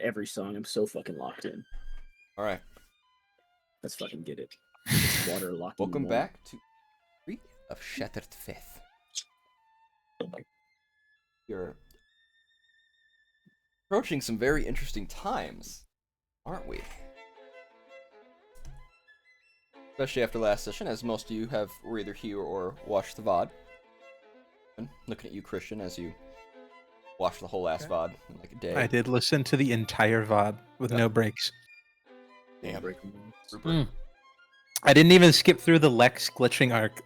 every song. I'm so fucking locked in. All right. Let's fucking get it. Water locked in. Welcome back to Street of Shattered Faith. You're approaching some very interesting times, aren't we? Especially after last session, as most of you were either here or watched the VOD. And looking at you, Christian, as you watched the whole last VOD in like a day. I did listen to the entire VOD with no breaks. Damn. Mm. I didn't even skip through the Lex glitching arc.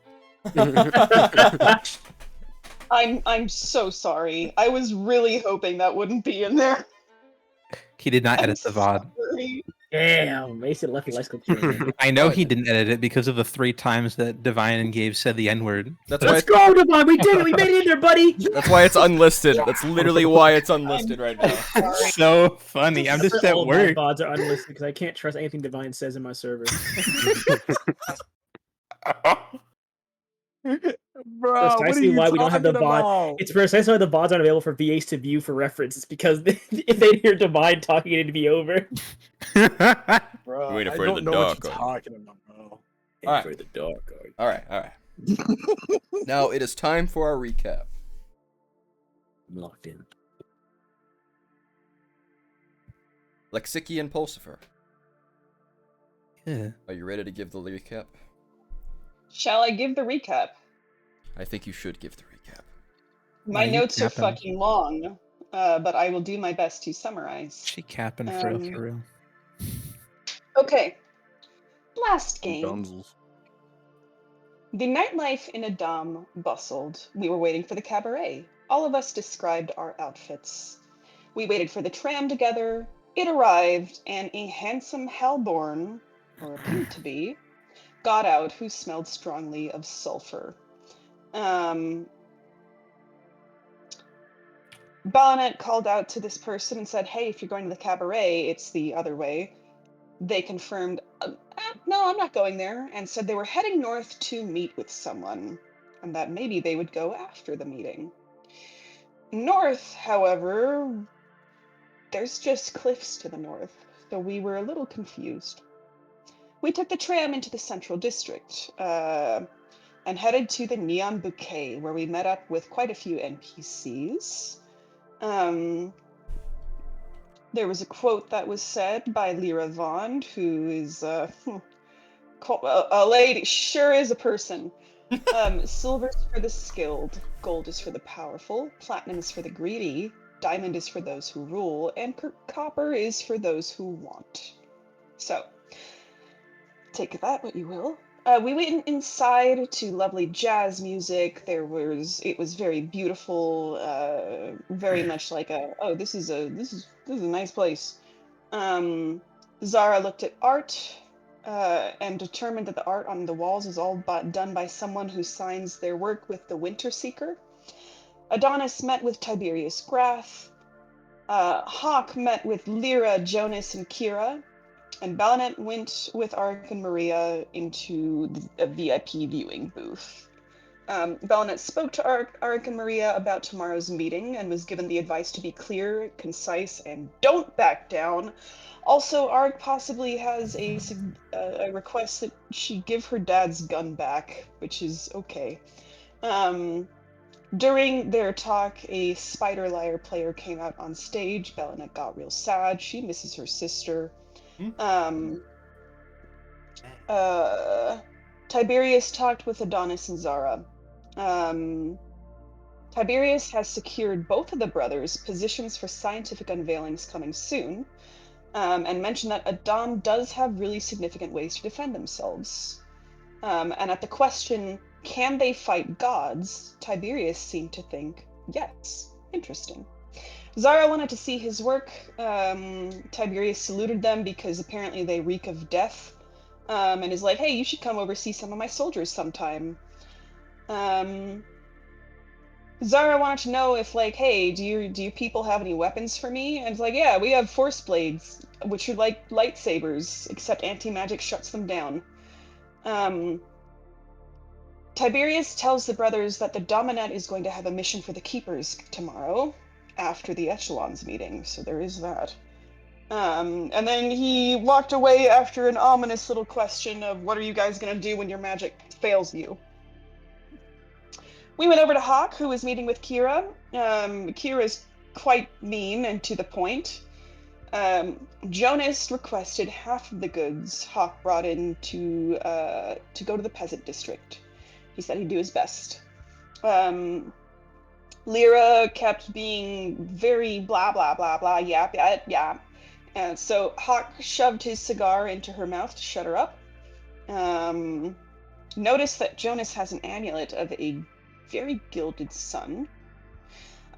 I'm so sorry. I was really hoping that wouldn't be in there. He did not edit the VOD. Sorry. Damn, Mason left the lights go. I know he didn't edit it because of the 3 times that Divine and Gabe said the N-word. Let's go, Divine! We did it! We made it in there, buddy! That's why it's unlisted. That's literally why it's unlisted right now. It's so funny. I'm just at All work. my VODs are unlisted because I can't trust anything Divine says in my server. Bro, Precisely why we don't have the VOD. It's precisely why the VODs aren't available for VAs to view for reference. It's because if they hear Divine talking, it'd be over. Bro, You ain't I afraid of don't the know dark, what you're are talking about, bro. Alright. Afraid of the dark. Alright. Now it is time for our recap. I'm locked in. Lexicki and Pulsifer. Yeah. Are you ready to give the recap? Shall I give the recap? I think you should give the recap. My you notes are cap 'em. fucking long, but I will do my best to summarize. She capping for real. Okay. Last game. Dunzles. The nightlife in Adam bustled. We were waiting for the cabaret. All of us described our outfits. We waited for the tram together. It arrived, and a handsome hellborn, or appeared to be, got out who smelled strongly of sulfur. Bonnet called out to this person and said, "Hey, if you're going to the cabaret, it's the other way." They confirmed, "No, I'm not going there," and said they were heading north to meet with someone, and that maybe they would go after the meeting. North, however, there's just cliffs to the north, so we were a little confused. We took the tram into the Central District, and headed to the Neon Bouquet, where we met up with quite a few NPCs. There was a quote that was said by Lyra Vaughn, who is a lady, sure is a person. Silver's for the skilled, gold is for the powerful, platinum is for the greedy, diamond is for those who rule, and copper is for those who want. So, take that what you will. We went inside to lovely jazz music. It was very beautiful, very much like this is a nice place. Zara looked at art and determined that the art on the walls is all done by someone who signs their work with the Winter Seeker. Adonis met with Tiberius Grath. Hawk met with Lyra, Jonas, and Kira. And Ballinet went with Arik and Maria into a VIP viewing booth. Ballinet spoke to Arik and Maria about tomorrow's meeting and was given the advice to be clear, concise, and don't back down. Also, Arik possibly has a request that she give her dad's gun back, which is okay. During their talk, a Spider Liar player came out on stage. Ballinet got real sad. She misses her sister. Tiberius talked with Adonis and Zara. Tiberius has secured both of the brothers positions for scientific unveilings coming soon, and mentioned that Adam does have really significant ways to defend themselves. And at the question, can they fight gods, Tiberius seemed to think, yes, interesting. Zara wanted to see his work. Tiberius saluted them because apparently they reek of death, and is like, "Hey, you should come over see some of my soldiers sometime." Zara wanted to know if, like, "Hey, do you people have any weapons for me?" And it's like, "Yeah, we have force blades, which are like lightsabers, except anti-magic shuts them down." Tiberius tells the brothers that the Dominant is going to have a mission for the Keepers tomorrow, after the Echelons meeting, so there is that. And then he walked away after an ominous little question of, what are you guys gonna do when your magic fails you? We went over to Hawk, who was meeting with Kira. Kira's quite mean and to the point. Jonas requested half of the goods Hawk brought in to go to the peasant district. He said he'd do his best. Lyra kept being very blah blah blah blah yap yap yap. And so Hawk shoved his cigar into her mouth to shut her up. Noticed that Jonas has an amulet of a very gilded sun.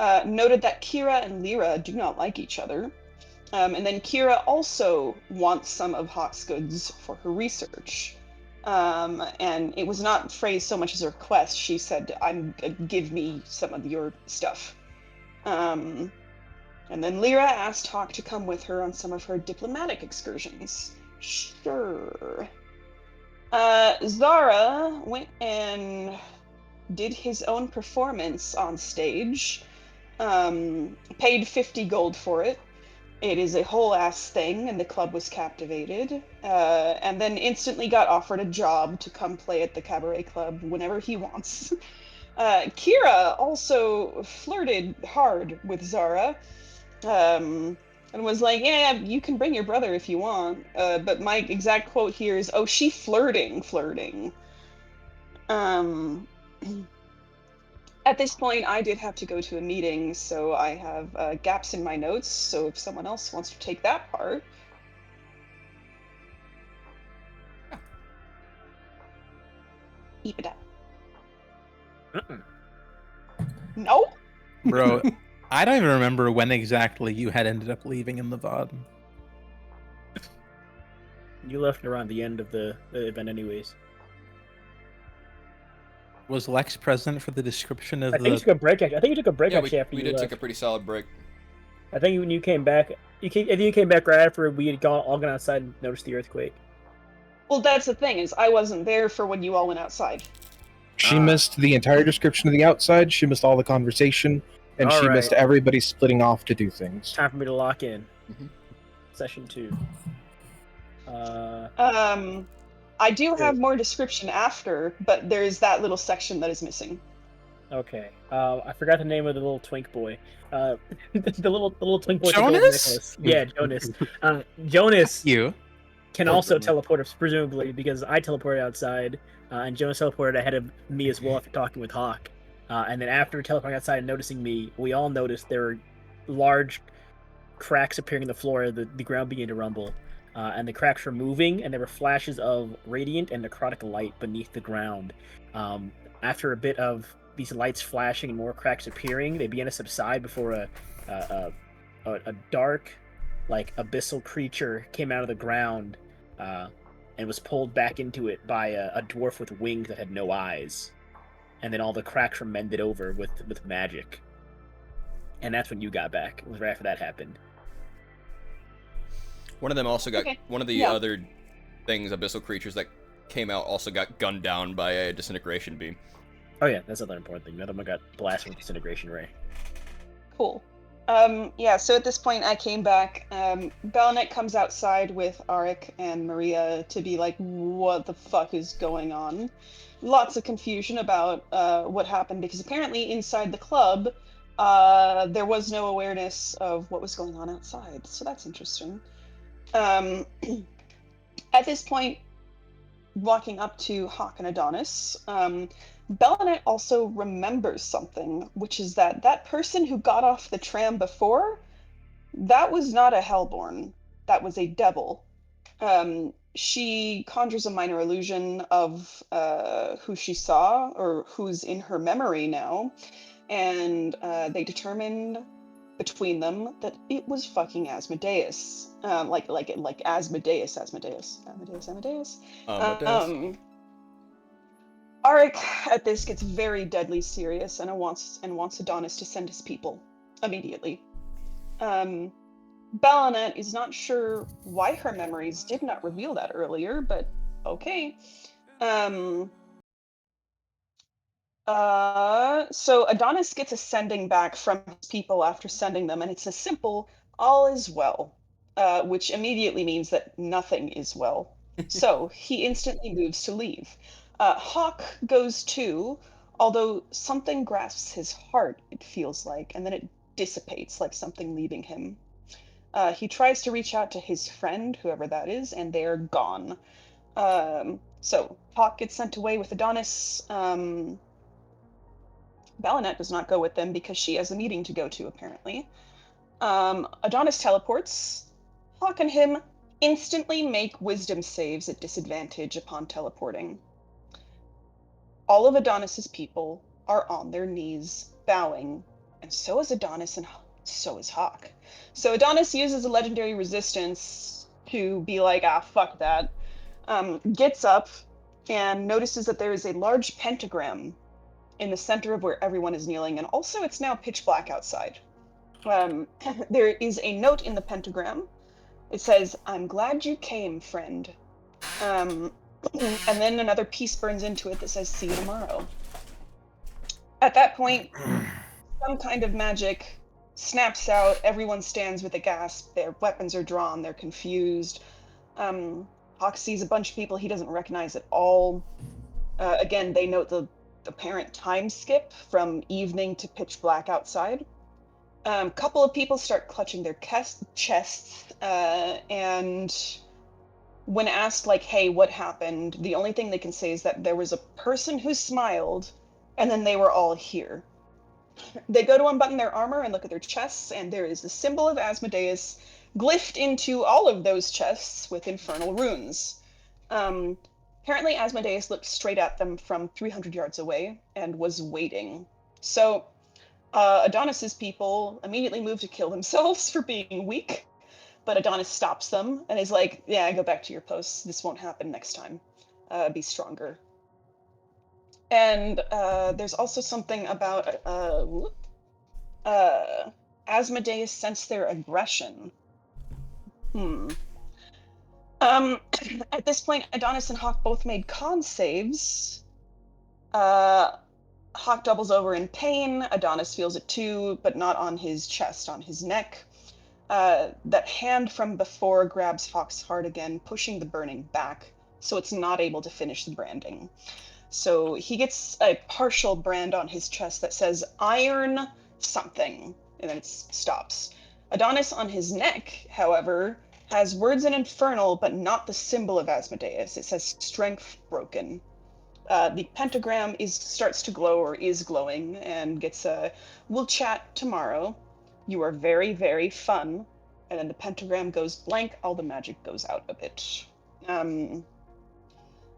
Noted that Kira and Lyra do not like each other. And then Kira also wants some of Hawk's goods for her research. And it was not phrased so much as a request. She said, give me some of your stuff. And then Lyra asked Hawk to come with her on some of her diplomatic excursions. Sure. Zara went and did his own performance on stage. Paid 50 gold for it. It is a whole ass thing, and the club was captivated. And then instantly got offered a job to come play at the cabaret club whenever he wants. Kira also flirted hard with Zara. And was like, yeah, you can bring your brother if you want. But my exact quote here is, oh, she flirting. At this point, I did have to go to a meeting, so I have gaps in my notes, so if someone else wants to take that part. Keep it up. No? Bro, I don't even remember when exactly you had ended up leaving in the VOD. You left around the end of the event, anyways. Was Lex present for the description of I think you took a break. I think you took a break Yeah, actually after we you did left. take a pretty solid break. I think when you came back, I think you came back right after we had all gone outside and noticed the earthquake. Well, that's the thing, is I wasn't there for when you all went outside. She missed the entire description of the outside. She missed all the conversation, and she missed everybody splitting off to do things. Time for me to lock in. Mhm. Session 2. I do have more description after, but there's that little section that is missing. Okay. I forgot the name of the little twink boy. The little twink boy. with the gold Jonas? necklace. Yeah, Jonas. Jonas You. can also teleport us, presumably, because I teleported outside, and Jonas teleported ahead of me as well after talking with Hawk. And then after teleporting outside and noticing me, we all noticed there were large cracks appearing in the floor. The ground began to rumble. And the cracks were moving, and there were flashes of radiant and necrotic light beneath the ground. After a bit of these lights flashing and more cracks appearing, they began to subside before a dark, like, abyssal creature came out of the ground and was pulled back into it by a dwarf with wings that had no eyes. And then all the cracks were mended over with magic. And that's when you got back. It was right after that happened. One of them also got one of the Yeah. other things, abyssal creatures that came out, also got gunned down by a disintegration beam. Oh yeah, that's another important thing. Another one got blasted with disintegration ray. Cool. Yeah, so at this point I came back. Belinet comes outside with Arik and Maria to be like, what the fuck is going on? Lots of confusion about what happened, because apparently inside the club there was no awareness of what was going on outside, so that's interesting. At this point, walking up to Hawk and Adonis, Belinet also remembers something, which is that person who got off the tram before, that was not a Hellborn, that was a devil. She conjures a minor illusion of who she saw, or who's in her memory now, and they determined between them that it was fucking Asmodeus. Like Asmodeus. Arik at this gets very deadly serious and wants Adonis to send his people immediately. Belinet is not sure why her memories did not reveal that earlier, but okay. So Adonis gets a sending back from his people after sending them, and it's a simple, all is well. which immediately means that nothing is well. So he instantly moves to leave. Hawk goes too, although something grasps his heart, it feels like, and then it dissipates like something leaving him. He tries to reach out to his friend, whoever that is, and they're gone. So Hawk gets sent away with Adonis. Balinette does not go with them because she has a meeting to go to, apparently. Adonis teleports. Hawk and him instantly make wisdom saves at disadvantage upon teleporting. All of Adonis's people are on their knees, bowing, and so is Adonis and so is Hawk. So Adonis uses a legendary resistance to be like, fuck that. Gets up and notices that there is a large pentagram in the center of where everyone is kneeling, and also it's now pitch black outside. There is a note in the pentagram. It says, "I'm glad you came, friend." And then another piece burns into it that says, "See you tomorrow." At that point, some kind of magic snaps out. Everyone stands with a gasp. Their weapons are drawn. They're confused. Hawk sees a bunch of people he doesn't recognize at all. Again, they note the apparent time skip from evening to pitch black outside. Couple of people start clutching their chests, and when asked, like, hey, what happened, the only thing they can say is that there was a person who smiled, and then they were all here. They go to unbutton their armor and look at their chests, and there is the symbol of Asmodeus glyphed into all of those chests with infernal runes. Apparently, Asmodeus looked straight at them from 300 yards away and was waiting. So, Adonis's people immediately move to kill themselves for being weak, but Adonis stops them and is like, yeah, go back to your posts. This won't happen next time. Be stronger. And there's also something about Asmodeus sensed their aggression. At this point, Adonis and Hawk both made con saves. Hawk doubles over in pain. Adonis feels it too, but not on his chest, on his neck. That hand from before grabs Hawk's heart again, pushing the burning back, so it's not able to finish the branding. So he gets a partial brand on his chest that says iron something, and then it stops. Adonis on his neck, however, has words in infernal, but not the symbol of Asmodeus. It says strength broken. The pentagram starts to glow, or is glowing, and gets a, we'll chat tomorrow. You are very, very fun. And then the pentagram goes blank, all the magic goes out of it.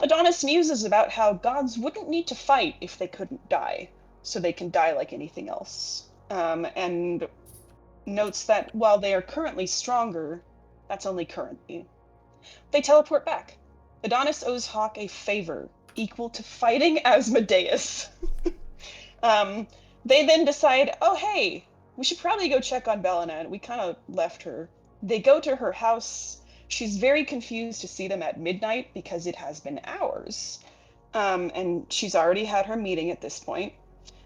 Adonis muses about how gods wouldn't need to fight if they couldn't die, so they can die like anything else. And notes that while they are currently stronger, that's only currently. They teleport back. Adonis owes Hawk a favor equal to fighting Asmodeus. They then decide, oh hey, we should probably go check on Balinette. We kind of left her. They go to her house. She's very confused to see them at midnight because it has been hours. And she's already had her meeting at this point.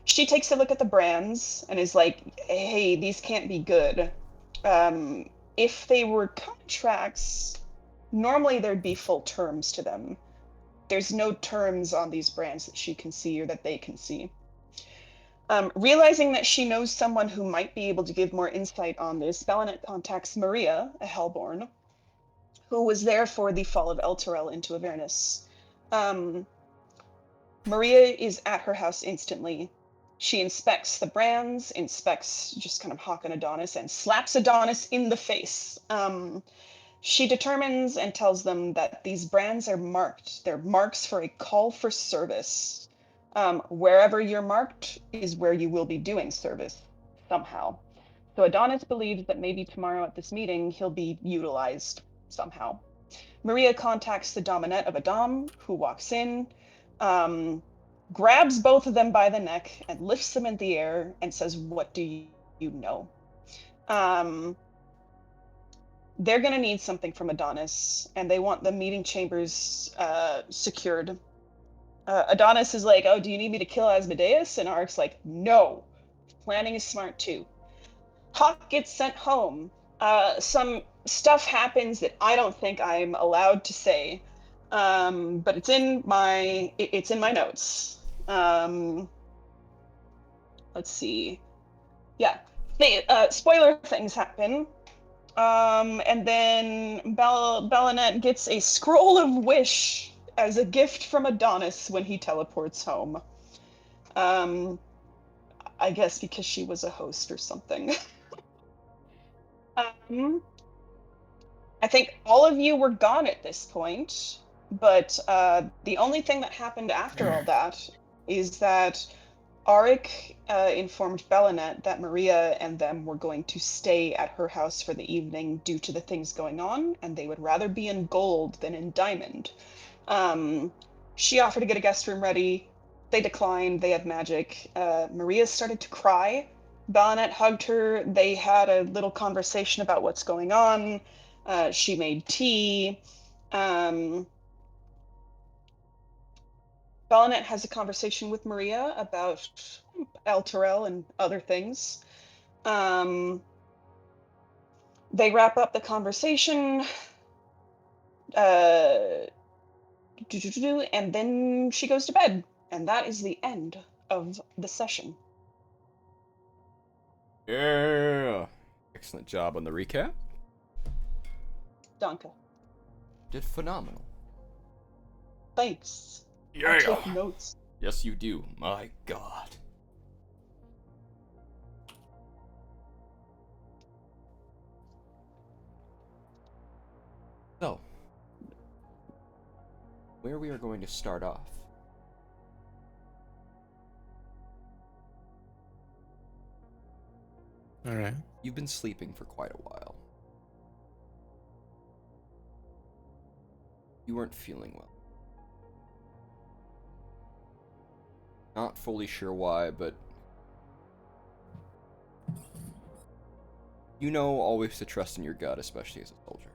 She takes a look at the brands and is like, hey, these can't be good. If they were contracts, normally there'd be full terms to them. There's no terms on these brands that she can see or that they can see. Realizing that she knows someone who might be able to give more insight on this, Balinette contacts Maria, a Hellborn, who was there for the fall of Elturel into Avernus. Maria is at her house instantly. She inspects the brands, inspects just kind of Hawk and Adonis, and slaps Adonis in the face. She determines and tells them that these brands are marked. They're marks for a call for service. Wherever you're marked is where you will be doing service, somehow. So Adonis believes that maybe tomorrow at this meeting, he'll be utilized somehow. Maria contacts the Dominette of Adam, who walks in, grabs both of them by the neck and lifts them in the air and says, what do you know? They're going to need something from Adonis, and they want the meeting chambers secured. Adonis is like, oh, do you need me to kill Asmodeus? And Ark's like, no. Planning is smart too. Hawk gets sent home. Some stuff happens that I don't think I'm allowed to say, but it's in my notes. Let's see. Yeah, spoiler things happen. And then Bellinet gets a scroll of wish as a gift from Adonis when he teleports home. I guess because she was a host or something. um, I think all of you were gone at this point, but the only thing that happened after all that is that Arik informed Bellinet that Maria and them were going to stay at her house for the evening due to the things going on, and they would rather be in gold than in diamond. She offered to get a guest room ready. They declined. They had magic. Maria started to cry. Bellinet hugged her. They had a little conversation about what's going on. She made tea. Bellinet has a conversation with Maria about El Terrell and other things. They wrap up the conversation. And then she goes to bed. And that is the end of the session. Yeah. Excellent job on the recap. Danke. Did phenomenal. Thanks. I take notes. Yes, you do. My God. So, where we are going to start off. All right. You've been sleeping for quite a while. You weren't feeling well. Not fully sure why, but you know always to trust in your gut, especially as a soldier.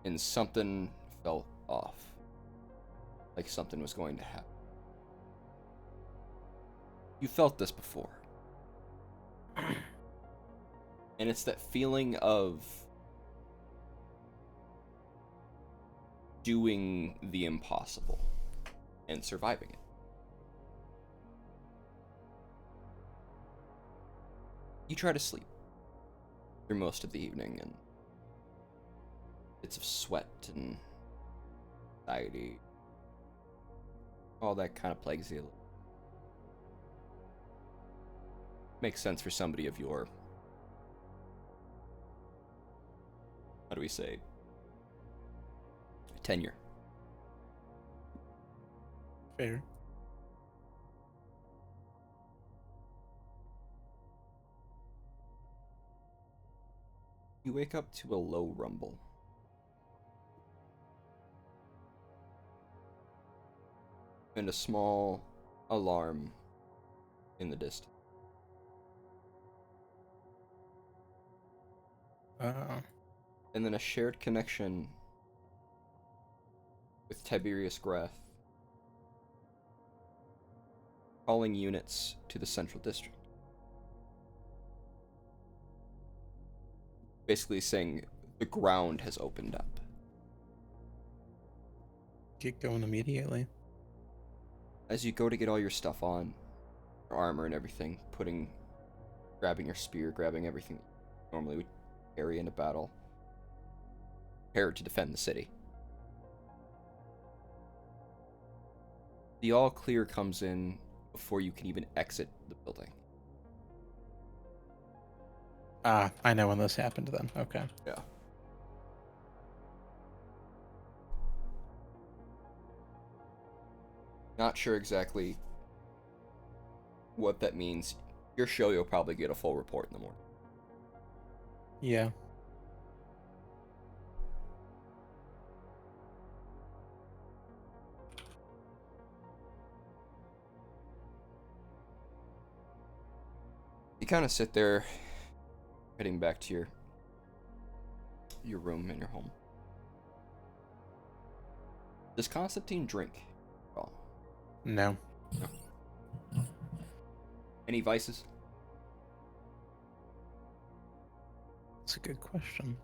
And something felt off. Like something was going to happen. You felt this before. And it's that feeling of doing the impossible and surviving it. You try to sleep through most of the evening, and bits of sweat and anxiety, all that kind of plagues you. Makes sense for somebody of your, how do we say, tenure. Fair. You wake up to a low rumble. And a small alarm in the distance. And then a shared connection with Tiberius Grath, calling units to the Central District. Basically saying the ground has opened up. Get going immediately. As you go to get all your stuff on, your armor and everything, grabbing your spear, grabbing everything you normally would carry into battle, prepared to defend the city. The all clear comes in before you can even exit the building. I know when this happened then. Okay. Yeah. Not sure exactly what that means. Your show, you'll probably get a full report in the morning. Yeah. You kind of sit there, heading back to your room in your home. Does Constantine drink? Oh, No. any vices? That's a good question.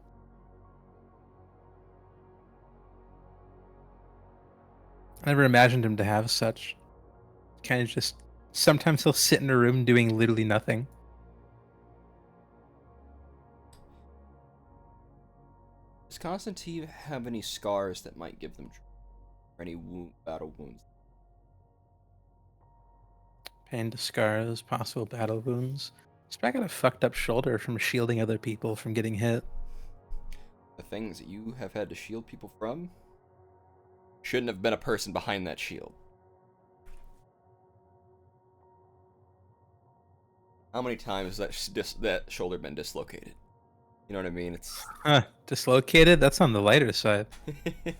I never imagined him to have such. Kind of just. Sometimes he'll sit in a room doing literally nothing. Does Constantine have any scars that might give them or any battle wounds? Pain to scars, possible battle wounds. He's probably got a fucked up shoulder from shielding other people from getting hit. The things that you have had to shield people from shouldn't have been a person behind that shield. How many times has that shoulder been dislocated? You know what I mean? It's Dislocated? That's on the lighter side. feel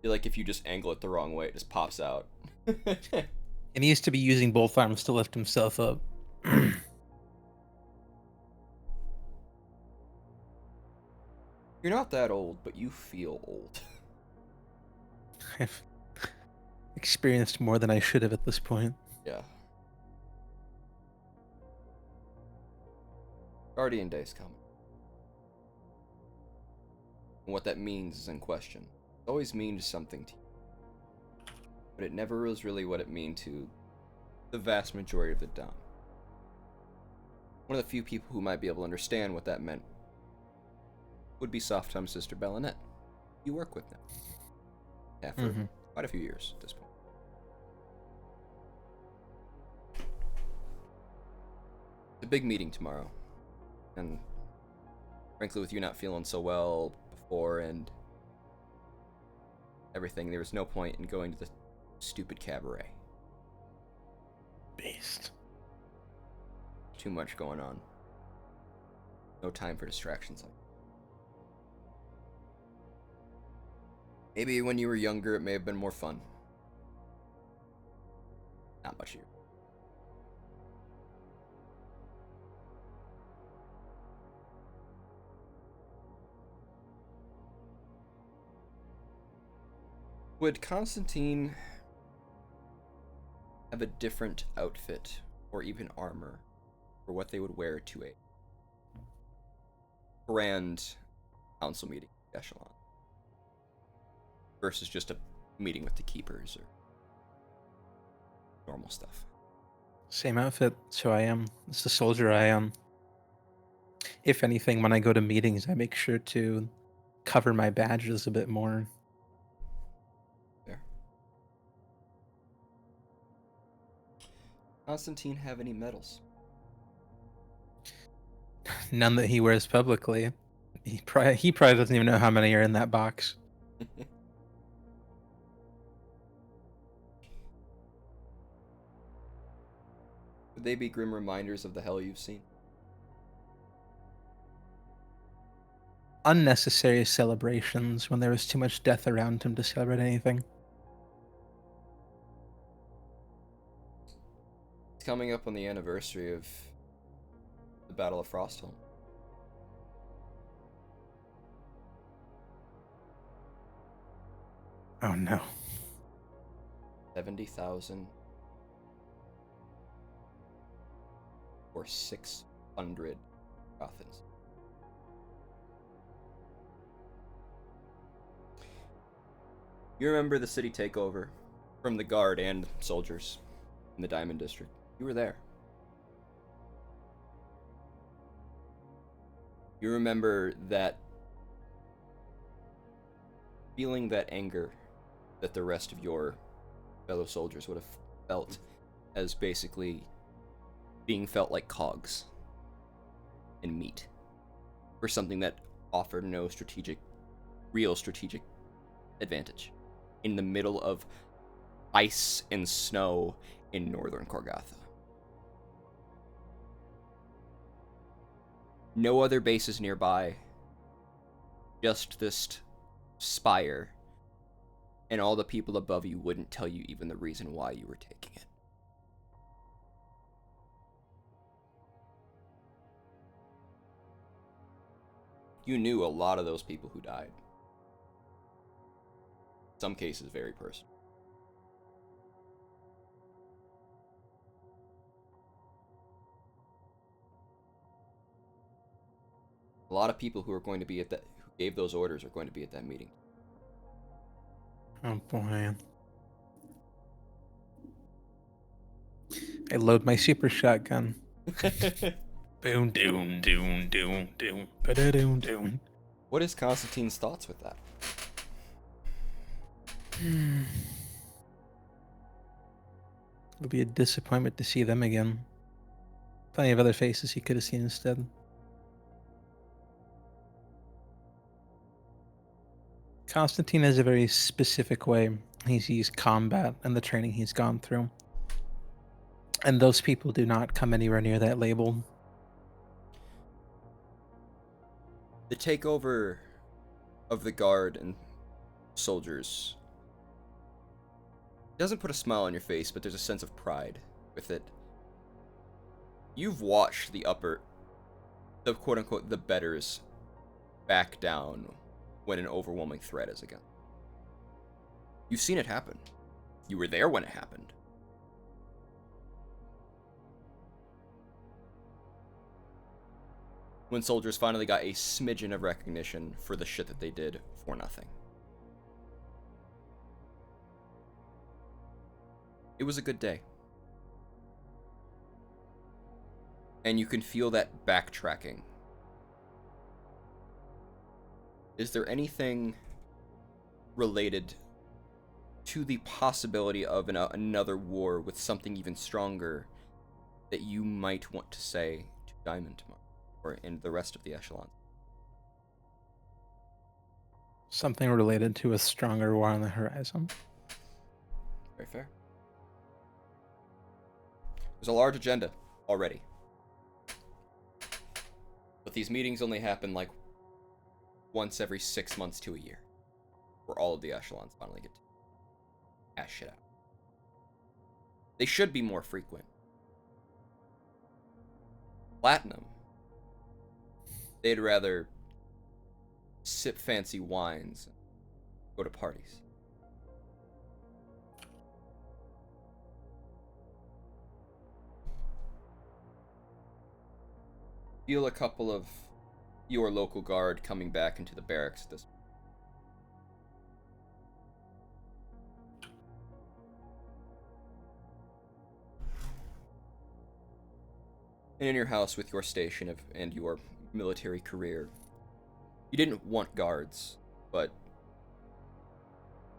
like if you just angle it the wrong way, it just pops out. And he used to be using both arms to lift himself up. You're not that old, but you feel old. I've experienced more than I should have at this point. Yeah. Guardian Day's coming. And what that means is in question. It always means something to you. But it never was really what it meant to the vast majority of the Dom. One of the few people who might be able to understand what that meant would be Soft-Time's sister Bellinette. You work with now. Yeah, for quite a few years at this point. It's a big meeting tomorrow. And frankly, with you not feeling so well before and everything, there was no point in going to the stupid cabaret. Beast. Too much going on. No time for distractions like that. Maybe when you were younger, it may have been more fun. Not much here. Would Constantine have a different outfit or even armor for what they would wear to a grand council meeting echelon versus just a meeting with the keepers or normal stuff? Same outfit, so I am. It's the soldier I am. If anything, when I go to meetings, I make sure to cover my badges a bit more. There. Constantine have any medals? None that he wears publicly. He probably doesn't even know how many are in that box. Would they be grim reminders of the hell you've seen? Unnecessary celebrations when there was too much death around him to celebrate anything. It's coming up on the anniversary of the Battle of Frostholm. Oh no. 70,000 or 600 coffins. You remember the city takeover from the guard and soldiers in the Diamond District. You were there. You remember that feeling, that anger that the rest of your fellow soldiers would have felt as basically being felt like cogs in meat for something that offered no real strategic advantage in the middle of ice and snow in northern Korgatha. No other bases nearby, just this spire, and all the people above you wouldn't tell you even the reason why you were taking it. You knew a lot of those people who died. In some cases, very personal. lot of people who are going to be at that, who gave those orders, are going to be at that meeting. Oh boy. I load my super shotgun. Boom, doom, doom, doom, doom, ba-da-doom, doom. What is Constantine's thoughts with that? It'll be a disappointment to see them again. Plenty of other faces he could have seen instead. Constantine has a very specific way he sees combat and the training he's gone through. And those people do not come anywhere near that label. The takeover of the guard and soldiers doesn't put a smile on your face, but there's a sense of pride with it. You've watched the quote-unquote, the betters back down when an overwhelming threat is against. You've seen it happen. You were there when it happened. When soldiers finally got a smidgen of recognition for the shit that they did for nothing. It was a good day. And you can feel that backtracking. Is there anything related to the possibility of another war with something even stronger that you might want to say to Diamond tomorrow, or in the rest of the echelons? Something related to a stronger war on the horizon. Very fair. There's a large agenda already. But these meetings only happen like once every 6 months to a year, where all of the echelons finally get to hash shit out. They should be more frequent. Platinum, they'd rather sip fancy wines and go to parties. Feel a couple of your local guard coming back into the barracks at this. And in your house with your station and your military career, you didn't want guards, but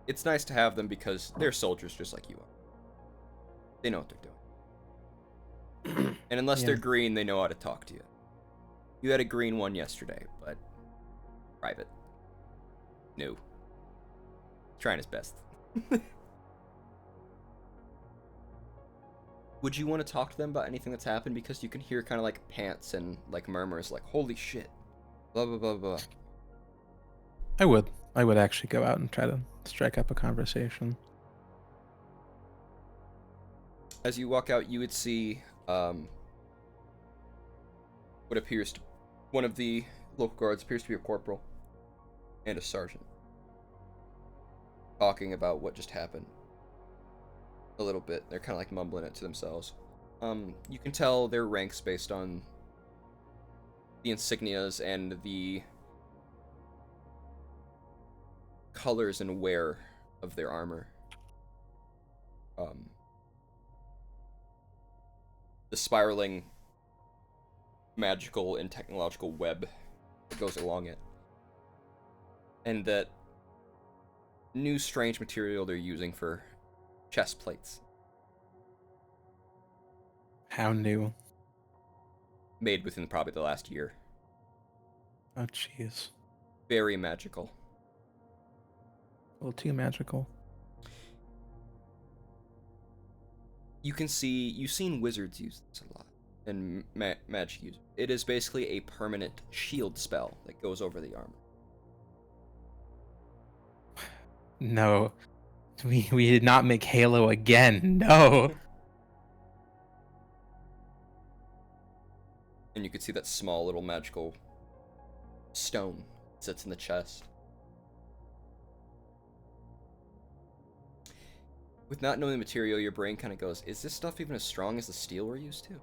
it's nice to have them because they're soldiers just like you are. They know what they're doing. And unless they're green, they know how to talk to you. You had a green one yesterday, but private. No. Trying his best. Would you want to talk to them about anything that's happened? Because you can hear kind of like pants and like murmurs like, holy shit, blah, blah, blah, blah. I would actually go out and try to strike up a conversation. As you walk out, you would see what appears to one of the local guards appears to be a corporal and a sergeant talking about what just happened a little bit. They're kind of like mumbling it to themselves. You can tell their ranks based on the insignias and the colors and wear of their armor. The spiraling magical and technological web that goes along it. And that new strange material they're using for chest plates. How new? Made within probably the last year. Oh, jeez. Very magical. A little too magical. You've seen wizards use this a lot. And magic use. It is basically a permanent shield spell that goes over the armor. No. We did not make Halo again. No. And you can see that small little magical stone sits in the chest. With not knowing the material, your brain kind of goes, is this stuff even as strong as the steel we're used to?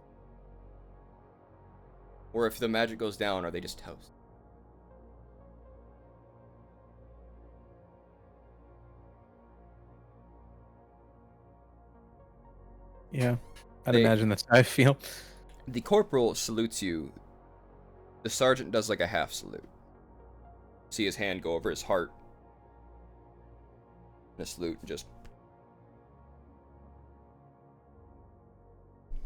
Or if the magic goes down, are they just toast? Yeah, I'd They- imagine that's how I feel. The corporal salutes you. The sergeant does like a half salute. See his hand go over his heart. And a salute and just.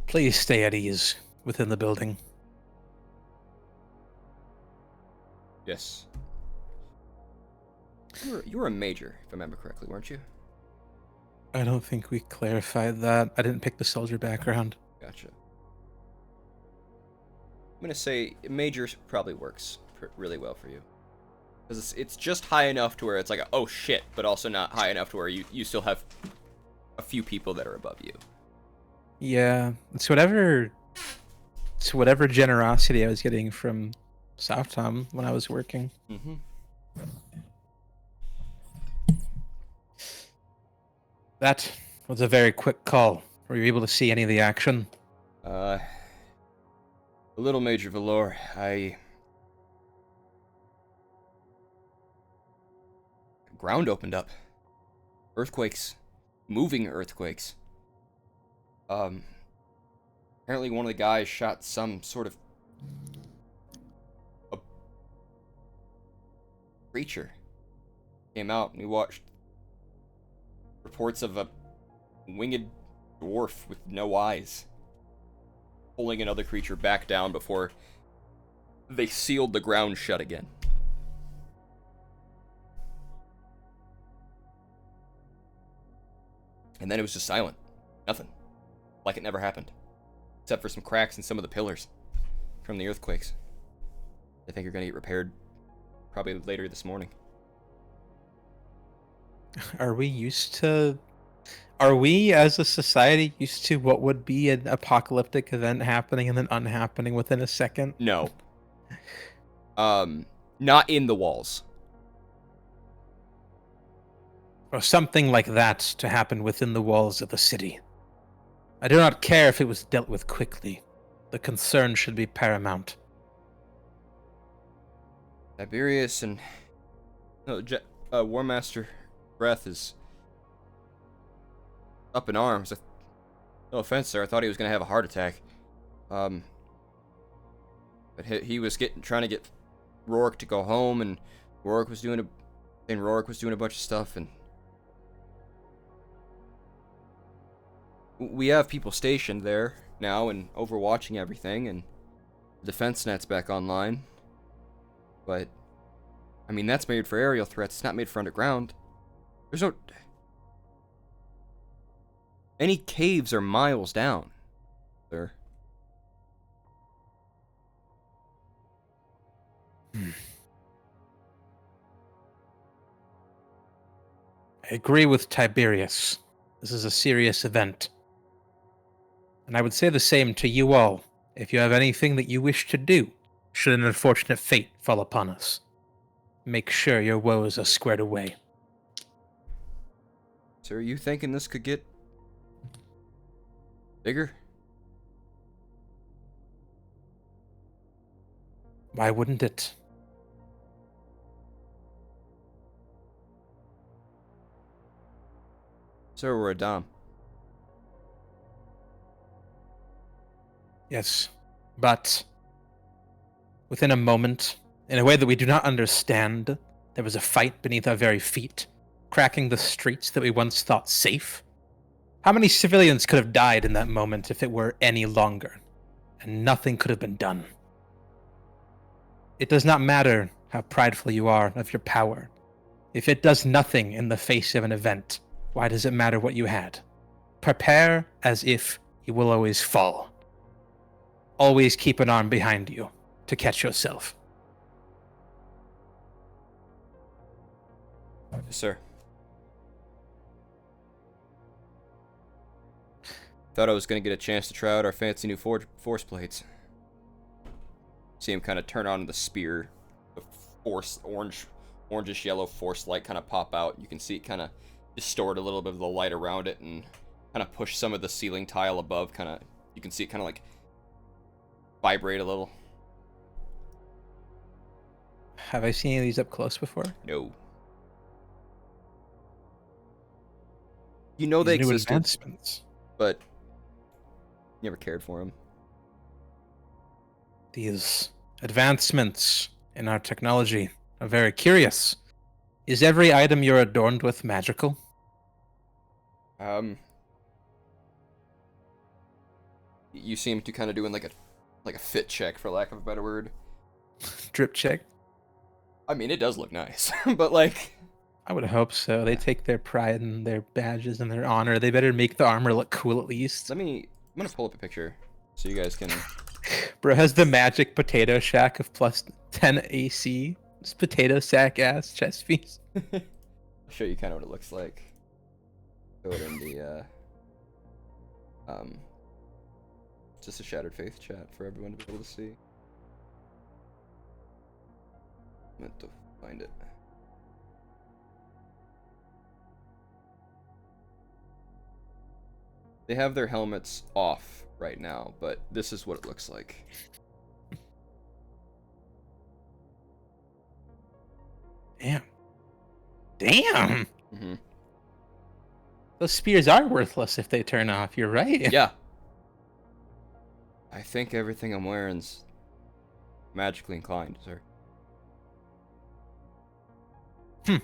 Please stay at ease within the building. Yes. You were a major, if I remember correctly, weren't you? I don't think we clarified that. I didn't pick the soldier background. Gotcha. I'm gonna say major probably works really well for you. Because it's just high enough to where it's like, oh shit, but also not high enough to where you still have a few people that are above you. Yeah, it's whatever generosity I was getting from Softom when I was working. Mm-hmm. That was a very quick call. Were you able to see any of the action? A little Major Valor, ground opened up. Earthquakes. Moving earthquakes. Apparently one of the guys shot some sort of a creature. Came out and we watched reports of a winged dwarf with no eyes pulling another creature back down before they sealed the ground shut again. And then it was just silent. Nothing. Like it never happened. Except for some cracks in some of the pillars from the earthquakes. I think you're going to get repaired probably later this morning. Are we as a society used to what would be an apocalyptic event happening and then unhappening within a second? No. Not in the walls. Or something like that to happen within the walls of the city. I do not care if it was dealt with quickly. The concern should be paramount. Tiberius and War Master Breath is up in arms. No offense, sir. I thought he was going to have a heart attack. But he was trying to get Rourke to go home, and Rourke was doing a bunch of stuff, and we have people stationed there now and overwatching everything, and the defense net's back online. But I mean, that's made for aerial threats. It's not made for underground. There's no... Any caves are miles down, sir. I agree with Tiberius. This is a serious event. And I would say the same to you all. If you have anything that you wish to do, should an unfortunate fate fall upon us, make sure your woes are squared away. Sir, are you thinking this could get bigger? Why wouldn't it? Sir, we're a dom. Yes, but within a moment, in a way that we do not understand, there was a fight beneath our very feet, cracking the streets that we once thought safe. How many civilians could have died in that moment if it were any longer? And nothing could have been done. It does not matter how prideful you are of your power. If it does nothing in the face of an event, why does it matter what you had? Prepare as if you will always fall. Always keep an arm behind you to catch yourself. Yes, sir. Thought I was going to get a chance to try out our fancy new force plates. See him kind of turn on the spear. The orangish yellow force light kind of pop out. You can see it kind of distort a little bit of the light around it and kind of push some of the ceiling tile above. You can see it kind of like vibrate a little. Have I seen any of these up close before? No. You know they These new existed, advancements. but never cared for him. These advancements in our technology are very curious. Is every item you're adorned with magical? You seem to kind of doing like a fit check, for lack of a better word. Drip check? I mean, it does look nice, but like... I would hope so. They take their pride in their badges and their honor. They better make the armor look cool at least. I'm gonna pull up a picture so you guys can... Bro has the magic potato shack of plus 10 AC. This potato sack ass chest piece. I'll show you kind of what it looks like. Throw it in the just a Shattered Faith chat for everyone to be able to see. Meant to find it. They have their helmets off right now, but this is what it looks like. Damn. Damn! Mm-hmm. Those spears are worthless if they turn off, you're right. Yeah. I think everything I'm wearing's magically inclined, sir. Do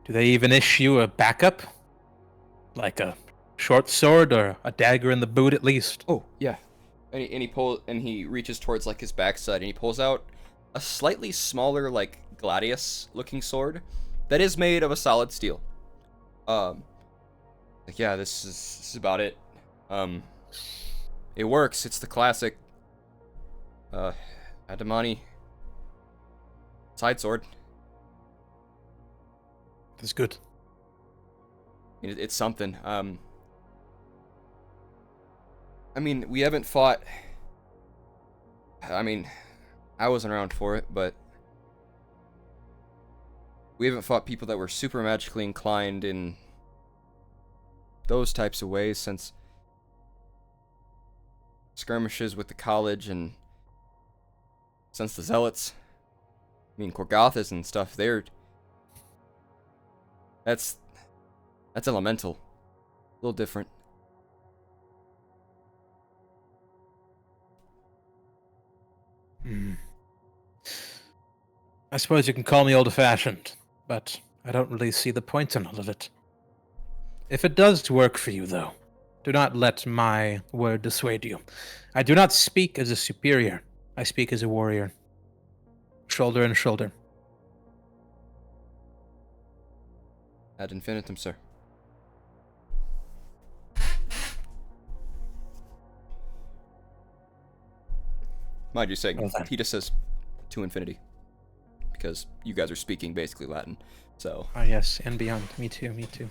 they even issue a backup? Like a short sword or a dagger in the boot at least? Oh, yeah. And he reaches towards like his backside and he pulls out a slightly smaller, like gladius looking sword that is made of a solid steel. Like, yeah, this is about it. It works. It's the classic Adamani side sword. That's good. I mean, it's something. I mean, we haven't fought. I mean, I wasn't around for it, but we haven't fought people that were super magically inclined in those types of ways since skirmishes with the college and since the Zealots. I mean, Korgothas and stuff, that's elemental. A little different. I suppose you can call me old-fashioned, but I don't really see the point in all of it. If it does work for you, though, do not let my word dissuade you. I do not speak as a superior. I speak as a warrior. Shoulder and shoulder. Ad infinitum, sir. Mind you saying, Well then. he just says to infinity. Because you guys are speaking basically Latin, so... Ah, yes, and beyond. Me too, me too.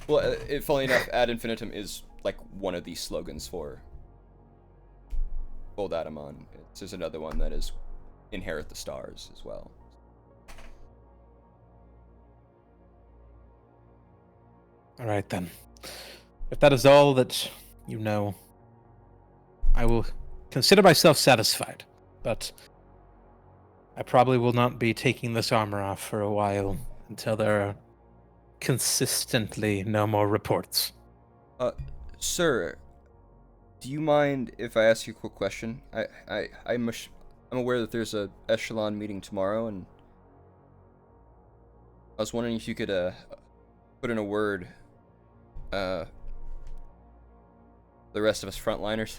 Well, funnily enough, ad infinitum is like one of these slogans for Old Adamon. There's another one that is inherit the stars as well. Alright then. If that is all that you know, I will consider myself satisfied, but I probably will not be taking this armor off for a while until there are consistently no more reports. Sir, do you mind if I ask you a quick question? I'm aware that there's a echelon meeting tomorrow, and I was wondering if you could put in a word the rest of us frontliners.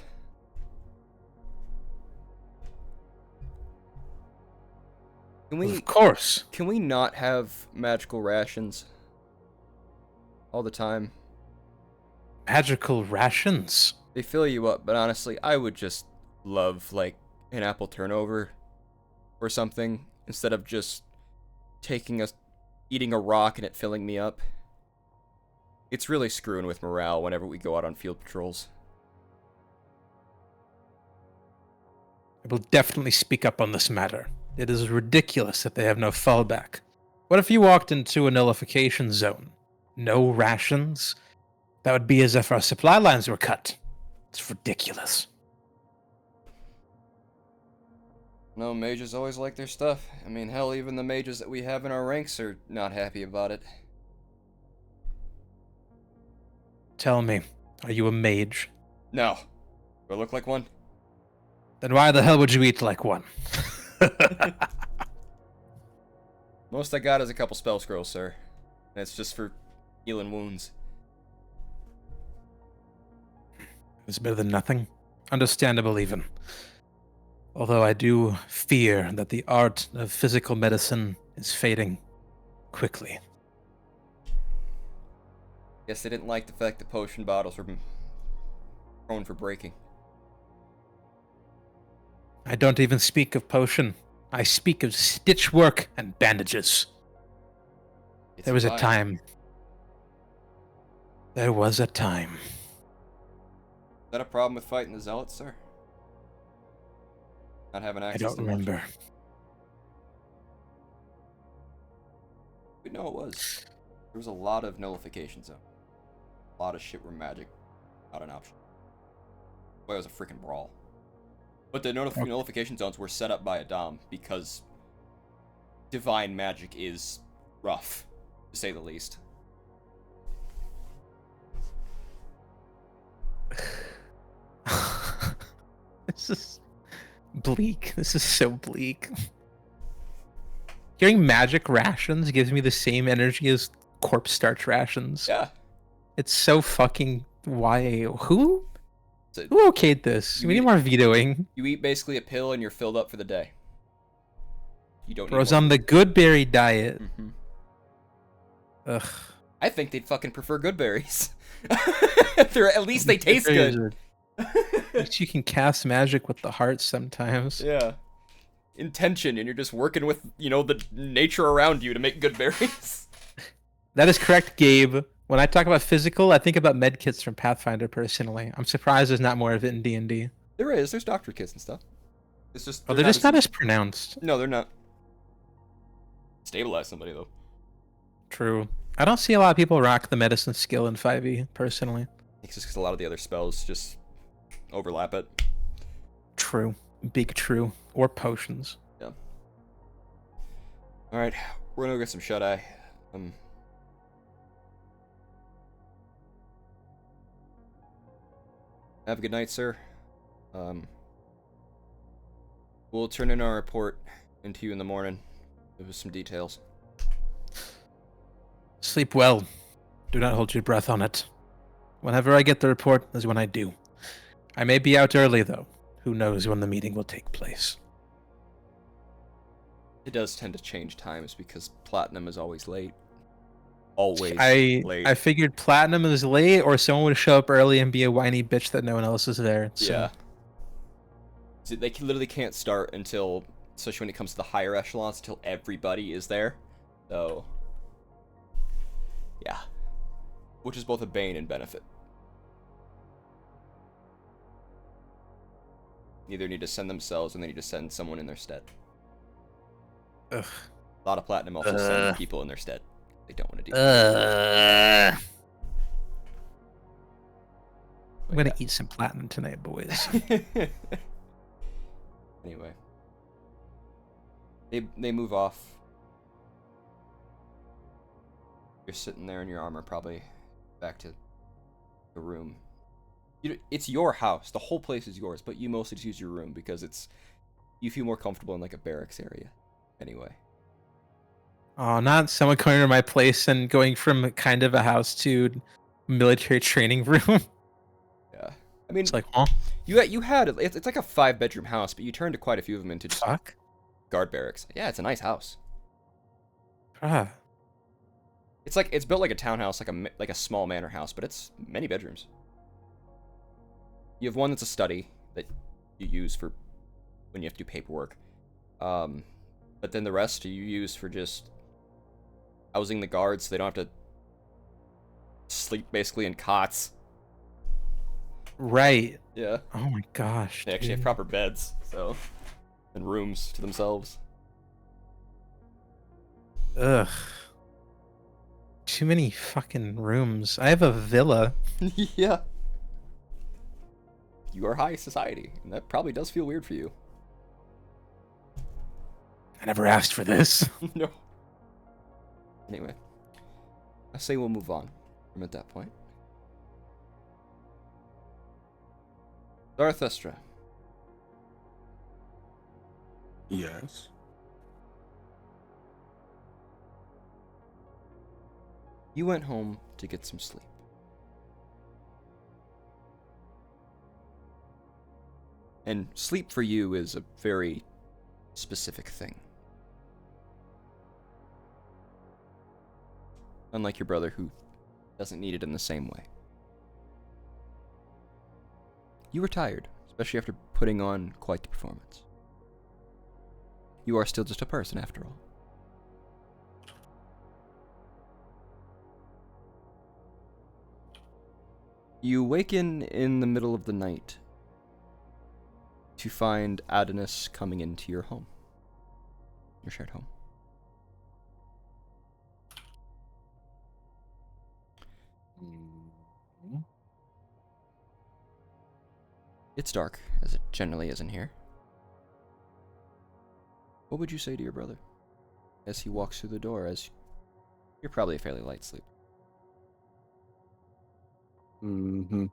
Of course. Can we not have magical rations all the time? Magical rations? They fill you up, but honestly, I would just love, like, an apple turnover or something, instead of just eating a rock and it filling me up. It's really screwing with morale whenever we go out on field patrols. I will definitely speak up on this matter. It is ridiculous that they have no fallback. What if you walked into a nullification zone? No rations? That would be as if our supply lines were cut. It's ridiculous. No, mages always like their stuff. I mean, hell, even the mages that we have in our ranks are not happy about it. Tell me, Are you a mage? No. Do I look like one? Then why the hell would you eat like one? Most I got is a couple spell scrolls, sir. And it's just for healing wounds. It's better than nothing. Understandable, even. Although I do fear that the art of physical medicine is fading quickly. Guess they didn't like the fact that potion bottles were prone for breaking. I don't even speak of potion. I speak of stitch work and bandages. It's There was a fine. time. There was a time. Is that a problem with fighting the zealots, sir? Not having I access don't to remember. We know it was. There was a lot of nullification zone. A lot of shit where magic not an option. Boy, it was a freaking brawl. But the nullification zones were set up by a Dom because divine magic is rough, to say the least. This is bleak. This is so bleak. Hearing magic rations gives me the same energy as corpse starch rations. Yeah. It's so fucking why? Who So okayed this? You We need eat- more vetoing. you eat basically a pill and you're filled up for the day. You don't Bro's need on the good berry diet. Mm-hmm. Ugh. I think they'd fucking prefer good berries. At least they taste Berries good. At least you can cast magic with the heart sometimes. Yeah. Intention, and you're just working with, the nature around you to make good berries. That is correct, Gabe. When I talk about physical, I think about medkits from Pathfinder personally. I'm surprised there's not more of it in D&D. There's doctor kits and stuff. It's just Oh, they're just not as pronounced. No, they're not. Stabilize somebody though. True. I don't see a lot of people rock the medicine skill in 5e, personally. It's just because a lot of the other spells just overlap it. True. Big true. Or potions. Alright, we're gonna go get some shut-eye. Have a good night, sir. We'll turn in our report into you in the morning with some details. Sleep well. Do not hold your breath on it. Whenever I get the report is when I do. I may be out early, though. Who knows when the meeting will take place. It does tend to change times because Platinum is always late. Always late. I figured Platinum is late, or someone would show up early and be a whiny bitch that no one else is there. So. Yeah. So they literally can't start until, especially when it comes to the higher echelons, until everybody is there. So, yeah. Which is both a bane and benefit. Either need to send themselves, and they need to send someone in their stead. Ugh. A lot of Platinum also send people in their stead. They don't want to do I'm gonna eat some platinum tonight, boys. Anyway. They move off. You're sitting there in your armor, probably back to the room. It's your house. The whole place is yours, but you mostly just use your room because you feel more comfortable in like a barracks area. Anyway. Oh, not someone coming to my place and going from kind of a house to military training room. Yeah. I mean, It's like, huh? you had it's like a 5-bedroom house, but you turned quite a few of them into just Fuck. guard barracks. Yeah, it's a nice house. Ah. It's built like a townhouse, like a small manor house, but it's many bedrooms. You have one that's a study that you use for when you have to do paperwork. But then the rest you use for just housing the guards so they don't have to sleep basically in cots. Right. Yeah. Oh my gosh. They actually have dude. proper beds, so and rooms to themselves. Ugh. Too many fucking rooms. I have a villa. Yeah. You are high society, and that probably does feel weird for you. I never asked for this. No. Anyway, I say we'll move on from at that point. Zarathustra, Yes. you went home to get some sleep. And sleep for you is a very specific thing. Unlike your brother, who doesn't need it in the same way. You were tired, especially after putting on quite the performance. You are still just a person, after all. You waken in the middle of the night to find Adonis coming into your home. Your shared home. Mhm. It's dark, as it generally is in here. What would you say to your brother as he walks through the door, as you're probably a fairly light sleeper? Mm-hmm.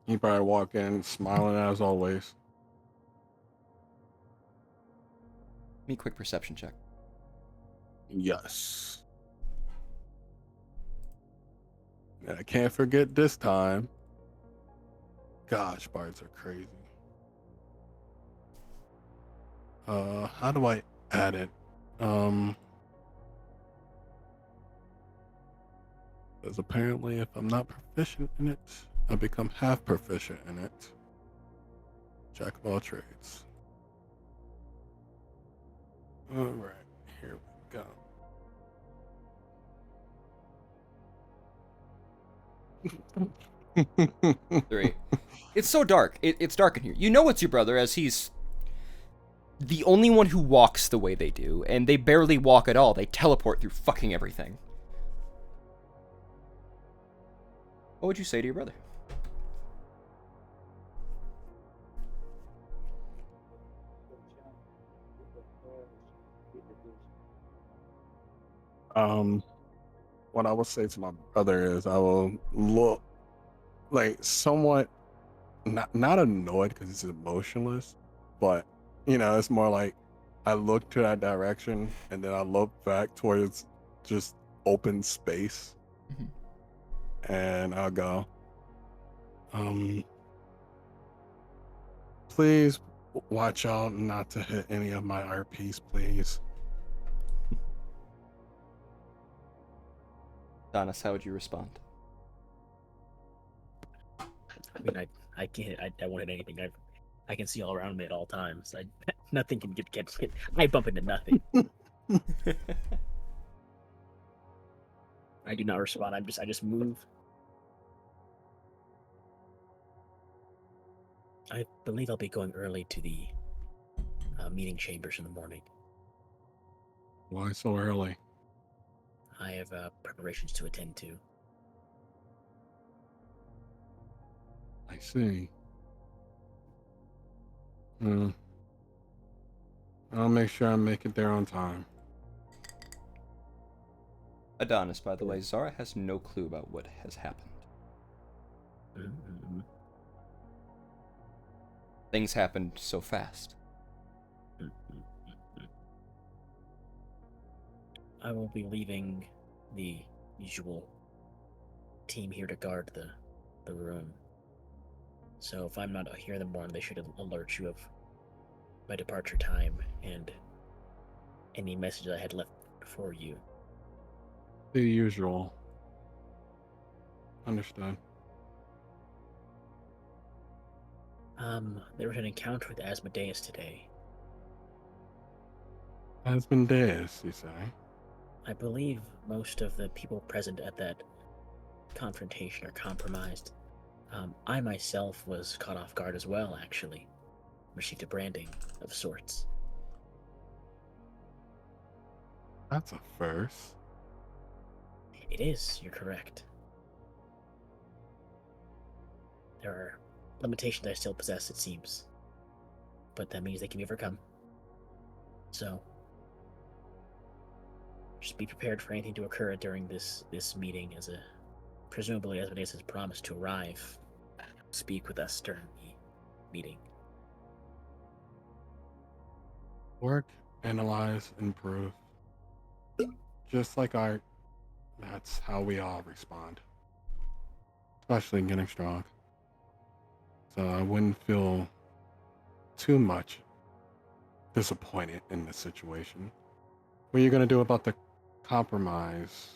He probably walk in smiling as always. Give me a quick perception check. Yes. And I can't forget this time. Gosh, bards are crazy. How do I add it? Because apparently if I'm not proficient in it, I become half proficient in it. Jack of all trades. Alright, here we go. Three. It's so dark. It's dark in here. You know it's your brother, as he's the only one who walks the way they do, and they barely walk at all. They teleport through fucking everything. What would you say to your brother? What I would say to my brother is I will look like somewhat not annoyed because he's emotionless, but it's more like I look to that direction and then I look back towards just open space Mhm. and I'll go, please watch out not to hit any of my RPs, please. Adonis, how would you respond? I mean, I can't. I won't hit anything. I can see all around me at all times. Nothing can get hit. I bump into nothing. I do not respond. I just move. I believe I'll be going early to the meeting chambers in the morning. Why so early? I have preparations to attend to. I see. I'll make sure I make it there on time. Adonis, by the way, Zara has no clue about what has happened. Mm-hmm. Things happened so fast. I will be leaving the usual team here to guard the room. So if I'm not here in the morning, they should alert you of my departure time and any messages I had left for you. The usual. Understood. There was an encounter with Asmodeus today. Has been days, you say? I believe most of the people present at that confrontation are compromised. I myself was caught off guard as well, actually. Received a branding of sorts. That's a first. It is, you're correct. There are limitations I still possess, it seems. But that means they can be overcome. So, just be prepared for anything to occur during this meeting, as presumably Asmodeus has promised to arrive speak with us during the meeting? Work, analyze, improve. Just like art, that's how we all respond. Especially in getting strong. So I wouldn't feel too much disappointed in this situation. What are you going to do about the compromise?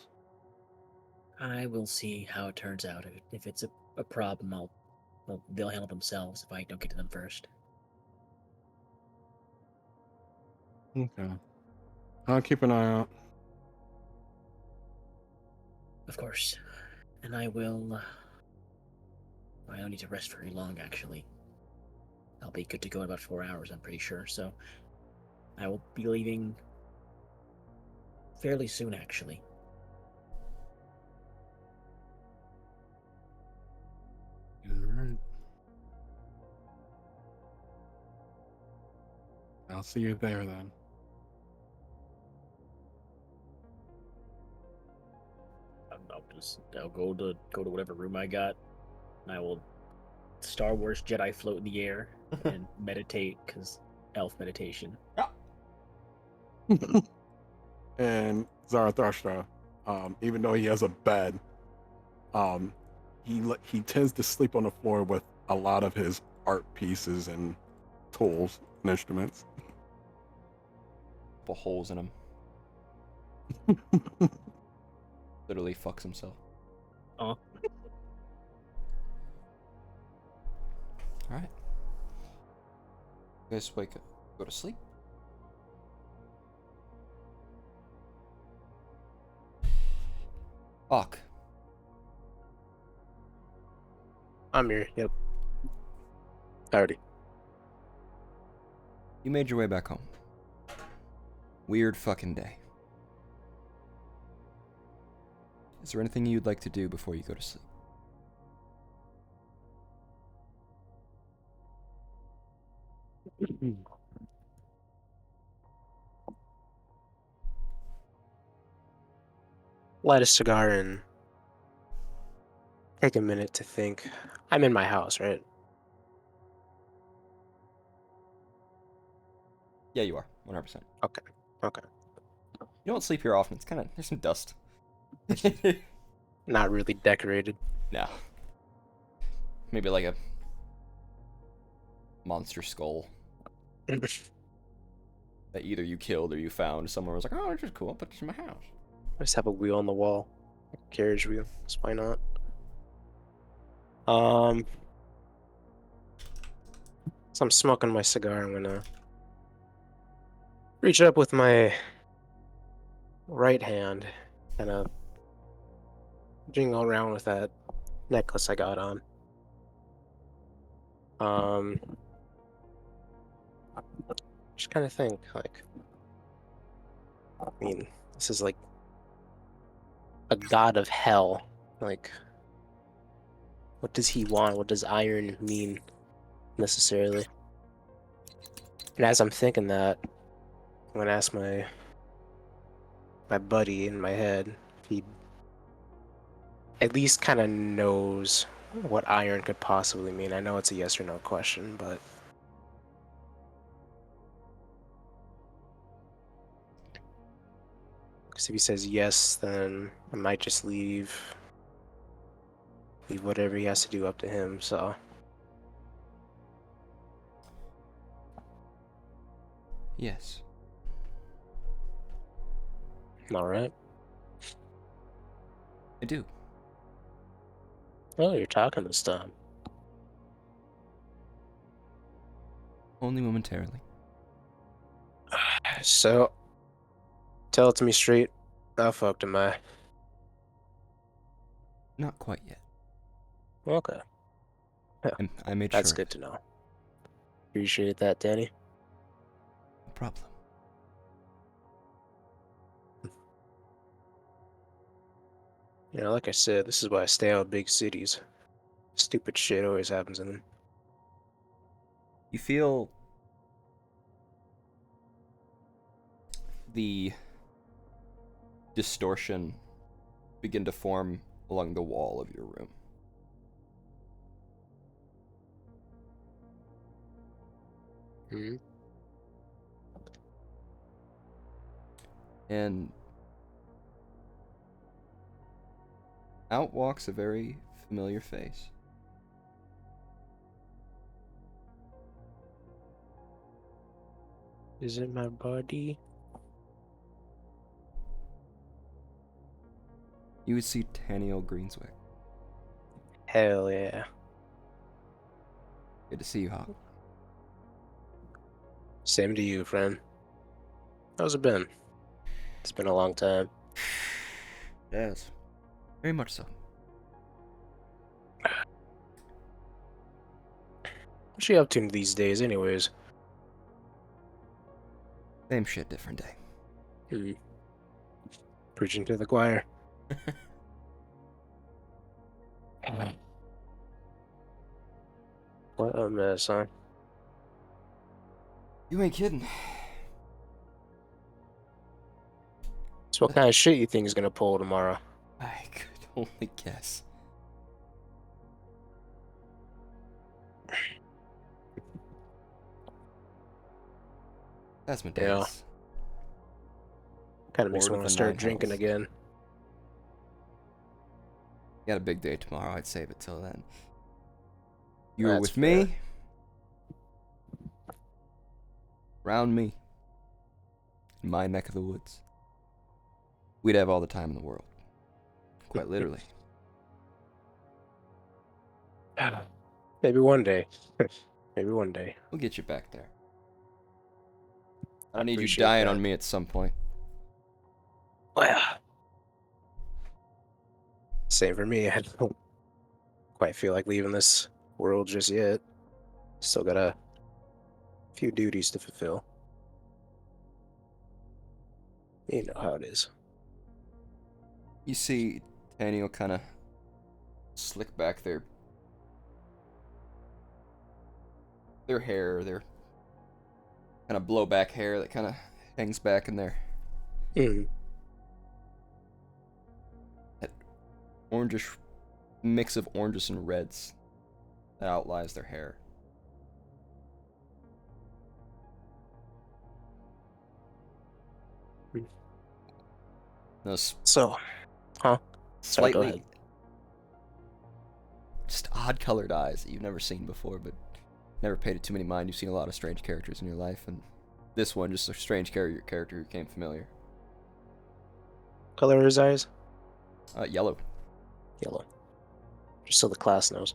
I will see how it turns out. If it's a problem, well, they'll handle themselves if I don't get to them first. Okay. I'll keep an eye out. Of course. And I will. I don't need to rest very long, actually. I'll be good to go in about 4 hours, I'm pretty sure. So I will be leaving fairly soon, actually. Alright. I'll see you there then. I'll go to whatever room I got, and I will Star Wars Jedi float in the air and meditate, because elf meditation. And Zarathustra, even though he has a bed, he tends to sleep on the floor with a lot of his art pieces and tools and instruments. Couple holes in him. Literally fucks himself. Oh. Alright. You guys wake up, go to sleep. Hawk. I'm here. Yep. Alrighty. You made your way back home. Weird fucking day. Is there anything you'd like to do before you go to sleep? Light a cigar and take a minute to think. I'm in my house, right? Yeah, you are. 100%. Okay. Okay. You don't sleep here often. It's kind of... There's some dust. Not really decorated. No. Maybe like a monster skull that either you killed or you found somewhere. Was like, oh, it's just cool. I'll put this in my house. I just have a wheel on the wall. A carriage wheel. So why not? So I'm smoking my cigar. I'm gonna reach up with my right hand and jingle around with that necklace I got on. Just kind of think, like, I mean, this is like a god of hell. Like, what does he want? What does iron mean necessarily? And as I'm thinking that, I'm gonna ask my buddy in my head if he at least kind of knows what iron could possibly mean. I know it's a yes or no question, but because if he says yes, then I might just leave whatever he has to do up to him. So Yes. all right. I do. Oh, you're talking this time. Only momentarily. So, tell it to me straight. How fucked am I? Not quite yet. Okay, And I made that's sure. good to know. Appreciate that, Danny. No problem. You know, like I said, this is why I stay out of big cities. Stupid shit always happens in them. You feel the distortion begin to form along the wall of your room. Mhm. And out walks a very familiar face. Is it my body? You would see Taniel Greenswick. Hell yeah. Good to see you, Hawk. Same to you, friend. How's it been? It's been a long time. Yes. Very much so. What you up to these days, anyways? Same shit, different day. Hmm. Preaching to the choir. What a mess, huh? You ain't kidding. So what kind of shit you think is gonna pull tomorrow? I could only guess. That's my Yeah. days. Kind of makes me Lord of want to the start Nine drinking Hells. again. Got a big day tomorrow. I'd save it till then. You were That's with fair. me. Around me. In my neck of the woods. We'd have all the time in the world. Quite literally. Maybe one day. Maybe one day. We'll get you back there. I I need you appreciate dying that. on me at some point. Well, same for me. I don't quite feel like leaving this world just yet. Still got a few duties to fulfill. You know how it is. You see Taniel kind of slick back their hair, their kind of blow back hair that kind of hangs back in there. Mm. That orangish mix of oranges and reds that outlies their hair. Those So, Sorry, go slightly ahead. just odd colored eyes that you've never seen before, but never paid it too many mind. You've seen a lot of strange characters in your life, and this one just a strange character who became familiar. Color of his eyes? Yellow. Yellow. Just so the class knows.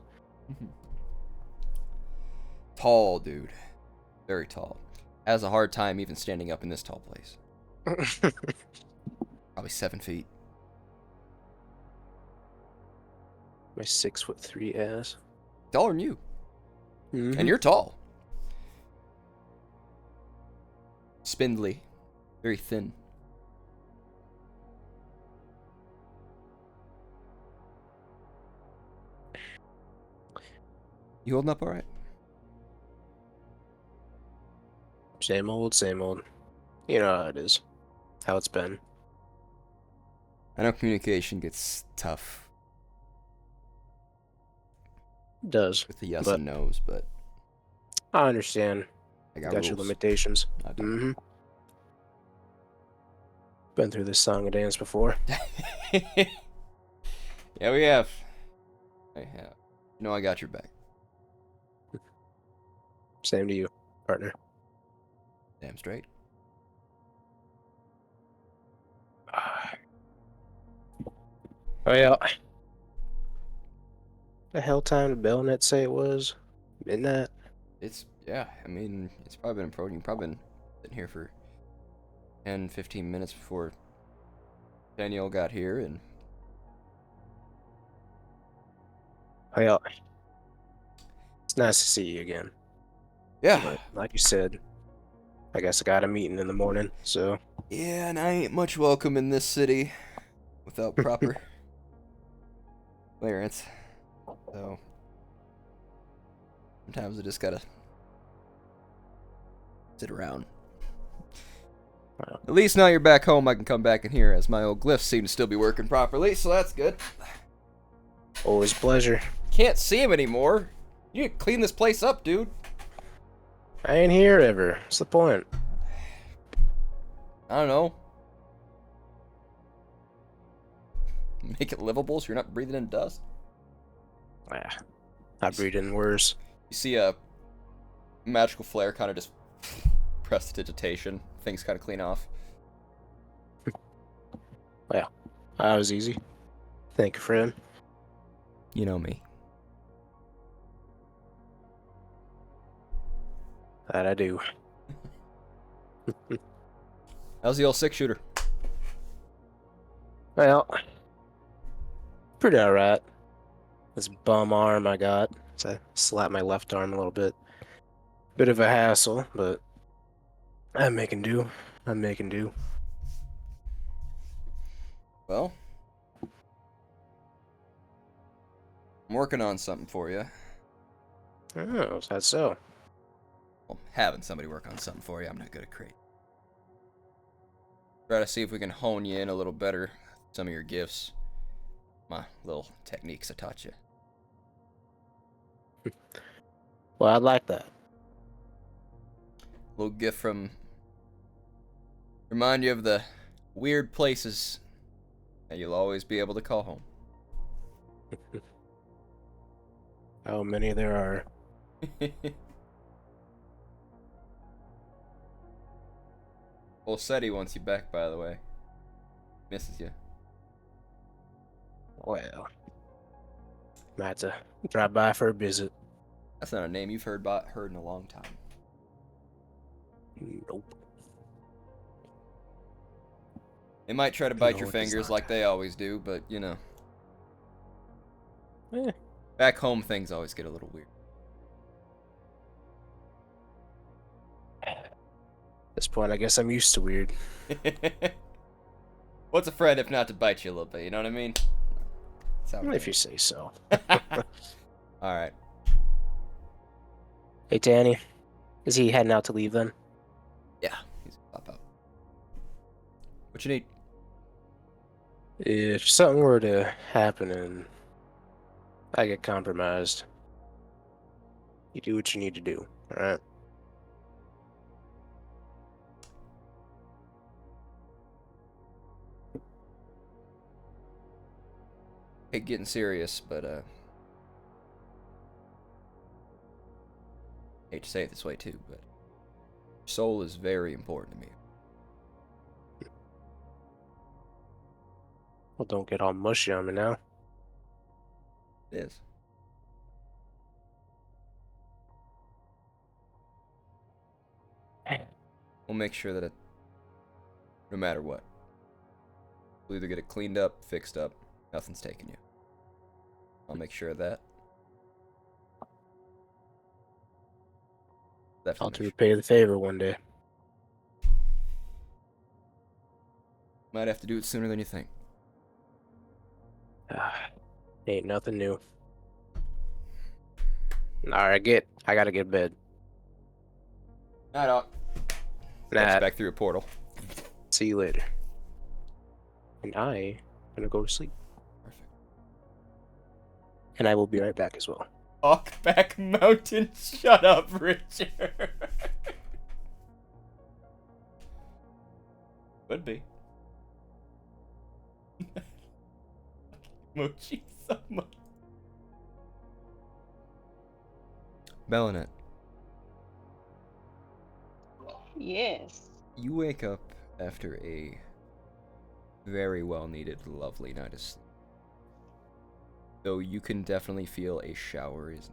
Tall dude, very tall. Has a hard time even standing up in this tall place. Probably 7 feet. My 6'3" ass. Taller than you, Mhm. and you're tall. Spindly, very thin. You holding up all right? Same old, same old. You know how it is. How it's been. I know communication gets tough It does. with the yes But- and no's, but I understand. I You got got your rules. limitations. I don't. Mm-hmm. Been through this song and dance before. Yeah, we have. I have. You know I got your back. Same to you, partner. Damn straight. Oh yeah. The hell time did Belnet say it was? Midnight? It's, yeah, I mean, it's probably been approaching. You've probably been sitting here for 10, 15 minutes before Danielle got here, and Oh yeah. It's nice to see you again. yeah. But like you said, I guess I got a meeting in the morning, so Yeah, and I ain't much welcome in this city without proper clearance. So sometimes I just gotta sit around. Wow. At least now you're back home, I can come back in here as my old glyphs seem to still be working properly, so that's good. always a pleasure. Can't see him anymore. You need to clean this place up, dude. I ain't here ever. What's the point? I don't know. Make it livable so you're not breathing in dust. Ah, I breathe in worse. You see a magical flare kind of just prestidigitation. Things kind of clean off. Well, that was easy. Thank you, friend. You know me. That I do. How's the old 6-shooter? Well, pretty alright. This bum arm I got, so I slapped my left arm a little bit. Bit of a hassle, but I'm making do. I'm making do. Well, I'm working on something for you. Oh, is that so? Well, having somebody work on something for you. I'm not good at creating. Try to see if we can hone you in a little better. Some of your gifts. My little techniques I taught you. Well, I'd like that. Little gift from... Remind you of the weird places that you'll always be able to call home. How many there are. Well, Seti wants you back, by the way. Misses you. Well, might have to drop by for a visit. That's not a name you've heard in a long time. Nope. They might try to bite your No, it does fingers not. like they always do, but you know. Eh. Back home, things always get a little weird. At this point, I guess I'm used to weird. What's a friend if not to bite you a little bit? You know what I mean? If you say so. All right. Hey, Danny. Is he heading out to leave then? Yeah. He's pop out. What you need? If something were to happen and I get compromised, you do what you need to do, alright? Hey, getting serious, but hate to say it this way too, but soul is very important to me. Well, don't get all mushy on me now. It is. We'll make sure that no matter what, we'll either get it cleaned up, fixed up, nothing's taking you. I'll make sure of that. I'll Definitely. repay the favor one day. Might have to do it sooner than you think. Ain't nothing new. Alright, I gotta get to bed. Night out. Nah, Back through a portal. see you later. And I gonna go to sleep. Perfect. And I will be right back as well. Hawkback Mountain. Shut up, Richard. Would be. Mochi so much. Melanet, Yes. you wake up after a very well needed, lovely night of sleep. Though you can definitely feel a shower is.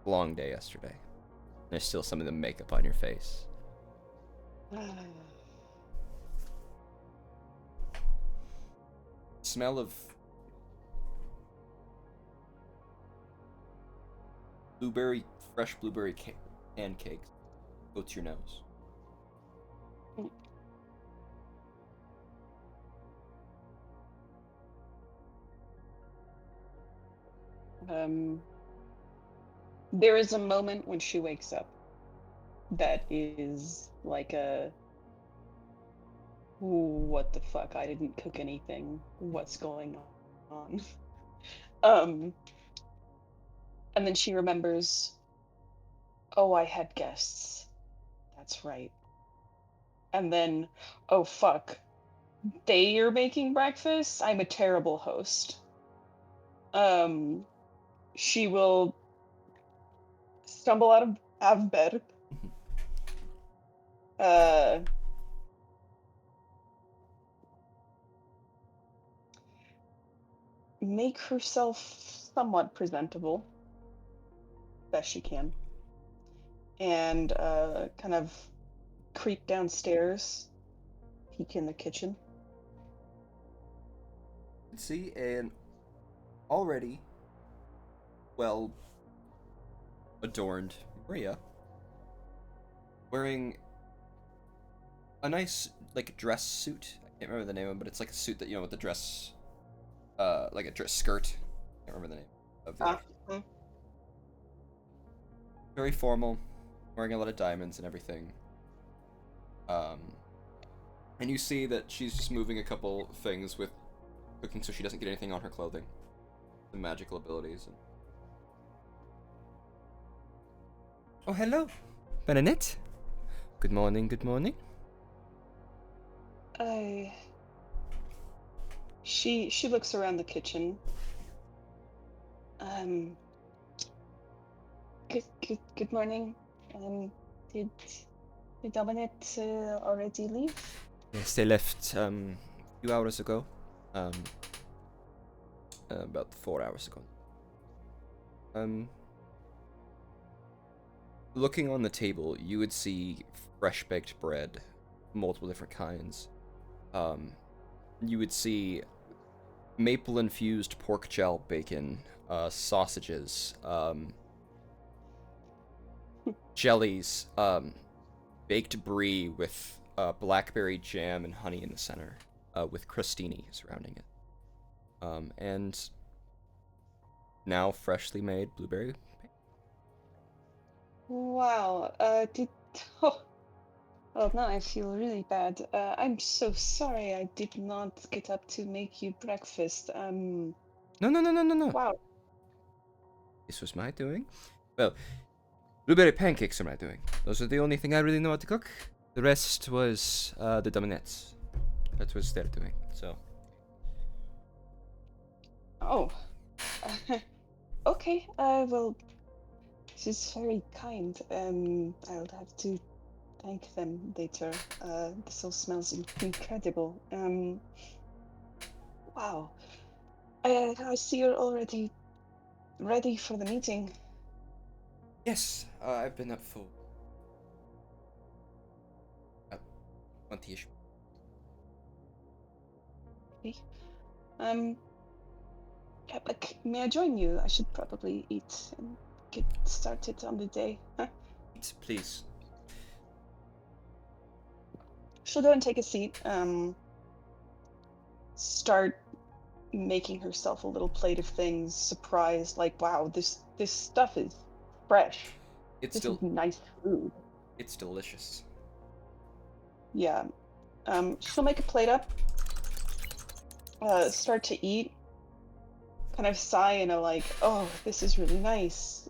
Long day yesterday. There's still some of the makeup on your face. Smell of fresh blueberry pancakes go to your nose. There is a moment when she wakes up that is like a, what the fuck, I didn't cook anything, what's going on? And then she remembers, oh, I had guests. That's right. And then, oh, fuck. They are making breakfast? I'm a terrible host. She will stumble out of bed. Make herself somewhat presentable, best she can, and kind of creep downstairs, peek in the kitchen. See an already well adorned Maria wearing a nice like dress suit. I can't remember the name of it, but it's like a suit that, you know, with the dress like a dress skirt. I can't remember the name of the very formal, wearing a lot of diamonds and everything. And you see that she's just moving a couple things with cooking so she doesn't get anything on her clothing. The magical abilities. And... Oh, hello, Bernadette. Good morning, good morning. She looks around the kitchen. Good morning. Did Dominic already leave? Yes, they left a few hours ago. About 4 hours ago. Looking on the table, you would see fresh baked bread, multiple different kinds. You would see maple infused pork gel bacon, sausages, jellies, baked brie with blackberry jam and honey in the center, with crostini surrounding it. And now freshly made blueberry pancakes. Wow. Oh, now I feel really bad. I'm so sorry I did not get up to make you breakfast. No. Wow. This was my doing. Well, blueberry pancakes are my doing. Those are the only thing I really know how to cook. The rest was the Dominettes. That was their doing. So. Oh. Okay. Well, this is very kind. I'll have to thank them later. This all smells incredible. Wow. I see you're already ready for the meeting. Yes, I've been up for 20-ish. Okay. Yeah, but may I join you? I should probably eat and get started on the day. Huh? Eat, please. She'll go and take a seat. Start making herself a little plate of things. Surprised, like, wow, this stuff is fresh. It's This still is nice food. it's delicious. Yeah. She'll make a plate up. Start to eat. Kind of sigh, like, oh, this is really nice.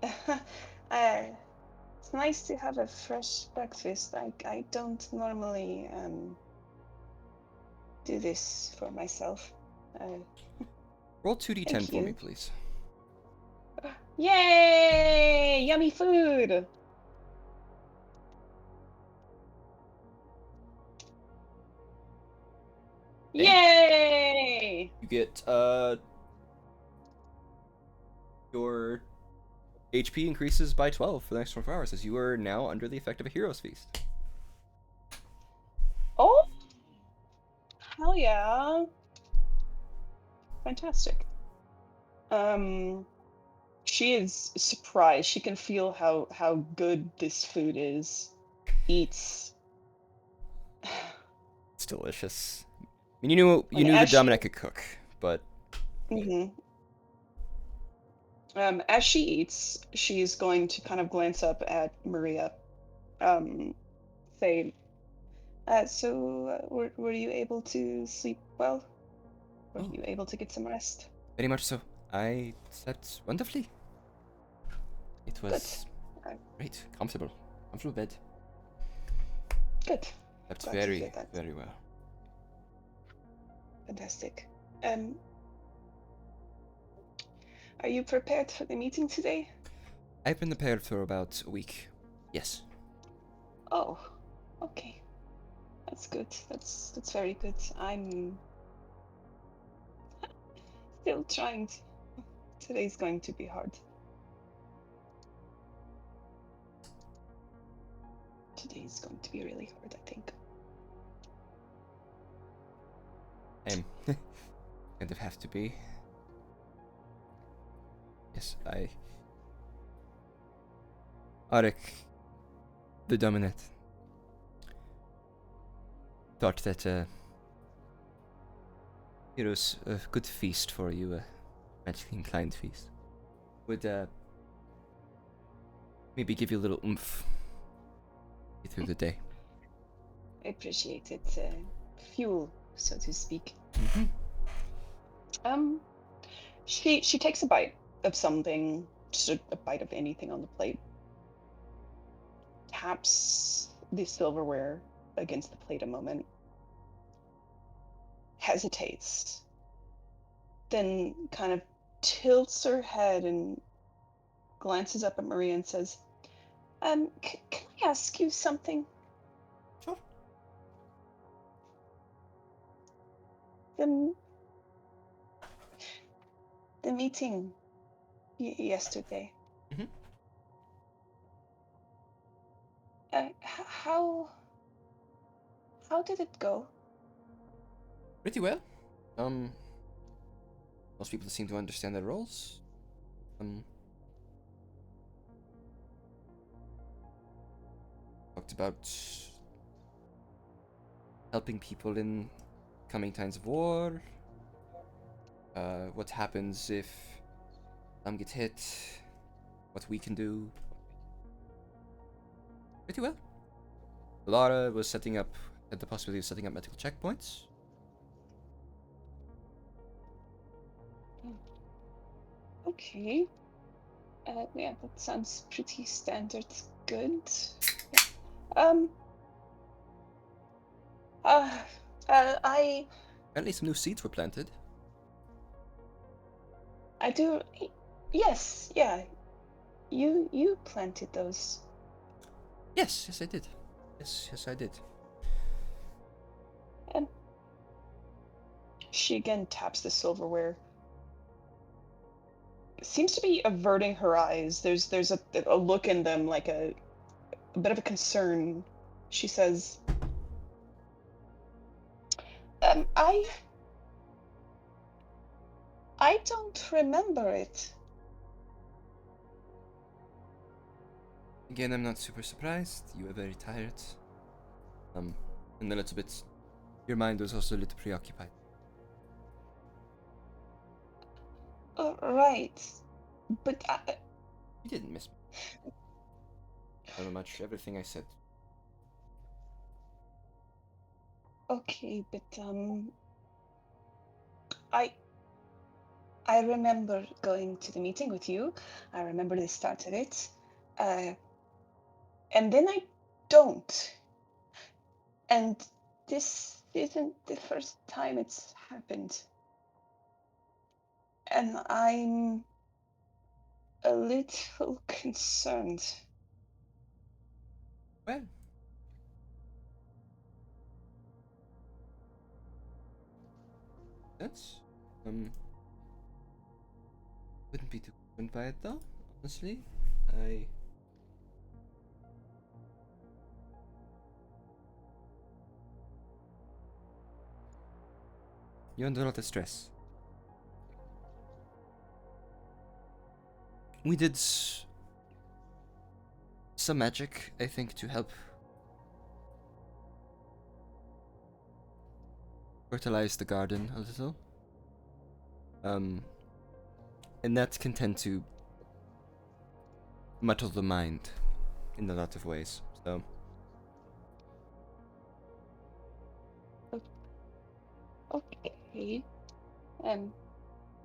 It's nice to have a fresh breakfast. I don't normally do this for myself. Roll 2d10 Thank for me, you. please. Yay! Yummy food! Yay! You get your HP increases by 12 for the next 24 hours as you are now under the effect of a hero's feast. Oh! Hell yeah. Fantastic. She is surprised. She can feel how good this food is. Eats. It's delicious. I mean, you knew And that as she- Dominic could cook, but Mm-hmm. As she eats, she's going to kind of glance up at Maria. Say, were you able to sleep well? Were Oh. you able to get some rest? very much so. I slept wonderfully. It was Good. great, comfortable bed. Good. Slept Glad to very, hear that. very well. Fantastic. Are you prepared for the meeting today? I've been prepared for about a week. Yes. Oh, okay. That's good. That's very good. I'm still trying. Today's going to be hard. Today's going to be really hard, I think. Kind of have to be. Yes, Arik, the Dominant, thought that it was a good feast for you, a magically inclined feast. Would maybe give you a little oomph get through the day. I appreciate it. Fuel, so to speak. She takes a bite of something, just a bite of anything on the plate. Taps the silverware against the plate a moment. Hesitates. Then kind of tilts her head and glances up at Maria and says, can I ask you something? Sure. The meeting yesterday. Mhm. How did it go? Pretty well. Most people seem to understand their roles. Talked about helping people in coming times of war. What happens if some get hit? What we can do. Pretty well. Lara was had the possibility of setting up medical checkpoints. Okay. Yeah, that sounds pretty standard. Good. I Apparently some new seeds were planted. do. Yes, yeah. You planted those. Yes, I did. Yes, I did. And she again taps the silverware. Seems to be averting her eyes. There's a look in them, like a bit of a concern. She says, I don't remember it. Again, I'm not super surprised. You were very tired. And a little bit. Your mind was also a little preoccupied. Right. But You didn't miss me. Very much everything I said. okay, but I remember going to the meeting with you. I remember the start of it. And then I don't. And this isn't the first time it's happened. And I'm a little concerned. Well. That's wouldn't be too concerned by it though, honestly. You're under a lot of stress. We did some magic, I think, to help fertilize the garden a little. And that can tend to muddle the mind in a lot of ways. So Okay.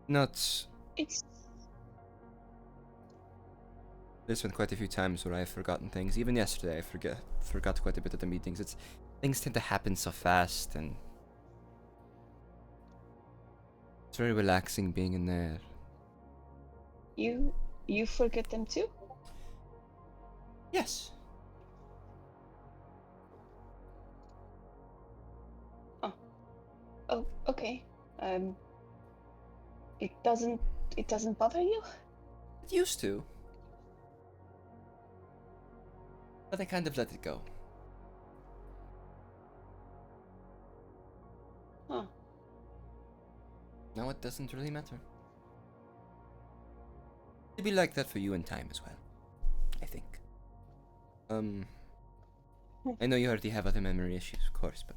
not It's There's been quite a few times where I've forgotten things. Even yesterday, I forgot quite a bit at the meetings. Things tend to happen so fast, and it's very relaxing being in there. You forget them too? Yes. Oh, okay. It doesn't bother you? It used to. But I kind of let it go. Huh. Now it doesn't really matter. It'd be like that for you in time as well, I think. I know you already have other memory issues, of course, but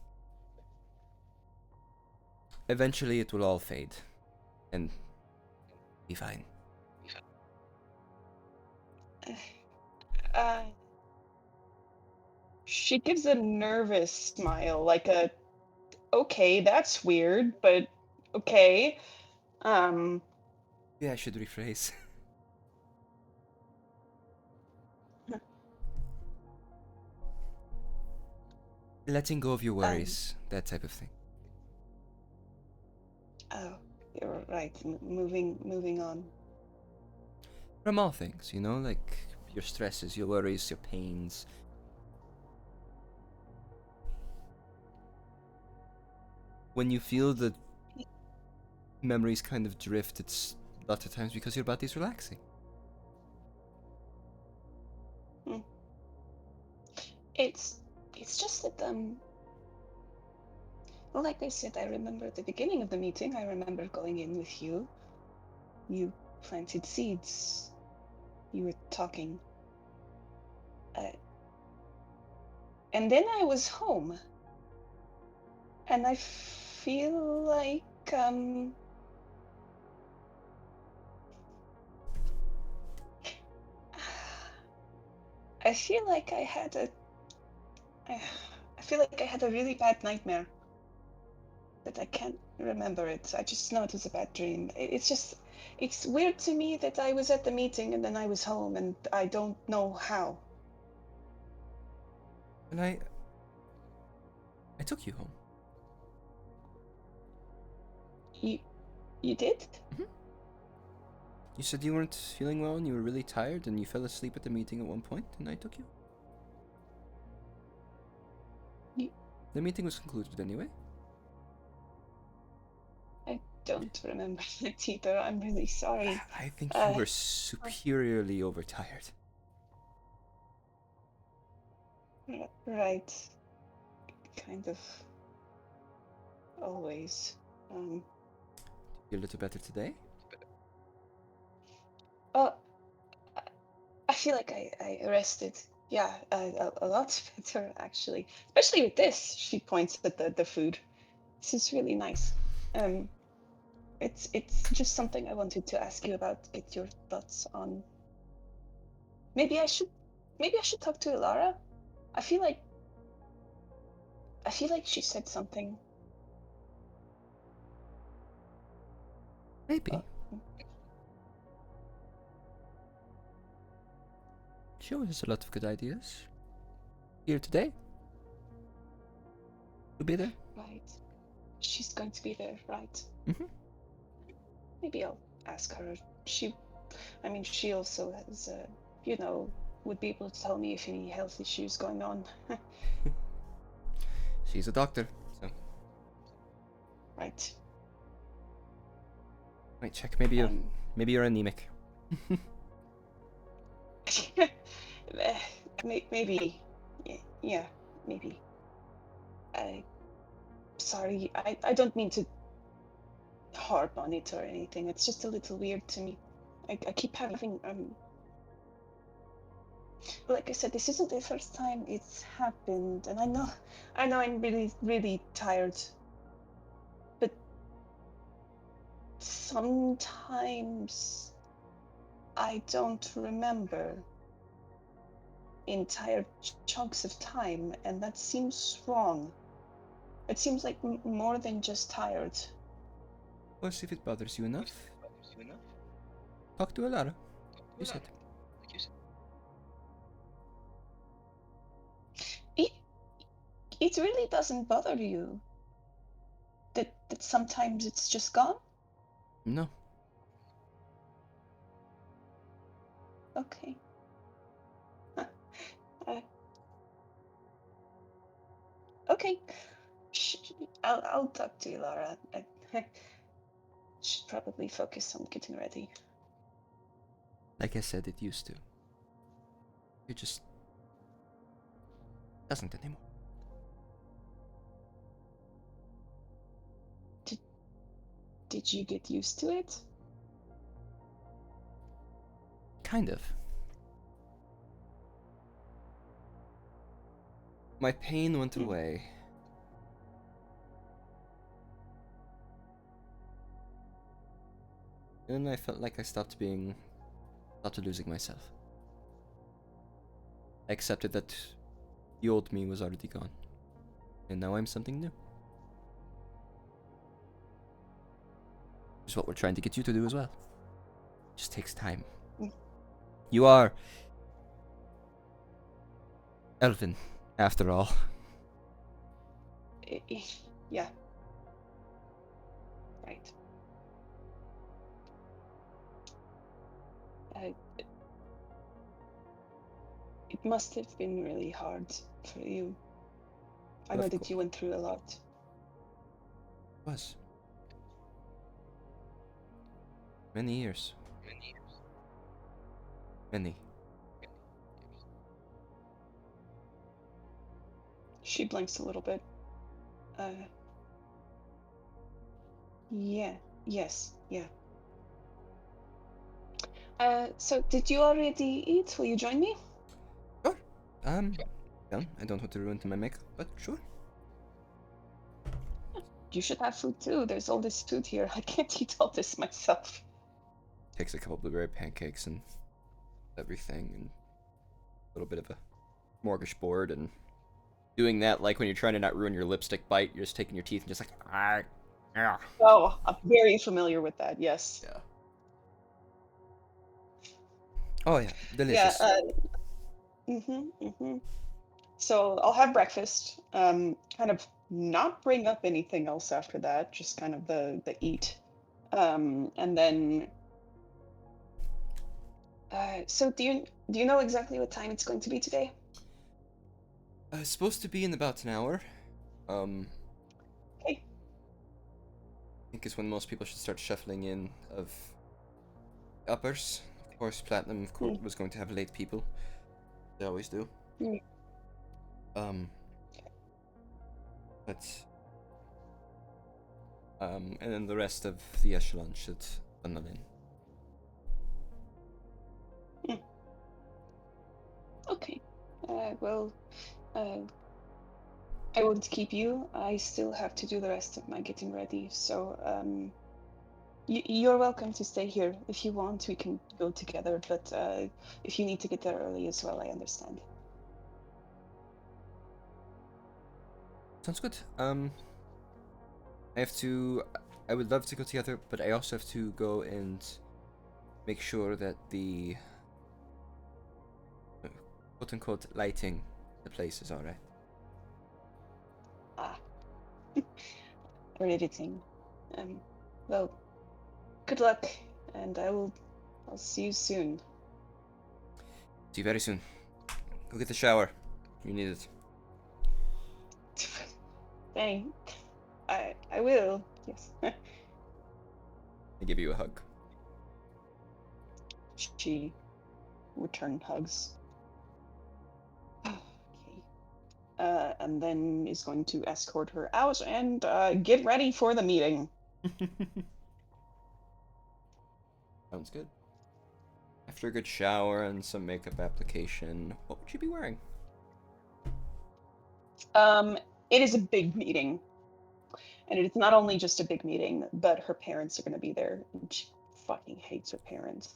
eventually it will all fade and be fine. She gives a nervous smile, like a, okay, that's weird, but okay. Yeah, I should rephrase. Letting go of your worries, that type of thing. Oh, you're right. Moving on. From all things, you know, like your stresses, your worries, your pains. When you feel the memories kind of drift, it's a lot of times because your body's relaxing. It's just that well, like I said, I remember at the beginning of the meeting, I remember going in with you. You planted seeds. You were talking. And then I was home. And I feel like I feel like I had a really bad nightmare. But I can't remember it. I just know it was a bad dream. It's weird to me that I was at the meeting and then I was home and I don't know how. And I took you home. You did? You said you weren't feeling well and you were really tired and you fell asleep at the meeting at one point, and I took you. The meeting was concluded anyway. I don't remember it either. I'm really sorry. I think you were superiorly overtired. Right. Kind of. Always. You're a little better today? I feel like I rested. Yeah, a lot better actually. Especially with this. She points at the food. This is really nice. It's just something I wanted to ask you about. Get your thoughts on. Maybe I should talk to Ilara. I feel like she said something. Maybe. She always has a lot of good ideas. Here today? You'll be there? Right. She's going to be there, right? Mm-hmm. Maybe I'll ask her. She also has, would be able to tell me if any health issues going on. She's a doctor, so. Right. Might check. Maybe you're anemic. Maybe. Yeah, maybe. Sorry, I don't mean to harp on it or anything. It's just a little weird to me. I keep having like I said, this isn't the first time it's happened, and I know I'm really, really tired. But sometimes I don't remember entire chunks of time, and that seems wrong. It seems like more than just tired. Of course, if it bothers you enough, talk to Alara. You said. it really doesn't bother you that sometimes it's just gone? No. Okay. Uh, okay. I'll talk to you, Laura. I should probably focus on getting ready. Like I said, it used to. It just doesn't anymore. Did you get used to it? Kind of. My pain went away. And I felt like I stopped losing myself. I accepted that the old me was already gone. And now I'm something new. Which is what we're trying to get you to do as well. It just takes time. You are Elvin, after all. Yeah. Right. It must have been really hard for you. I know that you went through a lot. It was. Many years. Many. She blinks a little bit. Yeah. Yes. Yeah. So did you already eat? Will you join me? Sure. Done. I don't want to ruin my makeup, but sure. You should have food too. There's all this food here. I can't eat all this myself. Takes a couple blueberry pancakes and everything, and a little bit of a smorgasbord, and doing that like when you're trying to not ruin your lipstick bite, you're just taking your teeth and just like, yeah. Oh, I'm very familiar with that. Yes. Yeah. Oh yeah, delicious. Yeah. So I'll have breakfast. Kind of not bring up anything else after that. Just kind of the eat. And then. So do you know exactly what time it's going to be today? It's supposed to be in about an hour. Okay. I think it's when most people should start shuffling in of uppers. Of course, Platinum was going to have late people. They always do. And then the rest of the echelon should funnel in. Okay. Well, I won't keep you. I still have to do the rest of my getting ready. So, you're welcome to stay here. If you want, we can go together. But if you need to get there early as well, I understand. Sounds good. I would love to go together, but I also have to go and make sure that the quote-unquote lighting the place is alright. Everything. Well, good luck, and I'll see you soon. See you very soon. Go get the shower. You need it. Thanks. I will. Yes. I give you a hug. She return hugs. Okay. And then is going to escort her out and get ready for the meeting. Sounds good. After a good shower and some makeup application, what would you be wearing? It is a big meeting. And it's not only just a big meeting, but her parents are going to be there. And she fucking hates her parents.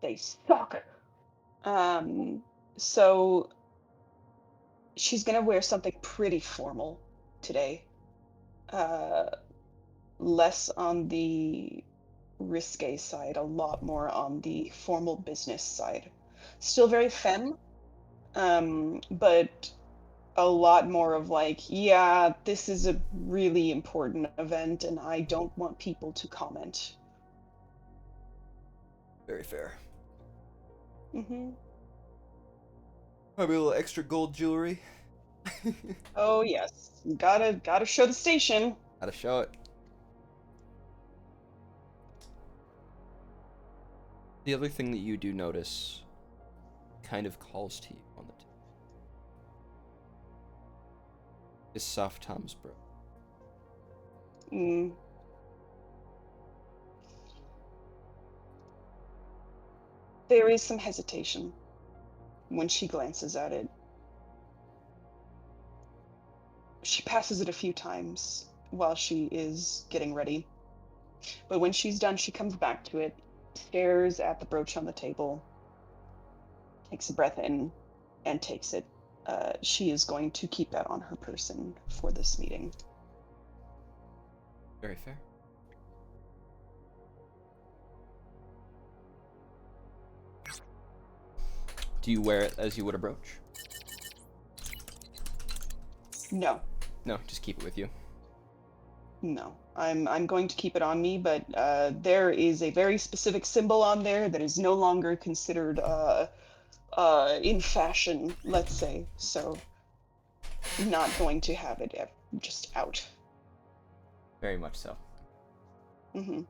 They suck. So she's going to wear something pretty formal today. Less on the risque side, a lot more on the formal business side. Still very femme, but a lot more of like, yeah, this is a really important event and I don't want people to comment. Very fair. Hmm. Maybe a little extra gold jewelry. Oh yes, gotta show the station. Gotta show it. The other thing that you do notice kind of calls to you on the table is Soft Tom's bro. Mm. There is some hesitation when she glances at it. She passes it a few times while she is getting ready. But when she's done, she comes back to it, stares at the brooch on the table, takes a breath in, and takes it. She is going to keep that on her person for this meeting. Very fair. Do you wear it as you would a brooch? No, No, just keep it with you. no. I'm going to keep it on me, but there is a very specific symbol on there that is no longer considered in fashion, let's say. So, not going to have it just out. Very much so. Hmm.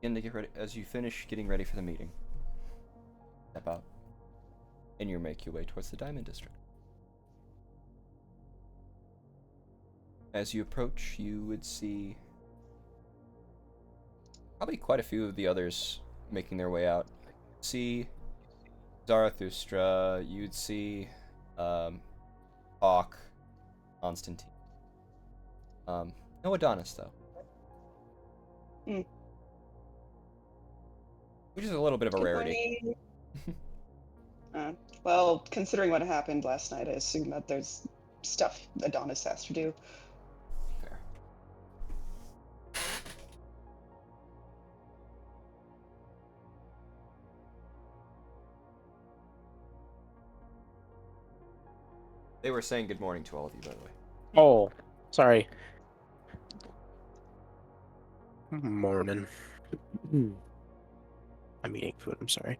Begin to get ready as you finish getting ready for the meeting. Step out, and you make your way towards the Diamond District. As you approach, you would see probably quite a few of the others making their way out. See Zarathustra, you'd see Hawk, Constantine. No Adonis, though. Mm. Which is a little bit of a Good rarity. morning. Well, considering what happened last night, I assume that there's stuff Adonis has to do. Fair. They were saying good morning to all of you, by the way. Oh, sorry. Morning. I'm eating food. I'm sorry.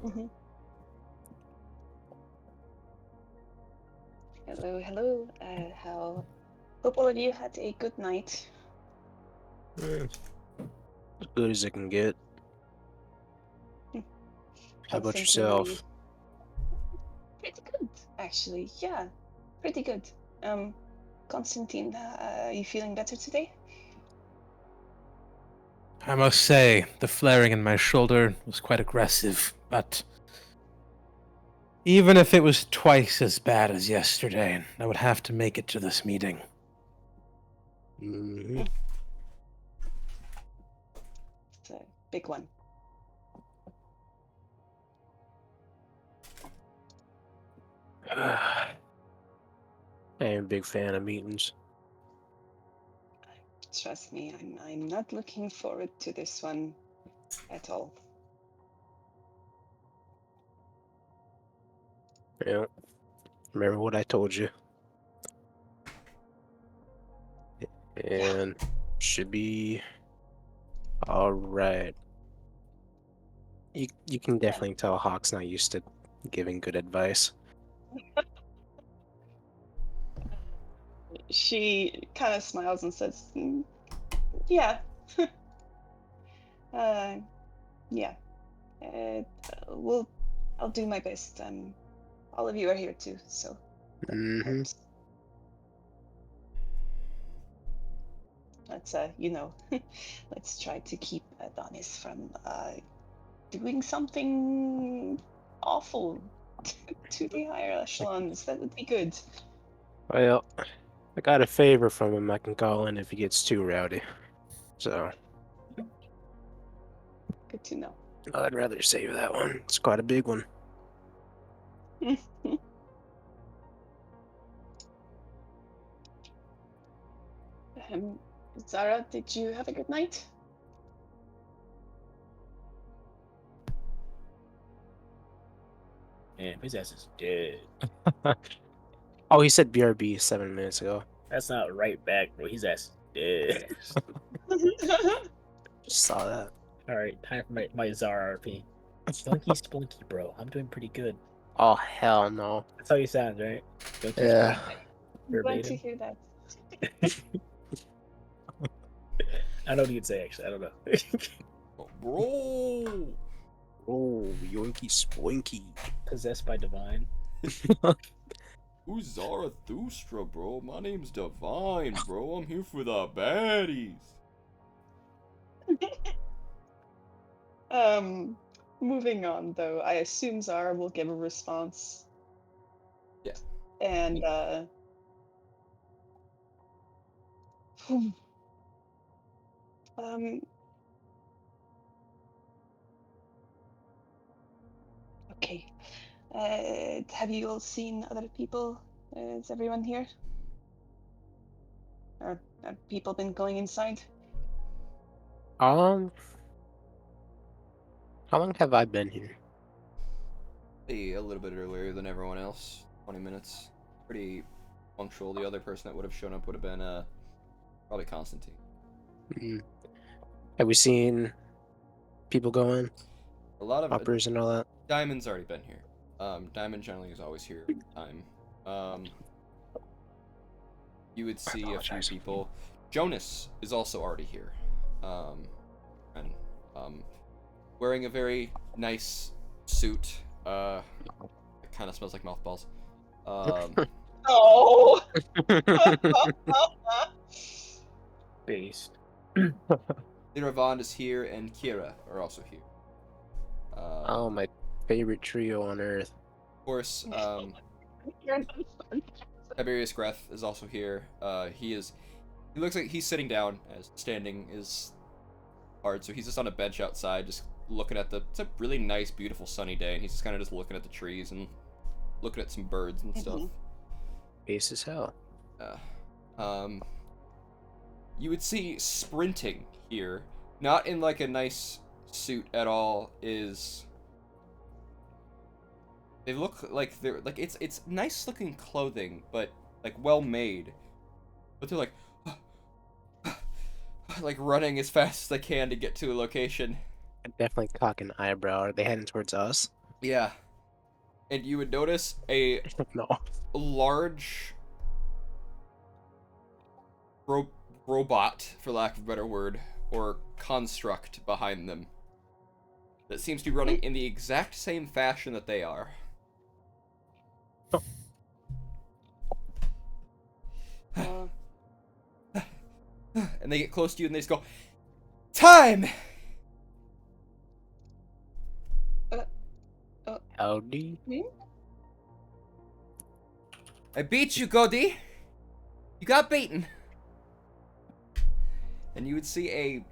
Mm-hmm. Hello. How? Hope all of you had a good night. As good as it can get. How about yourself? Pretty good, actually. Yeah, pretty good. Constantine, are you feeling better today? I must say, the flaring in my shoulder was quite aggressive, but even if it was twice as bad as yesterday, I would have to make it to this meeting. Mm-hmm. It's a big one. I am a big fan of meetings. Trust me, I'm not looking forward to this one at all. Yeah. Remember what I told you. And should be all right. You can definitely tell Hawk's not used to giving good advice. She kind of smiles and says, "Yeah, yeah. I'll do my best. All of you are here too, so that Mm-hmm. helps. Let's let's try to keep Adonis from doing something awful to the higher echelons. That would be good." Well, I got a favor from him I can call in if he gets too rowdy. So Good to know. I'd rather save that one. It's quite a big one. Zara, did you have a good night? Man, his ass is dead. Oh, he said BRB 7 minutes ago. That's not right back, bro. His ass is dead. Just saw that. All right, time for my Zara RP. Splunky, splunky, bro. I'm doing pretty good. Oh hell no. That's how you sound, right? Don't you Yeah. sound Glad to verbatim? hear that. I don't know what you'd say, actually. I don't know. Oh, bro. Oh, yoinky spoinky. Possessed by Divine. Who's Zarathustra, bro? My name's Divine, bro. I'm here for the baddies. Moving on though, I assume Zara will give a response. Yeah. And okay. Have you all seen other people? Is everyone here? Or have people been going inside? How long have I been here? Hey, a little bit earlier than everyone else. 20 minutes. Pretty punctual. The other person that would have shown up would have been, probably Constantine. Have we seen people going? A lot of Uppers and all that? Diamond's already been here. Diamond generally is always here all the time. You would see a few apologize. people. Jonas is also already here. And wearing a very nice suit. It kind of smells like mothballs. Oh. Based. Ravond is here, and Kira are also here. Oh, my favorite trio on earth. Of course, Tiberius Greth is also here. He looks like he's sitting down, as standing is hard, so he's just on a bench outside, just looking at it's a really nice, beautiful sunny day, and he's just kind of just looking at the trees and looking at some birds and stuff. Base as hell. You would see sprinting here, not in like a nice suit at all, they look like they're like it's nice looking clothing, but like well made. But they're like like running as fast as they can to get to a location. Definitely cock an eyebrow. Are they heading towards us? Yeah. And you would notice a No. large robot, for lack of a better word, or construct behind them that seems to be running in the exact same fashion that they are. And they get close to you and they just go, "Time!" Howdy. I beat you, Godi. You got beaten. And you would see a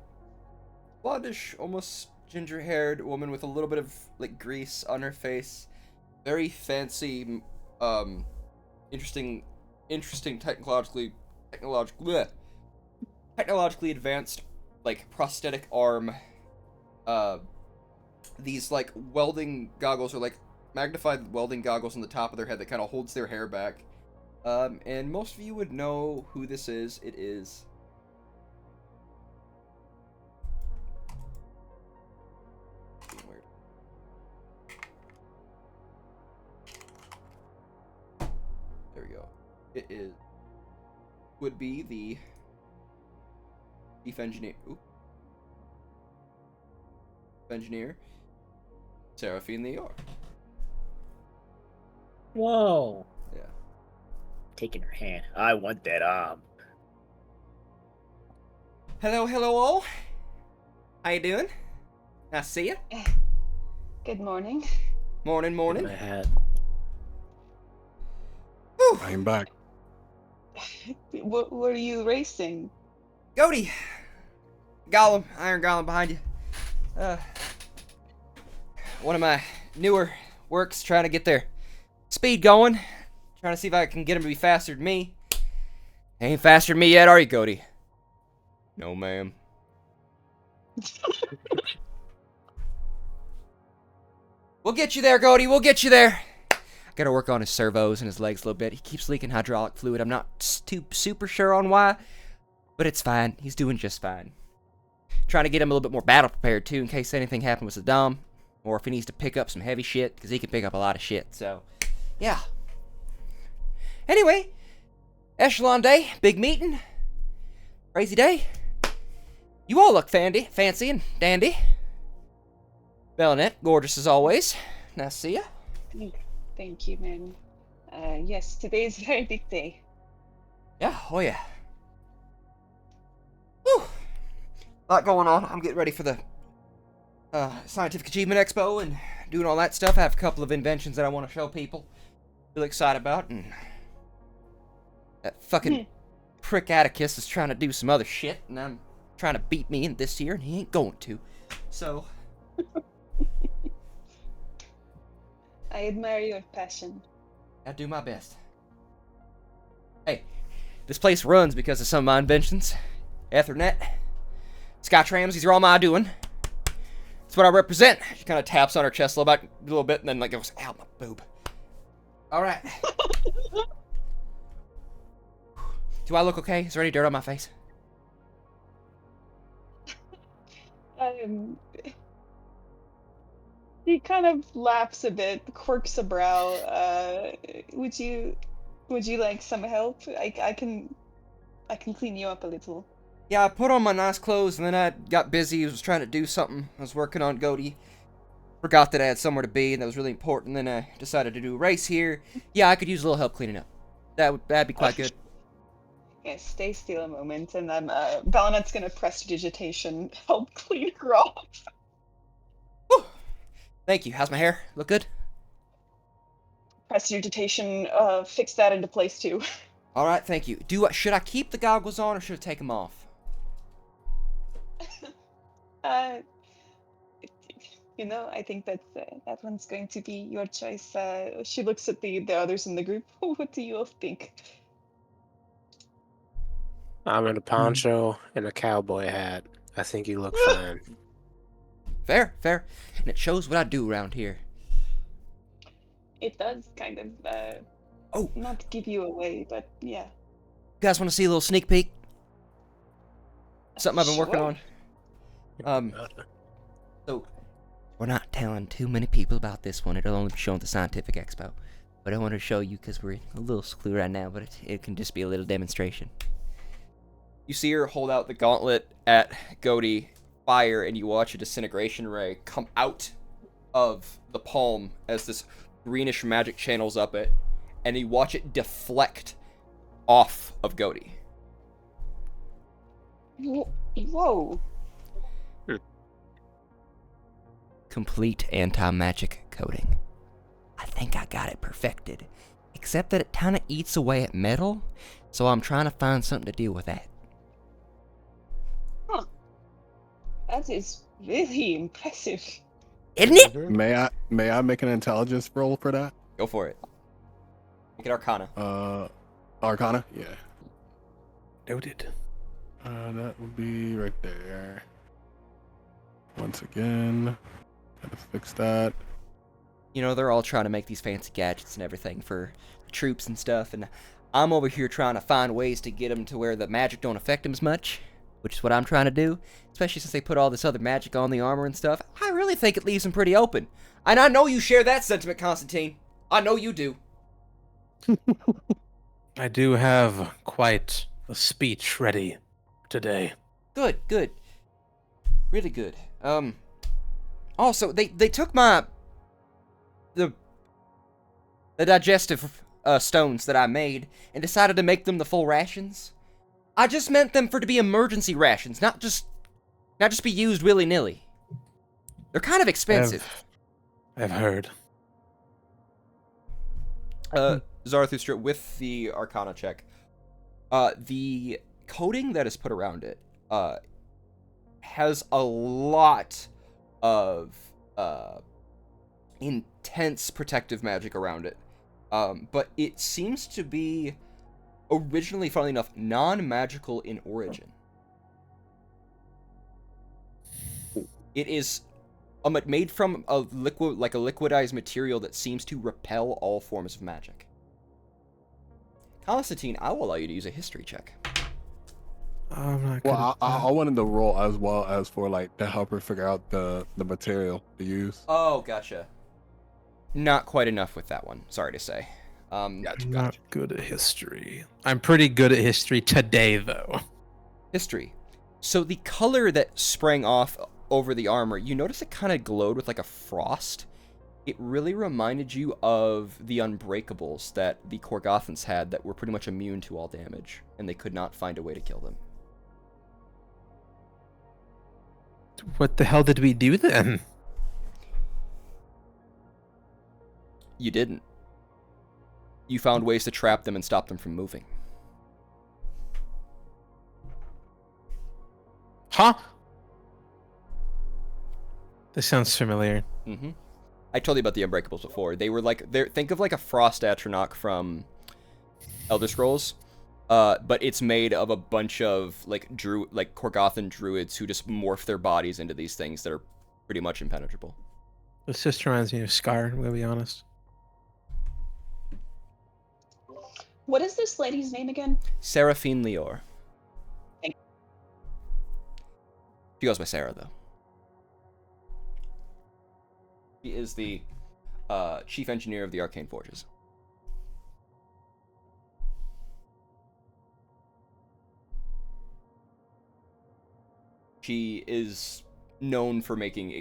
blondish, almost ginger-haired woman with a little bit of like grease on her face. Very fancy, interesting technologically advanced, like prosthetic arm. These like welding goggles, or like magnified welding goggles on the top of their head that kind of holds their hair back. And most of you would know who this is. It is there we go. It would be the chief engineer. Engineer Seraphine the York. Whoa. Yeah. Taking her hand. I want that arm. Hello all. How you doing? Nice to see you. Good morning. Morning. My hat. Whew. I'm back. What are you racing? Godi. Gollum, Iron Gollum behind you. One of my newer works, trying to get their speed going. Trying to see if I can get them to be faster than me. Ain't faster than me yet, are you, Godi? No, ma'am. We'll get you there, Goaty. We'll get you there. Gotta work on his servos and his legs a little bit. He keeps leaking hydraulic fluid. I'm not super sure on why, but it's fine. He's doing just fine. Trying to get him a little bit more battle prepared, too, in case anything happened with Saddam, or if he needs to pick up some heavy shit, because he can pick up a lot of shit, so, yeah. Anyway, Echelon Day, big meeting, crazy day. You all look fancy and dandy. Bellinet, gorgeous as always. Nice to see ya. Thank you, man. Yes, today is a very big day. Yeah, oh yeah. Whew. A lot going on. I'm getting ready for the Scientific Achievement Expo and doing all that stuff. I have a couple of inventions that I want to show people. Really excited about, and that fucking prick Atticus is trying to do some other shit, and I'm trying to beat me in this year, and he ain't going to. So... I admire your passion. I do my best. Hey, this place runs because of some of my inventions. Ethernet, Skytrams, these are all my doing. That's what I represent. She kind of taps on her chest a little bit, and then like goes, ow, my boob. All right. Do I look okay? Is there any dirt on my face? He kind of laughs a bit, quirks a brow. Would you like some help? I can clean you up a little. Yeah, I put on my nice clothes, and then I got busy. I was trying to do something. I was working on Goaty. Forgot that I had somewhere to be, and that was really important. Then I decided to do a race here. Yeah, I could use a little help cleaning up. That'd be quite good. Yeah, stay still a moment, and then Bellinet's gonna prestidigitation, help clean her off. Whew. Thank you. How's my hair? Look good? Prestidigitation, fix that into place too. All right, thank you. Should I keep the goggles on or should I take them off? I think that one's going to be your choice. She looks at the others in the group. What do you all think? I'm in a poncho and a cowboy hat. I think you look fine. Fair. And it shows what I do around here. It does kind of, not give you away, but yeah. You guys want to see a little sneak peek? Something I've been working on. So, we're not telling too many people about this one. It'll only be shown at the Scientific Expo. But I want to show you because we're a little secluded right now, but it can just be a little demonstration. You see her hold out the gauntlet at Goaty, fire, and you watch a disintegration ray come out of the palm as this greenish magic channels up it, and you watch it deflect off of Goaty. Whoa. Complete anti-magic coating. I think I got it perfected, except that it kind of eats away at metal, so I'm trying to find something to deal with that. Huh. That is really impressive. Isn't it? May I make an intelligence roll for that? Go for it. Make it Arcana. Arcana? Yeah. Noted. That would be right there. Once again, gotta fix that. You know, they're all trying to make these fancy gadgets and everything for the troops and stuff, and I'm over here trying to find ways to get them to where the magic don't affect them as much, which is what I'm trying to do, especially since they put all this other magic on the armor and stuff. I really think it leaves them pretty open. And I know you share that sentiment, Constantine. I know you do. I do have quite a speech ready today. Good. Really good. Also, they took the digestive stones that I made and decided to make them the full rations. I just meant them to be emergency rations, not just be used willy-nilly. They're kind of expensive. I've heard. Zarathustra, with the Arcana check, the coating that is put around it has a lot of intense protective magic around it. But it seems to be originally, funnily enough, non-magical in origin. It is made from a liquidized material that seems to repel all forms of magic. Constantine, I will allow you to use a history check. I'm not good Well, at I that. wanted to roll as well as for like to help her figure out the material to use. Oh, gotcha. Not quite enough with that one, sorry to say. Gotcha, I'm gotcha. not good at history. I'm pretty good at history today, though. History. So the color that sprang off over the armor, you notice it kind of glowed with like a frost. It really reminded you of the Unbreakables that the Korgothans had that were pretty much immune to all damage, and they could not find a way to kill them. What the hell did we do then? You didn't. You found ways to trap them and stop them from moving. Huh? This sounds familiar. Mm-hmm. I told you about the Unbreakables before. They were like, think of like a Frost Atronach from Elder Scrolls, but it's made of a bunch of like Korgothan druids who just morph their bodies into these things that are pretty much impenetrable. This just reminds me of Scar, I'm gonna be honest. What is this lady's name again? Seraphine Lior. Thank- She goes by Sarah, though. She is the chief engineer of the Arcane Forges. She is known for making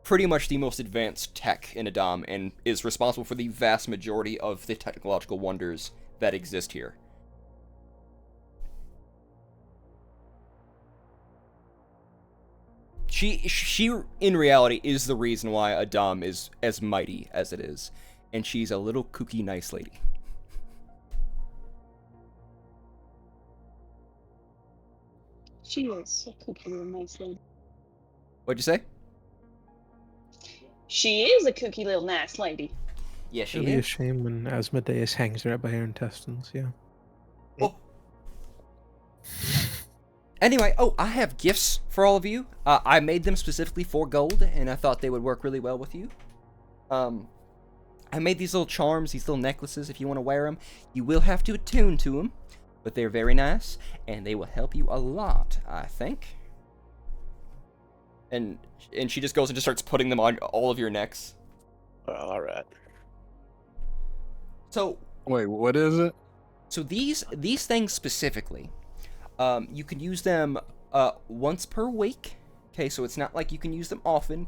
pretty much the most advanced tech in Adam, and is responsible for the vast majority of the technological wonders that exist here. She in reality is the reason why Adam is as mighty as it is, and she's a little kooky nice lady. She is a kooky little nice lady. What'd you say? She is a kooky little nice lady. Yeah, she It'll be a is. shame when Asmodeus hangs her out by her intestines, yeah. Oh. Anyway, I have gifts for all of you. I made them specifically for gold, and I thought they would work really well with you. I made these little charms, these little necklaces, if you want to wear them. You will have to attune to them, but they're very nice, and they will help you a lot, I think. And she just goes and just starts putting them on all of your necks. Well, all right. So, Wait, what is it? so these things specifically, you can use them once per week. Okay, so it's not like you can use them often,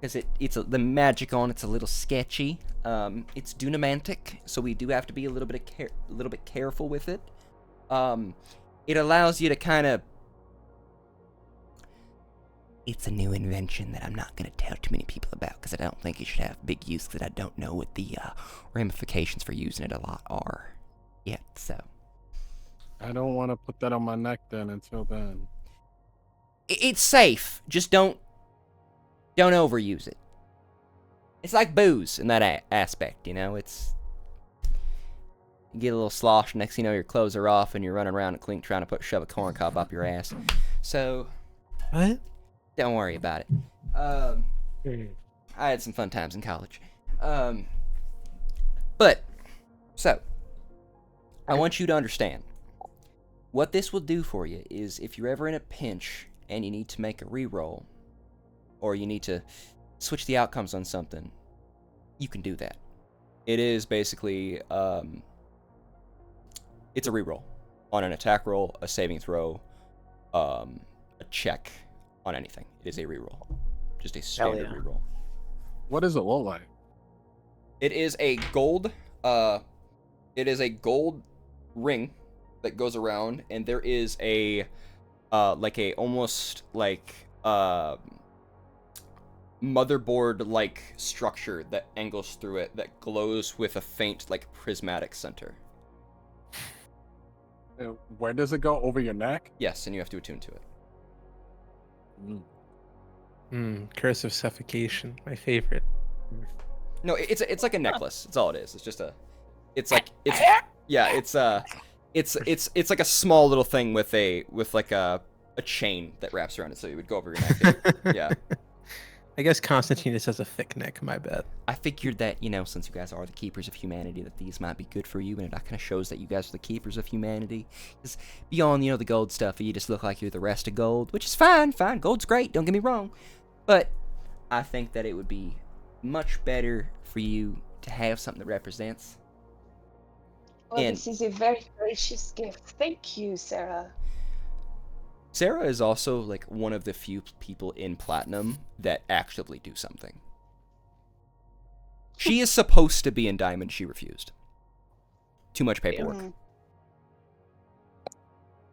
because the magic on it's a little sketchy. It's dunamantic, so we do have to be a little bit careful with it. It allows you to kind of. It's a new invention that I'm not going to tell too many people about, because I don't think it should have big use, because I don't know what the ramifications for using it a lot are yet, so. I don't want to put that on my neck then until then. It's safe, just don't overuse it. It's like booze in that aspect, you know, it's. You get a little slosh, next thing you know your clothes are off, and you're running around at Clink trying to shove a corn cob up your ass. So. What? Don't worry about it. I had some fun times in college. But, so, I want you to understand. What this will do for you is if you're ever in a pinch and you need to make a reroll, or you need to switch the outcomes on something, you can do that. It is basically, it's a reroll on an attack roll, a saving throw, a check. On anything. It is a reroll. Just a standard yeah. reroll. What does it look like? It is a gold ring that goes around, and there is a almost like motherboard like structure that angles through it that glows with a faint like prismatic center. Where does it go? Over your neck? Yes, and you have to attune to it. Curse of Suffocation, my favorite. No, it's like a necklace. It's all it is. It's just it's like like a small little thing with like a a chain that wraps around it so it would go over your neck. Yeah. I guess Constantinus has a thick neck, my bet. I figured that, since you guys are the keepers of humanity, that these might be good for you, and it kind of shows that you guys are the keepers of humanity. Because beyond, the gold stuff, you just look like you're the rest of gold, which is fine. Gold's great, don't get me wrong. But I think that it would be much better for you to have something that represents. Well, this is a very gracious gift. Thank you, Sarah. Sarah is also, like, one of the few people in Platinum that actively do something. She is supposed to be in Diamond. She refused. Too much paperwork.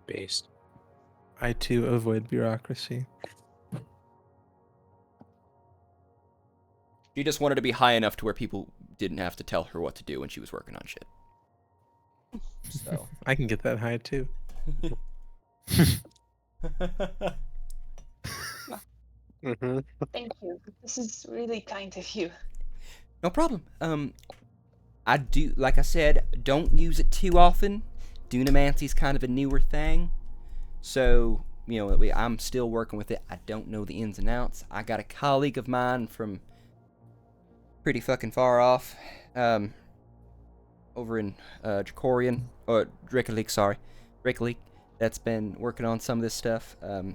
Based. I too avoid bureaucracy. She just wanted to be high enough to where people didn't have to tell her what to do when she was working on shit. So I can get that high too. Mm-hmm. Thank you. This is really kind of you. No problem. I do, like I said, don't use it too often. Dunamancy's kind of a newer thing. So, I'm still working with it. I don't know the ins and outs. I got a colleague of mine from pretty fucking far off, over in Dracorian, or Dracolic, that's been working on some of this stuff, kind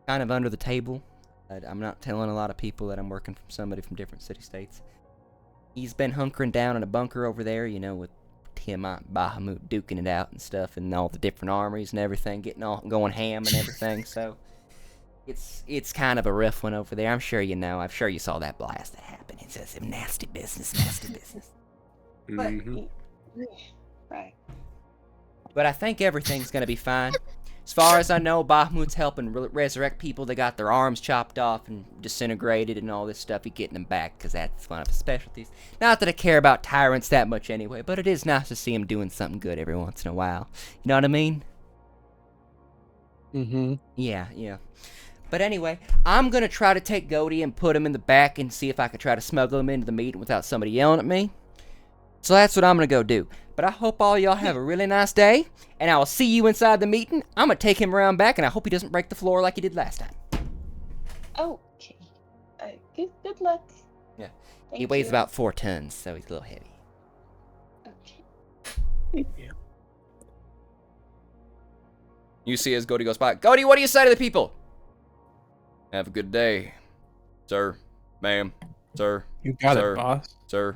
of under the table. I'm not telling a lot of people that I'm working from somebody from different city-states. He's been hunkering down in a bunker over there, with Tiamat and Bahamut duking it out and stuff, and all the different armories and everything, going ham and everything, so it's kind of a rough one over there. I'm sure I'm sure you saw that blast that happened. It's just some nasty business. Mm-hmm. Right. But I think everything's gonna be fine. As far as I know, Bahamut's helping resurrect people that got their arms chopped off and disintegrated and all this stuff. He's getting them back, because that's one of his specialties. Not that I care about tyrants that much anyway, but it is nice to see him doing something good every once in a while. You know what I mean? Mm-hmm. Yeah. But anyway, I'm gonna try to take Goaty and put him in the back and see if I can try to smuggle him into the meeting without somebody yelling at me. So that's what I'm gonna go do. But I hope all y'all have a really nice day, and I will see you inside the meeting. I'm gonna take him around back, and I hope he doesn't break the floor like he did last time. Okay. Good luck. Yeah. Thank He weighs you. about 4 tons, so he's a little heavy. Okay. You see as Goaty goes by. Goaty, what do you say to the people? Have a good day, sir, ma'am, sir, You got Sir. it, boss. sir.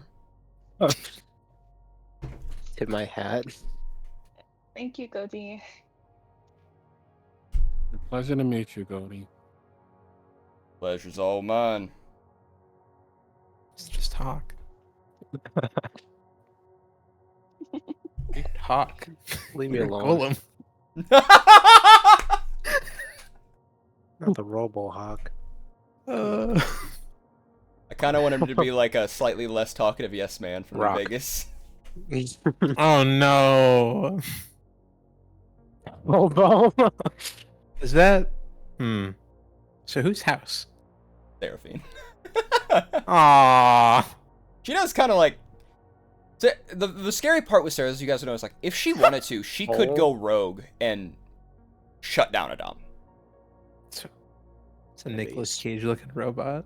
Tip my hat. Thank you, Goldie. Pleasure to meet you, Goldie. Pleasure's all mine. It's just Hawk. Hawk. Leave me You're alone. Golem. Not the Robohawk. I kind of want him to be like a slightly less talkative yes man from Rock. Vegas. Oh no. Robo. Is that? So whose house? Seraphine. Aww. She does kind of like. The scary part with Sarah, as you guys know, is like if she wanted to, she could go rogue and shut down a dom. It's a Nicolas Cage looking robot.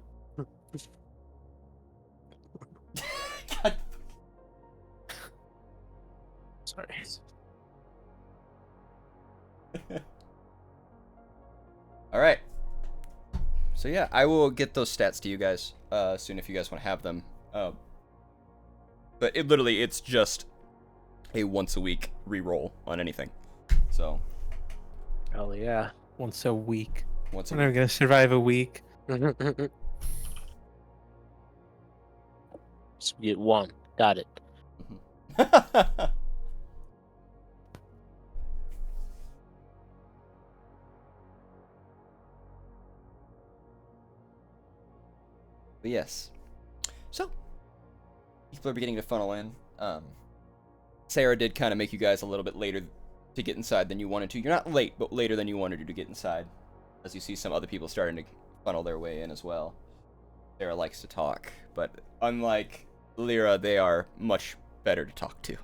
God. Sorry. All right. So yeah, I will get those stats to you guys soon if you guys want to have them. But it's just a once a week reroll on anything. So Hell yeah. Once a week. once a We're never week. gonna survive a week. So we get one. Got it. But yes. So people are beginning to funnel in. Sarah did kind of make you guys a little bit later to get inside than you wanted to. You're not late, but later than you wanted to get inside. As you see some other people starting to funnel their way in as well. Sarah likes to talk, but unlike Lyra, they are much better to talk to.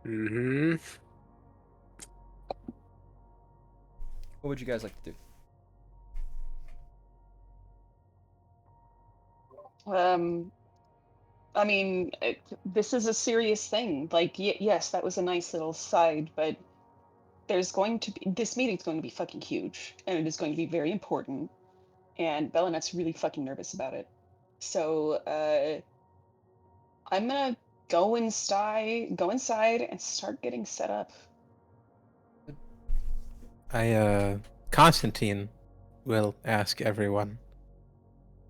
Mm-hmm. What would you guys like to do? I mean, this is a serious thing. Like, yes, that was a nice little side, but this meeting's going to be fucking huge, and it is going to be very important. And Bellinette's really fucking nervous about it. So, I'm gonna go inside and start getting set up. Constantine will ask everyone,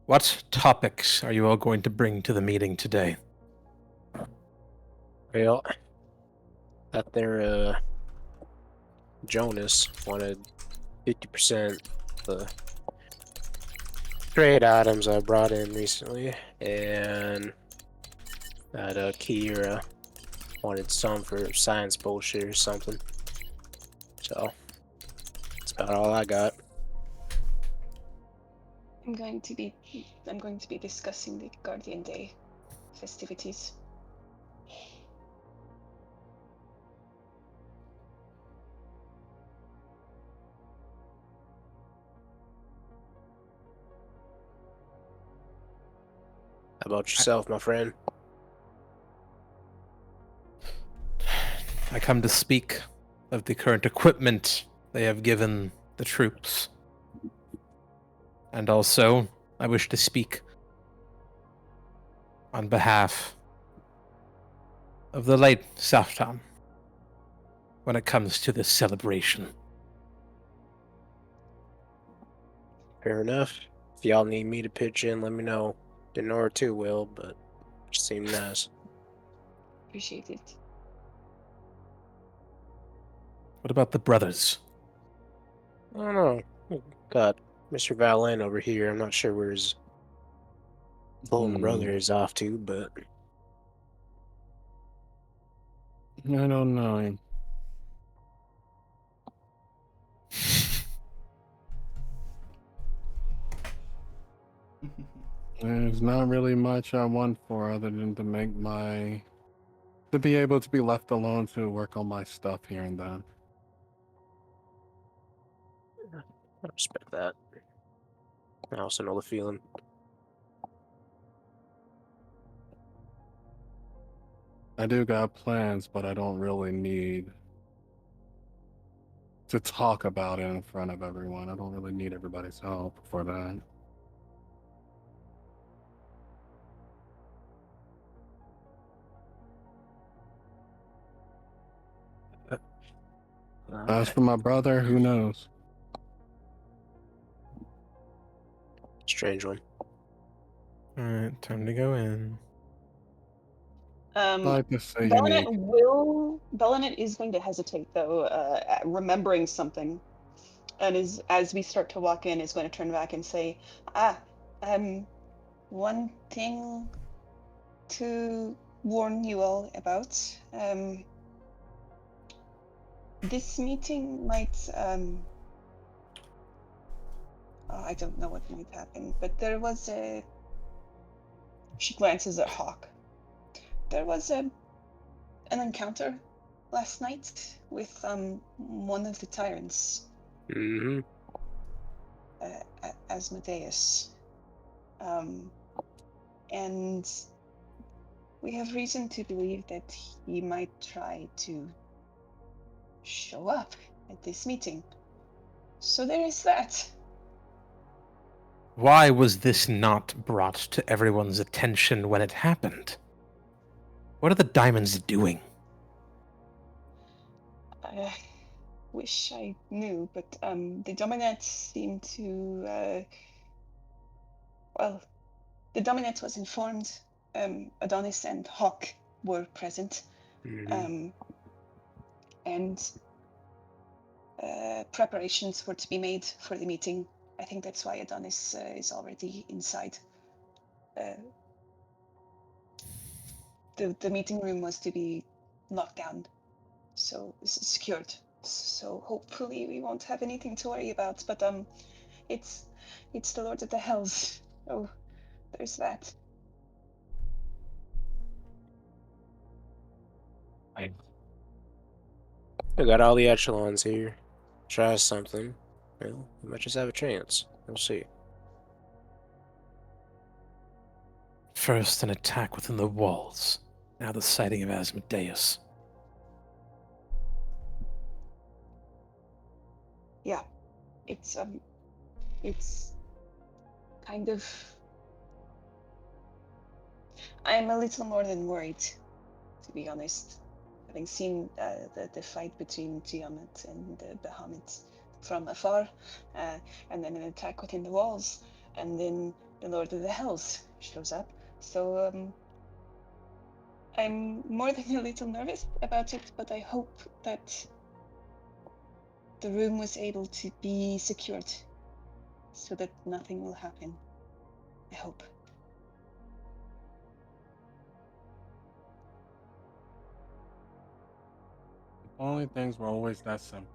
what topics are you all going to bring to the meeting today? Well, that there, Jonas wanted 50% the trade items I brought in recently, and that Kira wanted some for science bullshit or something. So that's about all I got. I'm going to be discussing the Guardian Day festivities. How about yourself, my friend? I come to speak of the current equipment they have given the troops. And also, I wish to speak on behalf of the late Saftan when it comes to this celebration. Fair enough. If y'all need me to pitch in, let me know. Didn't know her too well, but she seemed nice. Appreciate it. What about the brothers? I don't know. Got Mr. Valen over here. I'm not sure where his little brother is off to, but I don't know. There's not really much I want for other than to be able to be left alone to work on my stuff here and then. I respect that. I also know the feeling. I do got plans, but I don't really need to talk about it in front of everyone. I don't really need everybody's help for that. As for my brother, who knows? Strange one. Alright, time to go in. I like to say unique. Bellinet is going to hesitate though, at remembering something, and as we start to walk in, is going to turn back and say, one thing to warn you all about. This meeting might, I don't know what might happen, but there was she glances at Hawk. There was an encounter last night with one of the tyrants, Asmodeus, and we have reason to believe that he might try to show up at this meeting. So there is that. Why was this not brought to everyone's attention when it happened? What are the diamonds doing? I wish I knew, but the Dominant seemed to, the Dominant was informed Adonis and Hawk were present, and preparations were to be made for the meeting. I think that's why Adonis is already inside. The meeting room was to be locked down, so secured. So hopefully we won't have anything to worry about. But it's the Lord of the Hells. Oh, there's that. I got all the echelons here. Try something. Well, we might just have a chance. We'll see. First, an attack within the walls. Now the sighting of Asmodeus. Yeah, it's kind of. I'm a little more than worried, to be honest. Having seen the fight between Tiamat and Bahamut from afar, and then an attack within the walls, and then the Lord of the Hells shows up. So I'm more than a little nervous about it, but I hope that the room was able to be secured so that nothing will happen. I hope. If only things were always that simple.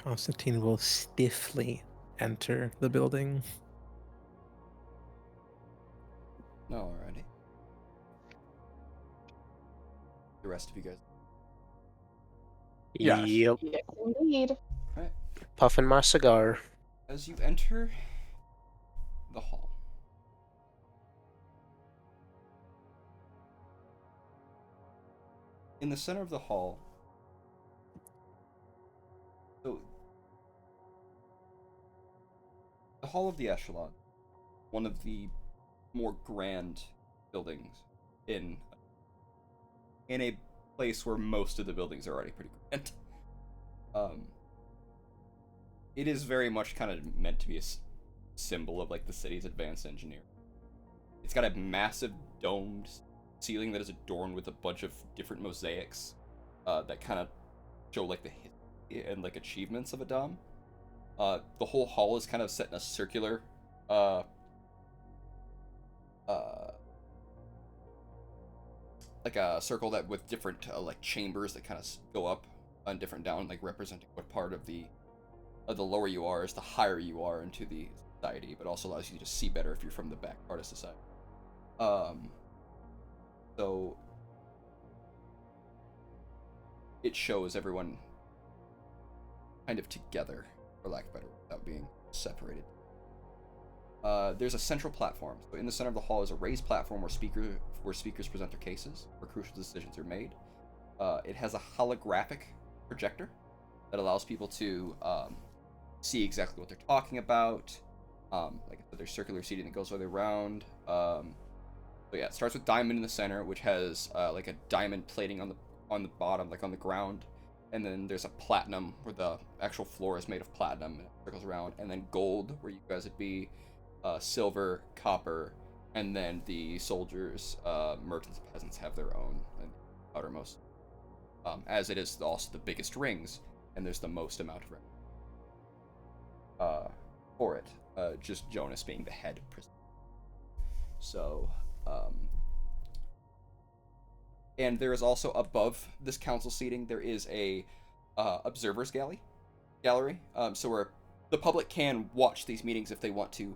Constantine will stiffly enter the building. Alrighty. The rest of you guys. Yes. Yep. Yes, indeed. Alright. Puffing my cigar. As you enter the hall, in the center of the hall, so the Hall of the Echelon, one of the more grand buildings in a place where most of the buildings are already pretty grand. It is very much kind of meant to be a symbol of like the city's advanced engineering. It's got a massive domed ceiling that is adorned with a bunch of different mosaics that kind of show like the history and like achievements of a dom. The whole hall is kind of set in a circular like a circle that with different like chambers that kind of go up and different down, like representing what part of the lower you are is the higher you are into the society, but also allows you to see better if you're from the back part of society. So it shows everyone kind of together, for lack of a better word, without being separated. There's a central platform. So in the center of the hall is a raised platform where speakers present their cases, where crucial decisions are made. It has a holographic projector that allows people to see exactly what they're talking about. Like I said, there's circular seating that goes all the way around. So yeah, it starts with diamond in the center, which has like a diamond plating on the bottom, like on the ground. And then there's a platinum where the actual floor is made of platinum and it circles around. And then gold, where you guys would be, silver, copper, and then the soldiers, merchants, peasants have their own, and outermost. As it is also the biggest rings, and there's the most amount of for it. Just Jonas being the head prisoner. So, and there is also above this council seating, there is a observers gallery. So where the public can watch these meetings if they want to.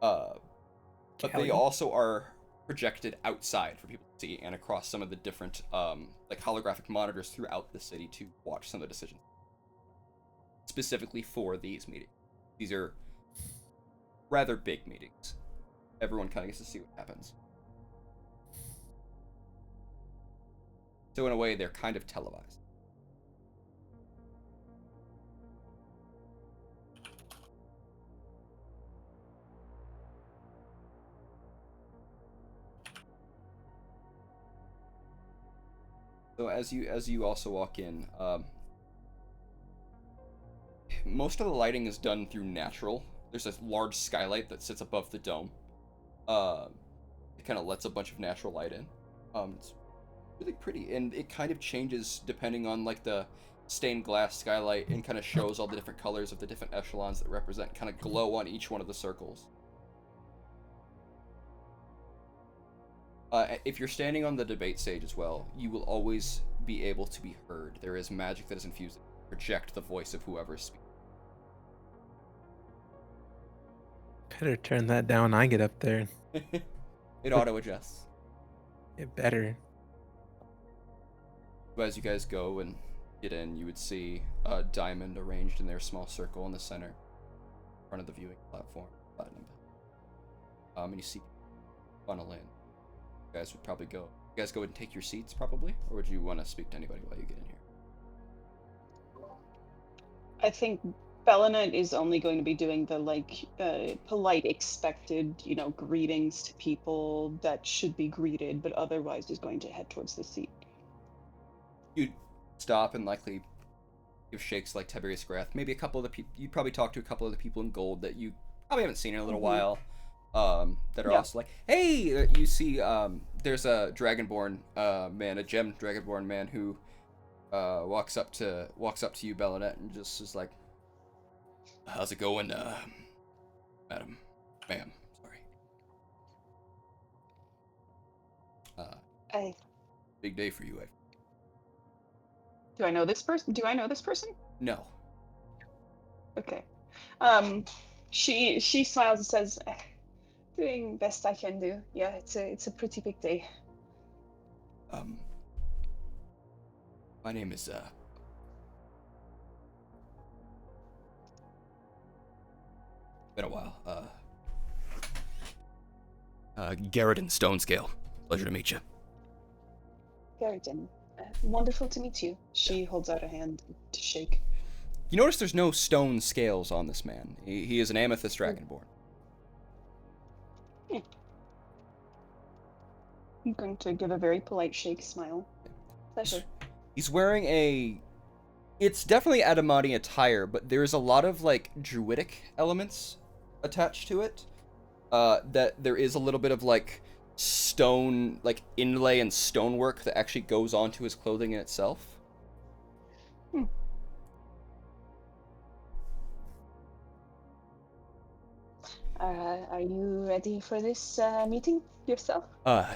But they also are projected outside for people to see and across some of the different like holographic monitors throughout the city to watch some of the decisions. Specifically for these meetings. These are rather big meetings. Everyone kind of gets to see what happens. So in a way, they're kind of televised. So as you also walk in, most of the lighting is done through natural. There's a large skylight that sits above the dome. It kind of lets a bunch of natural light in. It's really pretty, and it kind of changes depending on like the stained glass skylight, and kind of shows all the different colors of the different echelons that represent, kind of glow on each one of the circles. If you're standing on the debate stage as well, you will always be able to be heard. There is magic that is infused to project the voice of whoever is speaking. Better turn that down when I get up there. It auto adjusts. It better. As you guys go and get in, you would see a diamond arranged in their small circle in the center, in front of the viewing platform. Platinum. And you see funnel in. You guys would probably go. You guys go and take your seats, probably, or would you want to speak to anybody while you get in here? I think Belinette is only going to be doing the polite, expected, greetings to people that should be greeted, but otherwise is going to head towards the seat. You'd stop and likely give shakes like Tiberius Grath. Maybe a couple of the people. You'd probably talk to a couple of the people in gold that you probably haven't seen in a little while. That are also like, hey, you see, there's a Dragonborn man, a gem Dragonborn man who walks up to you, Belinette, and just is like, how's it going, ma'am, sorry. Big day for you. Do I know this person? No. Okay. She smiles and says, doing best I can do. Yeah, it's a pretty big day. My name is been a while. Garridan Stonescale. Pleasure to meet you. Garridan, wonderful to meet you. She holds out a hand to shake. You notice there's no stone scales on this man. He is an Amethyst Dragonborn. I'm going to give a very polite shake smile. Pleasure. He's wearing it's definitely Adamati attire, but there's a lot of, like, druidic elements attached to it. That there is a little bit of, like, stone, like, inlay and stonework that actually goes onto his clothing in itself. Are you ready for this meeting yourself?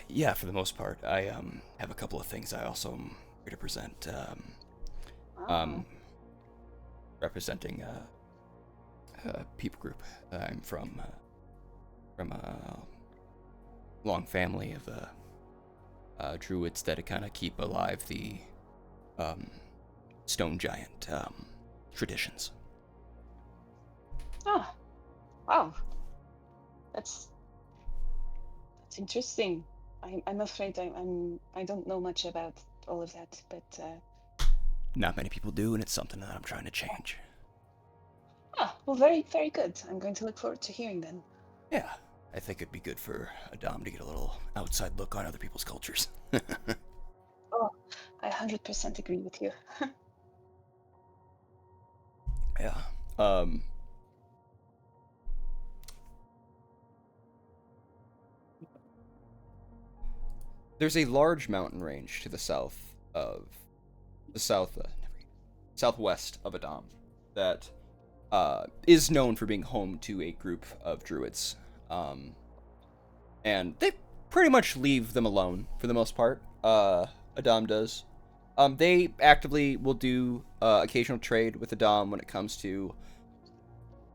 Yeah, for the most part. I have a couple of things I also am here to present. Representing a peep group. I'm from a long family of druids that kind of keep alive the stone giant traditions. Ah, wow. That's interesting. I'm afraid I don't know much about all of that, but Not many people do, and it's something that I'm trying to change. Well, very, very good. I'm going to look forward to hearing then. Yeah, I think it'd be good for Adam to get a little outside look on other people's cultures. Oh, I 100% agree with you. Yeah. There's a large mountain range to the south of the southwest of Adam that is known for being home to a group of druids, and they pretty much leave them alone for the most part. Adam does. They actively will do occasional trade with Adam when it comes to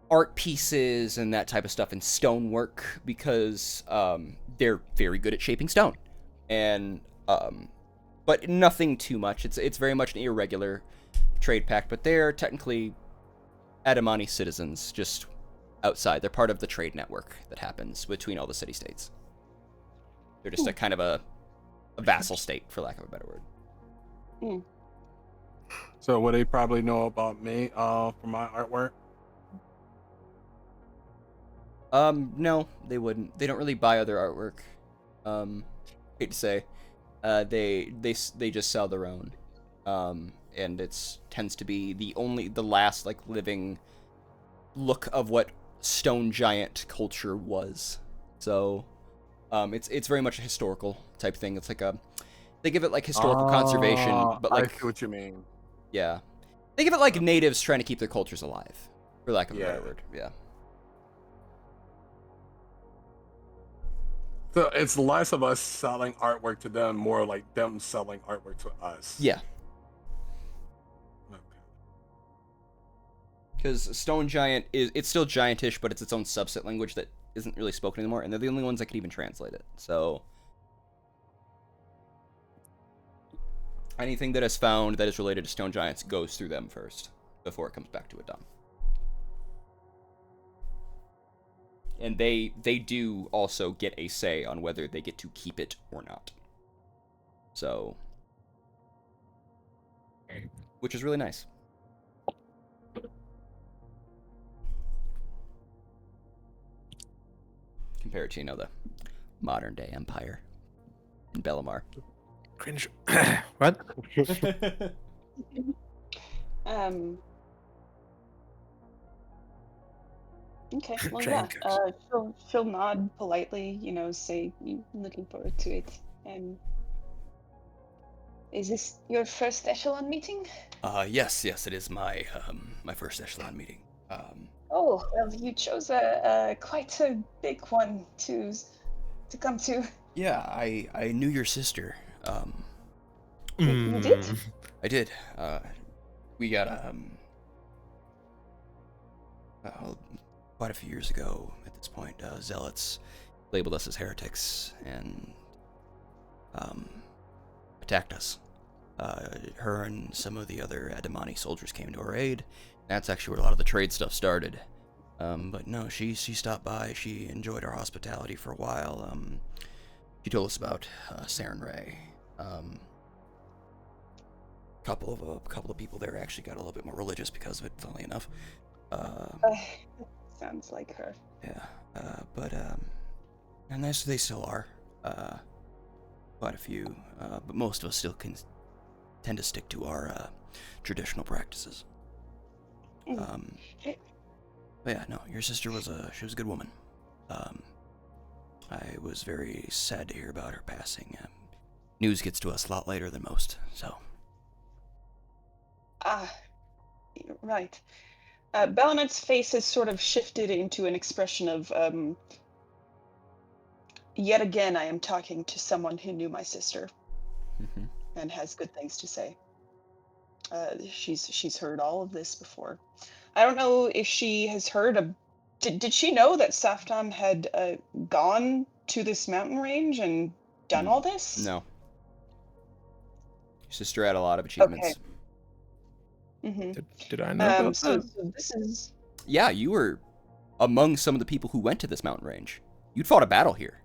art pieces and that type of stuff and stonework, because they're very good at shaping stone. And but nothing too much. It's very much an irregular trade pact, but they're technically Adamani citizens, just outside. They're part of the trade network that happens between all the city-states. They're just a kind of a vassal state, for lack of a better word. So would they probably know about me for my artwork? No, they wouldn't. They don't really buy other artwork. Hate to say, they just sell their own, and it's tends to be the last like living look of what stone giant culture was. So, it's very much a historical type thing. It's like they give it like historical conservation, but like I see what you mean. Yeah, they give it like natives trying to keep their cultures alive, for lack of a better word. Yeah. So it's less of us selling artwork to them, more like them selling artwork to us. Yeah. Okay. Because Stone Giant it's still giantish, but it's its own subset language that isn't really spoken anymore, and they're the only ones that can even translate it. So Anything that is found that is related to stone giants goes through them first before it comes back to Adam. And they do also get a say on whether they get to keep it or not. So, which is really nice. Compared to, the modern day empire in Bellamar. Cringe. What? Okay, well, Trying yeah. She'll nod politely, say, looking forward to it. Is this your first echelon meeting? Yes, it is my first echelon meeting. Oh, well, you chose quite a big one to come to. Yeah, I knew your sister. You did? I did. We got quite a few years ago. At this point, zealots labeled us as heretics and attacked us. Her and some of the other Adamani soldiers came to our aid. That's actually where a lot of the trade stuff started. But no, she stopped by. She enjoyed our hospitality for a while. She told us about Saren Ray. A couple of people there actually got a little bit more religious because of it, funnily enough. Sounds like her. Yeah, and they still are. Quite a few, but most of us still tend to stick to our traditional practices. But yeah, no, your sister was a good woman. I was very sad to hear about her passing. News gets to us a lot later than most, so. Right. Bellanet's face has sort of shifted into an expression of, yet again, I am talking to someone who knew my sister and has good things to say. She's heard all of this before. I don't know if she has heard of. Did she know that Saftan had gone to this mountain range and done all this? No. Your sister had a lot of achievements. Okay. Did I know about So that? this is. Yeah, you were among some of the people who went to this mountain range. You'd fought a battle here.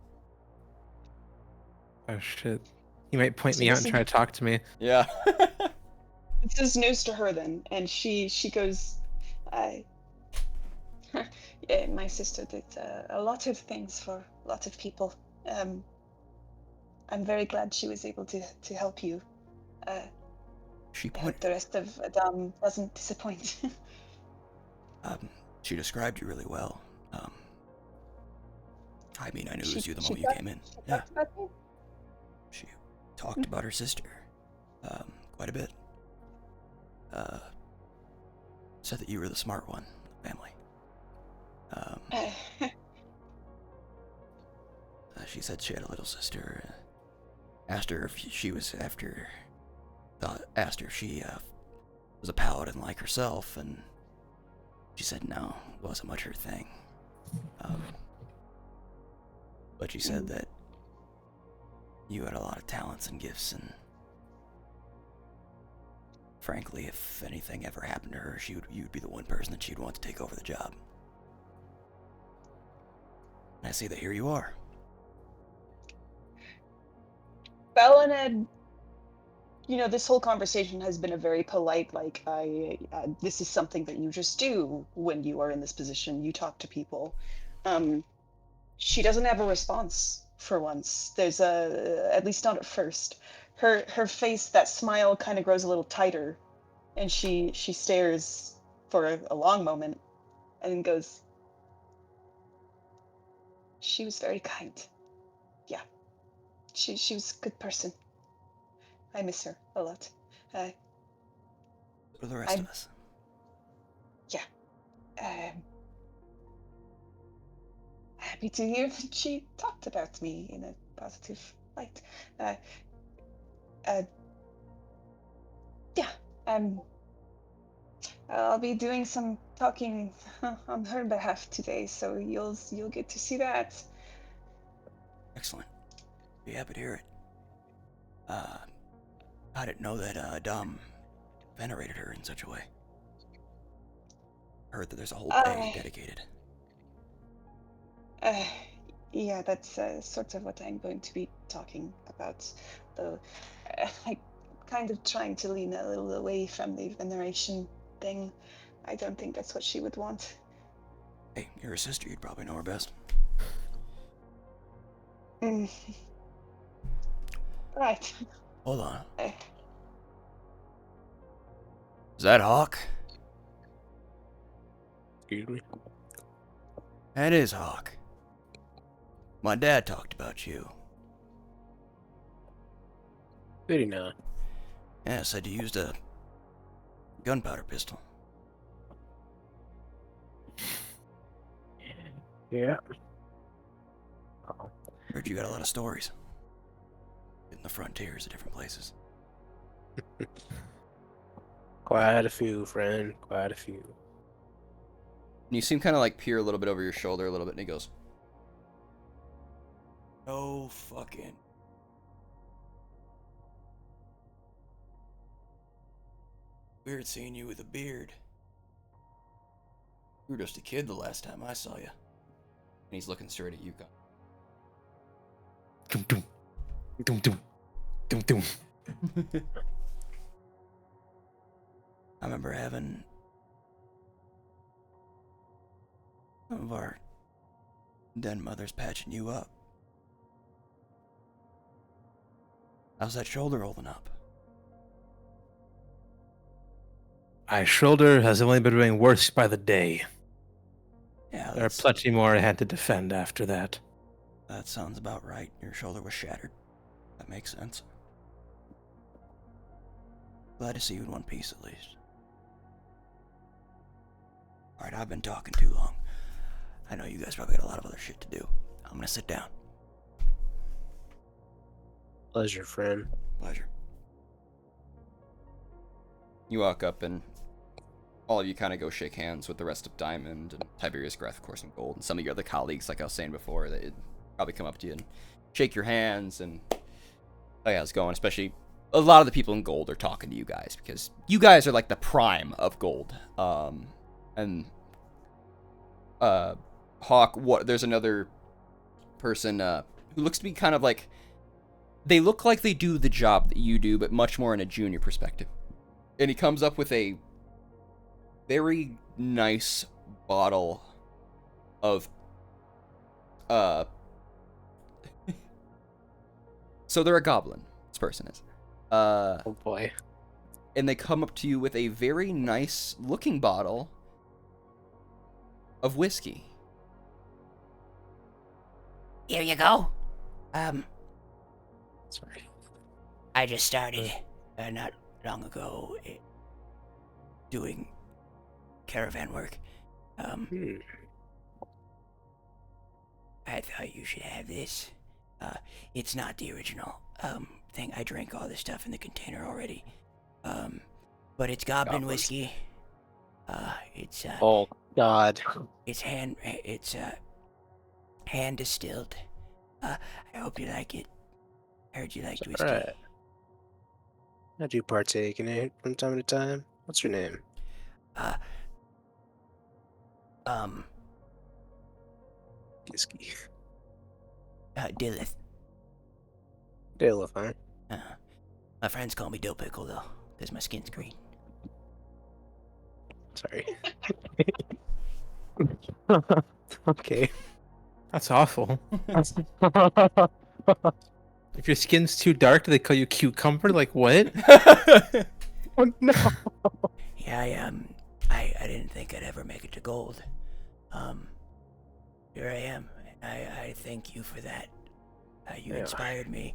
Oh shit. You might point So me out this and try to talk to me. Yeah. This is news to her then, and she goes, yeah, my sister did a lot of things for a lot of people. I'm very glad she was able to help you. She I hope the rest of Adam doesn't disappoint. She described you really well. I mean, I knew it was you the moment you came in. She talked about me? She talked about her sister, quite a bit. Said that you were the smart one in the family. She said she had a little sister. Asked her if she was asked her if she was a paladin like herself, and she said no, it wasn't much her thing. But she said that you had a lot of talents and gifts, and frankly, if anything ever happened to her, you'd be the one person that she'd want to take over the job. And I see that here you are. Bellaned, this whole conversation has been a very polite, this is something that you just do when you are in this position. You talk to people. She doesn't have a response for once. There's at least not at first. Her face, that smile kind of grows a little tighter, and she stares for a long moment and then goes, she was very kind. Yeah. She was a good person. I miss her a lot. For the rest of us. Yeah. Happy to hear that she talked about me in a positive light. Yeah. I'll be doing some talking on her behalf today, so you'll get to see that. Excellent. Be happy to hear it. I didn't know that Dom venerated her in such a way. I heard that there's a whole day dedicated. Yeah, that's sort of what I'm going to be talking about, though. I kind of trying to lean a little away from the veneration thing. I don't think that's what she would want. Hey, you're a sister. You'd probably know her best. Mm. Right. Hold on. Uh, Is that Hawk? Excuse me. That is Hawk. My dad talked about you. Did he not? Yeah, said you used a gunpowder pistol. Yeah. Heard you got a lot of stories. In the frontiers of different places. Quite a few, friend. Quite a few. And you seem kind of like peer a little bit over your shoulder a little bit, and he goes, "No fucking." Weird seeing you with a beard. You were just a kid the last time I saw you. And he's looking straight at Yukon. Dum dum. Dum dum. Dum dum. I remember having some of our den mothers patching you up. How's that shoulder holding up? My shoulder has only been doing worse by the day. Yeah, There are plenty more I had to defend after that. that sounds about right. Your shoulder was shattered. That makes sense. Glad to see you in one piece at least. Alright, I've been talking too long. I know you guys probably got a lot of other shit to do. I'm gonna sit down. Pleasure, friend. Pleasure. You walk up and all of you kind of go shake hands with the rest of Diamond and Tiberius Greth, of course, and Gold, and some of your other colleagues, like I was saying before, they'd probably come up to you and shake your hands and, oh yeah, how's it going? Especially a lot of the people in Gold are talking to you guys because you guys are like the prime of Gold. And Hawk, there's another person who looks to be kind of like, they look like they do the job that you do, but much more in a junior perspective. And he comes up with a very nice bottle of so they're a goblin, this person is. Oh boy. And they come up to you with a very nice looking bottle of whiskey. Here you go. Sorry. I just started not long ago doing caravan work. I thought you should have this. It's not the original thing. I drank all this stuff in the container already. But it's goblin whiskey. It's Oh God. it's hand distilled. I hope you like it. I heard you liked whiskey. Alright. I do partake in it from time to time. What's your name? Whiskey. Dillith. Dale, huh? My friends call me Dill Pickle though, because my skin's green. Sorry. Okay. That's awful. If your skin's too dark, do they call you cucumber? Like what? Oh no. Yeah, I didn't think I'd ever make it to gold. Here I am. I thank you for that. You Yeah. inspired me,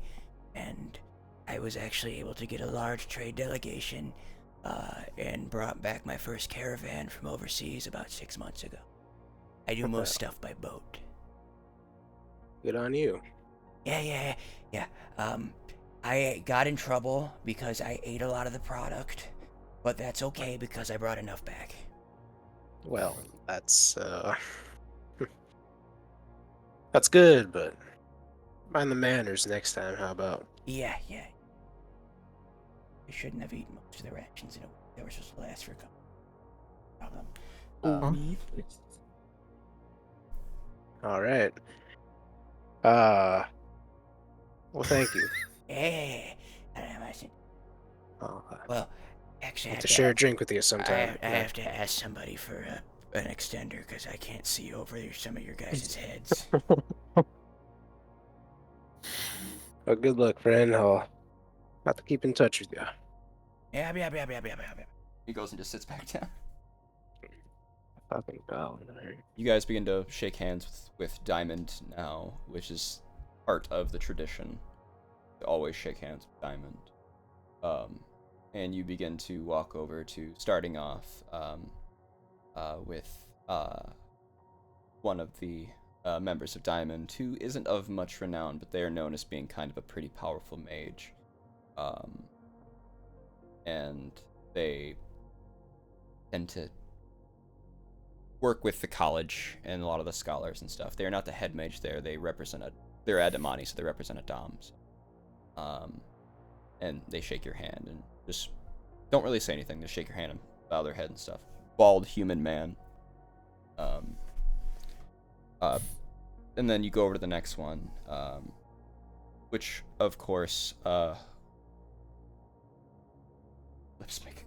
and I was actually able to get a large trade delegation, and brought back my first caravan from overseas about 6 months ago. I do most stuff by boat. Good on you. Yeah. I got in trouble because I ate a lot of the product, but that's okay because I brought enough back. Well, that's that's good, but mind the manners next time, how about? Yeah. They shouldn't have eaten most of their rations in a week. They were supposed to last for a couple. Problem. All right. Well, thank you. Yeah. I said, I'll well, actually, I have have to share a drink with you I sometime. have to ask somebody for an extender because I can't see over some of your guys' heads. Well, good luck, friend. I'll have to keep in touch with you. Yeah. He goes and just sits back down. Fucking pal. You guys begin to shake hands with Diamond now, which is part of the tradition to always shake hands with Diamond. And you begin to walk over to starting off with one of the members of Diamond, who isn't of much renown, but they are known as being kind of a pretty powerful mage. And they tend to work with the college and a lot of the scholars and stuff. They are not the head mage there. They're Adamani, so they represent a Dom. And they shake your hand and just don't really say anything. They shake your hand and bow their head and stuff. Bald human man. And then you go over to the next one, which of course, let's make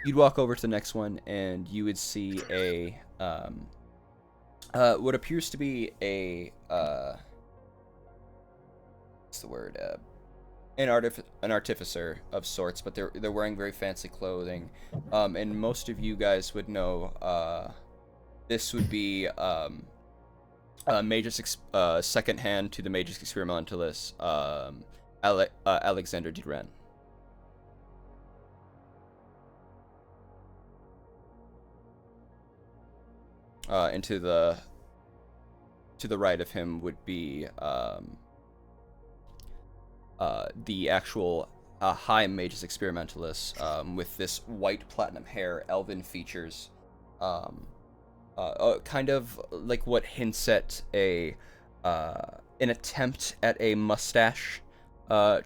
You'd walk over to the next one, and you would see a what appears to be a what's the word? An artificer of sorts, but they're wearing very fancy clothing. And most of you guys would know this would be Magus second hand to the Magus Experimentalist, Alexander Duran. And to the right of him would be the actual high Magus Experimentalist, with this white platinum hair, elven features, kind of like what hints at an attempt at a mustache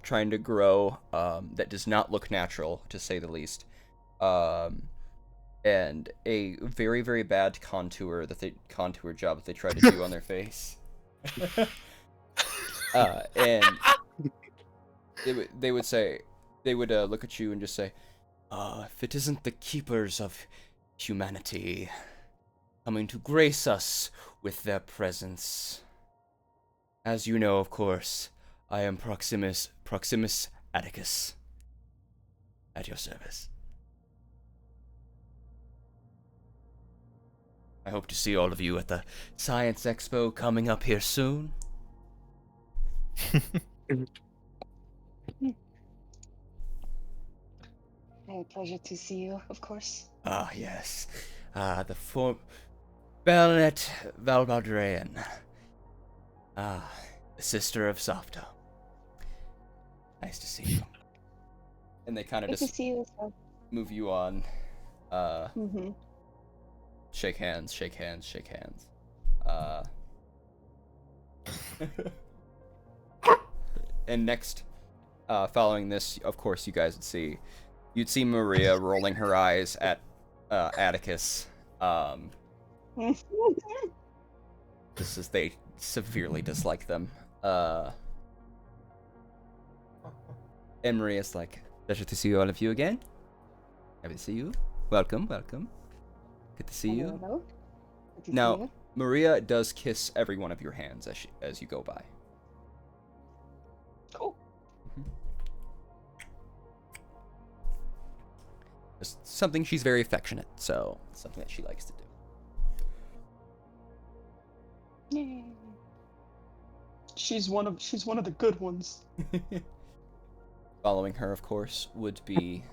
trying to grow, that does not look natural, to say the least, and a very, very bad contour job that they try to do on their face. And they would look at you and just say, if it isn't the keepers of humanity coming to grace us with their presence. As you know, of course, I am Proximus Atticus. At your service. I hope to see all of you at the Science Expo coming up here soon. A pleasure to see you, of course. Ah, yes. The Baronet Valbaldrean. The sister of Softo. Nice to see you. And they kind of Good to just see you as well. move you on. Mm-hmm. Shake hands. And next, following this, of course, you'd see Maria rolling her eyes at Atticus. This is, they severely dislike them. And Maria's like, pleasure to see all of you again. Happy to see you. Welcome. Good to see you. Hello. Good to see Now, you. Maria does kiss every one of your hands as you go by. Cool. It's something, she's very affectionate, so it's something that she likes to do. Yay. She's one of the good ones. Following her, of course, would be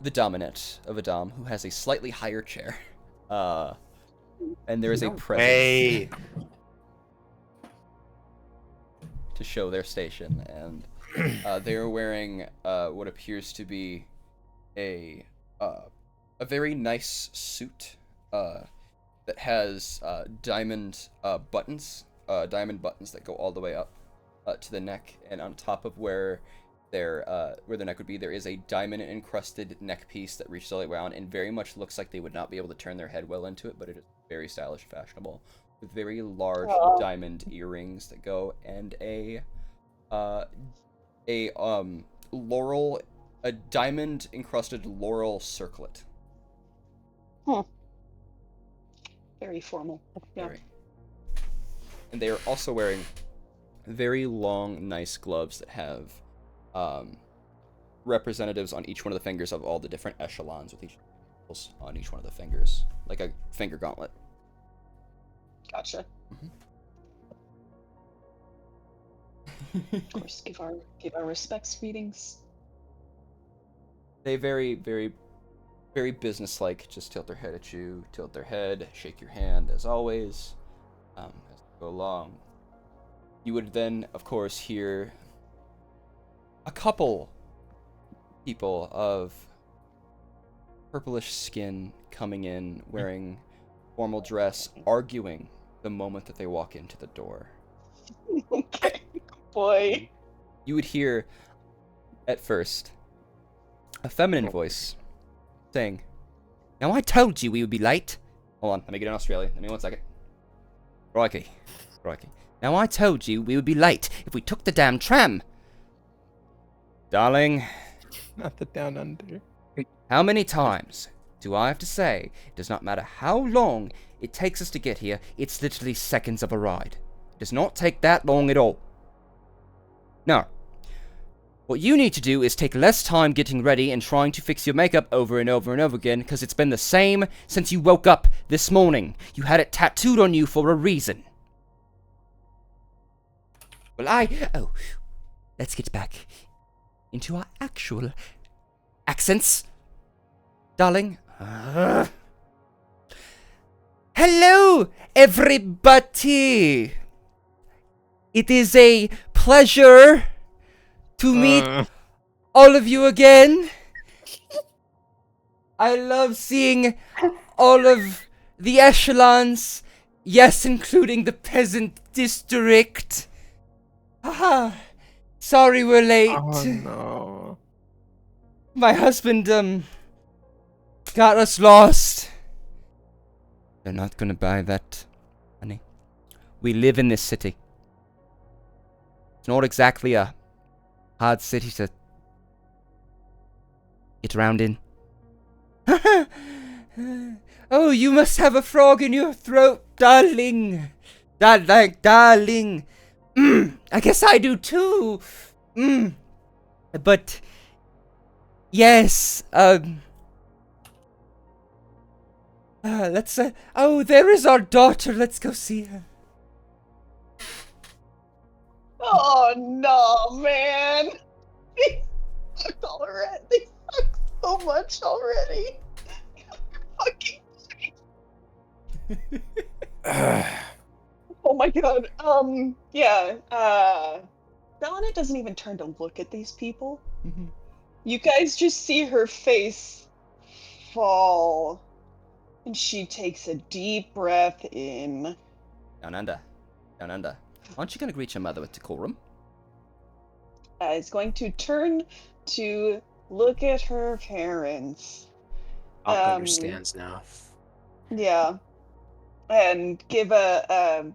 the Dominant of a Dom, who has a slightly higher chair. And there is a presence Hey. to show their station, and they are wearing what appears to be a very nice suit, that has diamond buttons that go all the way up to the neck, and on top of where the neck would be, there is a diamond encrusted neck piece that reaches all the way around and very much looks like they would not be able to turn their head well into it, but it is very stylish and fashionable, with very large diamond earrings that go, and a diamond encrusted laurel circlet. Very formal. Yeah. Very. And they are also wearing very long, nice gloves that have representatives on each one of the fingers of all the different echelons, with each on each one of the fingers, like a finger gauntlet. Gotcha. Of course, give our respects, greetings. They very, very, very businesslike. Just tilt their head at you, tilt their head, shake your hand as always. As they go along, you would then, of course, hear a couple people of purplish skin coming in, wearing formal dress, arguing the moment that they walk into the door. Okay, boy. You would hear, at first, a feminine voice saying, "Now I told you we would be late." Hold on, let me get in Australia. Give me 1 second. Crikey. Now I told you we would be late if we took the damn tram. Darling. Not the down under. How many times do I have to say it does not matter how long it takes us to get here, it's literally seconds of a ride. It does not take that long at all. No. What you need to do is take less time getting ready and trying to fix your makeup over and over and over again, because it's been the same since you woke up this morning. You had it tattooed on you for a reason. Well, let's get back into our actual accents. Darling. Hello, everybody. It is a pleasure to meet all of you again. I love seeing all of the echelons. Yes, including the peasant district. Haha. Sorry we're late. Oh no. My husband, got us lost. They're not gonna buy that, honey. We live in this city. It's not exactly a hard city to get around in. Oh, you must have a frog in your throat, darling. Darling. I guess I do too. But yes, let's oh, there is our daughter. Let's go see her. Oh no, man! They sucked already. They sucked so much already. Fucking. Oh my god. Yeah. Donna doesn't even turn to look at these people. You guys just see her face fall, and she takes a deep breath in. Down under. Aren't you gonna greet your mother with decorum? Is going to turn to look at her parents. Hawk understands now. Yeah. And give a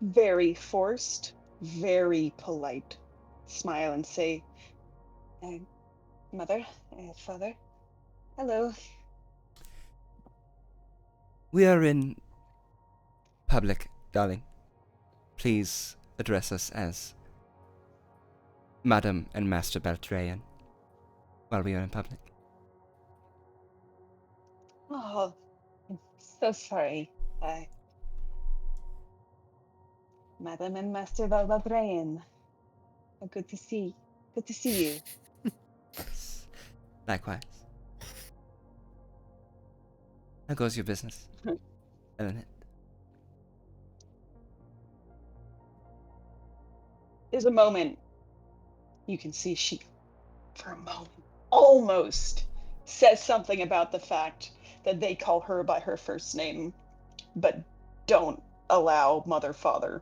very forced, very polite smile and say, Mother, Father, hello. We are in public, darling. Please address us as Madam and Master Beltrayan while we are in public. Oh, I'm so sorry. Madam and Master Valvadrayan. Good to see you. Yes. Likewise. How goes your business, Eleanor? There's a moment you can see she, for a moment, almost says something about the fact that they call her by her first name, but don't allow mother, father.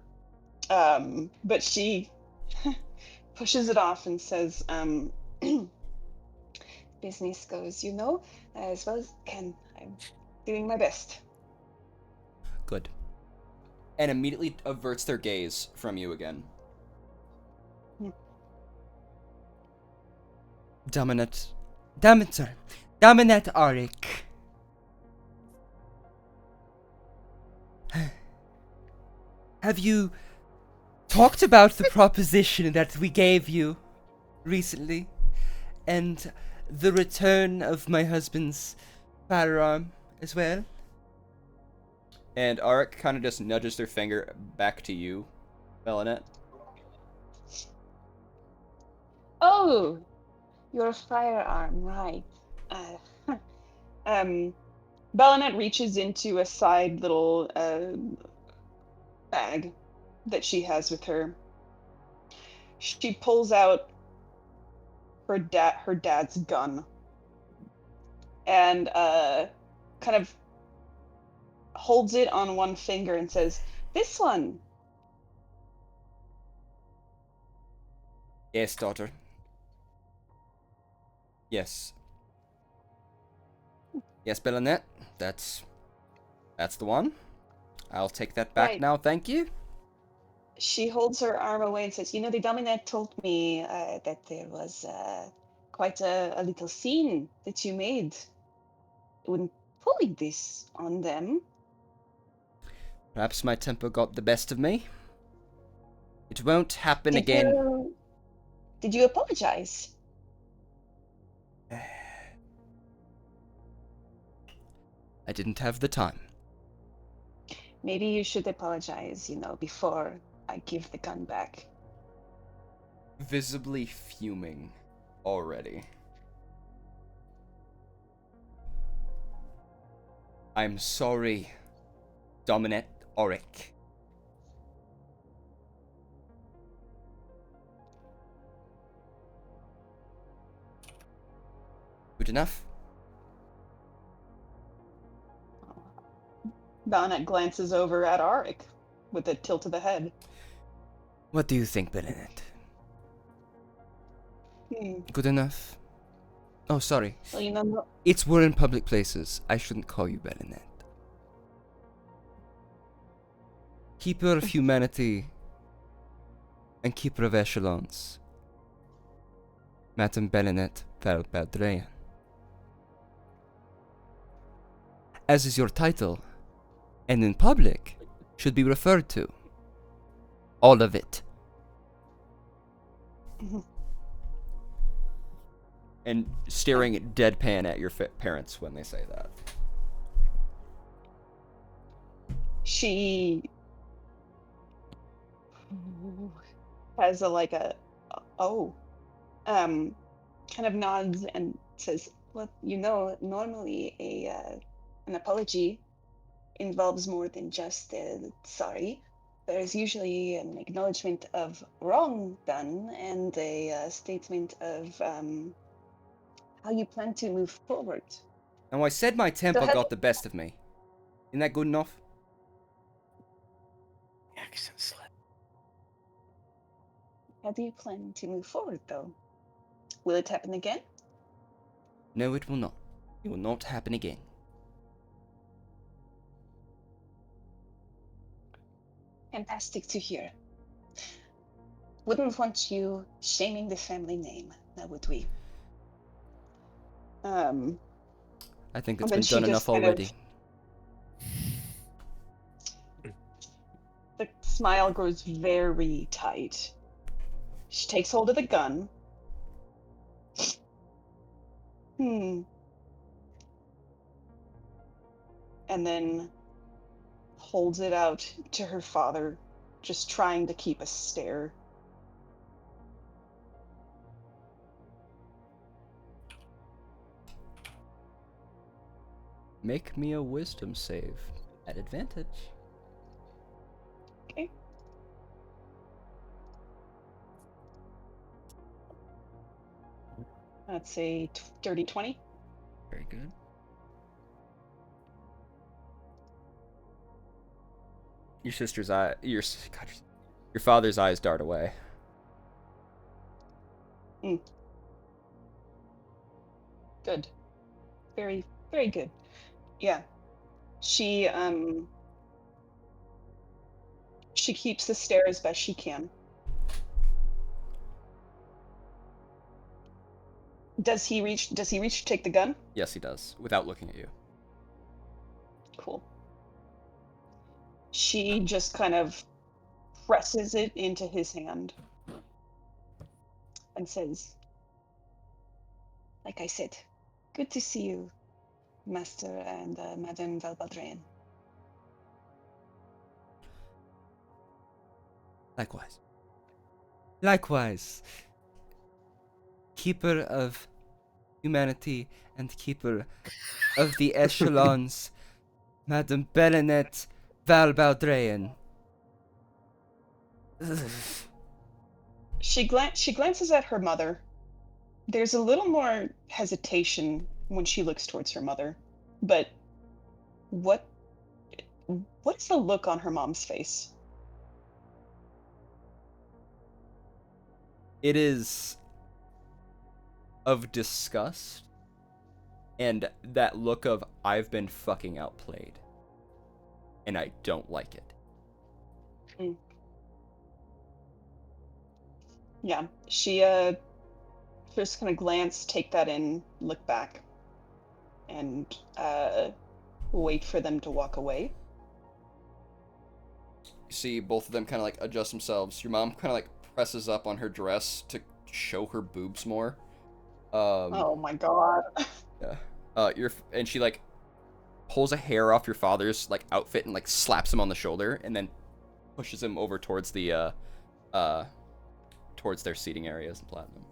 But she pushes it off and says, business goes, as well as can. I'm doing my best. Good. And immediately averts their gaze from you again. Dominant Auric. Have you talked about the proposition that we gave you recently? And the return of my husband's firearm as well? And Auric kind of just nudges their finger back to you, Melanet. Oh, your firearm, right. Bellanet reaches into a side little bag that she has with her. She pulls out her dad's gun and kind of holds it on one finger and says, "This one." Yes, daughter. Yes. Yes, Bellanet. That's the one. I'll take that back Right. now, thank you. She holds her arm away and says, the Dominant told me that there was quite a little scene that you made when pulling this on them. Perhaps my temper got the best of me. It won't happen again. Did you apologize? I didn't have the time. Maybe you should apologize, before I give the gun back. Visibly fuming already. I'm sorry, Dominant Auric. Good enough? Bellanet glances over at Auric with a tilt of the head. What do you think, Bellanet? Good enough? Oh, sorry. Well, We're in public places. I shouldn't call you Bellanet. Keeper of humanity and keeper of echelons. Madame Bellanet Valbaldrean. As is your title, and in public, should be referred to. All of it. And staring deadpan at your parents when they say that. She has kind of nods and says, well, normally an apology involves more than just sorry. There's usually an acknowledgement of wrong done and a statement of how you plan to move forward. Now I said my temper got the best of me. Isn't that good enough? Accent slip. How do you plan to move forward, though? Will it happen again? No, it will not. It will not happen again. Fantastic to hear. Wouldn't want you shaming the family name, now would we? I think it's been done enough already. The smile grows very tight. She takes hold of the gun. And then holds it out to her father, just trying to keep a stare. Make me a wisdom save at advantage. Okay. That's a dirty 20. Very good. your sister's eye, your father's eyes dart away. Good. Very, very good. Yeah. She keeps the stare as best she can. Does he reach to take the gun? Yes, he does, without looking at you. Cool. She just kind of presses it into his hand and says, like I said, good to see you, Master and Madame Valbaldrean. Likewise. Likewise. Keeper of humanity and keeper of the echelons, Madame Belinette Valbaldrean. She glances at her mother. There's a little more hesitation when she looks towards her mother, but what's the look on her mom's face? It is of disgust and that look of I've been fucking outplayed and I don't like it. Yeah, she just kind of glance, take that in, look back, and wait for them to walk away. You see both of them kind of like adjust themselves. Your mom kind of like presses up on her dress to show her boobs more. Oh my god. Yeah. And she like pulls a hair off your father's like outfit and like slaps him on the shoulder and then pushes him over towards the towards their seating areas in Platinum.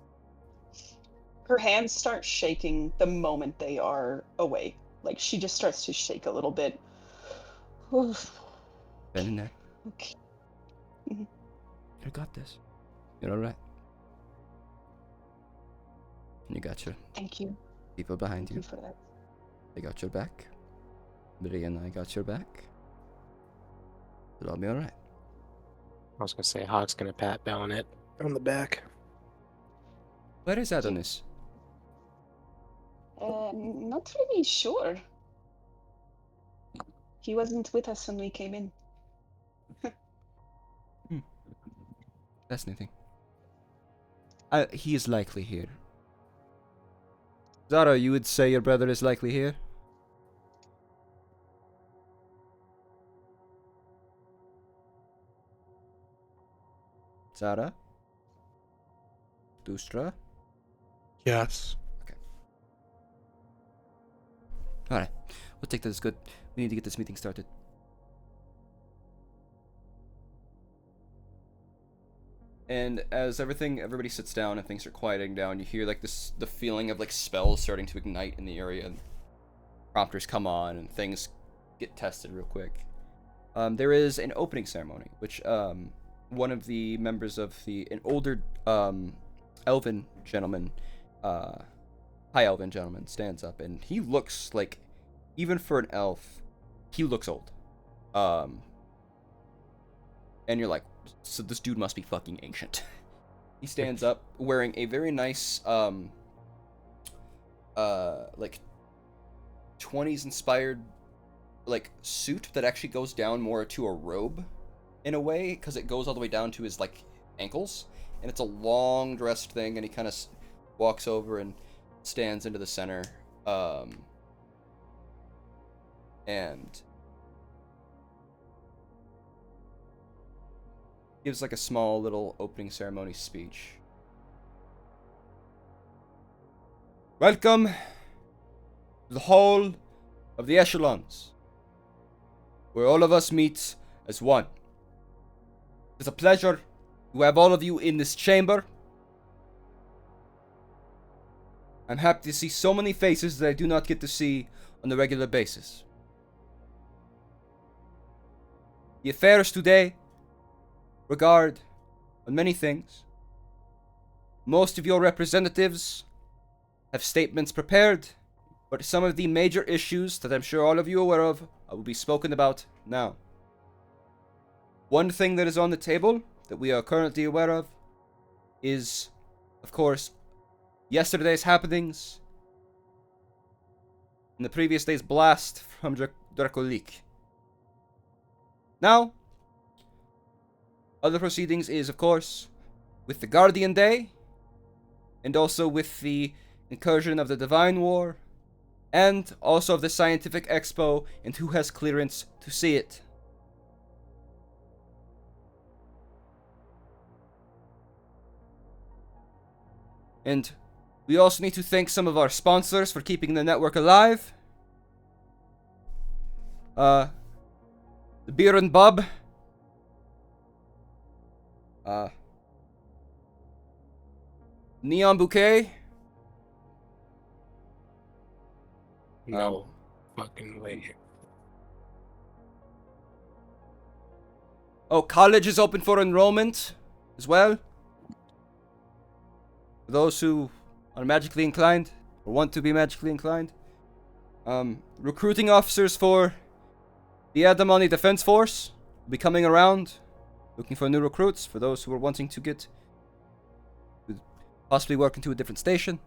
Her hands start shaking the moment they are away. Like she just starts to shake a little bit. Been there. Okay. You got this. You're alright. You got your Thank you. people behind Thank you. you for that. They got your back. Bri and I got your back. It'll all be alright. I was gonna say Hawk's gonna pat Baronet on the back. Where is Adonis? Not really sure. He wasn't with us when we came in. Fascinating. He is likely here. Zara, you would say your brother is likely here? Zara? Dustra? Yes. Alright. We'll take that as good. We need to get this meeting started. And as everybody sits down and things are quieting down, you hear like the feeling of like spells starting to ignite in the area. And prompters come on and things get tested real quick. There is an opening ceremony, which one of the members of an older elven gentleman, high elven gentleman, stands up, and he looks like, even for an elf, he looks old. And you're like, so this dude must be fucking ancient. He stands up wearing a very nice, like 20s inspired, like suit that actually goes down more to a robe in a way, because it goes all the way down to his like ankles, and it's a long dressed thing, and he kind of walks over and stands into the center, and gives like a small little opening ceremony speech. Welcome to the hall of the echelons, where all of us meet as one. It's a pleasure to have all of you in this chamber. I'm happy to see so many faces that I do not get to see on a regular basis. The affairs today regard on many things. Most of your representatives have statements prepared, but some of the major issues that I'm sure all of you are aware of will be spoken about now. One thing that is on the table that we are currently aware of is, of course, yesterday's happenings and the previous day's blast from Dracolik. Now, other proceedings is, of course, with the Guardian Day, and also with the incursion of the Divine War, and also of the Scientific Expo, and who has clearance to see it. And we also need to thank some of our sponsors for keeping the network alive. The Beer and Bub. Neon Bouquet. No fucking way. Oh, college is open for enrollment as well. For those who are magically inclined or want to be magically inclined. Recruiting officers for the Adamani Defense Force will be coming around, looking for new recruits for those who are wanting to get possibly work into a different station.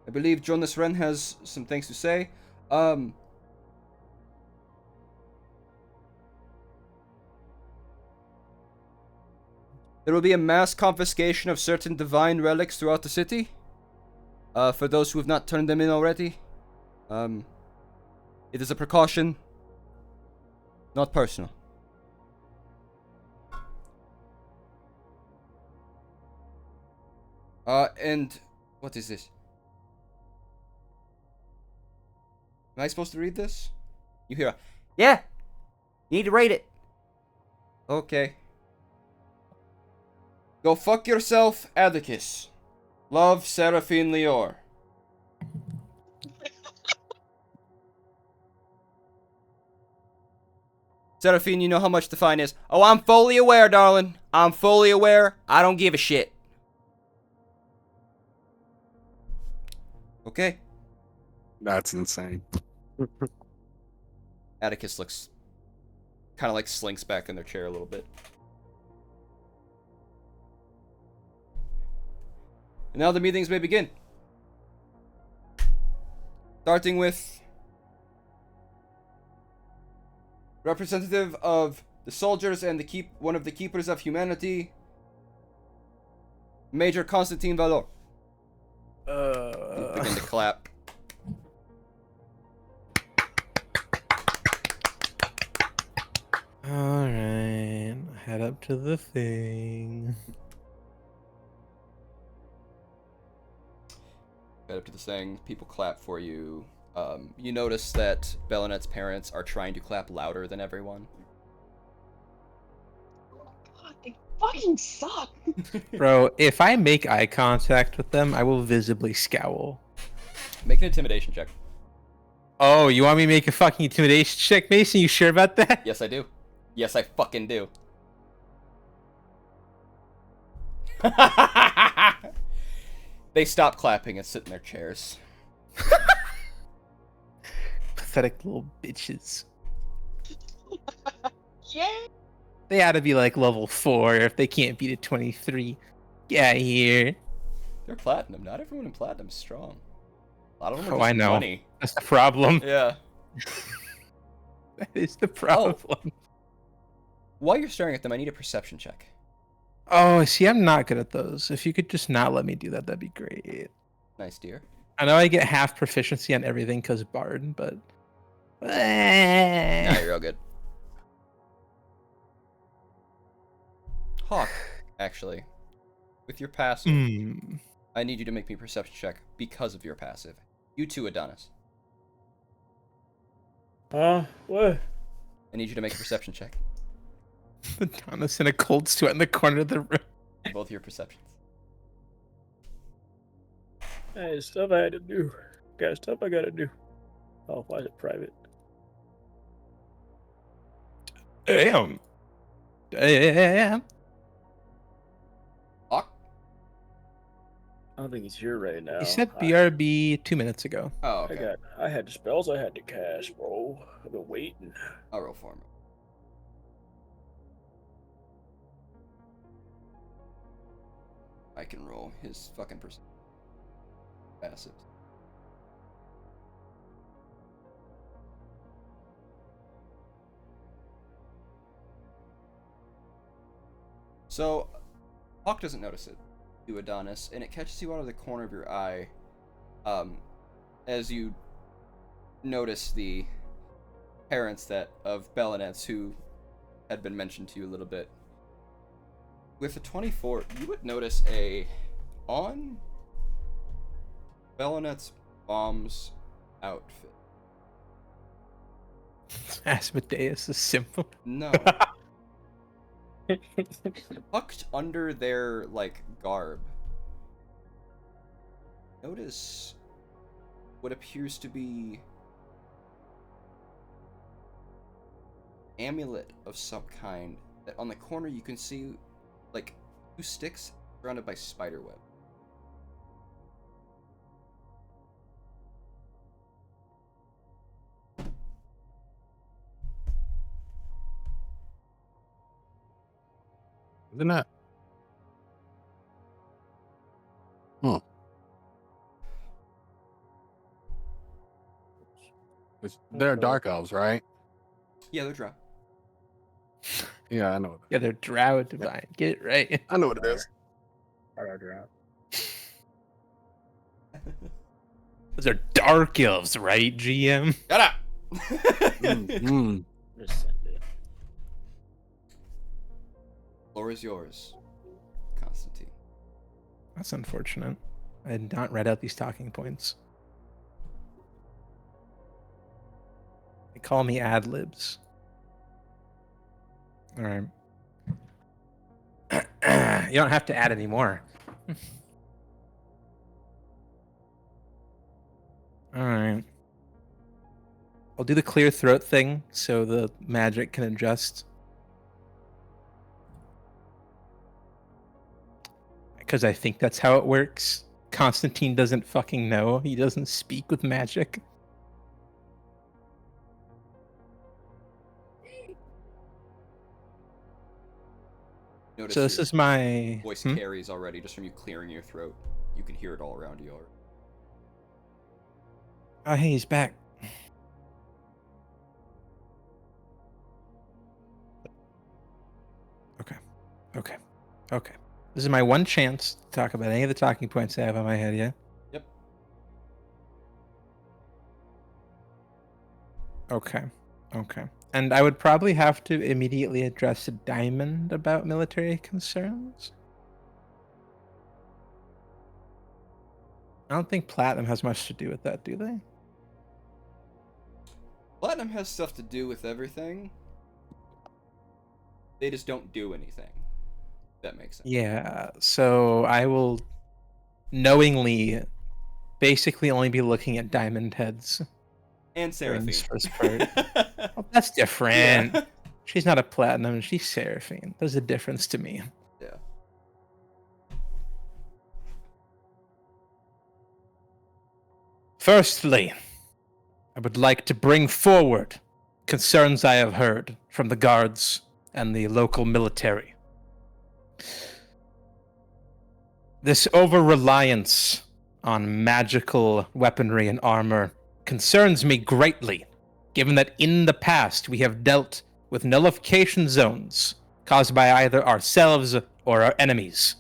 I believe Jonas Wren has some things to say. There will be a mass confiscation of certain divine relics throughout the city. For those who have not turned them in already. It is a precaution, not personal. And what is this? Am I supposed to read this? You hear yeah! You need to read it. Okay. Go fuck yourself, Atticus. Love, Seraphine Lior. Seraphine, you know how much the fine is. Oh, I'm fully aware, darling. I'm fully aware. I don't give a shit. Okay. That's insane. Atticus looks kind of like slinks back in their chair a little bit. And now the meetings may begin. Starting with representative of the soldiers and one of the keepers of humanity, Major Constantine Valor. Begin to clap. Alright, head up to the thing. Head up to the thing. People clap for you. You notice that Bellinette's parents are trying to clap louder than everyone. God, they fucking suck. Bro, if I make eye contact with them, I will visibly scowl. Make an intimidation check. Oh, you want me to make a fucking intimidation check, Mason? You sure about that? Yes, I do. Yes, I fucking do. They stop clapping and sit in their chairs. Pathetic little bitches. Yeah. They ought to be like level 4 if they can't beat a 23. Get out of here. They're platinum. Not everyone in platinum is strong. A lot of them are Oh, just I know. money. That's the problem. Yeah. That is the problem. While you're staring at them, I need a perception check. Oh, see, I'm not good at those. If you could just not let me do that, that'd be great. Nice, dear. I know I get half proficiency on everything because Bard, but... Nah, you're all good. Hawk, actually. With your passive, I need you to make me a perception check because of your passive. You too, Adonis. What? I need you to make a perception check. Adonis in a cold sweat in the corner of the room. Both your perceptions. Hey, stuff I had to do. Got stuff I gotta do. Oh, why is it private? Damn. Damn. Hawk? I don't think he's here right now. He said BRB 2 minutes ago. Oh, okay. I had the spells I had to cast, bro. I've been waiting. I'll roll for him. I can roll his fucking passive. So, Hawk doesn't notice it, you Adonis, and it catches you out of the corner of your eye, as you notice the parents of Bellinets who had been mentioned to you a little bit. With a 24, you would notice on Bellinet's mom's outfit. Asmodeus is simple. No. Tucked under their, garb. Notice what appears to be amulet of some kind that on the corner you can see, 2 sticks surrounded by spiderweb. Isn't that? They're dark elves, right? Yeah, they're dry. Yeah, I know. Yeah, they're drow divine. Get it right. I know what it is. Those are dark elves, right, GM? Shut up! Mm. Just send it. Floor is yours, Constantine. That's unfortunate. I had not read out these talking points. They call me ad libs. All right. You don't have to add any more. All right. I'll do the clear throat thing so the magic can adjust. Because I think that's how it works. Constantine doesn't fucking know. He doesn't speak with magic. Notice So this your is my voice carries already just from you clearing your throat. You can hear it all around you already. Oh, hey, he's back. Okay. This is my one chance to talk about any of the talking points I have on my head, yeah? Yep. Okay. And I would probably have to immediately address Diamond about military concerns. I don't think Platinum has much to do with that, do they? Platinum has stuff to do with everything. They just don't do anything. If that makes sense. Yeah, so I will knowingly basically only be looking at diamond heads. And during this Seraphine. first part. Oh, that's different. Yeah. She's not a platinum, she's Seraphine. There's a difference to me. Yeah. Firstly, I would like to bring forward concerns I have heard from the guards and the local military. This over-reliance on magical weaponry and armor concerns me greatly, given that in the past we have dealt with nullification zones caused by either ourselves or our enemies.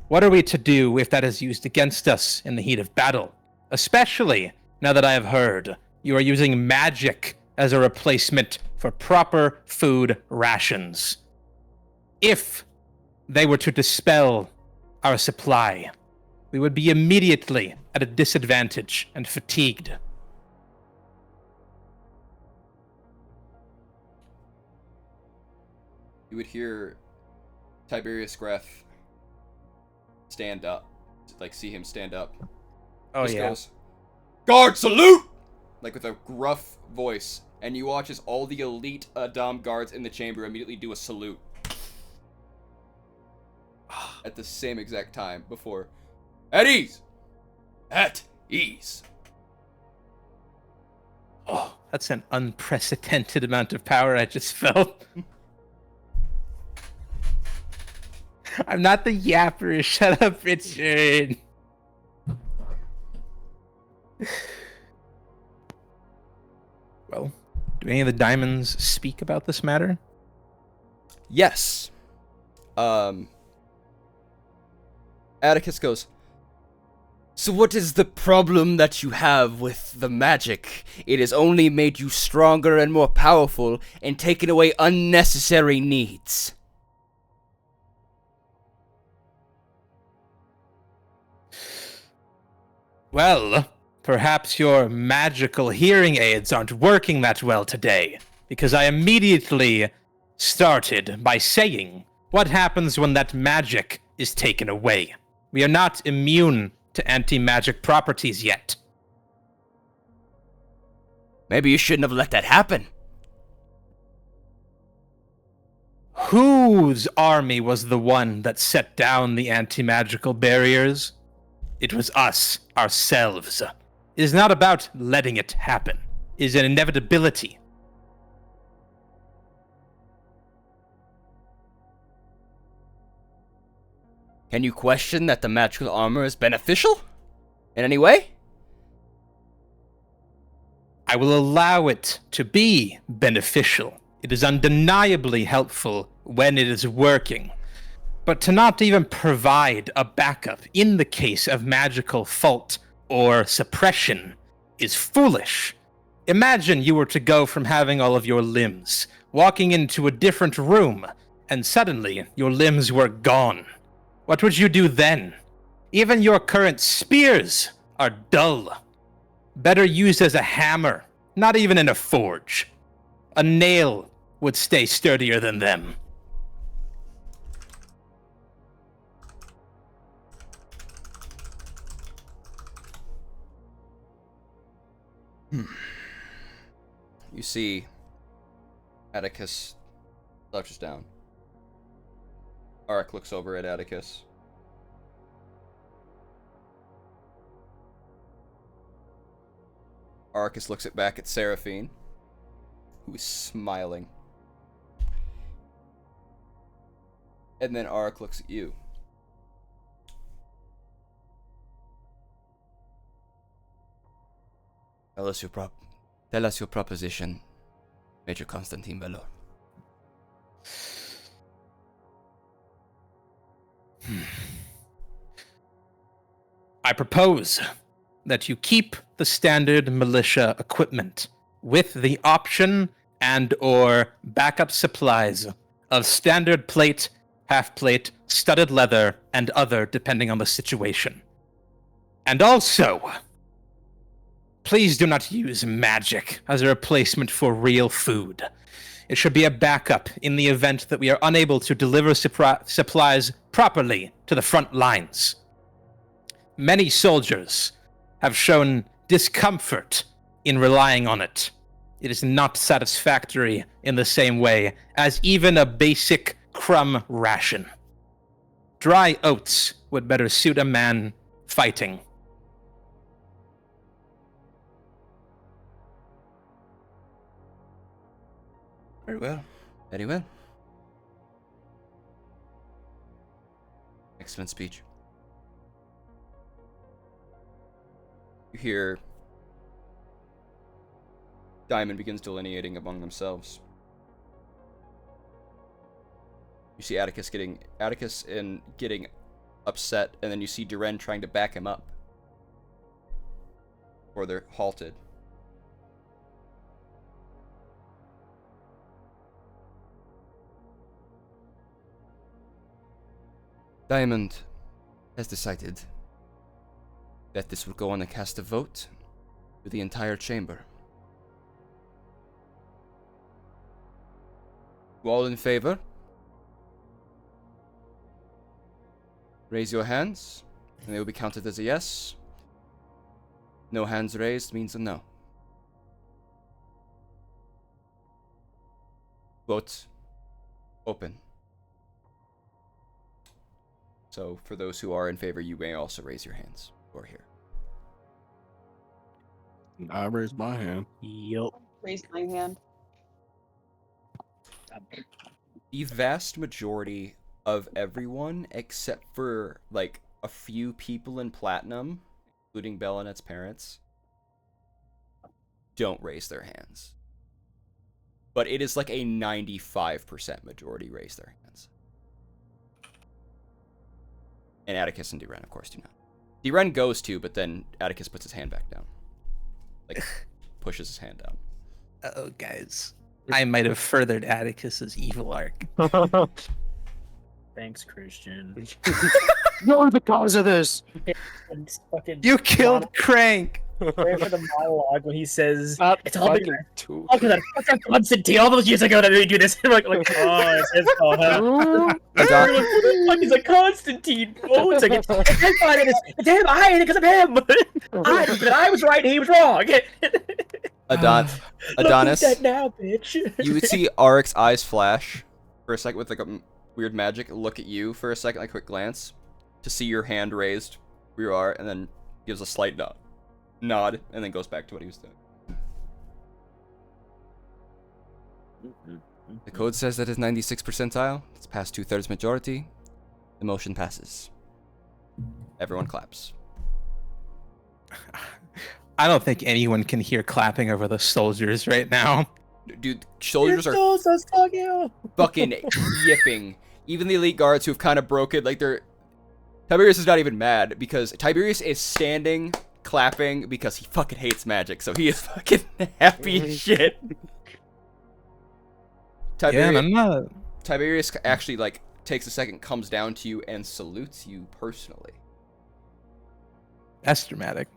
What are we to do if that is used against us in the heat of battle? Especially now that I have heard you are using magic as a replacement for proper food rations. If they were to dispel our supply, we would be immediately at a disadvantage and fatigued. You would hear Tiberius Greth stand up. See him stand up. Oh, Just yeah. goes, "Guard, salute!" With a gruff voice. And you watch as all the elite Dom guards in the chamber immediately do a salute. At the same exact time before At ease. At ease. Oh, that's an unprecedented amount of power I just felt. I'm not the yapper. Shut up, Richard. Well, do any of the diamonds speak about this matter? Yes. Atticus goes, so what is the problem that you have with the magic? It has only made you stronger and more powerful and taken away unnecessary needs. Well, perhaps your magical hearing aids aren't working that well today, because I immediately started by saying what happens when that magic is taken away. We are not immune to anti-magic properties yet. Maybe you shouldn't have let that happen. Whose army was the one that set down the anti-magical barriers? It was us, ourselves. It is not about letting it happen. It is an inevitability. Can you question that the magical armor is beneficial? In any way? I will allow it to be beneficial. It is undeniably helpful when it is working. But to not even provide a backup in the case of magical fault or suppression is foolish. Imagine you were to go from having all of your limbs, walking into a different room, and suddenly your limbs were gone. What would you do then? Even your current spears are dull. Better used as a hammer, not even in a forge. A nail would stay sturdier than them. You see, Atticus slouches down. Arik looks over at Atticus. Arcus looks back at Seraphine, who is smiling. And then Arik looks at you. Tell us your proposition, Major Constantine Valor. I propose that you keep the standard militia equipment with the option and or backup supplies of standard plate, half plate, studded leather, and other depending on the situation. And also, please do not use magic as a replacement for real food. It should be a backup in the event that we are unable to deliver supplies properly to the front lines. Many soldiers have shown discomfort in relying on it. It is not satisfactory in the same way as even a basic crumb ration. Dry oats would better suit a man fighting. Very well. Very well. Excellent speech. You hear Diamond begins delineating among themselves. You see Atticus getting upset, and then you see Duren trying to back him up. Or they're halted. Diamond has decided that this will go on a cast of vote to the entire chamber. You all in favor? Raise your hands, and they will be counted as a yes. No hands raised means a no. Vote open. So for those who are in favor, you may also raise your hands. Or here. I raised my hand. Yup. Raise my hand. The vast majority of everyone, except for like a few people in Platinum, including Bellinette's parents, don't raise their hands. But it is like a 95% majority raise their hands. And Atticus and Diren, of course, do not. Diren goes to, but then Atticus puts his hand back down. Like, pushes his hand down. Oh, guys. I might have furthered Atticus's evil arc. Thanks, Christian. You're the cause of this. Fucking You killed Crank! Wait for the monologue when he says, Not "It's all been fucking two. all because I fucked up Constantine all those years ago that made me do this." I'm like, oh, it's his fault, huh? He's like, Constantine. Oh, it's like, it's him. I ain't it because of him. I was right and he was wrong. Adonis, Look who's dead now, bitch. you would see Arik's eyes flash for a second with like a weird magic, look at you for a second, like a quick glance, to see your hand raised where you are, and then gives a slight nod, and then goes back to what he was doing. The code says that it's 96 percentile. It's past 2/3 majority. The motion passes. Everyone claps. I don't think anyone can hear clapping over the soldiers right now. Dude, soldiers are fucking yipping. Even the elite guards who've kind of broken, like they're... Tiberius is not even mad, because Tiberius is standing, clapping, because he fucking hates magic, so he is fucking happy as shit. Yeah, I'm not... Tiberius actually, like, takes a second, comes down to you, and salutes you personally. That's dramatic.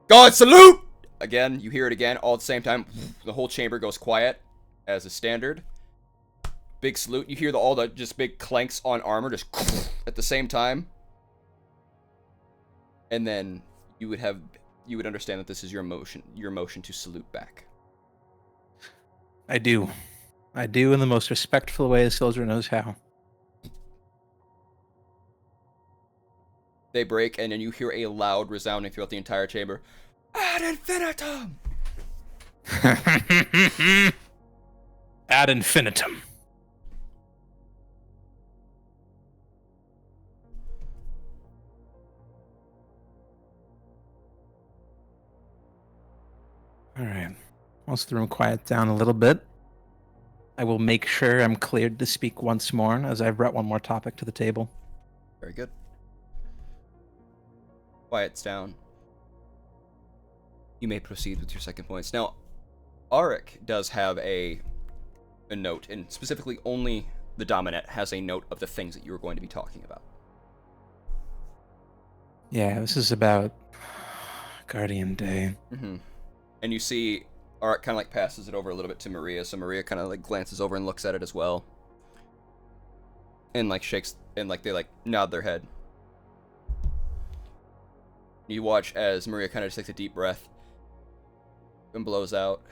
God, salute! Again, you hear it again, all at the same time. The whole chamber goes quiet, as is standard. Big salute. You hear all the just big clanks on armor, just at the same time. And then you would understand that this is your motion to salute back. I do in the most respectful way a soldier knows how. They break, and then you hear a loud resounding throughout the entire chamber. Ad infinitum! Ad infinitum. Alright. Once the room quiets down a little bit, I will make sure I'm cleared to speak once more, as I've brought one more topic to the table. Very good. Quiets down. You may proceed with your second points. Now, Arik does have a note, and specifically only the Dominant has a note of the things that you were going to be talking about. Yeah, this is about Guardian Day. Mm-hmm. And you see Arik kind of like passes it over a little bit to Maria, so Maria kind of like glances over and looks at it as well. And like shakes, and like they like nod their head. You watch as Maria kind of just takes a deep breath and blows out.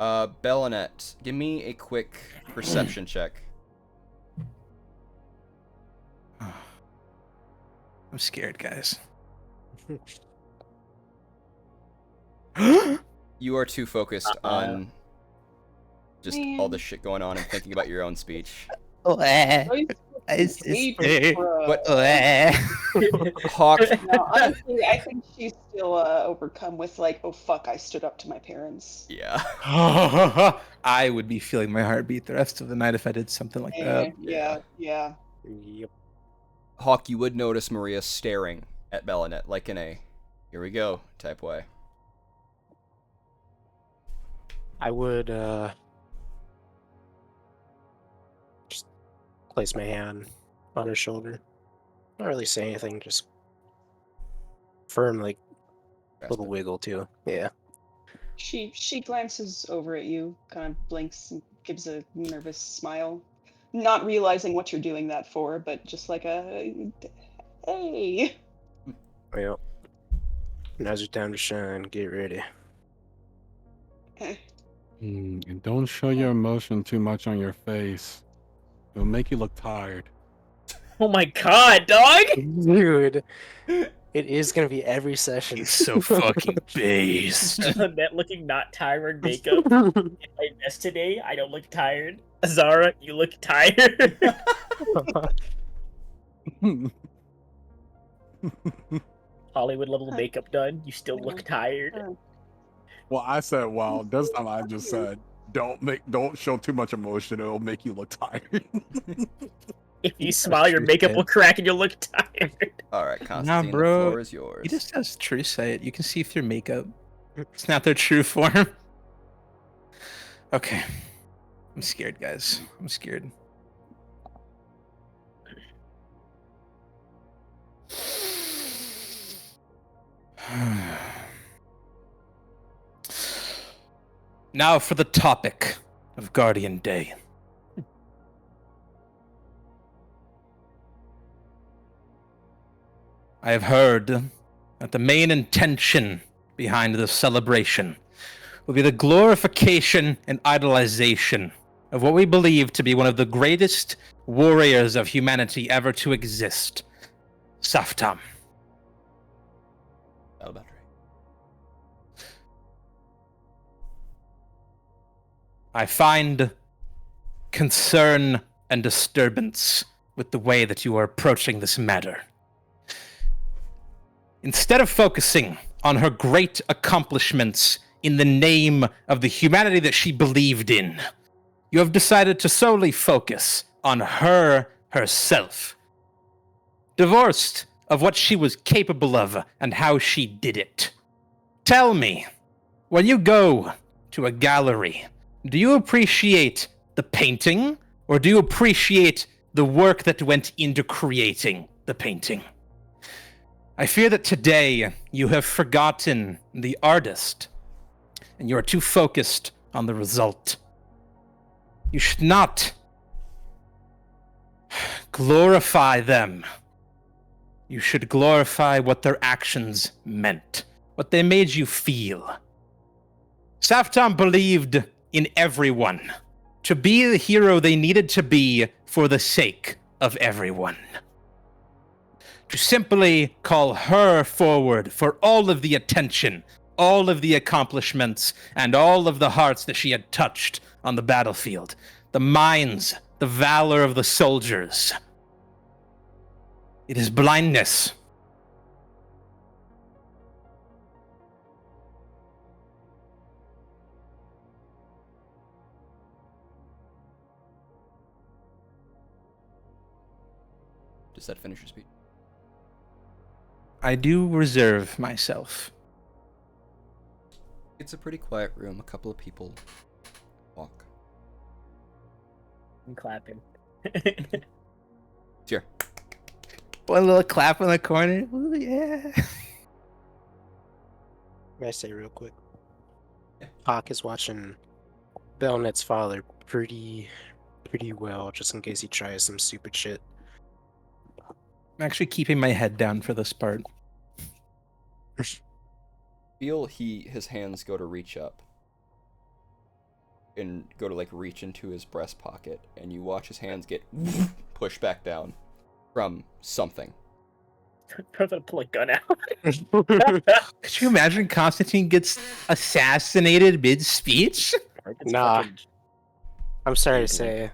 Bellinette, give me a quick perception check. I'm scared, guys. You are too focused on just all this shit going on and thinking about your own speech. What? Hawk. No, honestly, I think she's still overcome with like, oh fuck, I stood up to my parents. Yeah. I would be feeling my heartbeat the rest of the night if I did something like that. Yeah. Yep. Hawk, you would notice Maria staring at Bellinette like in a here we go type way. I would just place my hand on her shoulder. Not really say anything, just firm, like a little wiggle too. Yeah. She glances over at you, kind of blinks and gives a nervous smile, not realizing what you're doing that for, but just like a hey. Well, now's your time to shine. Get ready. And don't show your emotion too much on your face. It'll make you look tired. Oh my god, dog! Dude, it is gonna be every session. He's so fucking based. That looking not tired makeup. In my vest today, I don't look tired. Zara, you look tired. Hollywood level makeup done. You still look tired. Well, I said, well, this time I just said, don't show too much emotion. It'll make you look tired. If you smile, your makeup will crack and you'll look tired. All right, Constantine, bro. the floor is yours. He just has true sight. You can see through makeup. It's not their true form. Okay. I'm scared, guys. I'm scared. Now for the topic of Guardian Day. I have heard that the main intention behind this celebration will be the glorification and idolization of what we believe to be one of the greatest warriors of humanity ever to exist, Saftam. Albatri. I find concern and disturbance with the way that you are approaching this matter. Instead of focusing on her great accomplishments in the name of the humanity that she believed in, you have decided to solely focus on her herself, divorced of what she was capable of and how she did it. Tell me, when you go to a gallery, do you appreciate the painting, or do you appreciate the work that went into creating the painting? I fear that today you have forgotten the artist, and you are too focused on the result. You should not glorify them. You should glorify what their actions meant, what they made you feel. Saftam believed in everyone, to be the hero they needed to be for the sake of everyone. To simply call her forward for all of the attention, all of the accomplishments, and all of the hearts that she had touched on the battlefield, the minds, the valor of the soldiers. It is blindness. Does that finish your speech? I do reserve myself. It's a pretty quiet room. A couple of people walk. I'm clapping. Sure. One little clap in the corner. Ooh, yeah. May I say real quick? Yeah. Hawk is watching Belnet's father pretty well, just in case he tries some stupid shit. I'm actually keeping my head down for this part. Feel his hands go to reach up and go to like reach into his breast pocket, and you watch his hands get pushed back down from something. I'm gonna pull a gun out. Could you imagine Constantine gets assassinated mid-speech? Nah. I'm sorry to say,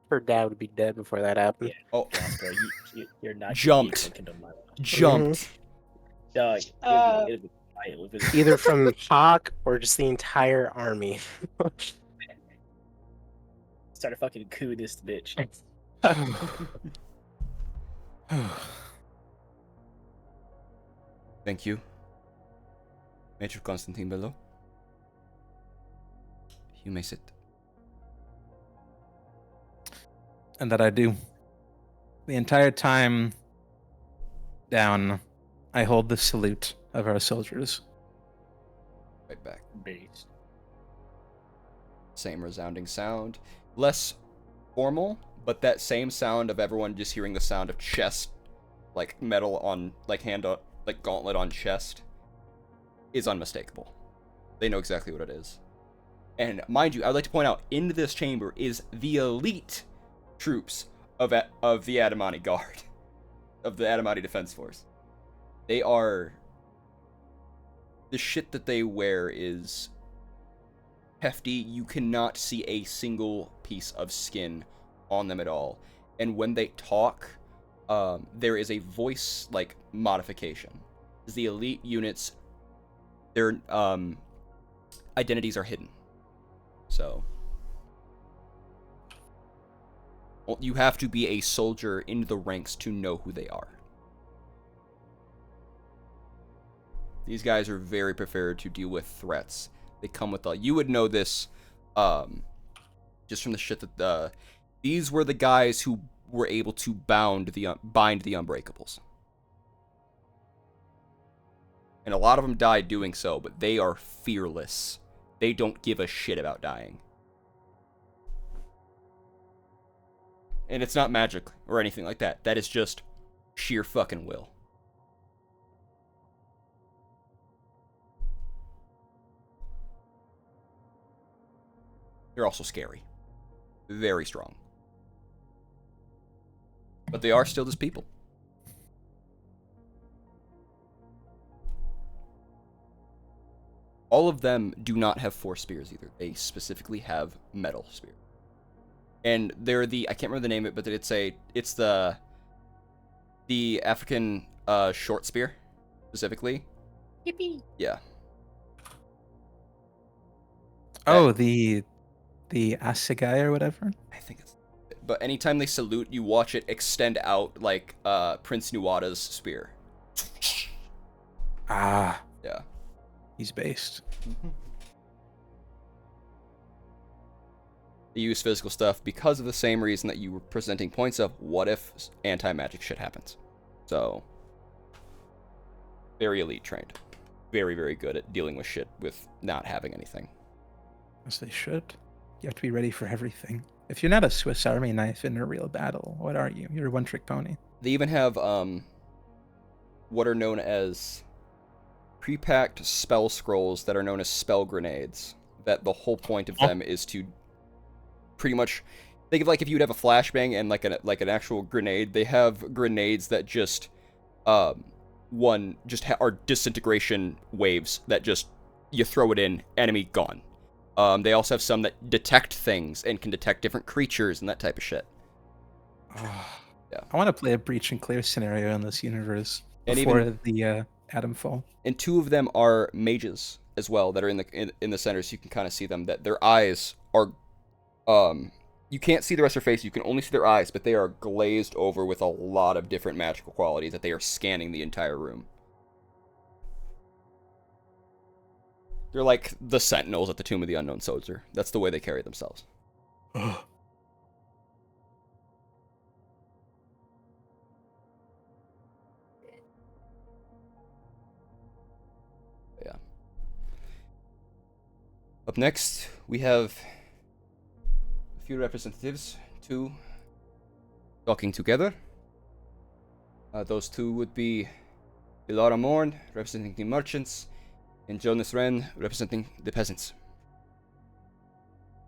her dad would be dead before that happened. Yeah. Oh, Bro, you're not Jumped. thinking of my life. jumped. Dog, it'll be violent with it. Either from Hawk or just the entire army. Start a fucking coup this bitch. Thank you, Major Constantine Bello. You may sit. And that I do. The entire time down, I hold the salute of our soldiers. Right back. Based. Same resounding sound. Less formal, but that same sound of everyone just hearing the sound of chest, like metal on, like hand on, like gauntlet on chest, is unmistakable. They know exactly what it is. And mind you, I'd like to point out, in this chamber is the elite troops of the Adamani Guard, of the Adamani Defense Force. They are... The shit that they wear is hefty. You cannot see a single piece of skin on them at all. And when they talk, there is a voice, like, modification. The elite units, their identities are hidden. So... you have to be a soldier in the ranks to know who they are. These guys are very prepared to deal with threats. They come with you would know this, just from the shit that these were the guys who were able to bind the Unbreakables. And a lot of them died doing so, but they are fearless. They don't give a shit about dying. And it's not magic or anything like that. That is just sheer fucking will. They're also scary. Very strong. But they are still just people. All of them do not have force spears either. They specifically have metal spears. And they're the, I can't remember the name of it, but it's the African short spear, specifically. Yippee! Yeah. Oh, the assegai or whatever? I think it's... But anytime they salute, you watch it extend out like Prince Nuada's spear. Ah. Yeah. He's based. They use physical stuff because of the same reason that you were presenting points of what if anti-magic shit happens. So, very elite trained. Very, very good at dealing with shit with not having anything. As they should. You have to be ready for everything. If you're not a Swiss Army knife in a real battle, what are you? You're a one-trick pony. They even have what are known as pre-packed spell scrolls that are known as spell grenades. That the whole point of them is to pretty much think of like if you would have a flashbang and like an actual grenade. They have grenades that just are disintegration waves that just you throw it in, enemy gone. They also have some that detect things and can detect different creatures and that type of shit. Yeah. I want to play a breach and clear scenario in this universe And before the Atom Fall. And two of them are mages as well that are in the center, so you can kind of see them. That their eyes are, you can't see the rest of their face. You can only see their eyes, but they are glazed over with a lot of different magical qualities that they are scanning the entire room. They're like the sentinels at the Tomb of the Unknown Soldier. That's the way they carry themselves. Yeah. Up next, we have a few representatives, two talking together. Those two would be Ilara Morn, representing the merchants, and Jonas Wren, representing the peasants.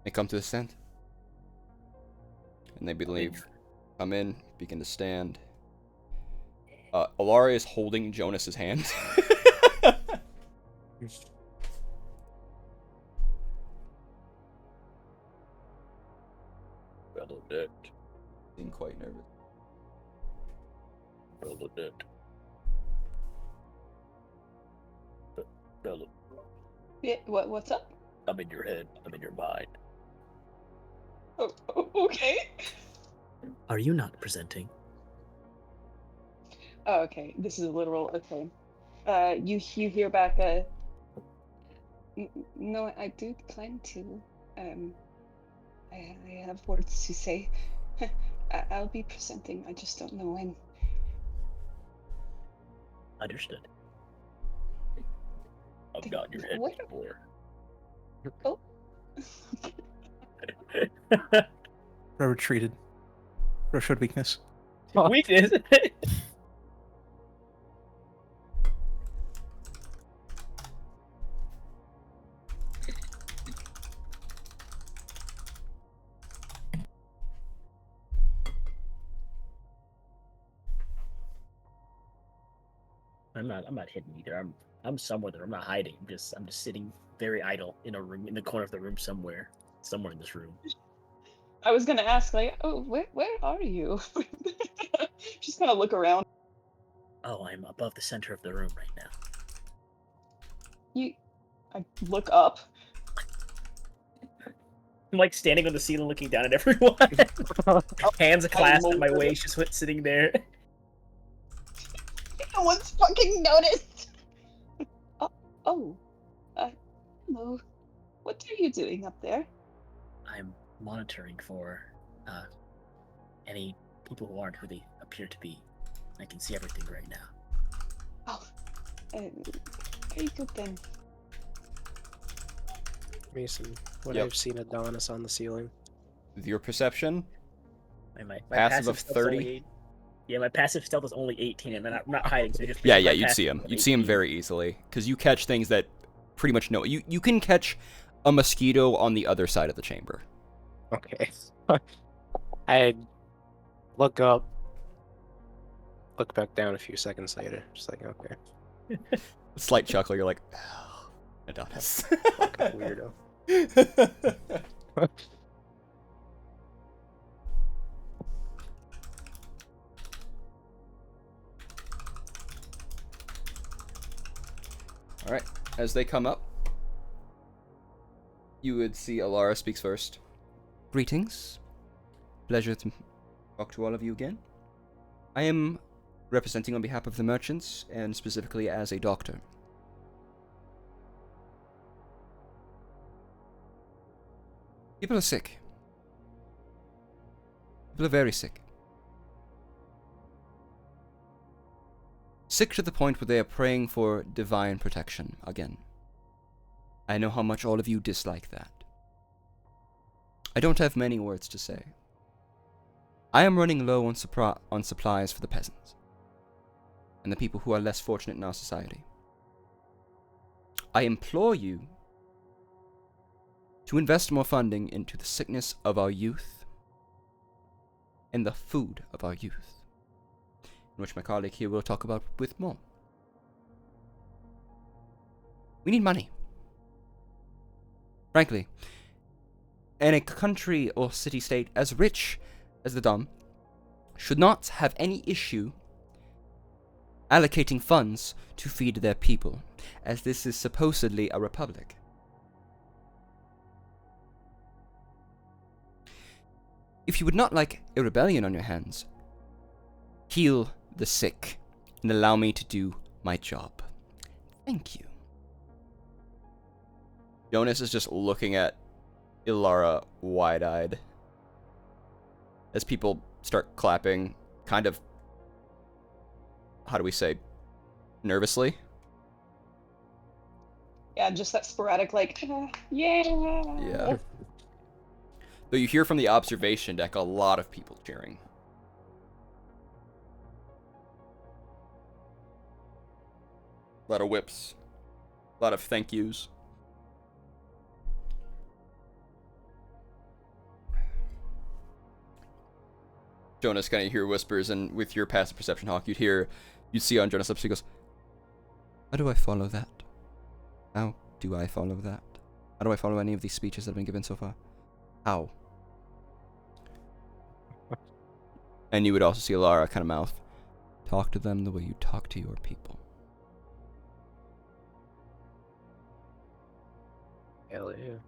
They come to the stand. And they believe, come in, begin to stand. Ilara is holding Jonas's hand. Bernadette. Being quite nervous. Bernadette. Bella, Yeah, what's up? I'm in your head. I'm in your mind. Oh, okay. Are you not presenting? Oh, okay. This is a literal. Okay. You hear back. No, I do plan to. I have words to say. I'll be presenting. I just don't know when. Understood. I've got your head What? before. Oh. Bro retreated. Bro showed weakness. Weakness. I'm not hidden either. I'm somewhere there. I'm not hiding. I'm just sitting very idle in a room in the corner of the room somewhere in this room. I was gonna ask, like, oh, where are you? Just kind of look around. Oh, I'm above the center of the room right now. I look up. I'm like standing on the ceiling, looking down at everyone. Hands clasped at my waist, just sitting there. No one's fucking noticed. Hello. What are you doing up there? I'm monitoring for any people who aren't who they appear to be. I can see everything right now. Oh, very good then. Mason, would Yep. I've seen Adonis on the ceiling? With your perception, My passive of stealth's only 30? Yeah, my passive stealth is only 18, and I'm not hiding, so just Yeah, my you'd passive see him. is You'd see him 18. very easily because you catch things that pretty much know. You can catch a mosquito on the other side of the chamber. Okay. I look up, look back down a few seconds later. Just like, okay, Slight chuckle. You're like, oh, Adonis. fucking weirdo. All right. As they come up, you would see Alara speaks first. Greetings. Pleasure to talk to all of you again. I am representing on behalf of the merchants, and specifically as a doctor. People are sick. People are very sick. Sick to the point where they are praying for divine protection again. I know how much all of you dislike that. I don't have many words to say. I am running low on supplies for the peasants and the people who are less fortunate in our society. I implore you to invest more funding into the sickness of our youth and the food of our youth, in which my colleague here will talk about with more. We need money. Frankly, in a country or city-state as rich as the Dom should not have any issue allocating funds to feed their people, as this is supposedly a republic. If you would not like a rebellion on your hands, heal the sick and allow me to do my job. Thank you. Jonas is just looking at Ilara wide-eyed as people start clapping, kind of, how do we say, nervously. Yeah, just that sporadic, like, yeah. Yeah. Though you hear from the observation deck a lot of people cheering. A lot of whips. A lot of thank yous. Jonas kind of hear whispers, and with your passive perception, Hawk, you'd see on Jonas' lips, he goes, how do I follow that? How do I follow that? How do I follow any of these speeches that have been given so far? How? And you would also see Alara kind of mouth, talk to them the way you talk to your people. Hell yeah.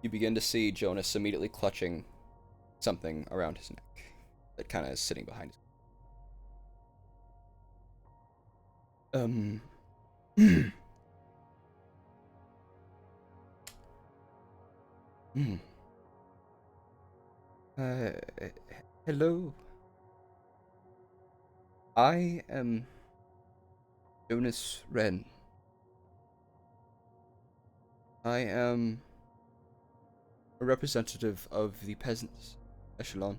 You begin to see Jonas immediately clutching something around his neck that kind of is sitting behind his... Hello. I am Jonas Wren. I am a representative of the peasants echelon.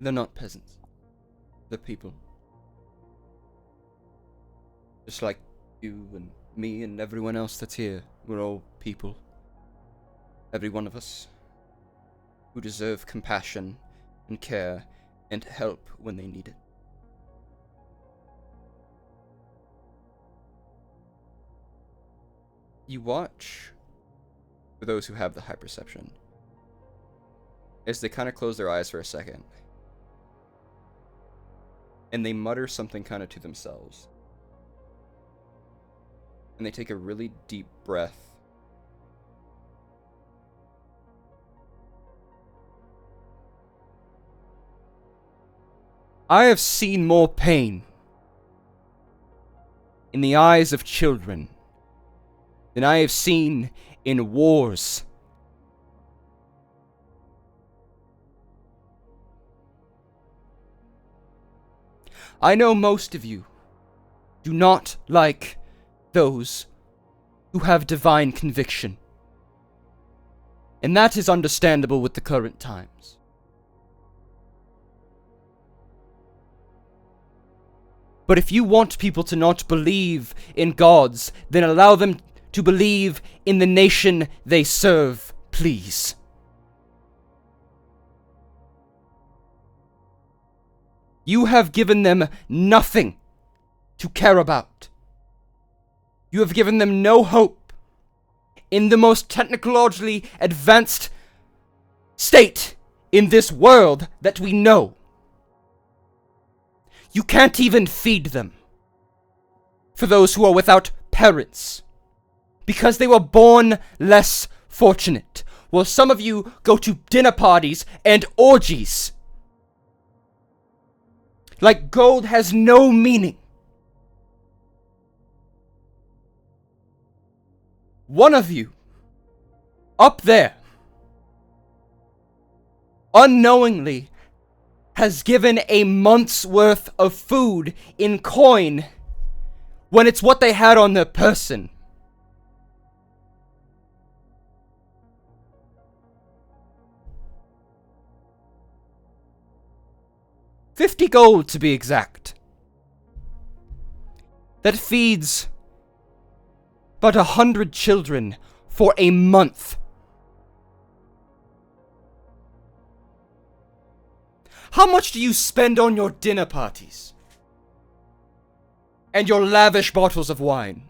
They're not peasants. They're people. Just like you and me and everyone else that's here. We're all people. Every one of us. Who deserve compassion and care and help when they need it. You watch, for those who have the high perception, as they kind of close their eyes for a second, and they mutter something kind of to themselves. And they take a really deep breath. I have seen more pain in the eyes of children than I have seen in wars. I know most of you do not like those who have divine conviction, and that is understandable with the current times. But if you want people to not believe in gods, then allow them to believe in the nation they serve, please. You have given them nothing to care about. You have given them no hope in the most technologically advanced state in this world that we know. You can't even feed them. For those who are without parents, because they were born less fortunate, while some of you go to dinner parties and orgies. Like gold has no meaning. One of you, up there, unknowingly has given a month's worth of food in coin when it's what they had on their person. $50 gold to be exact. That feeds but 100 children for a month. How much do you spend on your dinner parties? And your lavish bottles of wine?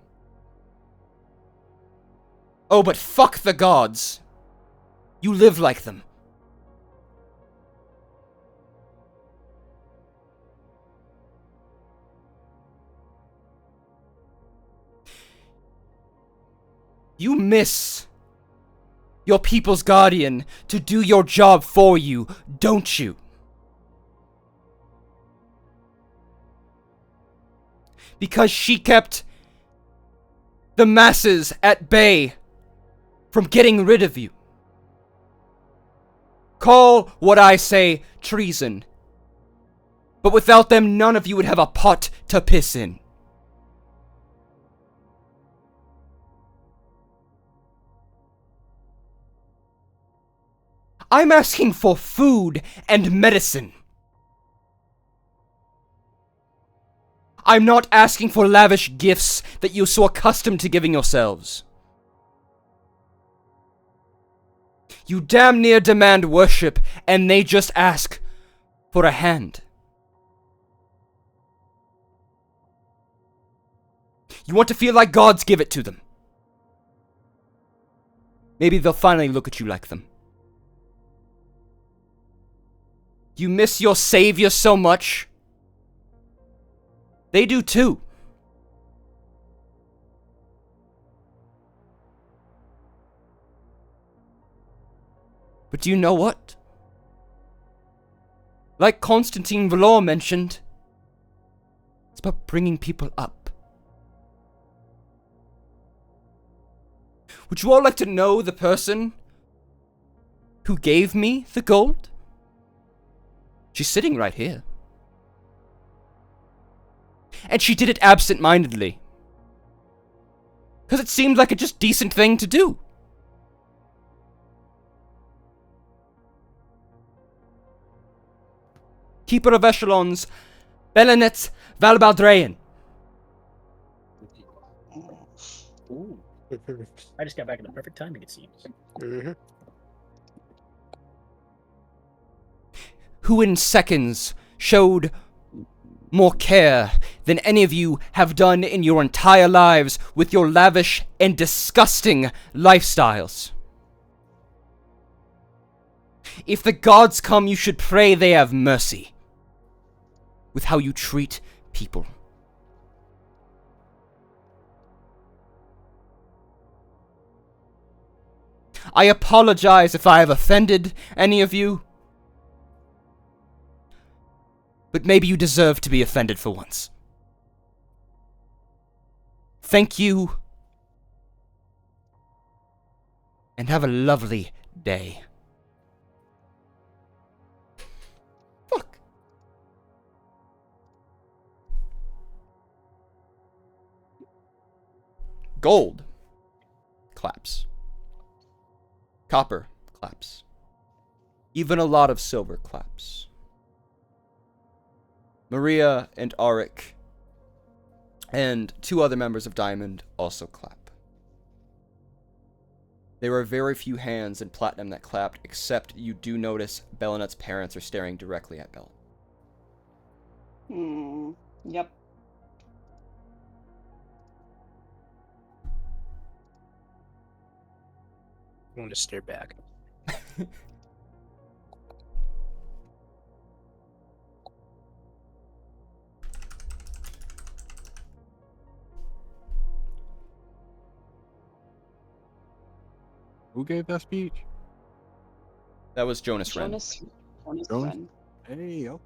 Oh, but fuck the gods. You live like them. You miss your people's guardian to do your job for you, don't you? Because she kept the masses at bay from getting rid of you. Call what I say treason. But without them, none of you would have a pot to piss in. I'm asking for food and medicine. I'm not asking for lavish gifts that you're so accustomed to giving yourselves. You damn near demand worship, and they just ask for a hand. You want to feel like gods, give it to them. Maybe they'll finally look at you like them. You miss your savior so much. They do too. But do you know what? Like Constantine Valor mentioned, it's about bringing people up. Would you all like to know the person who gave me the gold? She's sitting right here. And she did it absent-mindedly. Because it seemed like a just decent thing to do. Keeper of Echelons, Belenet Valbaldrain. Ooh. I just got back in the perfect timing, it seems. Mm-hmm. who in seconds showed more care than any of you have done in your entire lives with your lavish and disgusting lifestyles. If the gods come, you should pray they have mercy with how you treat people. I apologize if I have offended any of you. But maybe you deserve to be offended for once. Thank you. And have a lovely day. Fuck. Gold claps. Copper claps. Even a lot of silver claps. Maria and Auric and 2 other members of Diamond also clap. There were very few hands in Platinum that clapped, except you do notice Bellinet's parents are staring directly at Bell. Yep. I'm going to stare back. Who gave that speech? That was Jonas Wren. Jonas Jonas? Wren. Hey, okay.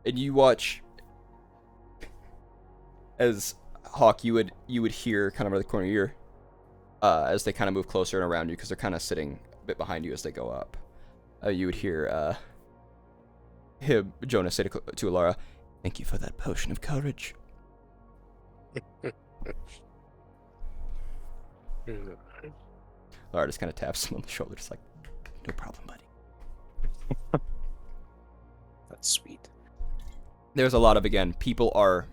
And you watch as Hawk, you would hear kind of out of the corner of your ear as they kind of move closer and around you because they're kind of sitting a bit behind you as they go up. You would hear Jonas say to Alara, "Thank you for that potion of courage." Alara just kind of taps him on the shoulder, just like, "No problem, buddy." That's sweet. There's a lot of, again, people are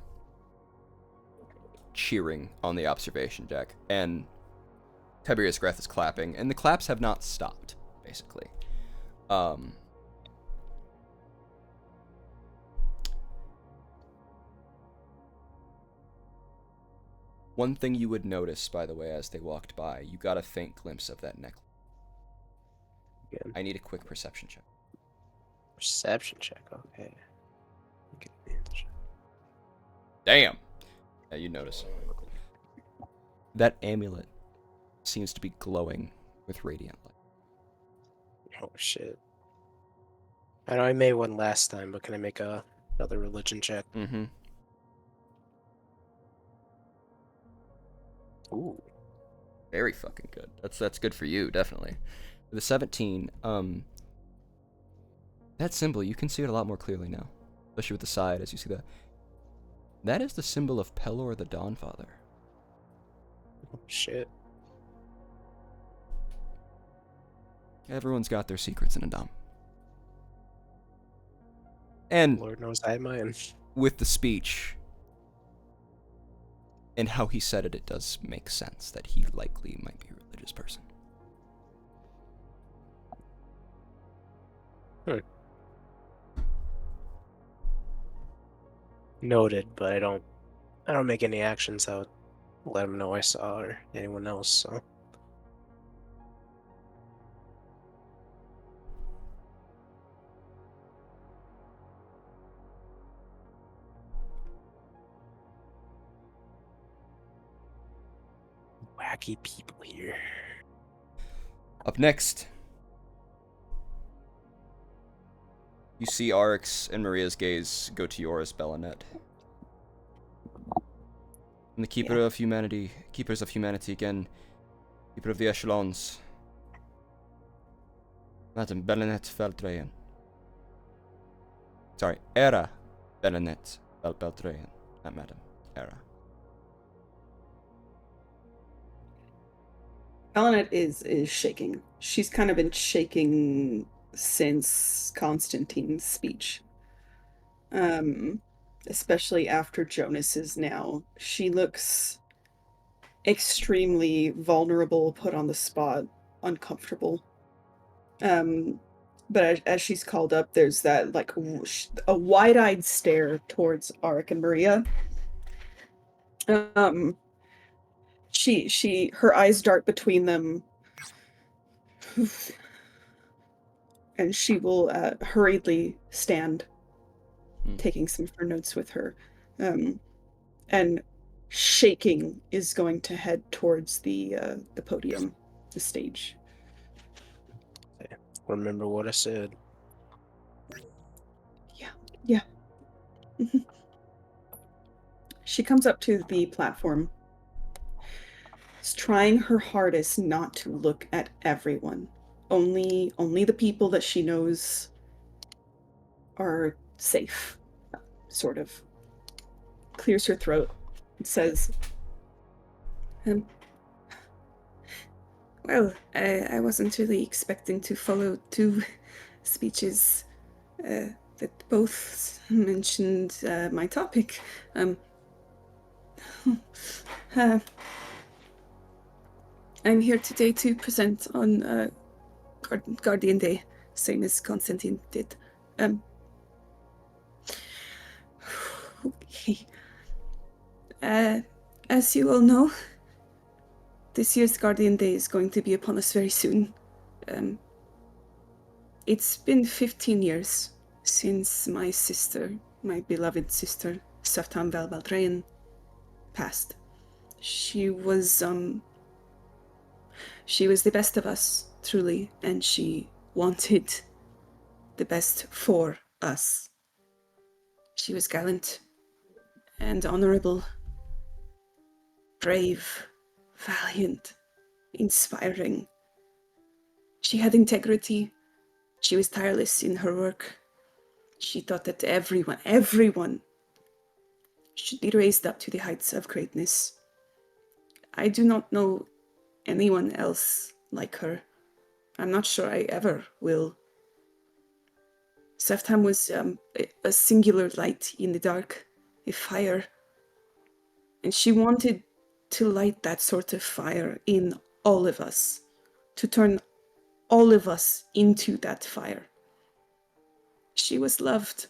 cheering on the observation deck, and Tiberius Greth is clapping, and the claps have not stopped, basically. One thing you would notice, by the way, as they walked by, you got a faint glimpse of that necklace. Again. I need a quick perception check. Perception check, okay. Damn! Yeah, you notice. That amulet seems to be glowing with radiant light. Oh shit. I know I made one last time, but can I make another religion check? Mm-hmm. Ooh. Very fucking good. That's good for you, definitely. The 17, that symbol, you can see it a lot more clearly now. Especially with the side, as you see that. That is the symbol of Pelor the Dawnfather. Oh, shit. Everyone's got their secrets in Adam. And Lord knows I have mine. with the speech and how he said it, it does make sense that he likely might be a religious person. Noted, but I don't make any actions that would let him know I saw or anyone else, so. Wacky people here. Up next, you see Arix and Maria's gaze go to yours, Bellinet. And the Keeper of Humanity, Keepers of Humanity again, Keeper of the Echelons, Madam Bellinet Veldreyen. Sorry, Era Bellinet Veldreyen, not Madam, Era. Bellinet is shaking. She's kind of been shaking since Constantine's speech. Especially after Jonas's now. She looks extremely vulnerable, put on the spot. uncomfortable. But as she's called up, there's that like whoosh, a wide-eyed stare towards Arik and Maria. Her eyes dart between them, and she will hurriedly stand, taking some of her notes with her, and shaking is going to head towards the podium, the stage. Remember what I said. Yeah. She comes up to the platform. Is trying her hardest not to look at everyone. Only the people that she knows are safe. Sort of clears her throat and says, well, I wasn't really expecting to follow two speeches that both mentioned my topic. I'm here today to present on Guardian Day, same as Constantine did. Okay. As you all know, this year's Guardian Day is going to be upon us very soon. It's been 15 years since my sister, my beloved sister, Saftam Val Valdrayan, passed. She was the best of us, truly, and she wanted the best for us. She was gallant and honorable, brave, valiant, inspiring. She had integrity. She was tireless in her work. She thought that everyone should be raised up to the heights of greatness. I do not know anyone else like her. I'm not sure I ever will. Saftam was a singular light in the dark, a fire. And she wanted to light that sort of fire in all of us, to turn all of us into that fire. She was loved.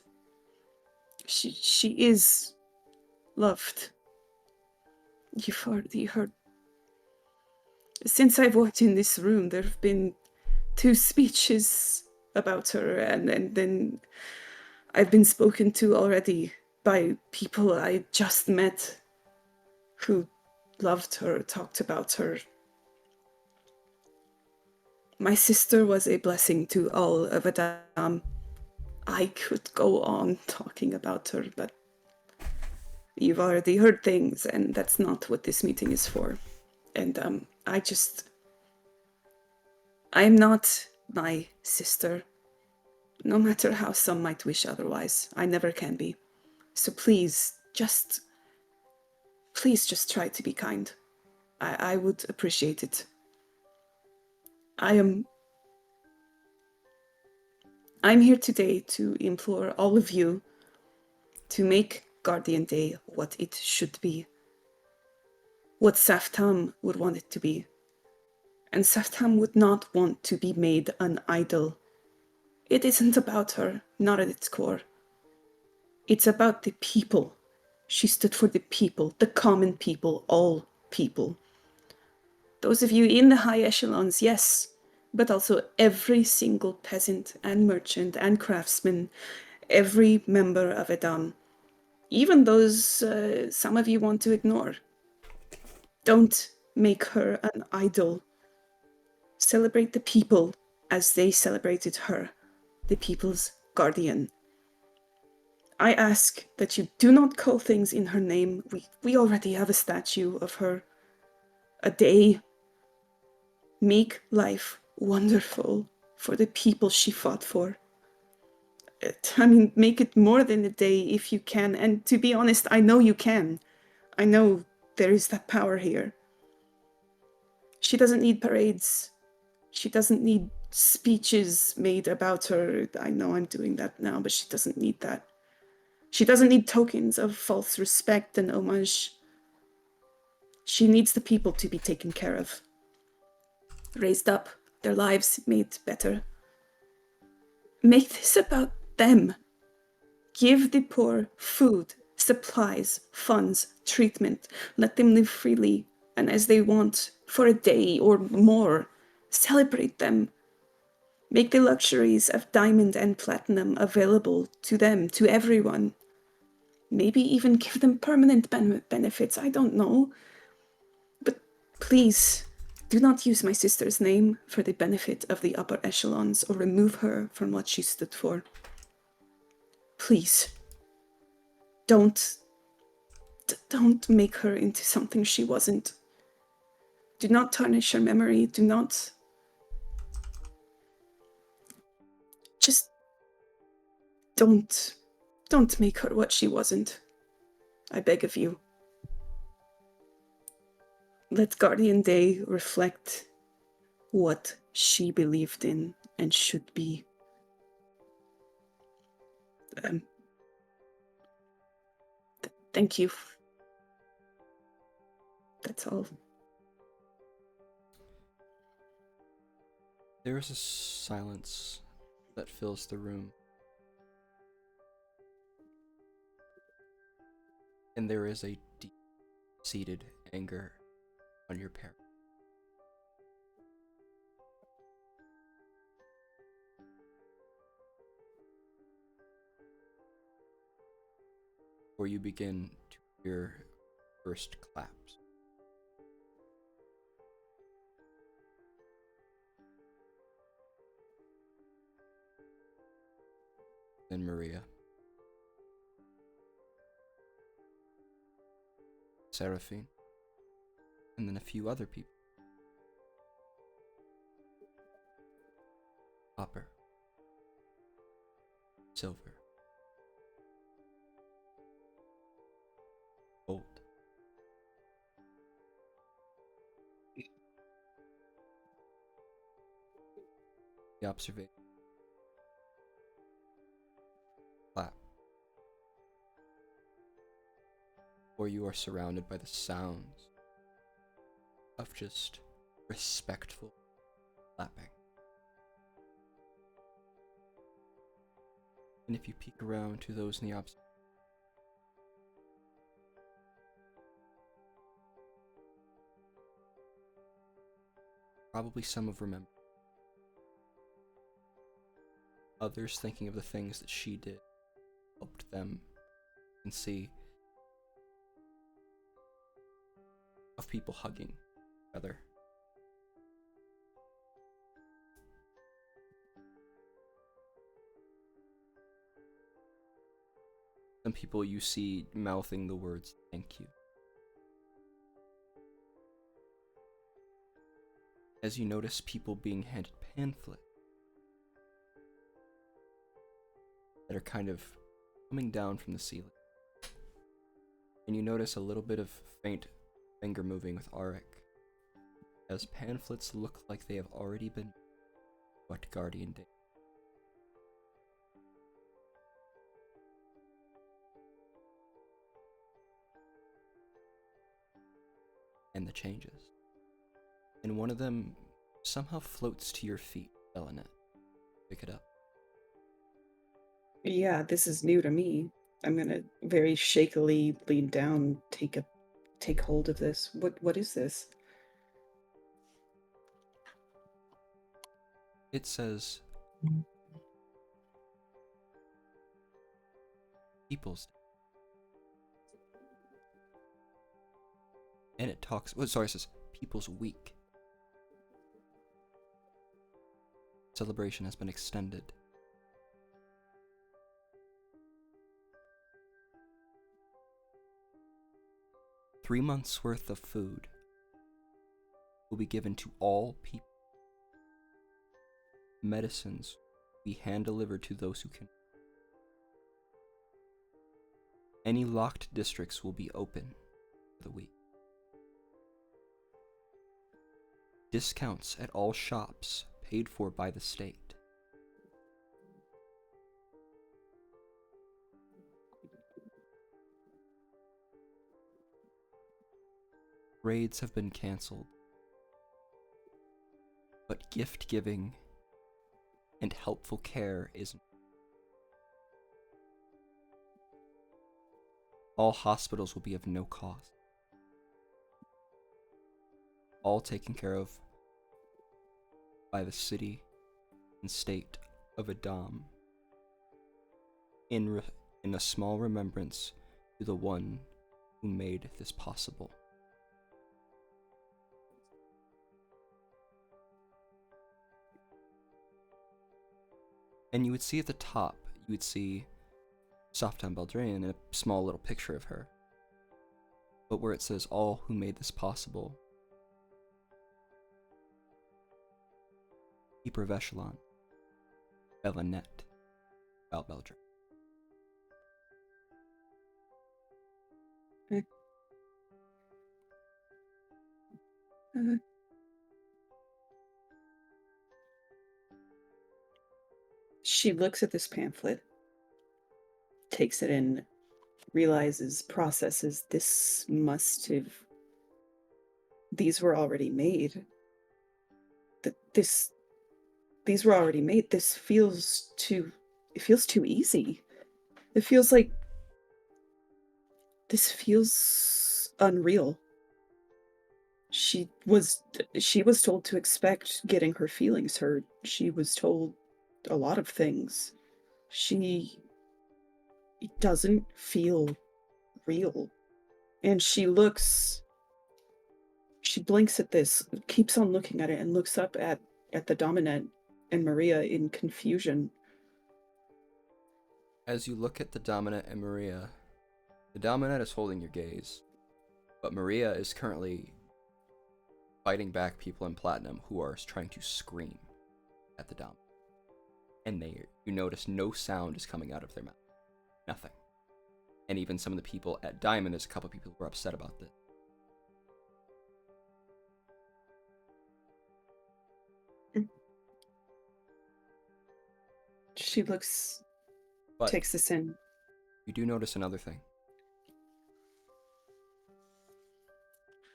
She is loved. You've already heard. Since I've walked in this room, there have been 2 speeches about her, and then I've been spoken to already by people I just met who loved her, talked about her. My sister was a blessing to all of Adam. I could go on talking about her, but you've already heard things, and that's not what this meeting is for. And I'm not my sister, no matter how some might wish otherwise. I never can be. So please just try to be kind. I would appreciate it. I'm here today to implore all of you to make Guardian Day what it should be. What Saftam would want it to be. And Saftam would not want to be made an idol. It isn't about her, not at its core. It's about the people. She stood for the people, the common people, all people. Those of you in the high echelons, yes, but also every single peasant and merchant and craftsman, every member of Edam, even those some of you want to ignore. Don't make her an idol. Celebrate the people as they celebrated her, the people's guardian. I ask that you do not call things in her name. We already have a statue of her. A day. Make life wonderful for the people she fought for. Make it more than a day if you can. And to be honest, I know you can. I know there is that power here. She doesn't need parades. She doesn't need speeches made about her. I know I'm doing that now, but she doesn't need that. She doesn't need tokens of false respect and homage. She needs the people to be taken care of. Raised up, their lives made better. Make this about them. Give the poor food, supplies, funds, treatment. Let them live freely and as they want for a day or more. Celebrate them. Make the luxuries of diamond and platinum available to them, to everyone. Maybe even give them permanent benefits, I don't know. But please, do not use my sister's name for the benefit of the upper echelons or remove her from what she stood for. Please, don't make her into something she wasn't. Do not tarnish her memory. Do not. Just don't make her what she wasn't. I beg of you. Let Guardian Day reflect what she believed in and should be. Thank you. That's all. There is a silence that fills the room. And there is a deep-seated anger on your parent. Or you begin to hear first claps. Then Maria. Seraphine. And then a few other people. Copper. Silver. Gold. The observation. Clap. Or you are surrounded by the sounds of just respectful clapping. And if you peek around to those in the observation, probably some have remembered. Others thinking of the things that she did helped them and see of people hugging each other. Some people you see mouthing the words, "Thank you." As you notice people being handed pamphlets that are kind of coming down from the ceiling. And you notice a little bit of faint finger moving with Arik, as pamphlets look like they have already been what Guardian did. And the changes. And one of them somehow floats to your feet, Elenet. Pick it up. Yeah, this is new to me. I'm gonna very shakily lean down, take hold of this. What is this? It says People's Day. And it talks, it says People's Week. Celebration has been extended. Three months worth of food will be given to all people. Medicines will be hand-delivered to those who can. Any locked districts will be open for the week. Discounts at all shops paid for by the state. Raids have been cancelled, but gift giving and helpful care isn't. All hospitals will be of no cost. All taken care of by the city and state of Adam in a small remembrance to the one who made this possible. And you would see at the top, you would see Softan Baldrain and a small little picture of her. But where it says all who made this possible, Keeper of Echelon, Belanet, Baldrain. She looks at this pamphlet, takes it in, realizes, processes, these were already made. These were already made. It feels too easy. It feels like this feels unreal. She was told to expect getting her feelings hurt. She was told a lot of things. It doesn't feel real. And she blinks at this, keeps on looking at it, and looks up at the Dominant and Maria in confusion. As you look at the Dominant and Maria, the Dominant is holding your gaze, but Maria is currently fighting back people in Platinum who are trying to scream at the Dominant. And you notice no sound is coming out of their mouth. Nothing. And even some of the people at Diamond, there's a couple of people who are upset about this. She takes this in. You do notice another thing.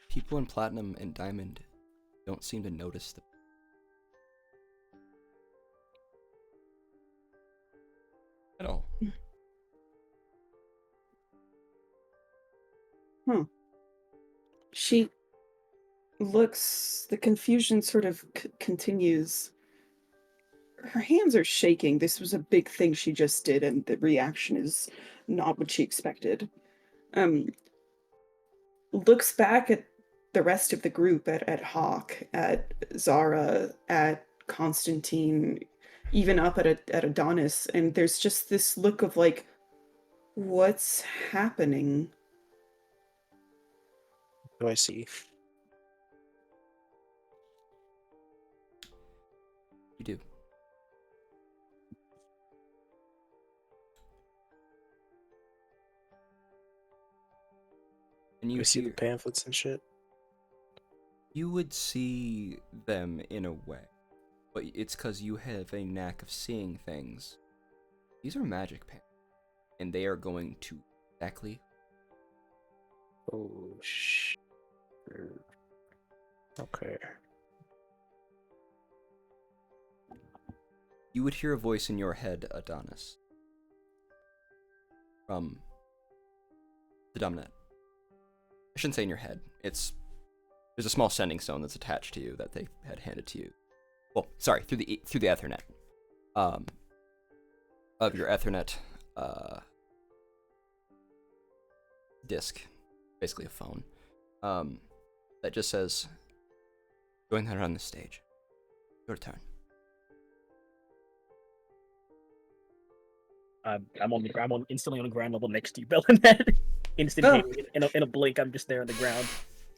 People in Platinum and Diamond don't seem to notice them. At all. She looks, the confusion sort of continues. Her hands are shaking. This was a big thing she just did, and the reaction is not what she expected. Looks back at the rest of the group, at Hawk, at Zara, at Constantine, even up at Adonis, and there's just this look of like, what's happening? What do I see? You do. And you see the pamphlets and shit? You would see them in a way, but it's because you have a knack of seeing things. These are magic pamphlets, and they are going to exactly. Oh, shit. Okay. You would hear a voice in your head, Adonis, from the Dominant. I shouldn't say in your head. There's a small sending stone that's attached to you that they had handed to you. Well, sorry, through the Ethernet. Of your Ethernet disk, basically a phone, that just says, "Going that on the stage. Your turn." I'm instantly on the ground level next to you, Belanet. Instantaneously, in a blink, I'm just there on the ground.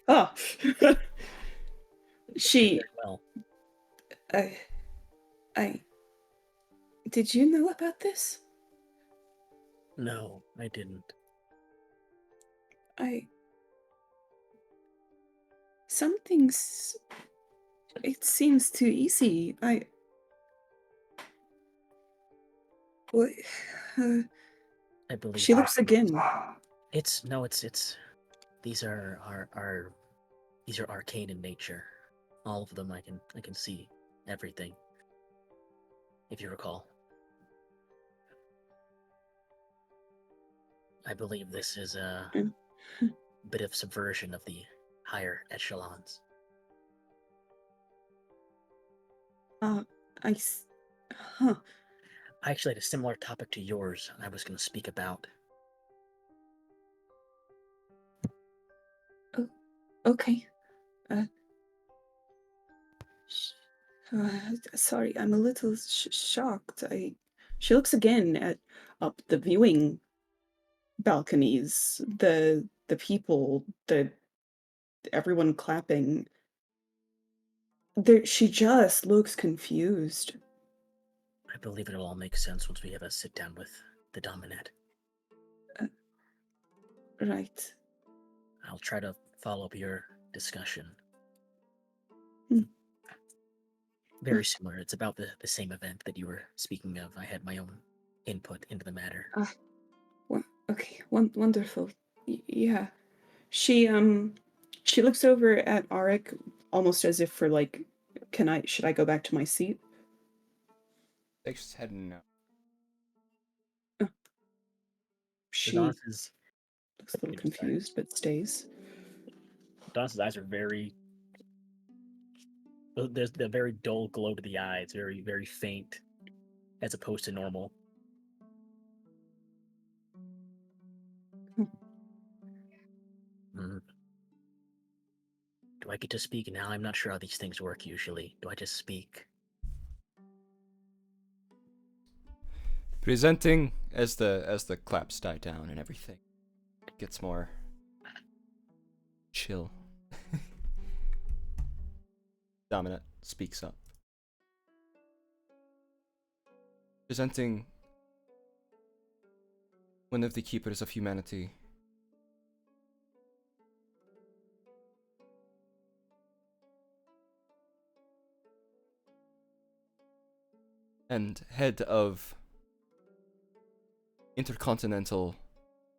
Oh. She. Well. Did you know about this? No, I didn't. Some things. It seems too easy. What? I believe. She looks again. It's. These are arcane in nature. All of them I can see. everything. If you recall. I believe this is a bit of subversion of the higher echelons. Huh. I actually had a similar topic to yours I was going to speak about. Okay. Sorry, I'm a little shocked. She looks again at up the viewing balconies, the people, everyone clapping. She just looks confused. I believe it'll all make sense once we have a sit down with the Dominant. Right. I'll try to follow up your discussion. Very similar. It's about the same event that you were speaking of. I had my own input into the matter. Okay, wonderful. Yeah. She looks over at Arik almost as if for like, should I go back to my seat? Thanks for heading out. She looks a little confused, but stays. Adonis's eyes are very... There's the very dull glow to the eye. It's very, very faint, as opposed to normal. Do I get to speak now? I'm not sure how these things work usually. Do I just speak? Presenting as the claps die down and everything gets more chill. Dominant speaks up. Presenting one of the keepers of humanity. And head of intercontinental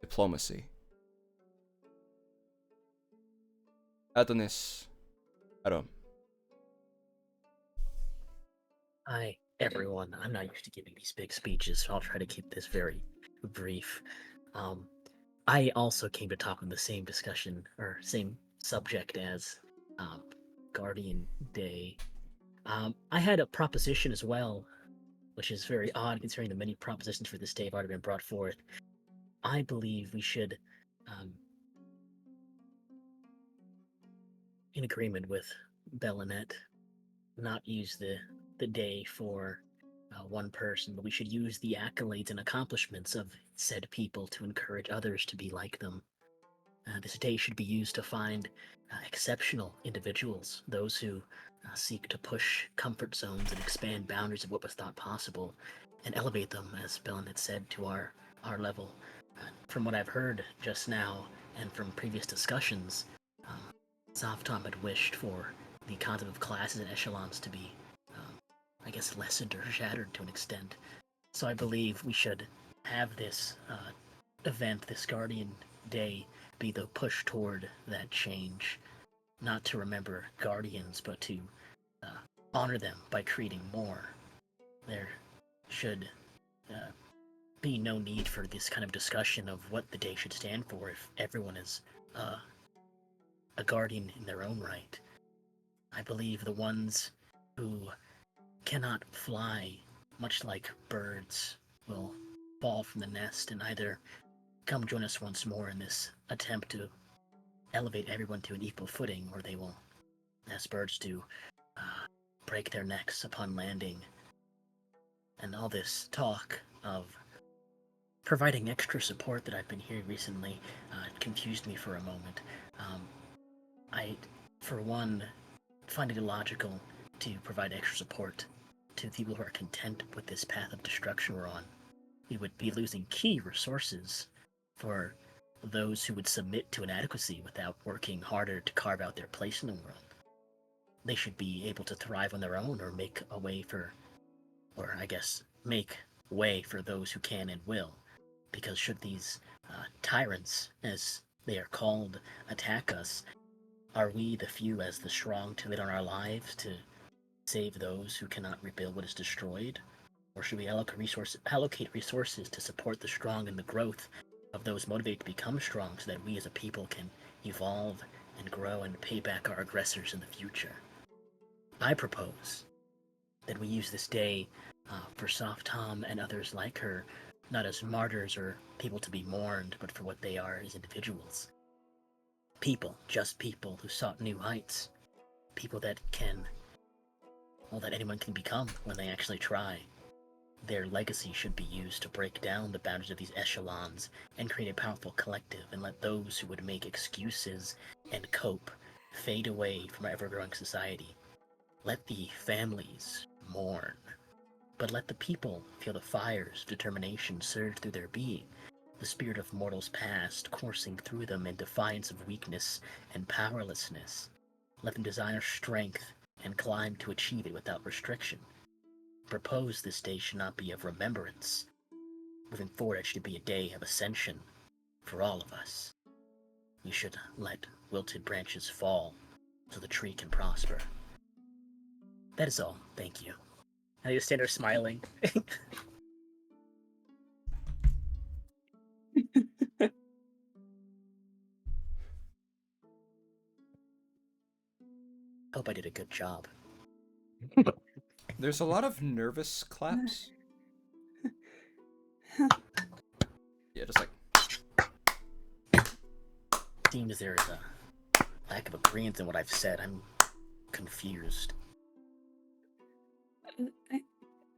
diplomacy. Adonis Aram. Hi, everyone. I'm not used to giving these big speeches, so I'll try to keep this very brief. I also came to talk on the same discussion, or same subject as Guardian Day. I had a proposition as well, which is very odd considering the many propositions for this day have already been brought forth. I believe we should, in agreement with Bellanet, not use the day for one person, but we should use the accolades and accomplishments of said people to encourage others to be like them. This day should be used to find exceptional individuals, those who seek to push comfort zones and expand boundaries of what was thought possible, and elevate them, as Bellanet said, to our level. From what I've heard just now, and from previous discussions, Zaftom had wished for the concept of classes and echelons to be, I guess, lessened or shattered to an extent. So I believe we should have this event, this Guardian Day, be the push toward that change. Not to remember Guardians, but to honor them by creating more. There should be no need for this kind of discussion of what the day should stand for if everyone is a guardian in their own right. I believe the ones who cannot fly, much like birds, will fall from the nest and either come join us once more in this attempt to elevate everyone to an equal footing, or they will, as birds do, break their necks upon landing. And all this talk of providing extra support that I've been hearing recently confused me for a moment. I, for one, find it illogical to provide extra support to people who are content with this path of destruction we're on. We would be losing key resources for those who would submit to inadequacy without working harder to carve out their place in the world. They should be able to thrive on their own, or make a way for, or I guess, make way for those who can and will. Because should these tyrants, as they are called, attack us, are we, the few, as the strong, to lead on our lives, to save those who cannot rebuild what is destroyed? Or should we allocate resources to support the strong and the growth of those motivated to become strong so that we as a people can evolve and grow and pay back our aggressors in the future? I propose that we use this day for Soft Tom and others like her, not as martyrs or people to be mourned, but for what they are as individuals. People, just people who sought new heights. People that can, well, that anyone can become when they actually try. Their legacy should be used to break down the boundaries of these echelons and create a powerful collective, and let those who would make excuses and cope fade away from our ever-growing society. Let the families mourn, but let the people feel the fires of determination surge through their being, the spirit of mortals past coursing through them in defiance of weakness and powerlessness. Let them desire strength and climb to achieve it without restriction. Propose this day should not be of remembrance. Moving forward, it should be a day of ascension for all of us. We should let wilted branches fall so the tree can prosper. That is all. Thank you. I just stand there smiling. Hope I did a good job. There's a lot of nervous claps. Yeah, just like. Seems there is a lack of agreement in what I've said. I'm confused.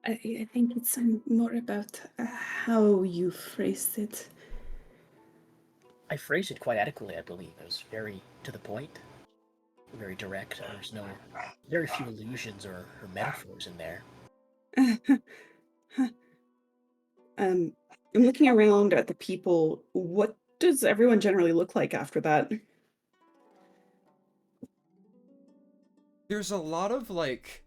I think it's more about how you phrased it. I phrased it quite adequately, I believe. It was very to the point, very direct. There's very few allusions or metaphors in there. I'm looking around at the people. What does everyone generally look like after that? There's a lot of like.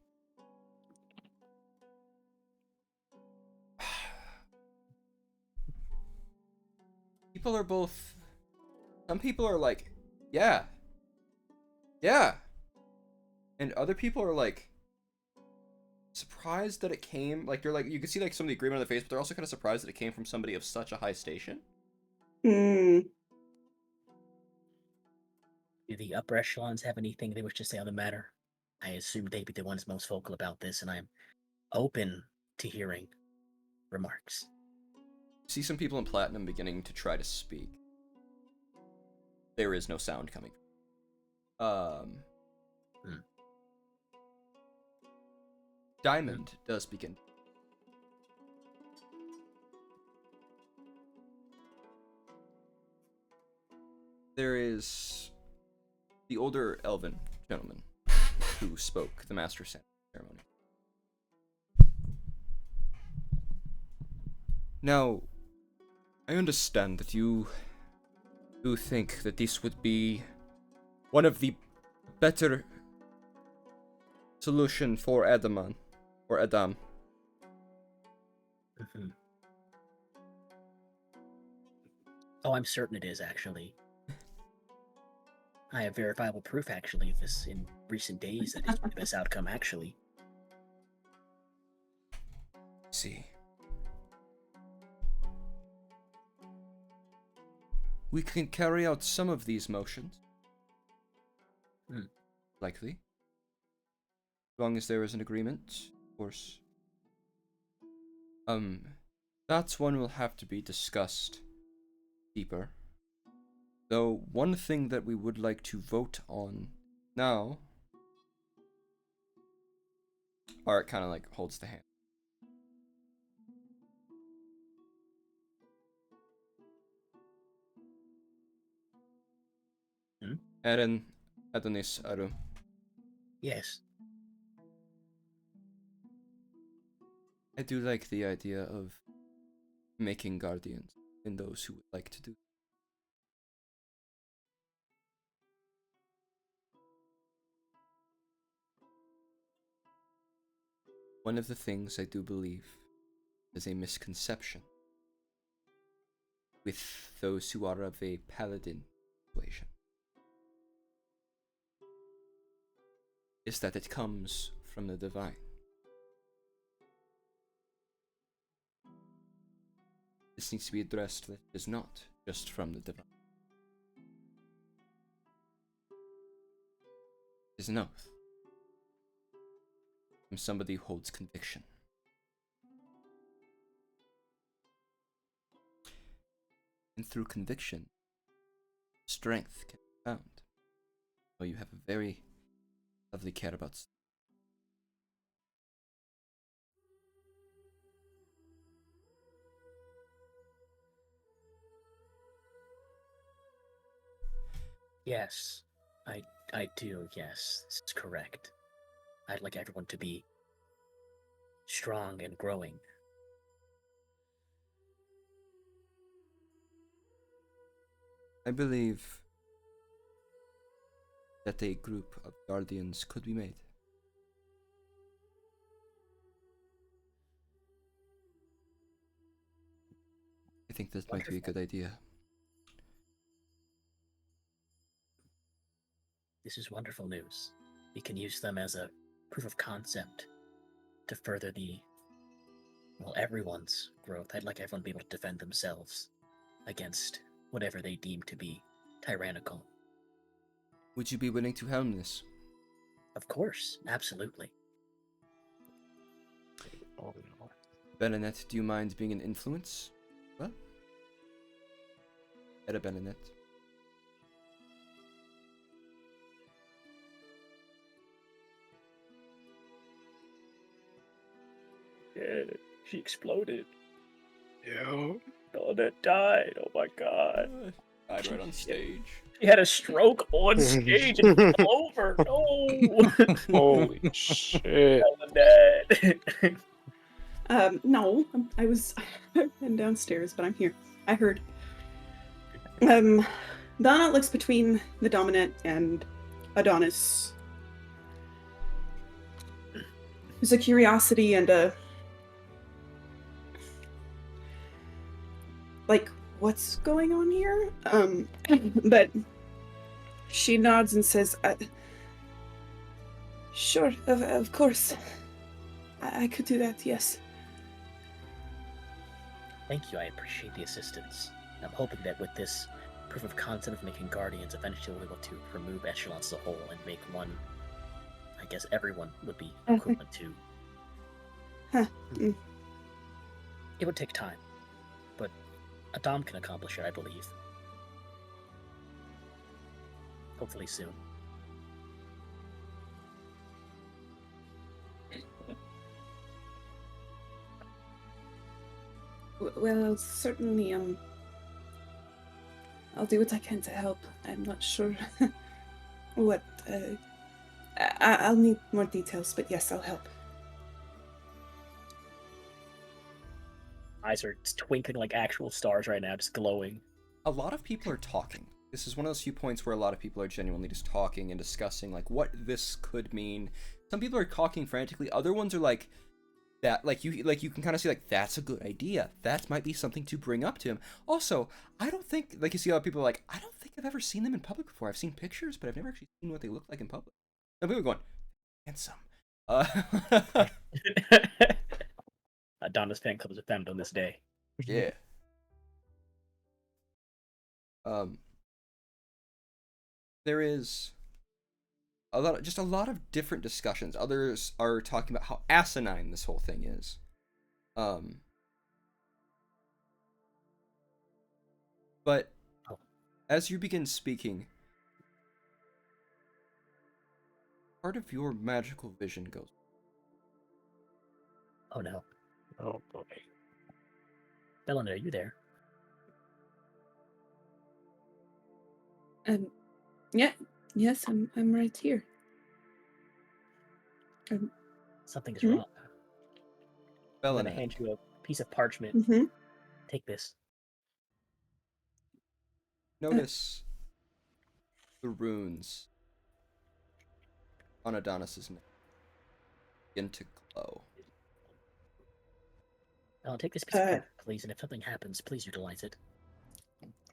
People are both. Some people are like, yeah. And other people are like surprised that it came, like, they're like, you can see like some of the agreement on the face, but they're also kind of surprised that it came from somebody of such a high station. Hmm. Do the upper echelons have anything they wish to say on the matter? I assume they'd be the ones most vocal about this, and I'm open to hearing remarks. See some people in Platinum beginning to try to speak. There is no sound coming. Diamond does begin. There is the older elven gentleman who spoke, the Master Ceremony. Now, I understand that you do think that this would be one of the better solution for Adaman, or Adam. Mm-hmm. Oh, I'm certain it is, actually. I have verifiable proof, actually, of this in recent days that it's the best outcome, actually. See. We can carry out some of these motions. Likely. As long as there is an agreement, of course. That one will have to be discussed deeper. Though, one thing that we would like to vote on now... Art kind of like holds the hand. Eren, Adonis, Aru. Yes. I do like the idea of making guardians in those who would like to do. One of the things I do believe is a misconception with those who are of a paladin persuasion is that it comes from the divine. This needs to be addressed that it is not just from the divine. It is an oath from somebody who holds conviction. And through conviction, strength can be found. Oh, you have a very lovely care about. Yes, I do, yes, this is correct. I'd like everyone to be strong and growing. I believe that a group of guardians could be made. I think this might be a good idea. This is wonderful news. We can use them as a proof of concept to further everyone's growth. I'd like everyone to be able to defend themselves against whatever they deem to be tyrannical. Would you be willing to helm this? Of course, absolutely. Oh no. Belinette, do you mind being an influence? Well, Etta Belinette. Yeah, she exploded. Yeah. Belinette died. Oh my god. Died right on stage. She had a stroke on stage and fell over. No. Holy shit. Belinette. No, I've been downstairs, but I'm here. I heard. Donna looks between the Dominant and Adonis. There's a curiosity and a like, what's going on here? But she nods and says, "Sure, of course, I could do that. Yes." Thank you, I appreciate the assistance. I'm hoping that with this proof of concept of making Guardians, eventually we'll be able to remove Echelon as a whole and make one, I guess everyone would be equivalent to. Huh. Mm. It would take time, but Adam can accomplish it, I believe. Hopefully soon. Well, I'll certainly, I'll do what I can to help. I'm not sure what, I'll need more details, but yes, I'll help. Eyes are twinkling like actual stars right now, just glowing. A lot of people are talking. This is one of those few points where a lot of people are genuinely just talking and discussing like what this could mean. Some people are talking frantically. Other ones are like that, like you can kind of see like that's a good idea. That might be something to bring up to him. Also, I don't think like you see a lot of people are like I don't think I've ever seen them in public before. I've seen pictures, but I've never actually seen what they look like in public. Some people are going handsome. Adonis fan club is found on this day. Yeah. There is a lot of different discussions. Others are talking about how asinine this whole thing is. But as you begin speaking, part of your magical vision goes. Oh no. Oh boy. Belinda, are you there? Yeah, yes, I'm right here. Something is Hmm? wrong. I'm gonna Belinette, hand you a piece of parchment. Mm-hmm. Take this. notice the runes on Adonis's neck begin to glow. I'll take this piece of paper, please, and if something happens, please utilize it.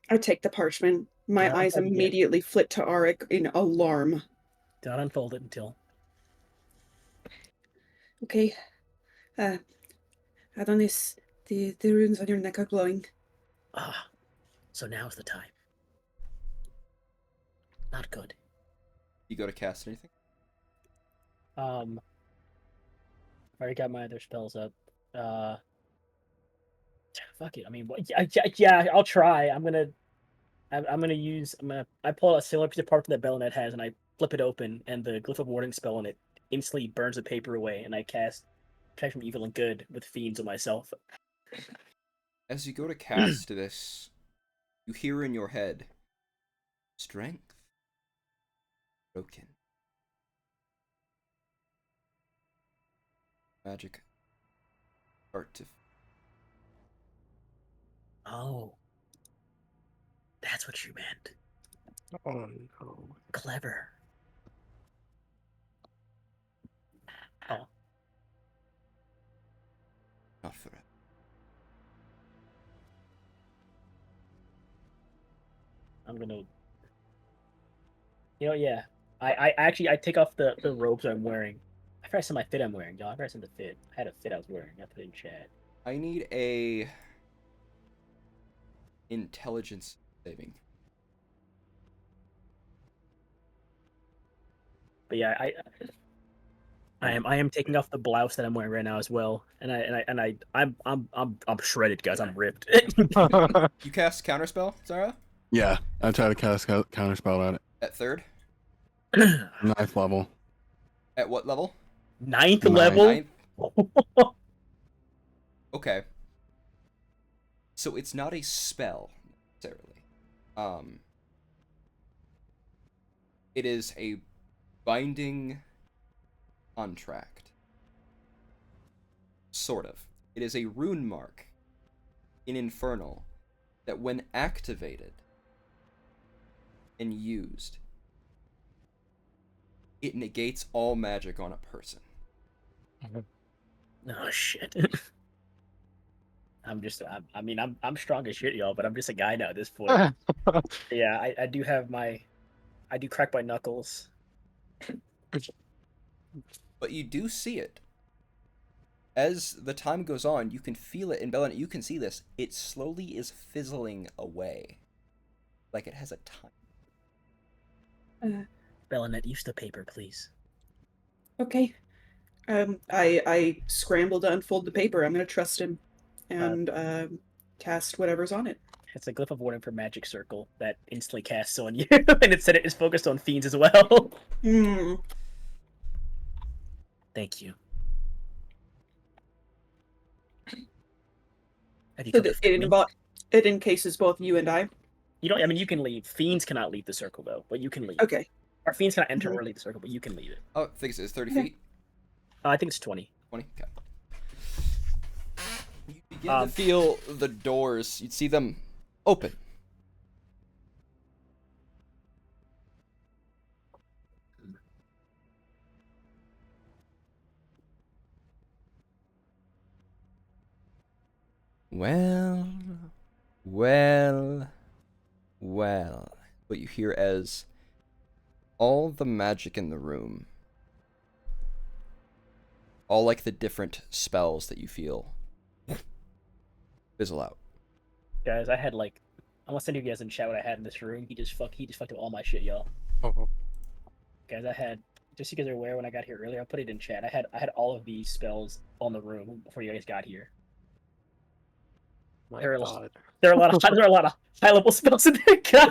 I take the parchment. My I'll eyes have you get- immediately flit to Arik in alarm. Do not unfold it until. Okay. Adonis, the runes on your neck are glowing. Ah, so now's the time. Not good. You go to cast anything? I already got my other spells up. Fuck it. I mean, yeah, I'll try. I'm gonna I pull a similar piece of paper that Bellinet has, and I flip it open, and the Glyph of Warding spell on it instantly burns the paper away, and I cast Protect from Evil and Good with Fiends on myself. As you go to cast this, you hear in your head, strength broken. Magic start to. Oh. That's what you meant. Oh no. Clever. Oh. Not forever. I'm gonna. Yeah. I actually take off the robes I'm wearing. I forgot some of my fit I'm wearing, y'all. I forgot some of the fit. I had a fit I was wearing. I put it in chat. I need a intelligence saving. But yeah, I am taking off the blouse that I'm wearing right now as well, and I'm shredded, guys. I'm ripped. You cast counterspell, Zara? Yeah, I try to cast counterspell at it. At 3rd? 9th level. At what level? 9th Nine. level. 9th? Okay. So it's not a spell necessarily. It is a binding contract. Sort of. It is a rune mark in Infernal that when activated and used, it negates all magic on a person. Oh shit. I'm strong as shit, y'all, but I'm just a guy now at this point. Yeah, I do crack my knuckles. But you do see it. As the time goes on, you can feel it in Bellinet. You can see this. It slowly is fizzling away. Like it has a time. Bellinet, use the paper, please. Okay. I scramble to unfold the paper. I'm gonna trust him and cast whatever's on it. It's a Glyph of Warding for Magic Circle that instantly casts on you, and it said it is focused on fiends as well. Thank you. So it encases both you and I. You don't. I mean, you can leave. Fiends cannot leave the circle though, but you can leave. Okay. Our fiends cannot enter or leave the circle, but you can leave it. Oh, I think it's 30 feet. I think it's 20. 20. Okay. You begin to feel the doors. You'd see them open. Well. What you hear as all the magic in the room, all like the different spells that you feel, fizzle out. Guys, I had like, I'm gonna send you guys in chat what I had in this room. He just fucked up all my shit, y'all. Guys, I had, just so you guys are aware, when I got here earlier, I put it in chat. I had all of these spells on the room before you guys got here. There are a lot of high level spells in there, guys.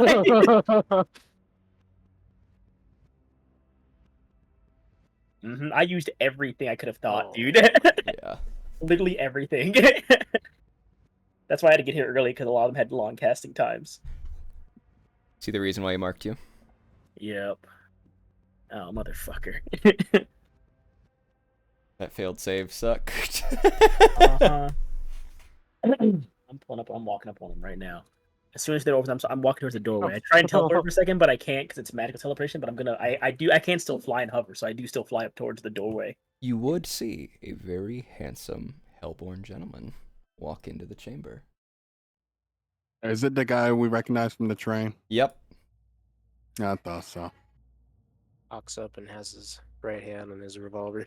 I used everything I could have thought, dude. Yeah. Literally everything. That's why I had to get here early, because a lot of them had long casting times. See the reason why he marked you? Yep. Oh, motherfucker. That failed save sucked. I'm walking up on them right now. As soon as they're over, I'm walking towards the doorway. I try and teleport for a second, but I can't because it's magical teleportation. But I can still fly and hover, so I do still fly up towards the doorway. You would see a very handsome Hellborn gentleman walk into the chamber. Is it the guy we recognize from the train? Yep. I thought so. Walks up and has his right hand on his revolver.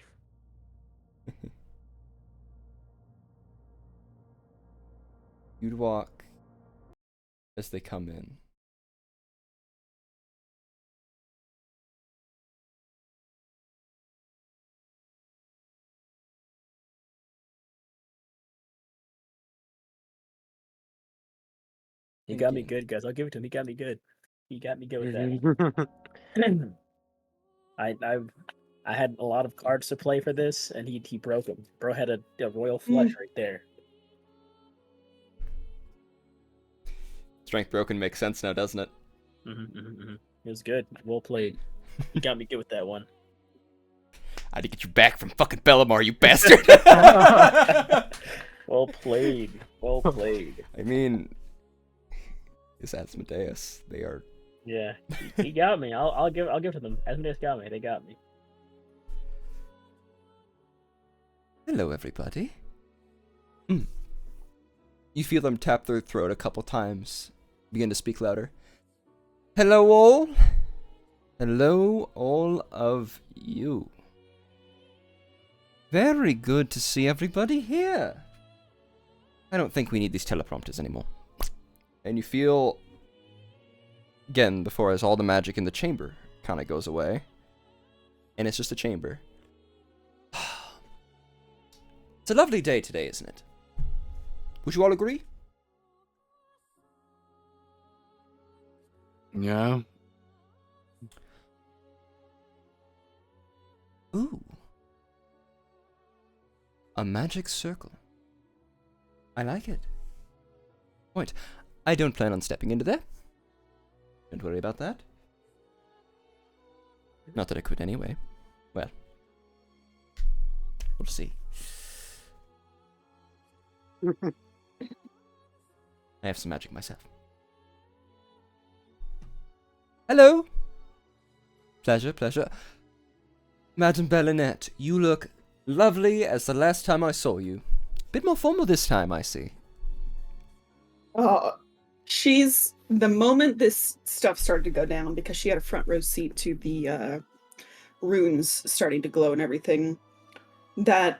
You'd walk as they come in. He got me Thinking. good, guys. I'll give it to him. He got me good. He got me good with that. I had a lot of cards to play for this, and he broke them. Bro had a royal flush right there. Strength broken makes sense now, doesn't it? It was good. Well played. He got me good with that one. I had to get you back from fucking Bellamar, you bastard! Well played. Well played. I mean, it's Asmodeus. They are. Yeah, he got me. I'll give to them. Asmodeus got me. They got me. Hello, everybody. You feel them tap their throat a couple times. Begin to speak louder. Hello, all. Hello, all of you. Very good to see everybody here. I don't think we need these teleprompters anymore. And you feel, again, before as all the magic in the chamber kind of goes away. And it's just a chamber. It's a lovely day today, isn't it? Would you all agree? Yeah. Ooh. A magic circle. I like it. Point. I don't plan on stepping into there. Don't worry about that. Not that I could anyway. Well. We'll see. I have some magic myself. Hello. Pleasure, pleasure. Madame Bellinette, you look lovely as the last time I saw you. Bit more formal this time, I see. She's the moment this stuff started to go down, because she had a front row seat to the runes starting to glow and everything. That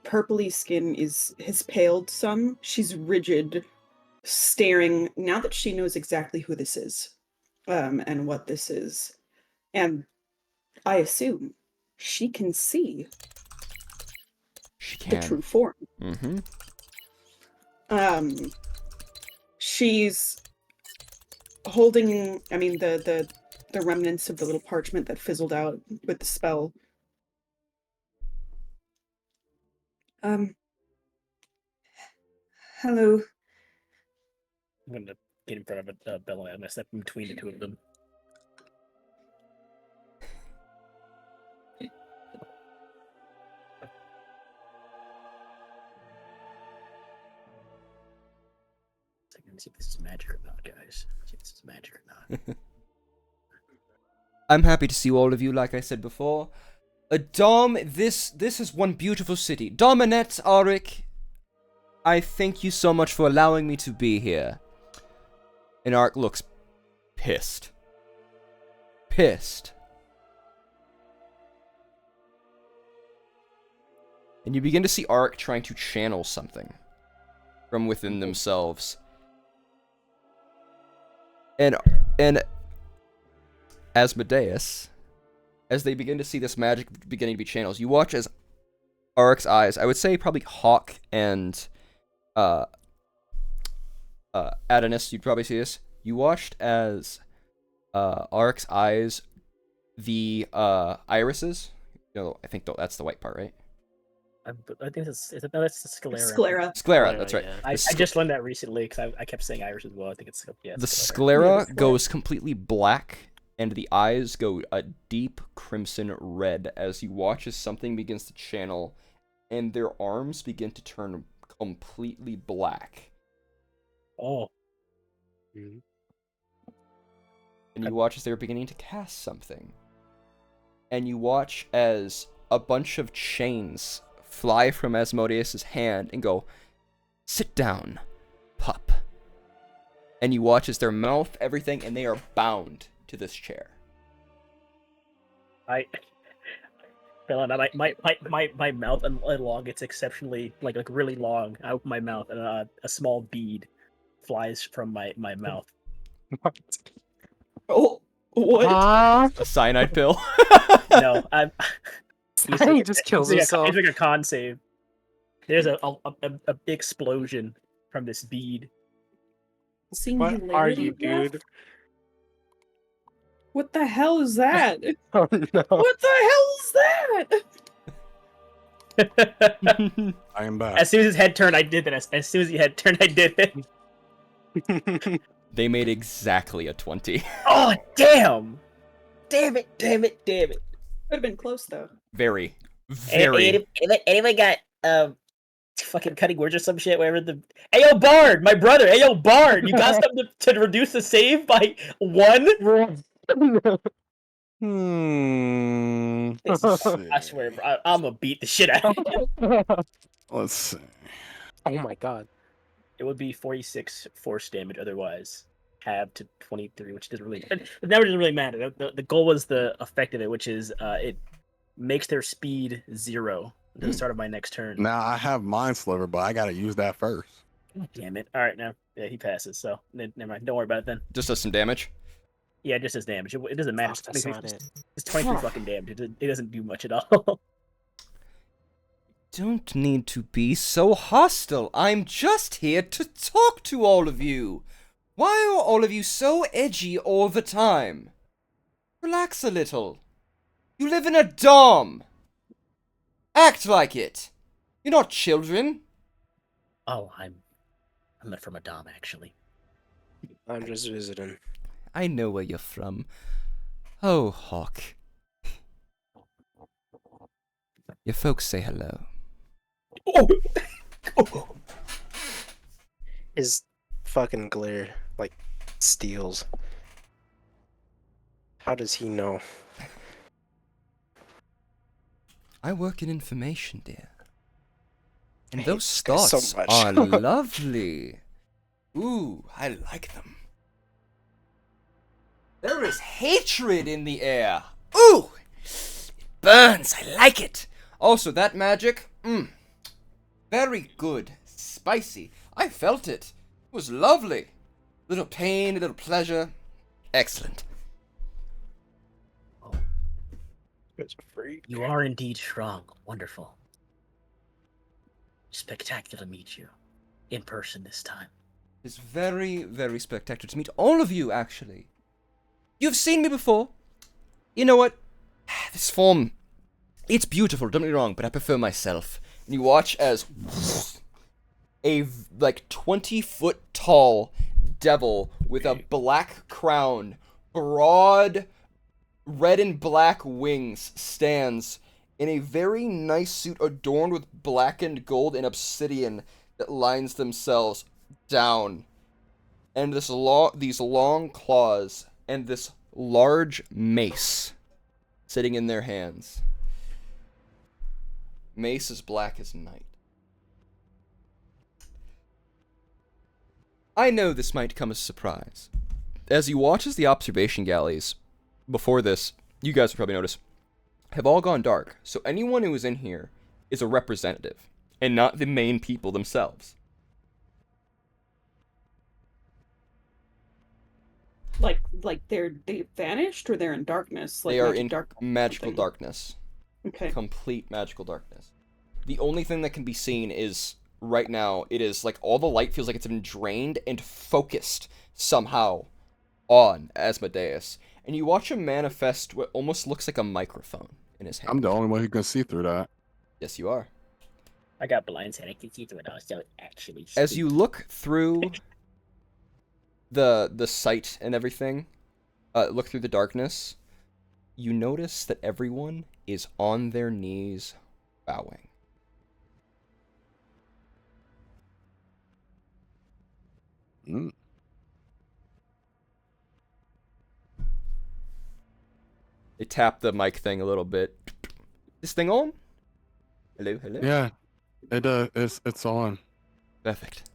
purpley skin has paled some. She's rigid, staring. Now that she knows exactly who this is, and what this is, and I assume she can see She can. the true form. Mm-hmm. She's holding, I mean, the remnants of the little parchment that fizzled out with the spell. Hello. I'm gonna get in front of a Bella. I'm gonna step in between the two of them. See if this is magic or not, guys. See if this is magic or not. I'm happy to see all of you, like I said before. Dom, this is one beautiful city. Dominette, Auric, I thank you so much for allowing me to be here. And Auric looks pissed. Pissed. And you begin to see Auric trying to channel something from within themselves. And Asmodeus, as they begin to see this magic beginning to be channels, you watch as Auric's eyes, I would say probably Hawk and Adonis, you'd probably see this. You watched as Auric's eyes, the irises, I think that's the white part, right? I think that's the sclera. Sclera. That's right. Yeah. I just learned that recently because I kept saying Irish as well. I think it's The sclera goes completely black, and the eyes go a deep crimson red as you watch as something begins to channel, and their arms begin to turn completely black. Oh. Mhm. And you watch as they're beginning to cast something. And you watch as a bunch of chains fly from Asmodeus' hand and go, "Sit down, pup." And you watch as their mouth, everything, and they are bound to this chair. Bella, my mouth elongates exceptionally, like really long. I open my mouth, and a small bead flies from my mouth. Oh, what? A cyanide pill. No, I'm. He just kills himself. He's like a con save. There's a big explosion from this bead. What are Singularity, you, breath? dude? What the hell is that? Oh no. What the hell is that? I am back. As soon as his head turned, I did that. As soon as he head turned, I did it. They made exactly a 20. Oh damn! Damn it! Damn it! Damn it! Could have been close though. Very, very. Anyone got fucking cutting words or some shit? Whatever the. Hey yo, Bard, my brother. Hey yo, Bard, you got something to reduce the save by 1? Let's see. I swear, bro, I'm gonna beat the shit out of you. Let's see. Oh my god. It would be 46 force damage otherwise. Halved to 23, which doesn't really. It never doesn't really matter. The goal was the effect of it, which is it makes their speed 0 at the start of my next turn. Now I have Mind Sliver, but I gotta use that first. Damn it! All right, now yeah, he passes. So never mind. Don't worry about it then. Just does some damage. Yeah, it just does damage. It doesn't matter. Oh, that's not it. It's 23 fucking damage. It doesn't do much at all. Don't need to be so hostile. I'm just here to talk to all of you. Why are all of you so edgy all the time? Relax a little. You live in a dom. Act like it. You're not children. Oh, I'm not from a dom, actually. I'm just visiting. I know where you're from. Oh, Hawk. Your folks say hello. His fucking glare, like, steals. How does he know? I work in information, dear. And I those hate this guy so thoughts much. are lovely. Ooh, I like them. There is hatred in the air. Ooh! It burns, I like it. Also, that magic, very good. Spicy. I felt it. It was lovely. Little pain, a little pleasure. Excellent. It's a freak. You are indeed strong. Wonderful. Spectacular to meet you. In person this time. It's very, very spectacular to meet all of you, actually. You've seen me before. You know what? This form, it's beautiful, don't get me wrong, but I prefer myself. And you watch as a, 20-foot tall devil with a black crown, broad red and black wings stands in a very nice suit adorned with black and gold and obsidian that lines themselves down. And these long claws and this large mace sitting in their hands. Mace as black as night. I know this might come as a surprise. As you watch as the observation galleys, before this, you guys will probably notice, have all gone dark. So anyone who is in here is a representative, and not the main people themselves. Like they vanished or they're in darkness. Like They are magic in dark magical something? darkness. Okay. Complete magical darkness. The only thing that can be seen is, right now, it is like all the light feels like it's been drained and focused somehow on Asmodeus. And you watch him manifest what almost looks like a microphone in his hand. I'm the only one who can see through that. Yes, you are. I got blinds and I can see through it. I was actually. As you look through the sight and everything, look through the darkness, you notice that everyone is on their knees bowing. Mm. They tap the mic thing a little bit. This thing on? Hello, hello? Yeah, it's on. Perfect.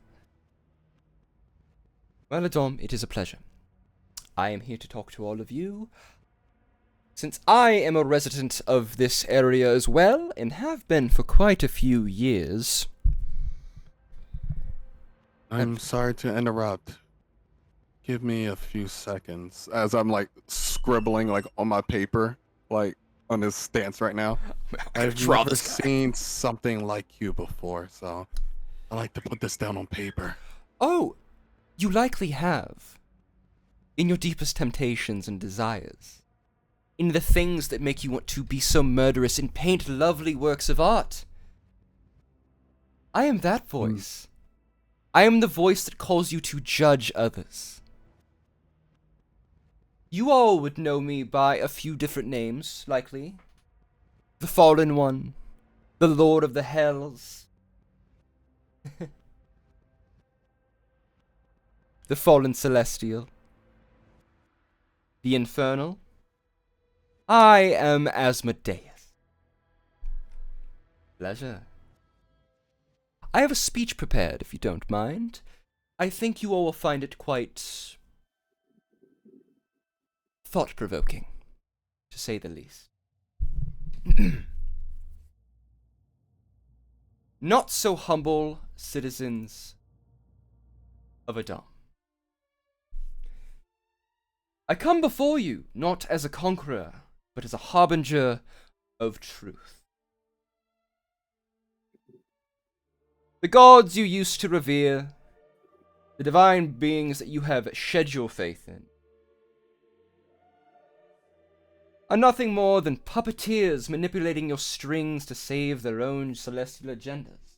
Well, Adom, it is a pleasure. I am here to talk to all of you. since I am a resident of this area as well, and have been for quite a few years. I'm sorry to interrupt. Give me a few seconds as I'm like scribbling like on my paper, like on this stance right now. I've draw never this guy. seen something like you before, so I like to put this down on paper. Oh, you likely have. In your deepest temptations and desires. In the things that make you want to be so murderous and paint lovely works of art. I am that voice. I am the voice that calls you to judge others. You all would know me by a few different names, likely. The Fallen One, the Lord of the Hells, the Fallen Celestial, the Infernal. I am Asmodeus. Pleasure. I have a speech prepared, if you don't mind. I think you all will find it quite thought-provoking, to say the least. Not so humble citizens of Adam. I come before you not as a conqueror, but as a harbinger of truth. The gods you used to revere, the divine beings that you have shed your faith in, are nothing more than puppeteers manipulating your strings to save their own celestial agendas.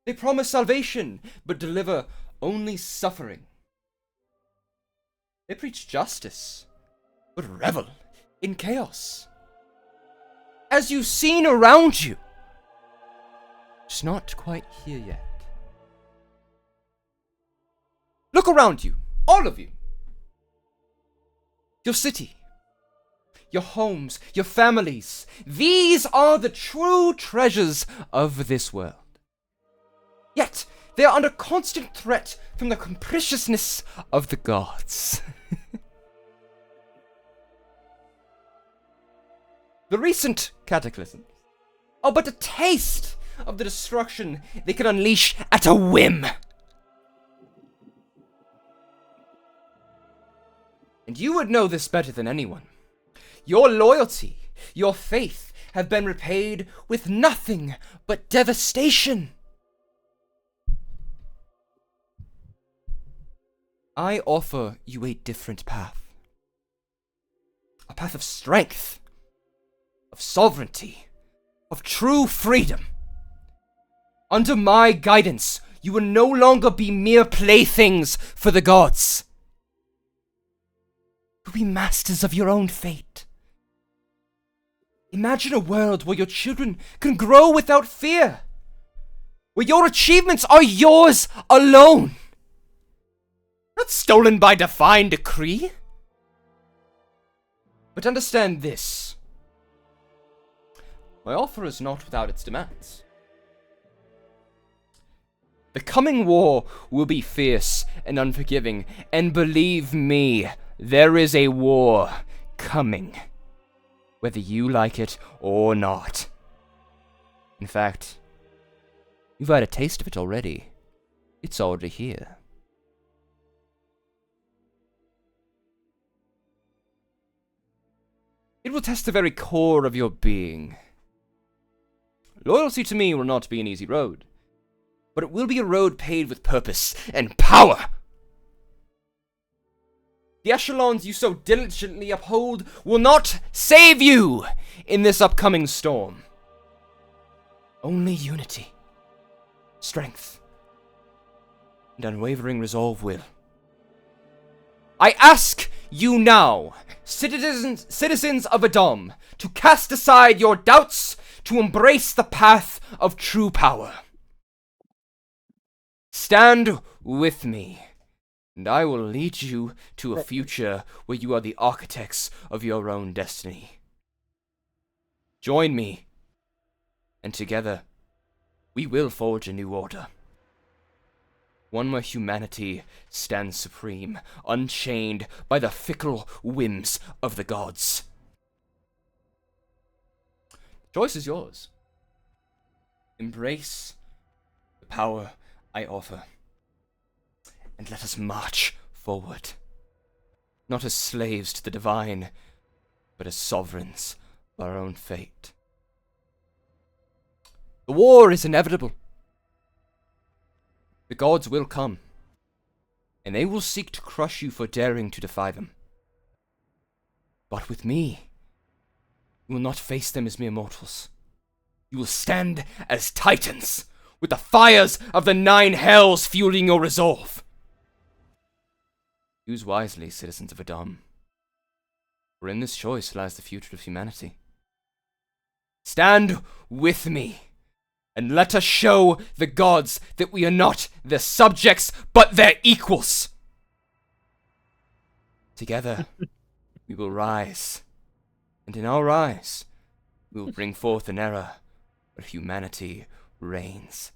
They promise salvation, but deliver only suffering. They preach justice, but revel in chaos. As you've seen around you, it's not quite here yet. Look around you, all of you. Your city, your homes, your families. These are the true treasures of this world. Yet, they are under constant threat from the capriciousness of the gods. The recent cataclysms are but a taste of the destruction they can unleash at a whim. And you would know this better than anyone. Your loyalty, your faith have been repaid with nothing but devastation. I offer you a different path. A path of strength, of sovereignty, of true freedom. Under my guidance, you will no longer be mere playthings for the gods. You'll be masters of your own fate. Imagine a world where your children can grow without fear, where your achievements are yours alone, not stolen by divine decree. But understand this. My offer is not without its demands. The coming war will be fierce and unforgiving, and believe me, there is a war coming, whether you like it or not. In fact, you've had a taste of it already. It's already here. It will test the very core of your being. Loyalty to me will not be an easy road, but it will be a road paved with purpose and power. The echelons you so diligently uphold will not save you in this upcoming storm. Only unity, strength, and unwavering resolve will. I ask you now, citizens of Adam, to cast aside your doubts, to embrace the path of true power. Stand with me, and I will lead you to a future where you are the architects of your own destiny. Join me, and together, we will forge a new order. One where humanity stands supreme, unchained by the fickle whims of the gods. The choice is yours. Embrace the power I offer, and let us march forward, not as slaves to the divine, but as sovereigns of our own fate. The war is inevitable. The gods will come, and they will seek to crush you for daring to defy them. But with me, you will not face them as mere mortals. You will stand as titans, with the fires of the 9 hells fueling your resolve. Choose wisely, citizens of Adam, for in this choice lies the future of humanity. Stand with me, and let us show the gods that we are not their subjects, but their equals. Together, we will rise, and in our rise, we will bring forth an era where humanity reigns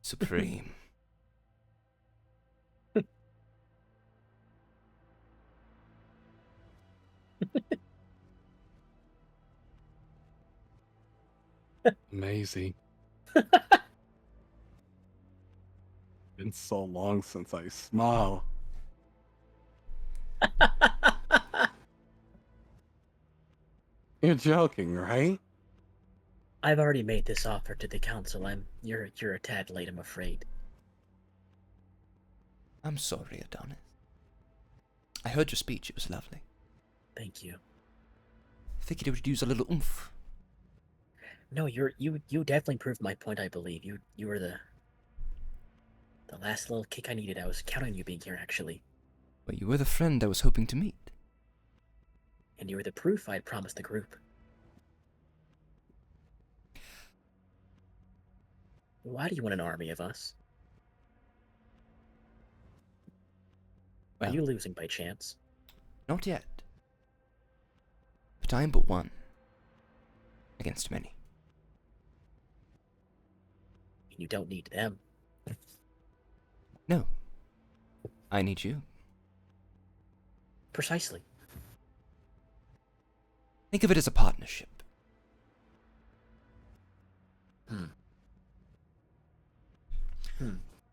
supreme. Amazing. Been so long since I smile. You're joking, right? I've already made this offer to the council. You're a tad late, I'm afraid. I'm sorry, Adonis. I heard your speech. It was lovely. Thank you. I figured it would use a little oomph. No, you definitely proved my point. I believe you were the last little kick I needed. I was counting on you being here, actually. Well, you were the friend I was hoping to meet. And you were the proof I had promised the group. Why do you want an army of us? Are Well, you losing by chance? Not yet. But I am but one against many. You don't need them. No. I need you. Precisely. Think of it as a partnership.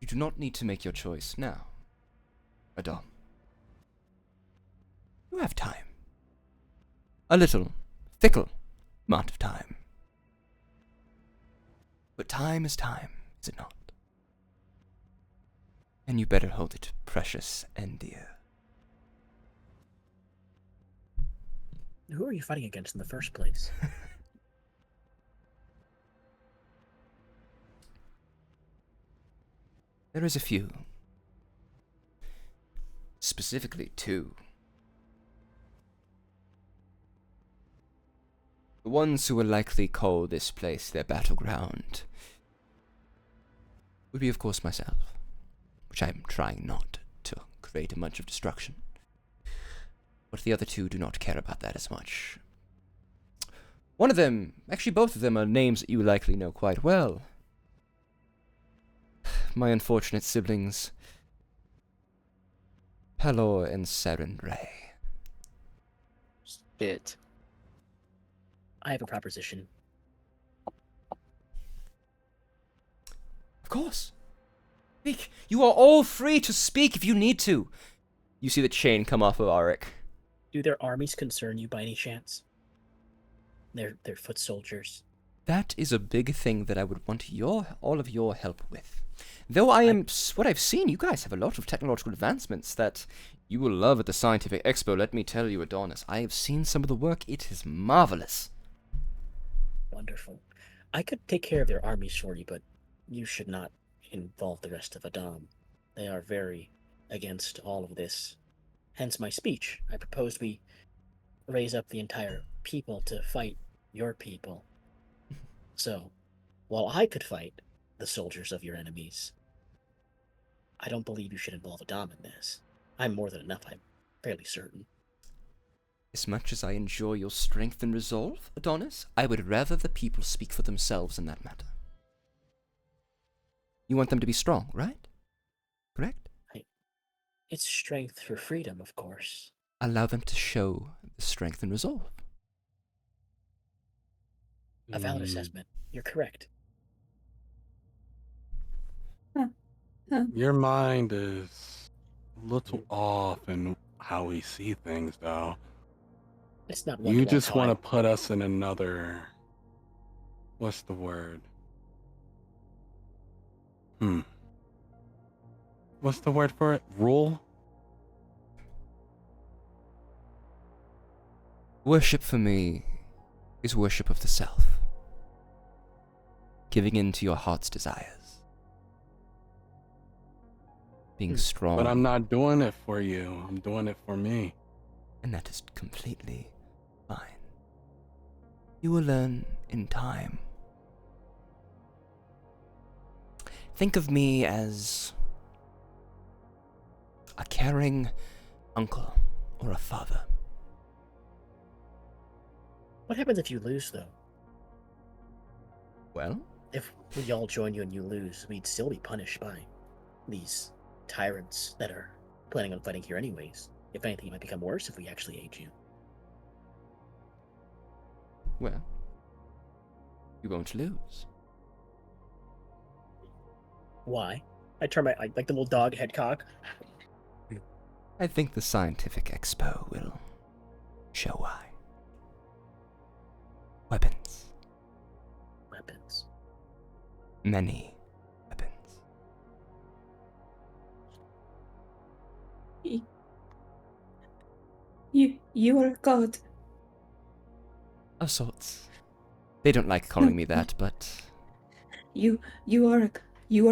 You do not need to make your choice now, Adam. You have time. A little, fickle amount of time. But time is time, is it not? And you better hold it precious and dear. Who are you fighting against in the first place? There is a few. Specifically 2. The ones who will likely call this place their battleground would be, of course, myself, which I am trying not to create a bunch of destruction. But the other 2 do not care about that as much. One of them, actually both of them, are names that you likely know quite well. My unfortunate siblings, Pelor and Sarenrae. Spit. I have a proposition. Of course. Speak. You are all free to speak if you need to. You see the chain come off of Arik. Do their armies concern you by any chance? They're foot soldiers. That is a big thing that I would want all of your help with. Though what I've seen, you guys have a lot of technological advancements that you will love at the Scientific Expo. Let me tell you, Adonis, I have seen some of the work. It is marvelous. Wonderful. I could take care of their armies for you, but you should not involve the rest of Adam. They are very against all of this. Hence my speech. I proposed we raise up the entire people to fight your people. So, while I could fight the soldiers of your enemies, I don't believe you should involve Adam in this. I'm more than enough, I'm fairly certain. As much as I enjoy your strength and resolve, Adonis, I would rather the people speak for themselves in that matter. You want them to be strong, right? correct? It's strength for freedom, of course. Allow them to show the strength and resolve. A valid assessment. You're correct. Your mind is a little off in how we see things, though. It's not You wonderful just how want I- to put us in another. What's the word? What's the word for it? Rule? Worship for me is worship of the self. Giving in to your heart's desires. Being strong. But I'm not doing it for you. I'm doing it for me. And that is completely fine. You will learn in time. Think of me as a caring uncle or a father. What happens if you lose, though? Well? If we all join you and you lose, we'd still be punished by these tyrants that are planning on fighting here anyways. If anything, it might become worse if we actually aid you. Well, you won't lose. Why? I turn my like the little dog head cock. I think the scientific expo will show why. Weapons. Weapons. Many weapons. You are a god. Of sorts. They don't like calling me that, but You are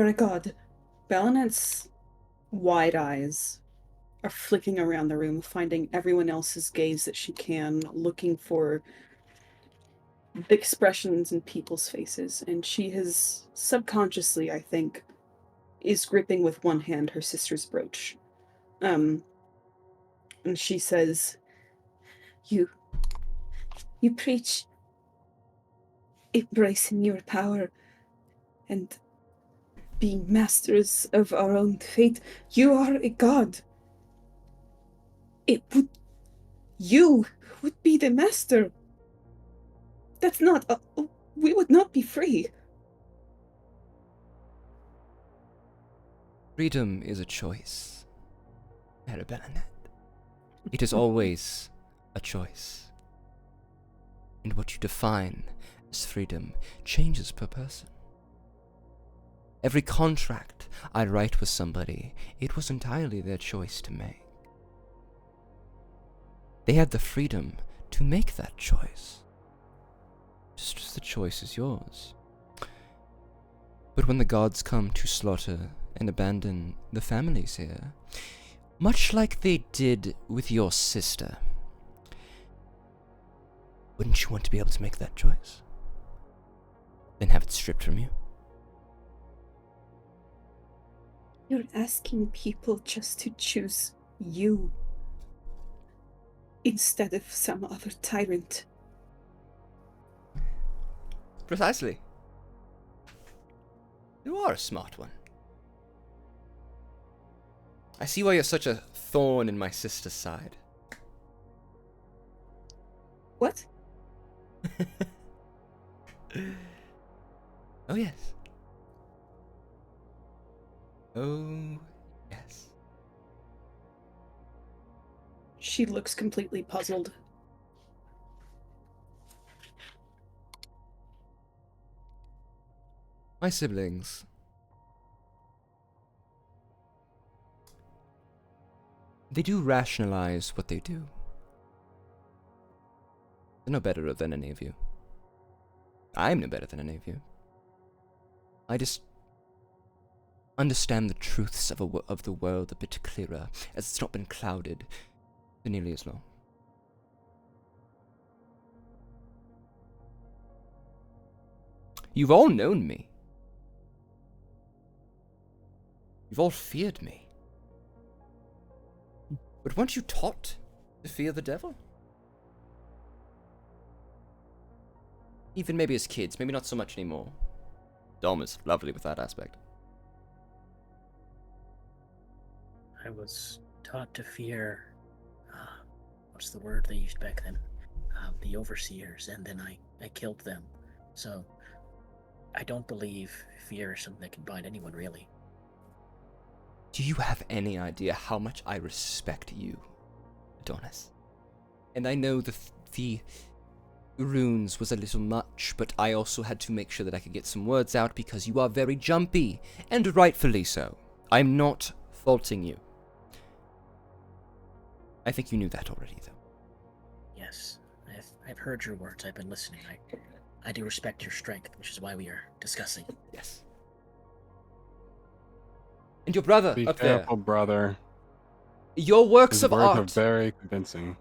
a god. Balinet's wide eyes are flicking around the room, finding everyone else's gaze that she can, looking for the expressions in people's faces, and she has subconsciously, I think, is gripping with one hand her sister's brooch. And she says, You preach embracing your power and being masters of our own fate. You are a god. You would be the master. That's not, we would not be free. freedom is a choice. Arabella. It is always a choice. And what you define as freedom changes per person. Every contract I write with somebody, it was entirely their choice to make. They had the freedom to make that choice. Just as the choice is yours. But when the gods come to slaughter and abandon the families here, much like they did with your sister, wouldn't you want to be able to make that choice? Then have it stripped from you? You're asking people just to choose you instead of some other tyrant. Precisely. You are a smart one. I see why you're such a thorn in my sister's side. What? Oh, yes. Oh, yes. She looks completely puzzled. My siblings. They do rationalize what they do. They're no better than any of you. I'm no better than any of you. I just understand the truths of the world a bit clearer, as it's not been clouded for nearly as long. You've all known me. You've all feared me. But weren't you taught to fear the devil? Even maybe as kids, maybe not so much anymore. Dom is lovely with that aspect. I was taught to fear. What's the word they used back then? The overseers, and then I killed them. So I don't believe fear is something that can bind anyone, really. Do you have any idea how much I respect you, Adonis? And I know the runes was a little much, but I also had to make sure that I could get some words out because you are very jumpy, and rightfully so. I'm not faulting you. I think you knew that already, though. Yes, I've heard your words. I've been listening. I do respect your strength, which is why we are discussing. Yes. And your brother Be up careful, there. brother. Your works His of words art. are very convincing.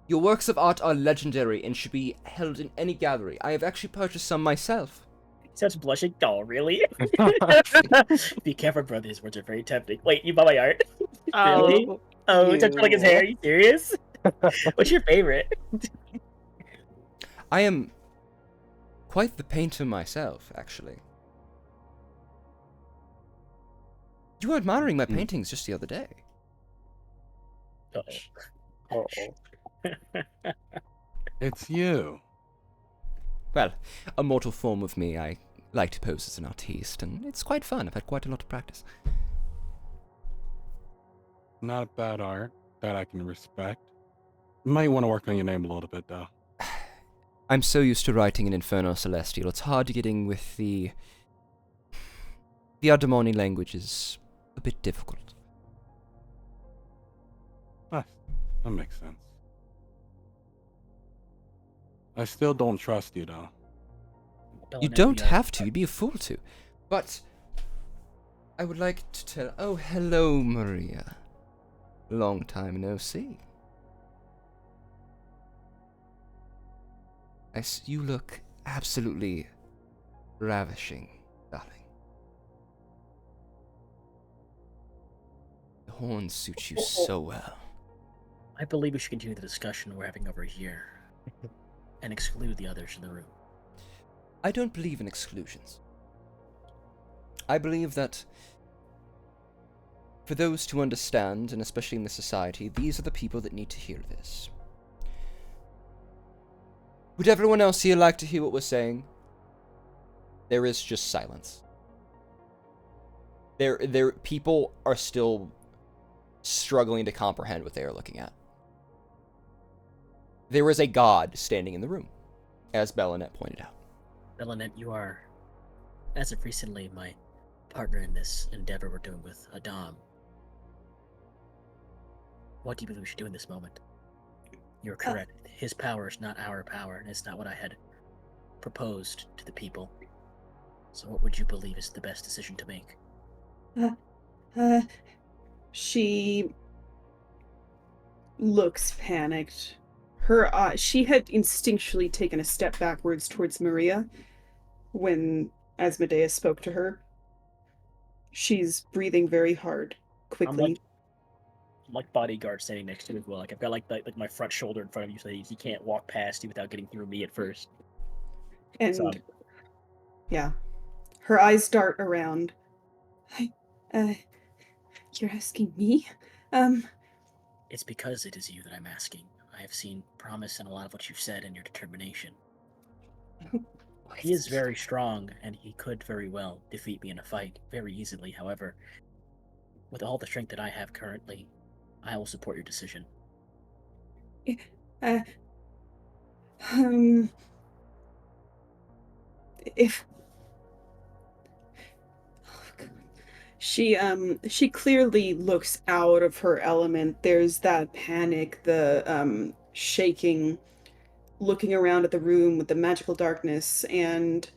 Your works of art are legendary and should be held in any gallery. I have actually purchased some myself. Such blushing. Oh, really? Be careful, brother. His words are very tempting. Wait, you bought my art? Really? Oh, touch like his hair. Are you serious? What's your favorite? I am quite the painter myself, actually. You were admiring my paintings just the other day. Uh-oh. It's you. Well, a mortal form of me, I like to pose as an artiste, and it's quite fun. I've had quite a lot of practice. Not bad art that I can respect. You might want to work on your name a little bit, though. I'm so used to writing in Inferno Celestial, it's hard to get in with the Ardamani language is a bit difficult. Ah, that makes sense. I still don't trust you, though. You don't have to, you'd be a fool to. But I would like to tell... Oh, hello, Maria. Long time no see. You look absolutely ravishing, darling. The horns suit you so well. I believe we should continue the discussion we're having over here and exclude the others in the room. I don't believe in exclusions. I believe that for those to understand, and especially in this society, these are the people that need to hear this. Would everyone else here like to hear what we're saying? There is just silence. People are still struggling to comprehend what they are looking at. There is a god standing in the room, as Bellinet pointed out. Bellinet, you are, as of recently, my partner in this endeavor we're doing with Adam. What do you believe we should do in this moment? You're correct. His power is not our power, and it's not what I had proposed to the people. So what would you believe is the best decision to make? She looks panicked. She had instinctually taken a step backwards towards Maria when Asmodeus spoke to her. She's breathing very hard, quickly. I'm like bodyguard standing next to you as well. Like I've got like my front shoulder in front of you, so he can't walk past you without getting through me at first. And yeah, her eyes dart around. You're asking me? It's because it is you that I'm asking. I have seen promise in a lot of what you've said and your determination. He is very strong, and he could very well defeat me in a fight very easily. However, with all the strength that I have currently, I will support your decision. If she clearly looks out of her element. There's that panic, the shaking, looking around at the room with the magical darkness, and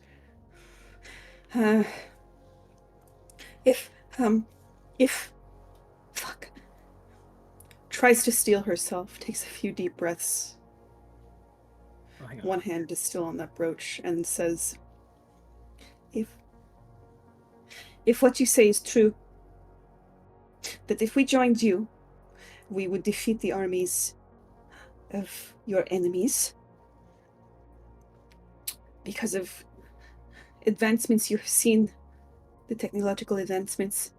if fuck, tries to steel herself, takes a few deep breaths. One hand is still on that brooch and says, if what you say is true, that if we joined you, we would defeat the armies of your enemies because of advancements you have seen, the technological advancements.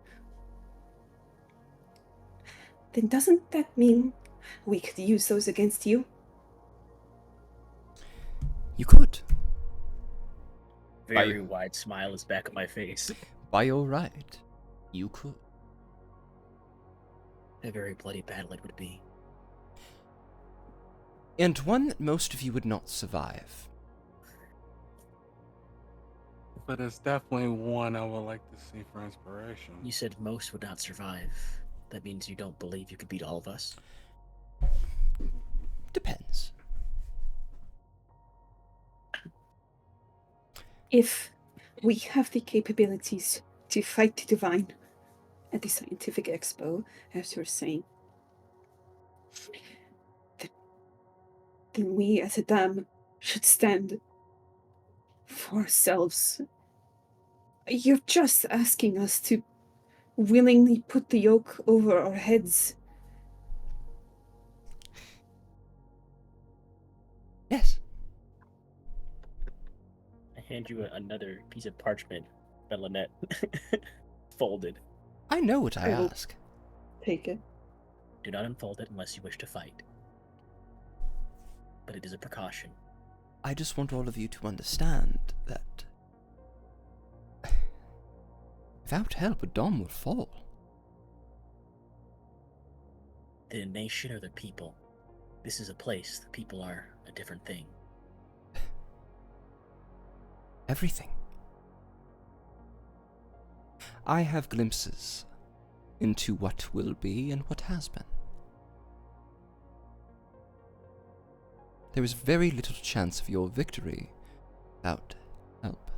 then doesn't that mean we could use those against you? You could. Very wide smile is back on my face. By your right, you could. A very bloody battle it would be. And one that most of you would not survive. But it's definitely one I would like to see for inspiration. You said most would not survive. That means you don't believe you could beat all of us? Depends. If we have the capabilities to fight the divine at the scientific expo, as you're saying, then we as a dam should stand for ourselves. You're just asking us to willingly put the yoke over our heads. Yes. I hand you another piece of parchment, Belinette, folded. I know what I I will- ask. Take it. Do not unfold it unless you wish to fight. But it is a precaution. I just want all of you to understand that without help, Dom will fall. The nation or the people? This is a place. The people are a different thing. Everything. I have glimpses into what will be and what has been. There is very little chance of your victory without help.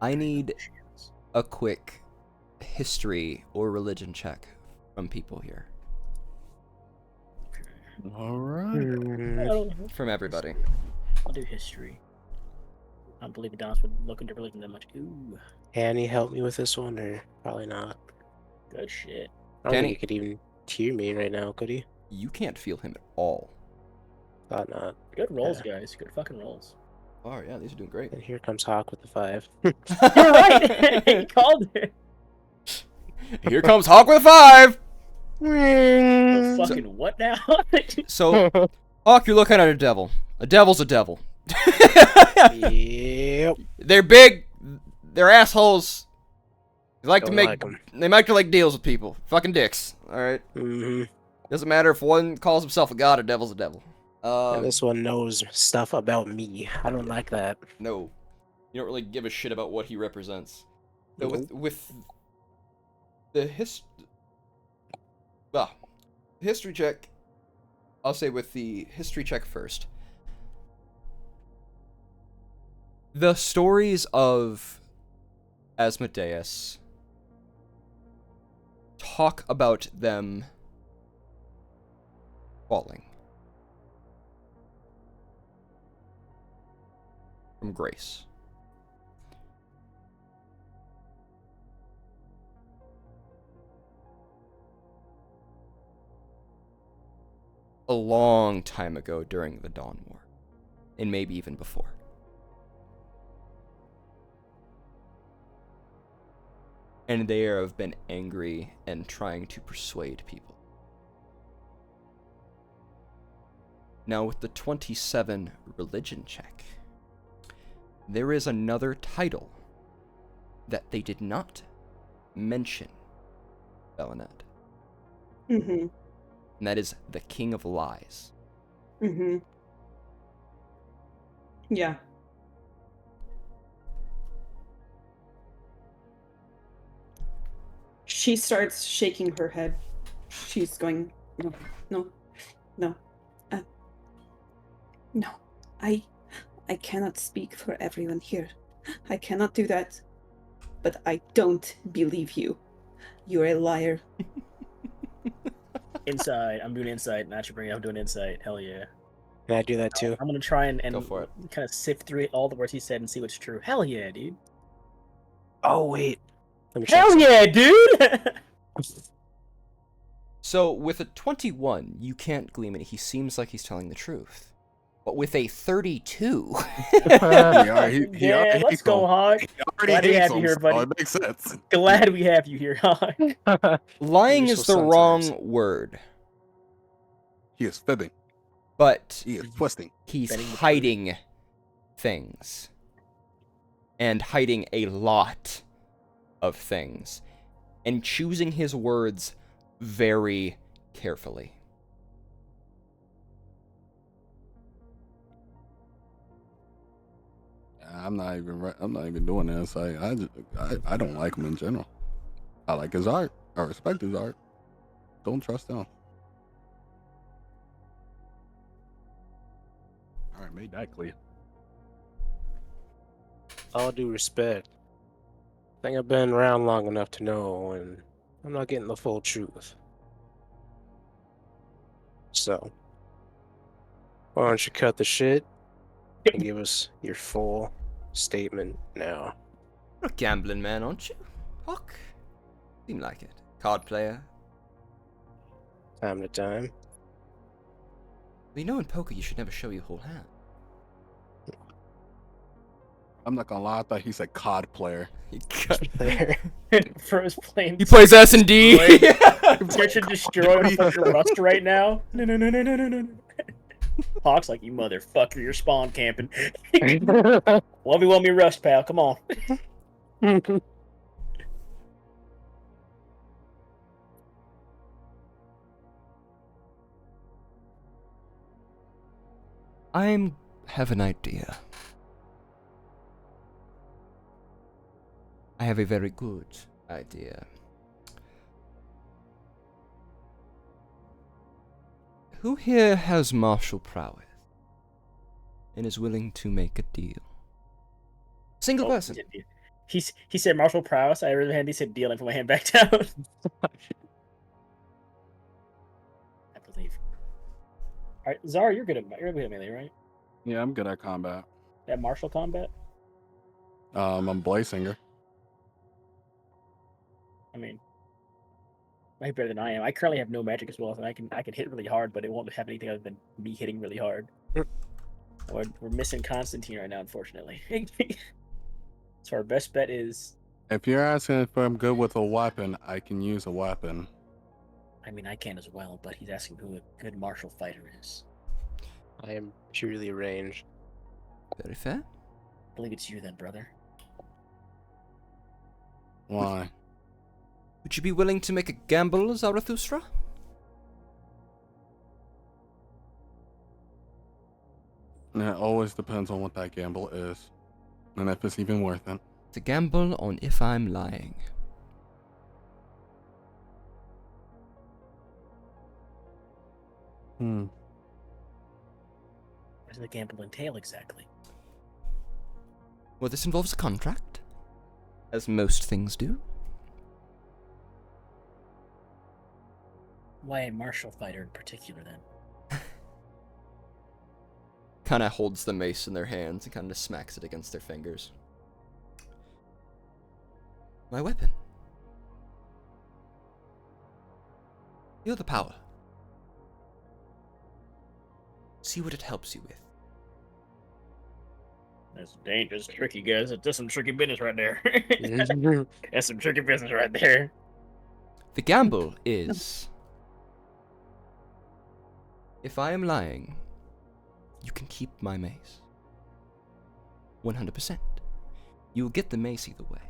I need a quick history or religion check from people here. All right. Mm, From everybody. I'll do history. I don't believe Adonis would look into religion that much. Ooh, Annie, help me with this one, or probably not. good shit. I don't Annie- think he could even hear me right now, could he? You can't feel him at all. Thought not. Good rolls, guys. Good fucking rolls. Oh yeah, these are doing great. And here comes Hawk with the 5. You're right! He called it! Here comes Hawk with 5! Fucking what now? So, Hawk, you're looking at a devil. A devil's a devil. Yep. They're big. They're assholes. They like to Don't make. like 'em. They like to make deals with people. Fucking dicks. All right. Mm-hmm. Doesn't matter if one calls himself a god, a devil's a devil. This one knows stuff about me. I don't like that. No, you don't really give a shit about what he represents. But with the history check, I'll say with the history check first. The stories of Asmodeus talk about them falling from grace. A long time ago during the Dawn War, and maybe even before. And they have been angry and trying to persuade people. Now with the 27 religion check, there is another title that they did not mention, Belinette. Mm-hmm. And that is the King of Lies. Mm-hmm. Yeah. She starts shaking her head. She's going, no, no, no. No. I cannot speak for everyone here. I cannot do that. But I don't believe you. You're a liar. Insight. I'm doing insight. Not you bring it. I'm doing insight. Hell yeah. Can I do that too? I'm gonna try and Go for it. kind of sift through all the words he said and see what's true. Hell yeah, dude. Oh wait. Let me check Hell something. yeah, dude. So with a 21, you can't glean it. He seems like he's telling the truth. but with a 32. Yeah, let's go, Hog. Glad we have you here, buddy. It makes sense. Glad we have you here, Hog. Lying is the Useful wrong sometimes. word, He is fibbing. but He is twisting. he's Betting the truth. hiding things. And hiding a lot of things. And choosing his words very carefully. I'm not even doing this. I don't like him in general. I like his art. I respect his art. Don't trust him. All right, made that clear. All due respect, I think I've been around long enough to know when I'm not getting the full truth. So, why don't you cut the shit and give us your full statement now? You're a gambling man, aren't you, Hawk? Seem like it. Card player. Time to time. Well, you know in poker you should never show your whole hand. I'm not gonna lie. I thought he said COD player. There. For his plane. He plays S&D. Search and destroy fucking Rust right now. No. Hawk's like, you motherfucker, you're spawn camping. 1v1 me Rust, pal. Come on. I have an idea. I have a very good idea. Who here has martial prowess and is willing to make a deal? Single person. He said martial prowess. I really had he said deal and put my hand back down. I believe. All right, Zara, you're good at melee, right? Yeah, I'm good at combat. At martial combat. I'm Blasinger. I mean, might be better than I am. I currently have no magic as well, so I can hit really hard, but it won't have anything other than me hitting really hard. We're missing Constantine right now, unfortunately. So our best bet is. If you're asking if I'm good with a weapon, I can use a weapon. I mean, I can as well, but he's asking who a good martial fighter is. I am purely ranged. Very fair. I believe it's you then, brother. Why? Would you be willing to make a gamble, Zarathustra? It always depends on what that gamble is, and if it's even worth it. It's a gamble on if I'm lying. What does the gamble entail exactly? Well, this involves a contract, as most things do. Why a martial fighter in particular, then? Kind of holds the mace in their hands and kind of smacks it against their fingers. My weapon. Feel the power. See what it helps you with. That's dangerous, tricky, guys. That's some tricky business right there. That's some tricky business right there. The gamble is... if I am lying, you can keep my mace. 100%. You will get the mace either way.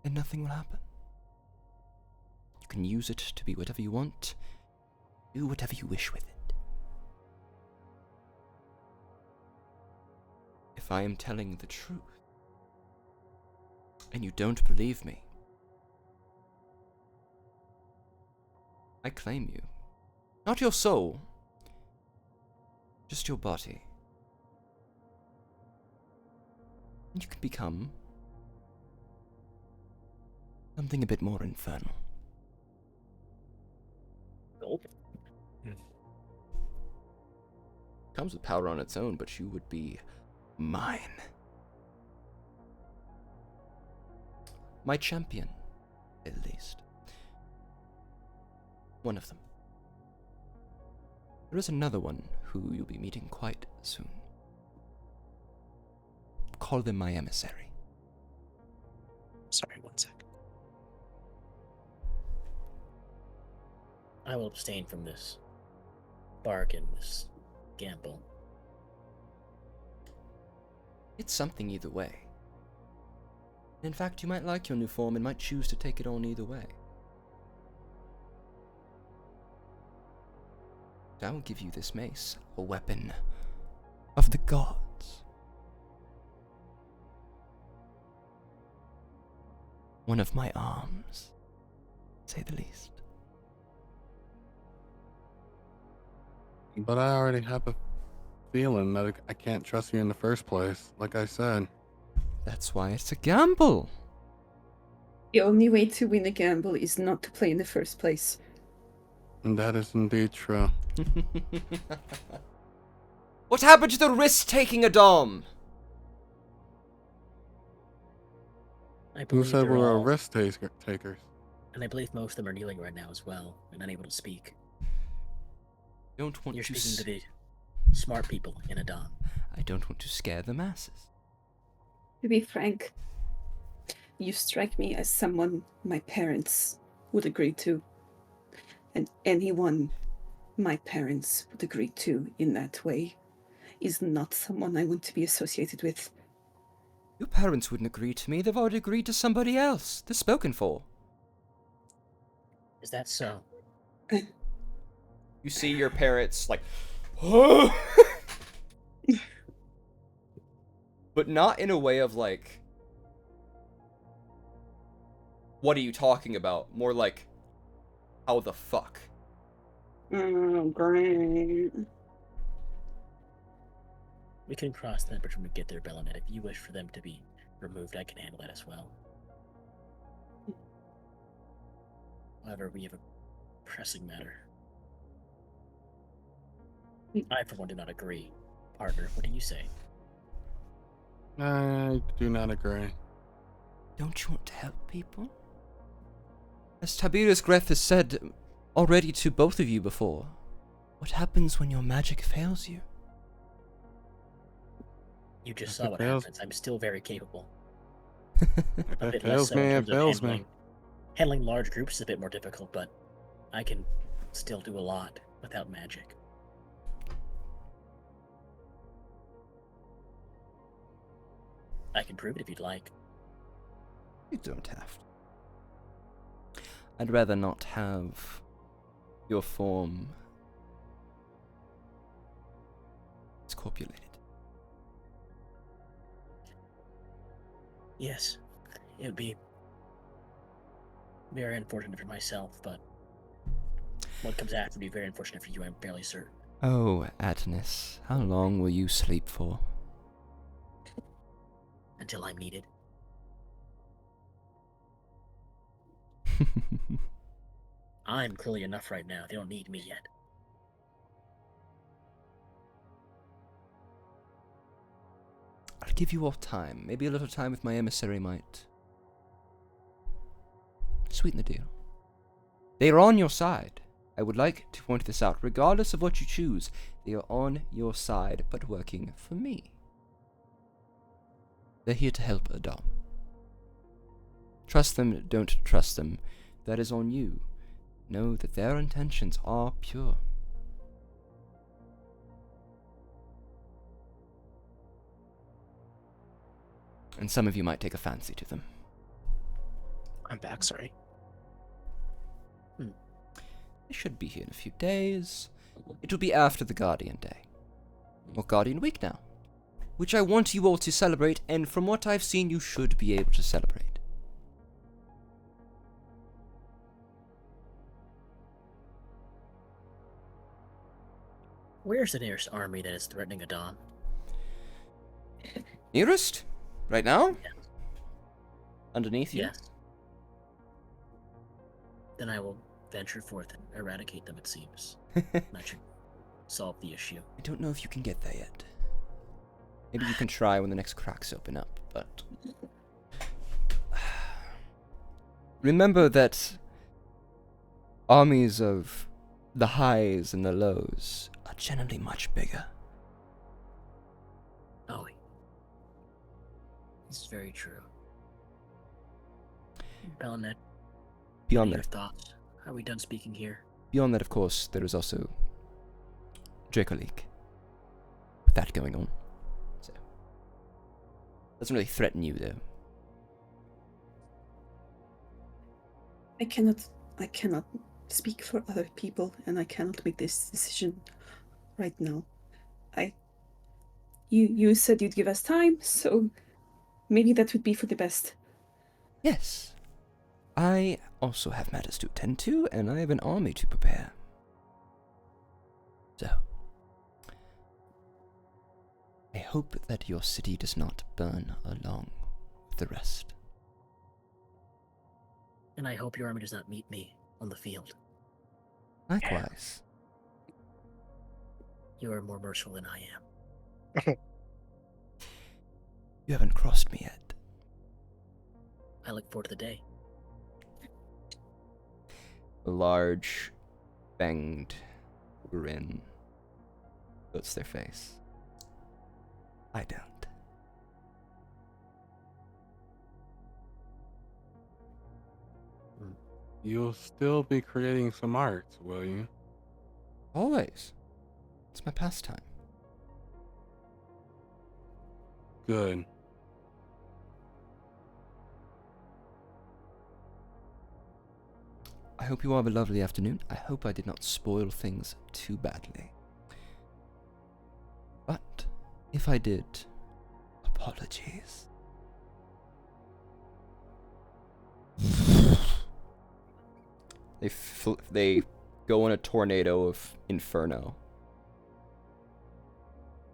And nothing will happen. You can use it to be whatever you want. Do whatever you wish with it. If I am telling the truth, and you don't believe me, I claim you. Not your soul, just your body. And you can become something a bit more infernal. Nope. Comes with power on its own, but you would be mine. My champion, at least. One of them. There is another one who you'll be meeting quite soon. Call them my emissary. Sorry, one sec. I will abstain from this bargain, this gamble. It's something either way. In fact, you might like your new form and might choose to take it on either way. I will give you this mace, a weapon of the gods. One of my arms, to say the least. But I already have a feeling that I can't trust you in the first place, like I said. That's why it's a gamble. The only way to win a gamble is not to play in the first place. And that is indeed true. What happened to the risk-taking Adam? I Who believe said they're we were all- risk takers? And I believe most of them are kneeling right now as well and unable to speak. Don't want You're to speaking to the smart people in Adam. I don't want to scare the masses. To be frank, you strike me as someone my parents would agree to. And anyone my parents would agree to in that way is not someone I want to be associated with. Your parents wouldn't agree to me. They've already agreed to somebody else. They're spoken for. Is that so? You see your parents like, but not in a way of like, what are you talking about? More like, how the fuck? Oh, great. We can cross that bridge when we get there, Bellinet. If you wish for them to be removed, I can handle that as well. However, we have a pressing matter. I, for one, do not agree. Partner, what do you say? I do not agree. Don't you want to help people? As Tiberius Greth has said already to both of you before, what happens when your magic fails you? You just If saw it what fails- happens. I'm still very capable. If A it bit less fails so me, in it terms of fails me. handling large groups is a bit more difficult, but I can still do a lot without magic. I can prove it if you'd like. You don't have to. I'd rather not have your form scorpulated. Yes, it would be very unfortunate for myself, but what comes after would be very unfortunate for you, I'm fairly certain. Oh, Adonis, how long will you sleep for? Until I'm needed. I'm clearly enough right now. They don't need me yet. I'll give you all time. Maybe a little time with my emissary might sweeten the deal. They are on your side. I would like to point this out. Regardless of what you choose, they are on your side, but working for me. They're here to help Adam. Trust them, don't trust them. That is on you. Know that their intentions are pure. And some of you might take a fancy to them. I'm back, sorry. They should be here in a few days. It will be after the Guardian Day. Or Guardian Week now. Which I want you all to celebrate, and from what I've seen, you should be able to celebrate. Where's the nearest army that is threatening Adam? Nearest? Right now? Underneath you? Yes. Then I will venture forth and eradicate them, it seems. That should solve the issue. I don't know if you can get there yet. Maybe you can try when the next cracks open up, but... Remember that armies of the highs and the lows are generally much bigger. Oh, this is very true. Bellinet, Beyond your that, thoughts? Are we done speaking here? beyond that, of course, there is also Dracoleek. With that going on. So, doesn't really threaten you, though. I cannot speak for other people, and I cannot make this decision right now. You said you'd give us time, so maybe that would be for the best. Yes. I also have matters to attend to, and I have an army to prepare. So, I hope that your city does not burn along with the rest. And I hope your army does not meet me on the field. Likewise. You are more merciful than I am. You haven't crossed me yet. I look forward to the day. A large, fanged grin coats their face. I don't. You'll still be creating some art, will you? Always. It's my pastime. Good. I hope you all have a lovely afternoon. I hope I did not spoil things too badly. But if I did, apologies. They go in a tornado of inferno.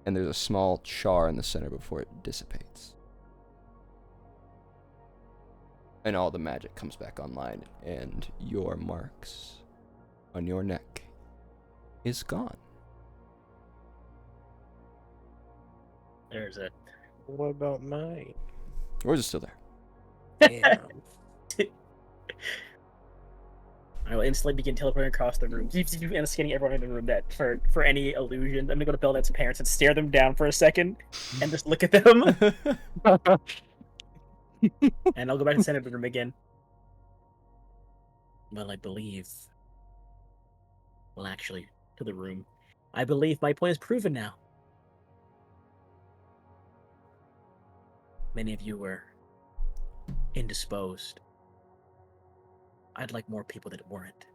And there's a small char in the center before it dissipates. And all the magic comes back online, and your marks on your neck is gone. There's it. What about mine? Yours is still there. Damn. I will instantly begin teleporting across the room and scanning everyone in the room that for any illusion. I'm gonna go to Belnet's parents and stare them down for a second and just look at them. And I'll go back to the center of the room again. Well, I believe. Well, actually, to the room. I believe my point is proven now. Many of you were indisposed. I'd like more people that weren't.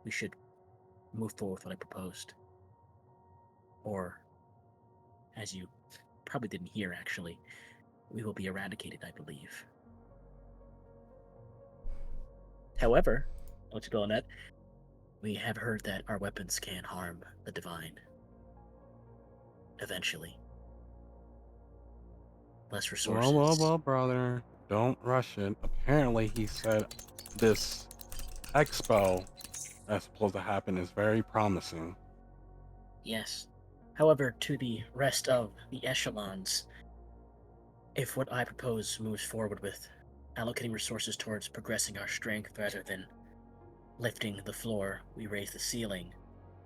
We should move forward with what I proposed. Or, as you probably didn't hear, actually, we will be eradicated, I believe. However, I'll let you go on that. We have heard that our weapons can harm the divine. Eventually. Less resources. Well, brother. Don't rush it. Apparently, he said this expo that's supposed to happen is very promising. Yes. However, to the rest of the echelons, if what I propose moves forward with allocating resources towards progressing our strength rather than lifting the floor, we raise the ceiling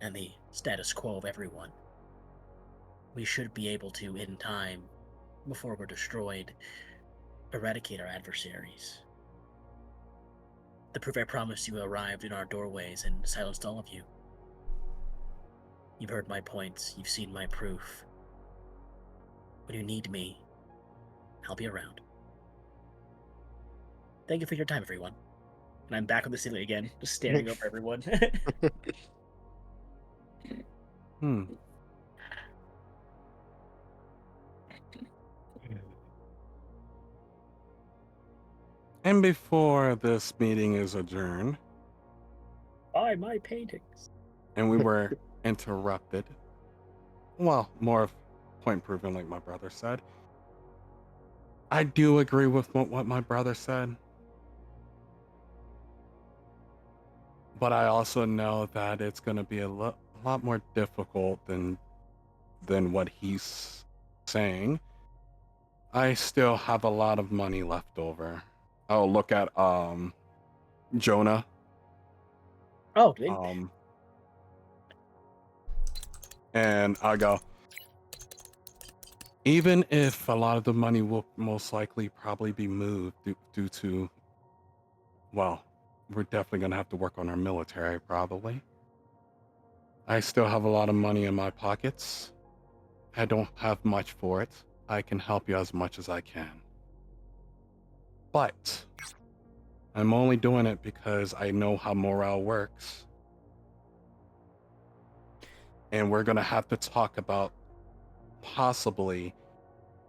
and the status quo of everyone, we should be able to, in time, before we're destroyed, eradicate our adversaries. The proof I promised you arrived in our doorways and silenced all of you. You've heard my points, you've seen my proof. When you need me, I'll be around. Thank you for your time, everyone. And I'm back on the ceiling again, just staring over everyone. And before this meeting is adjourned, Buy my paintings. and we were interrupted, well, more of point proven, like my brother said. I do agree with what my brother said. But I also know that it's going to be a lot more difficult than what he's saying. I still have a lot of money left over. I'll look at Jonah Oh, And I go, even if a lot of the money will most likely probably be moved due to, well, we're definitely going to have to work on our military probably. I still have a lot of money in my pockets. I don't have much for it. I can help you as much as I can. But I'm only doing it because I know how morale works. And we're going to have to talk about possibly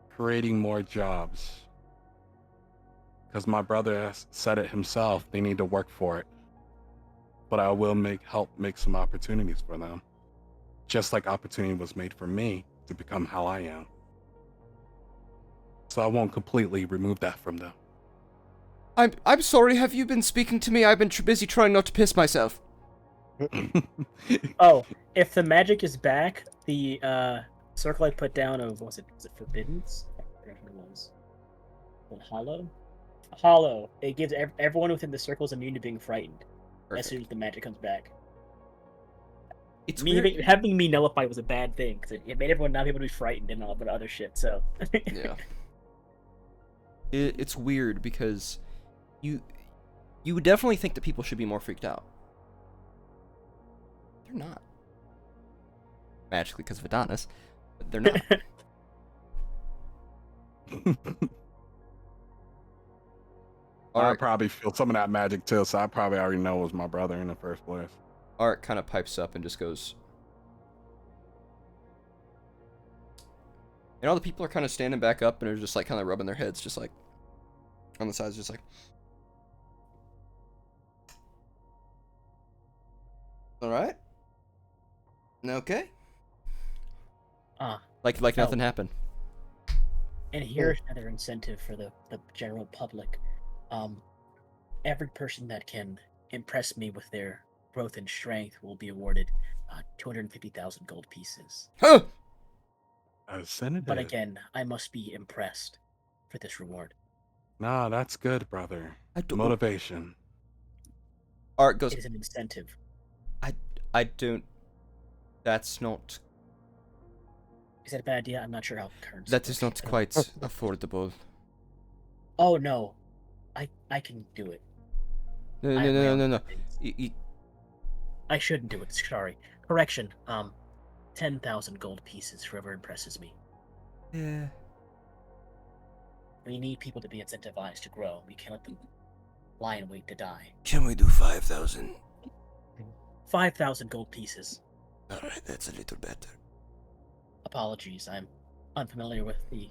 creating more jobs. Because my brother has said it himself, they need to work for it. But I will help make some opportunities for them. Just like opportunity was made for me to become how I am. So I won't completely remove that from them. I'm sorry, have you been speaking to me? I've been busy trying not to piss myself. Oh, if the magic is back, the circle I put down of, was it Forbiddance? I forgot what it was. Hollow? Hollow. It gives everyone within the circle is immune to being frightened. Perfect. As soon as the magic comes back. It's Having me nullify was a bad thing, because it made everyone not be able to be frightened and all that other shit, so... Yeah. It's weird, because you would definitely think that people should be more freaked out. They're not. Magically because of Adonis, but they're not. I probably feel some of that magic too, so I probably already know it was my brother in the first place. Art kind of pipes up and just goes, and all the people are kind of standing back up and are just like kind of rubbing their heads, just like on the sides, just like, all right, okay, like nothing happened. And here's another incentive for the general public. Every person that can impress me with their growth and strength will be awarded 250,000 gold pieces. Huh! But again, I must be impressed for this reward. Nah, that's good, brother. Motivation. Art goes, It is an incentive. I don't. That's not. Is that a bad idea? I'm not sure how currency That is not quite affordable. Oh no, I can do it. No. I shouldn't do it. Sorry. Correction. 10,000 gold pieces for whoever impresses me. Yeah. We need people to be incentivized to grow. We can't let them lie in wait to die. Can we do 5,000? 5,000 gold pieces. Alright, that's a little better. Apologies, I'm unfamiliar with the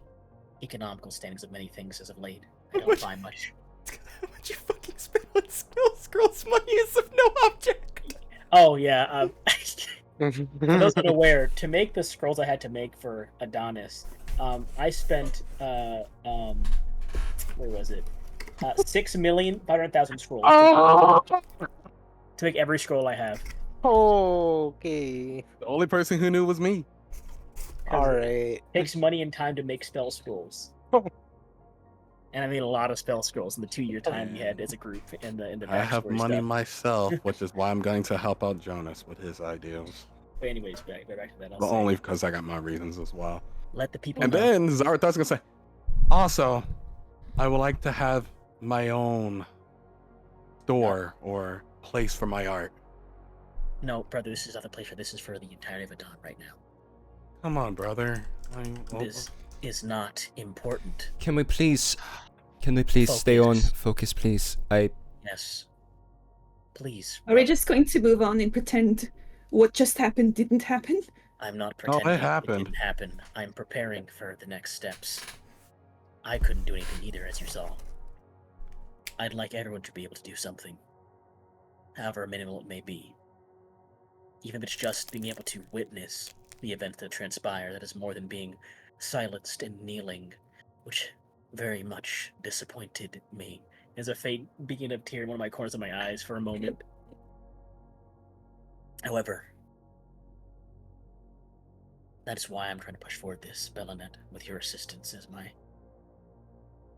economical standings of many things as of late. I don't buy much. How much you fucking spend on spells? Scrolls money is of no object. Oh yeah. For those unaware, to make the scrolls I had to make for Adonis, I spent where was it? 6,500,000 scrolls to make every scroll I have. Okay. The only person who knew was me. Alright. It takes money and time to make spell scrolls. And I made a lot of spell scrolls in the 2-year time we had as a group in the I have backstory money stuff. myself, which is why I'm going to help out Jonas with his ideals. But anyways, back to that. But only because I got my reasons as well. Let the people And know. then Zarathustra gonna say, also, I would like to have my own store or place for my art. No, brother, this is not the place for this. Is for the entirety of Adon right now. Come on, brother. This is not important. Can we please stay on focus, please? Yes. Please. Are we just going to move on and pretend what just happened didn't happen? I'm not Oh, it pretending happened. it didn't happen. I'm preparing for the next steps. I couldn't do anything either, as you saw. I'd like everyone to be able to do something, however minimal it may be. Even if it's just being able to witness the events that transpire, that is more than being silenced and kneeling, which very much disappointed me. There's a faint beginning of tear in one of my corners of my eyes for a moment. However, that is why I'm trying to push forward this, Bellanet, with your assistance as my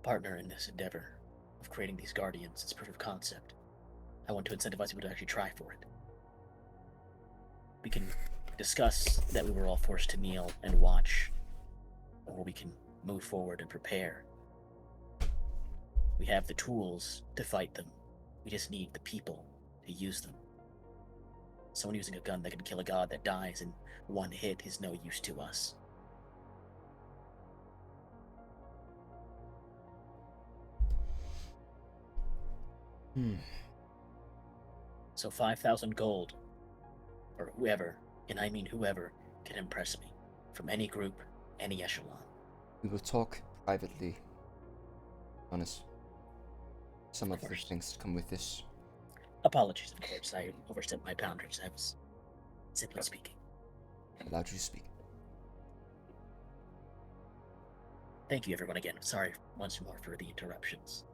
partner in this endeavor of creating these guardians. It's proof of concept. I want to incentivize people to actually try for it. We can discuss that we were all forced to kneel and watch, or we can move forward and prepare. We have the tools to fight them. We just need the people to use them. Someone using a gun that can kill a god that dies in one hit is no use to us. So 5,000 gold, or whoever, and I mean whoever, can impress me, from any group, any echelon. We will talk privately. Honest. Some of the things that come with this. Apologies, of course. I overstepped my boundaries. I was simply speaking. I allowed you to speak. Thank you, everyone, again. Sorry once more for the interruptions.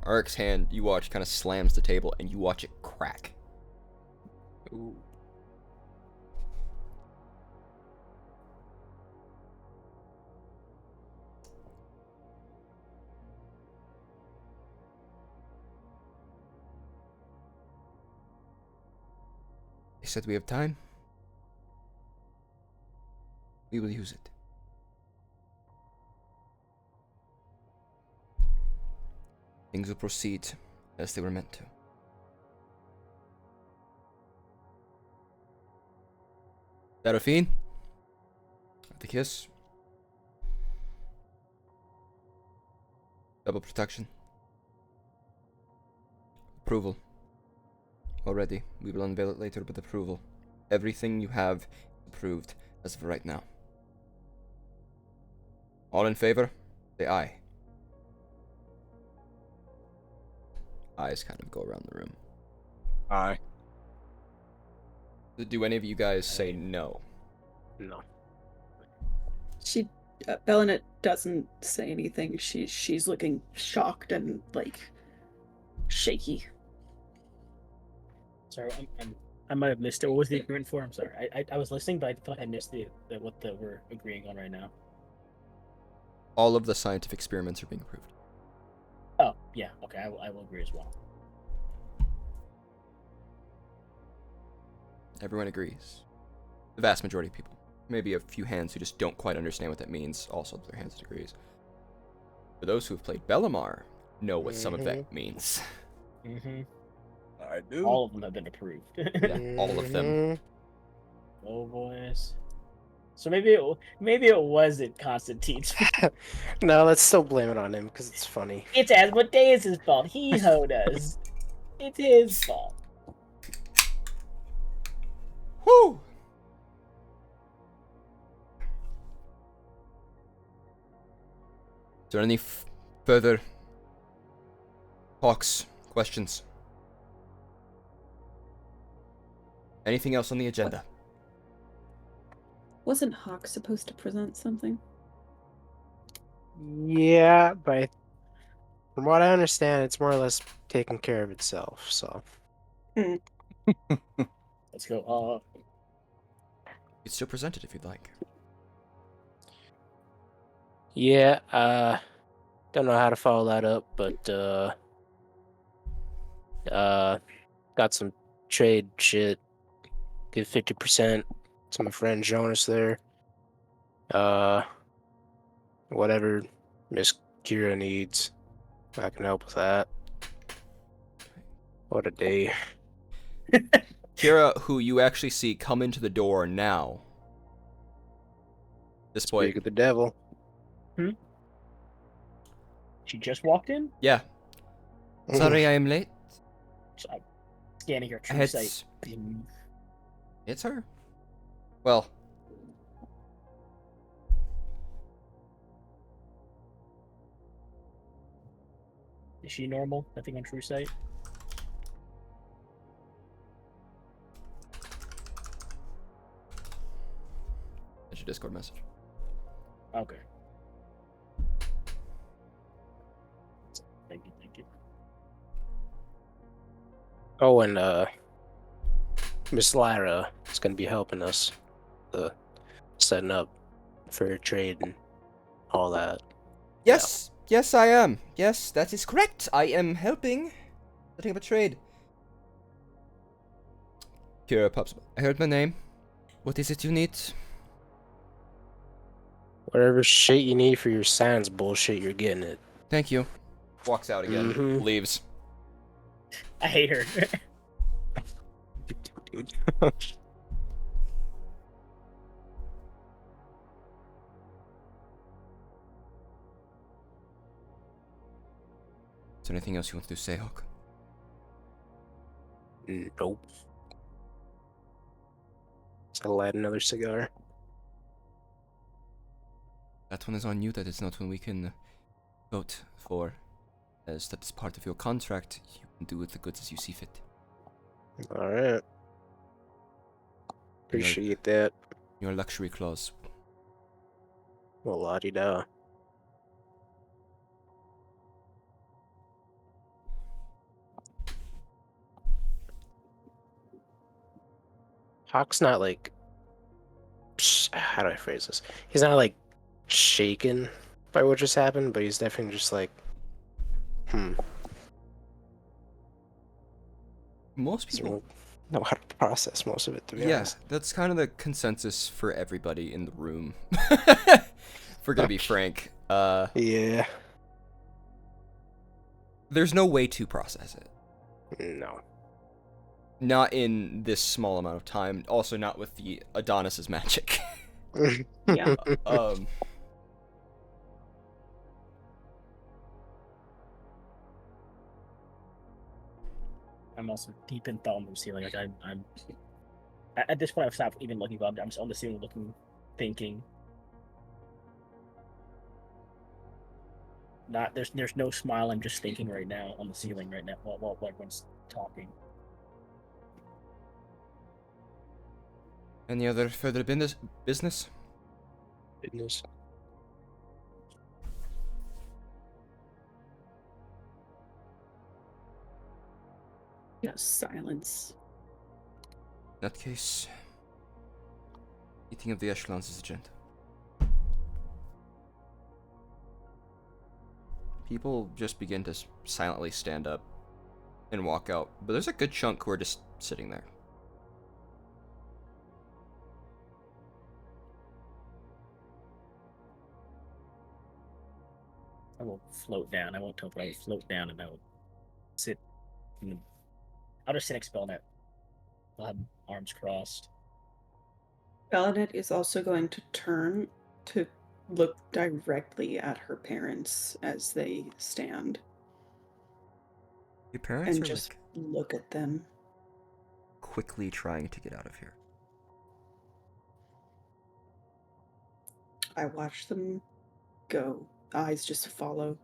Ark's hand, you watch, kind of slams the table, and you watch it crack. Ooh. They said we have time. We will use it. Things will proceed as they were meant to. Seraphine? The kiss. Double protection. Approval. Already. We will unveil it later with approval. Everything you have approved as of right now. All in favor? Say aye. Eyes kind of go around the room. Aye. Do any of you guys say no? No. Bellinet doesn't say anything. She's looking shocked and like shaky. Sorry, I might have missed it. What was the agreement for? I'm sorry. I was listening, but I feel like I missed what we're agreeing on right now. All of the scientific experiments are being approved. Oh, yeah. Okay, I will agree as well. Everyone agrees. The vast majority of people. Maybe a few hands who just don't quite understand what that means also put their hands to agrees. For those who have played Bellamar, know what some of that means. Mm-hmm. I do. All of them have been approved. Yeah, all of them. Oh, boys. So maybe it wasn't Constantine's. No, let's still blame it on him because it's funny. It's Asmodeus' fault. He hoed us. It's his fault. Whew! Is there any further talks, questions? Anything else on the agenda? Wasn't Hawk supposed to present something? Yeah, but from what I understand, it's more or less taking care of itself, so. Let's go. It's still presented if you'd like. Yeah, don't know how to follow that up, but got some trade shit. Give 50% to my friend Jonas there. Whatever Miss Kira needs, I can help with that. What a day. Kira, who you actually see come into the door now. This boy. Speak of the devil. She just walked in? Yeah. Sorry I am late. So I'm scanning her true It's- sight. It's her. Well. Is she normal? Nothing on true sight? That's your Discord message. Okay. Thank you. Oh, and Miss Lyra is gonna be helping us, setting up for trade and all that. Yes, yes I am. Yes, that is correct. I am helping. Setting up a trade. Kira pops up. I heard my name. What is it you need? Whatever shit you need for your science bullshit, you're getting it. Thank you. Walks out again. Mhm. Leaves. I hate her. Dude. Is there anything else you want to say, Hawk? Nope. So I'll light another cigar. That one is on you. That is not one we can vote for, as that is part of your contract. You can do with the goods as you see fit. Alright. Appreciate that. Your luxury clause. Well, la-di-da. Hawk's not like... How do I phrase this? He's not like shaken by what just happened, but he's definitely just like... Most Doesn't people really know how to process most of it, to be Yeah, honest. that's kind of the consensus for everybody in the room. If we're gonna be frank. Yeah. There's no way to process it. No. Not in this small amount of time. Also not with the Adonis's magic. Yeah. I'm also deep in thought on the ceiling. Like I'm at this point I've stopped even looking up. I'm just on the ceiling looking, thinking. Not there's no smile. I'm just thinking right now on the ceiling right now while everyone's talking. Any other further business? Goodness. Yes, silence. In that case, meeting of the echelons is agenda. People just begin to silently stand up and walk out, but there's a good chunk who are just sitting there. I will float down. I won't teleport. I will float down and I will sit. I'll just sit next to Belnet. I'll have arms crossed. Belanet is also going to turn to look directly at her parents as they stand Your parents and are just like look at them. quickly trying to get out of here. I watch them go. Eyes just follow.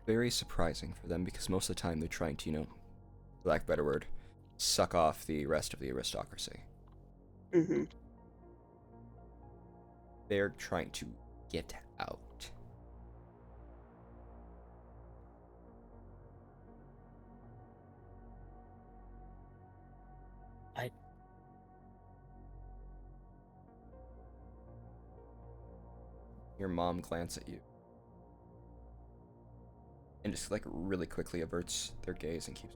Very surprising for them because most of the time they're trying to, for lack of a better word, suck off the rest of the aristocracy. Mm-hmm. They're trying to get out. Your mom glance at you. And just like really quickly averts their gaze and keeps.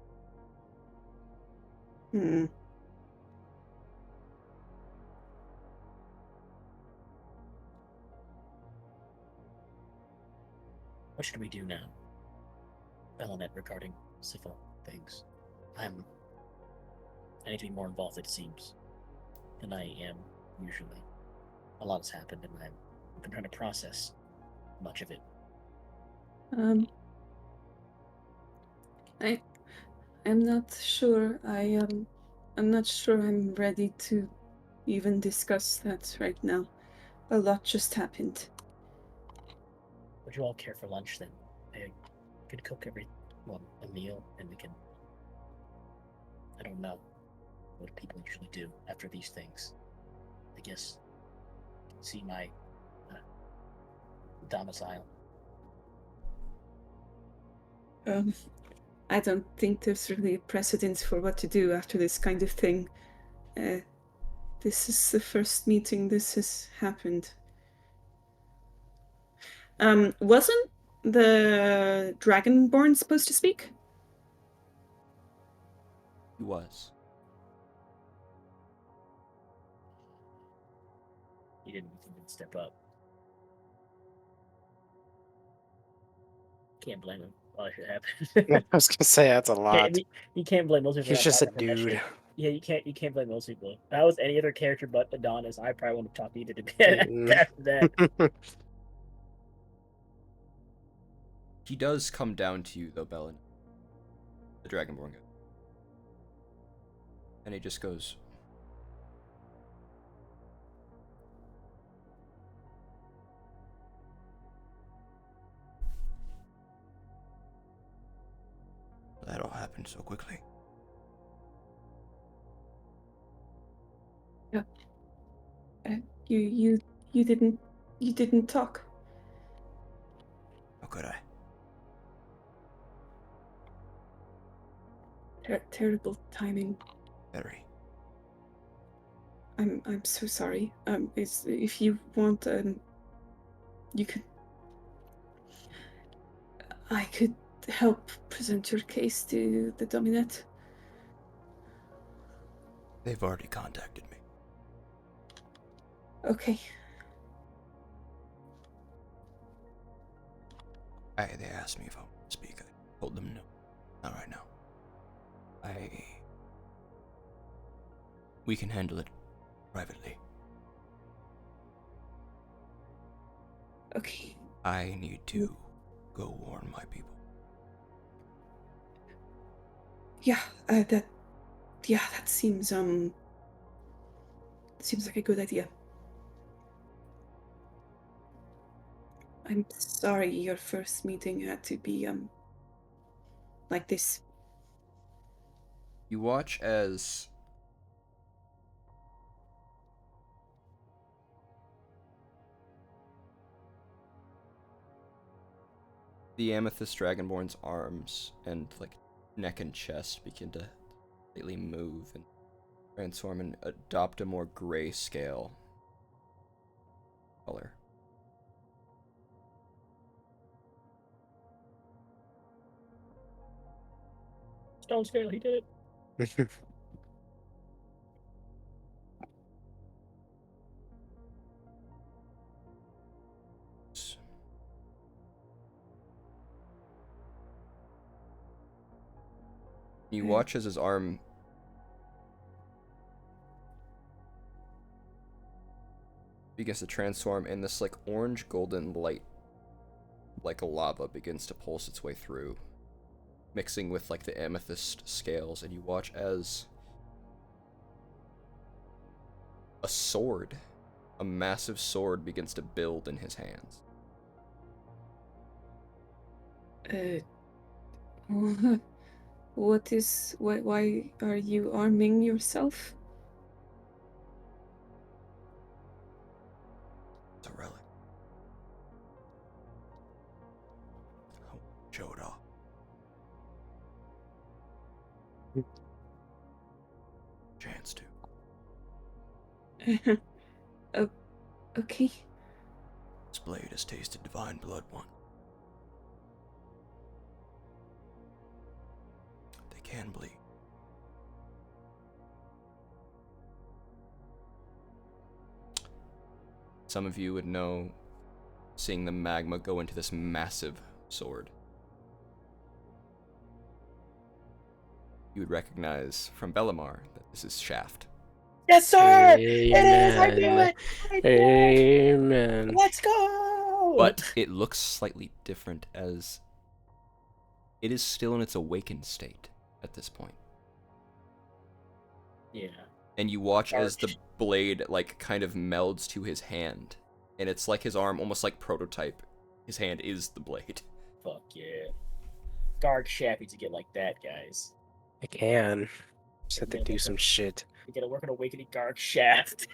Hmm. What should we do now, Belanet, regarding civil things? I need to be more involved, it seems, than I am usually. A lot has happened, and I've been trying to process much of it. I'm not sure. I'm not sure I'm ready to even discuss that right now. A lot just happened. Would you all care for lunch then? I could cook a meal, and we can. I don't know what people usually do after these things. I guess see my domicile. I don't think there's really a precedent for what to do after this kind of thing. This is the first meeting this has happened. Wasn't the Dragonborn supposed to speak? He was. He didn't step up. Can't blame him. All that shit happened. I was gonna say that's a lot. You can't blame most people. He's for just a not talking about that dude. shit. Yeah, you can't blame most people. If that was any other character but Adonis, I probably wouldn't have talked either to be after that. He does come down to you though, Bellin. The Dragonborn guy. And he just goes, that all happened so quickly. You didn't talk. How could I? Terrible timing. Very. I'm so sorry. If you want, you could. I could help present your case to the Dominate. They've already contacted me. Okay. They asked me if I wanted to speak. I told them no. Not right now. We can handle it privately. Okay. I need to go warn my people. Yeah, that seems like a good idea. I'm sorry your first meeting had to be like this. You watch as the Amethyst Dragonborn's arms and like neck and chest begin to slightly move and transform and adopt a more grayscale color. Stone scale, he did it. You watch as his arm begins to transform and this like orange golden light like a lava begins to pulse its way through, mixing with like the amethyst scales, and you watch as a sword, a massive sword begins to build in his hands. Why are you arming yourself? It's a relic. I'll show it off. Chance to. Okay. This blade has tasted divine blood once. They can bleed. Some of you would know, seeing the magma go into this massive sword. You would recognize from Bellamar that this is Shaft. Yes, sir! It is! I knew it! I knew it! Amen. Let's go! But it looks slightly different as it is still in its awakened state at this point. Yeah. And you watch as the blade like kind of melds to his hand. And it's like his arm, almost like prototype. His hand is the blade. Fuck yeah. Dark Shaft needs to get like that, guys. I can. Just have to Yeah, do but- some shit. We gotta work on Awakening Dark Shaft.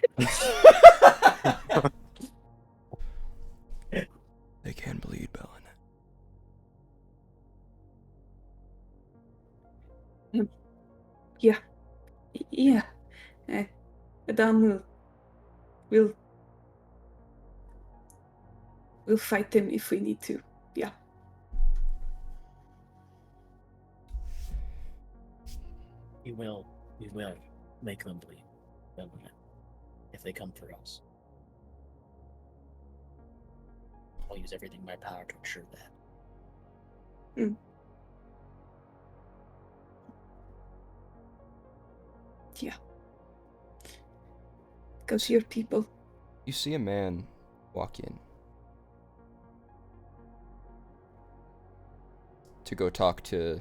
They can bleed, Bellin. Yeah. Adam we'll fight them if we need to. Yeah. We will make them believe. If they come for us. I'll use everything in my power to ensure that. Yeah. Go to your people. You see a man walk in to go talk to...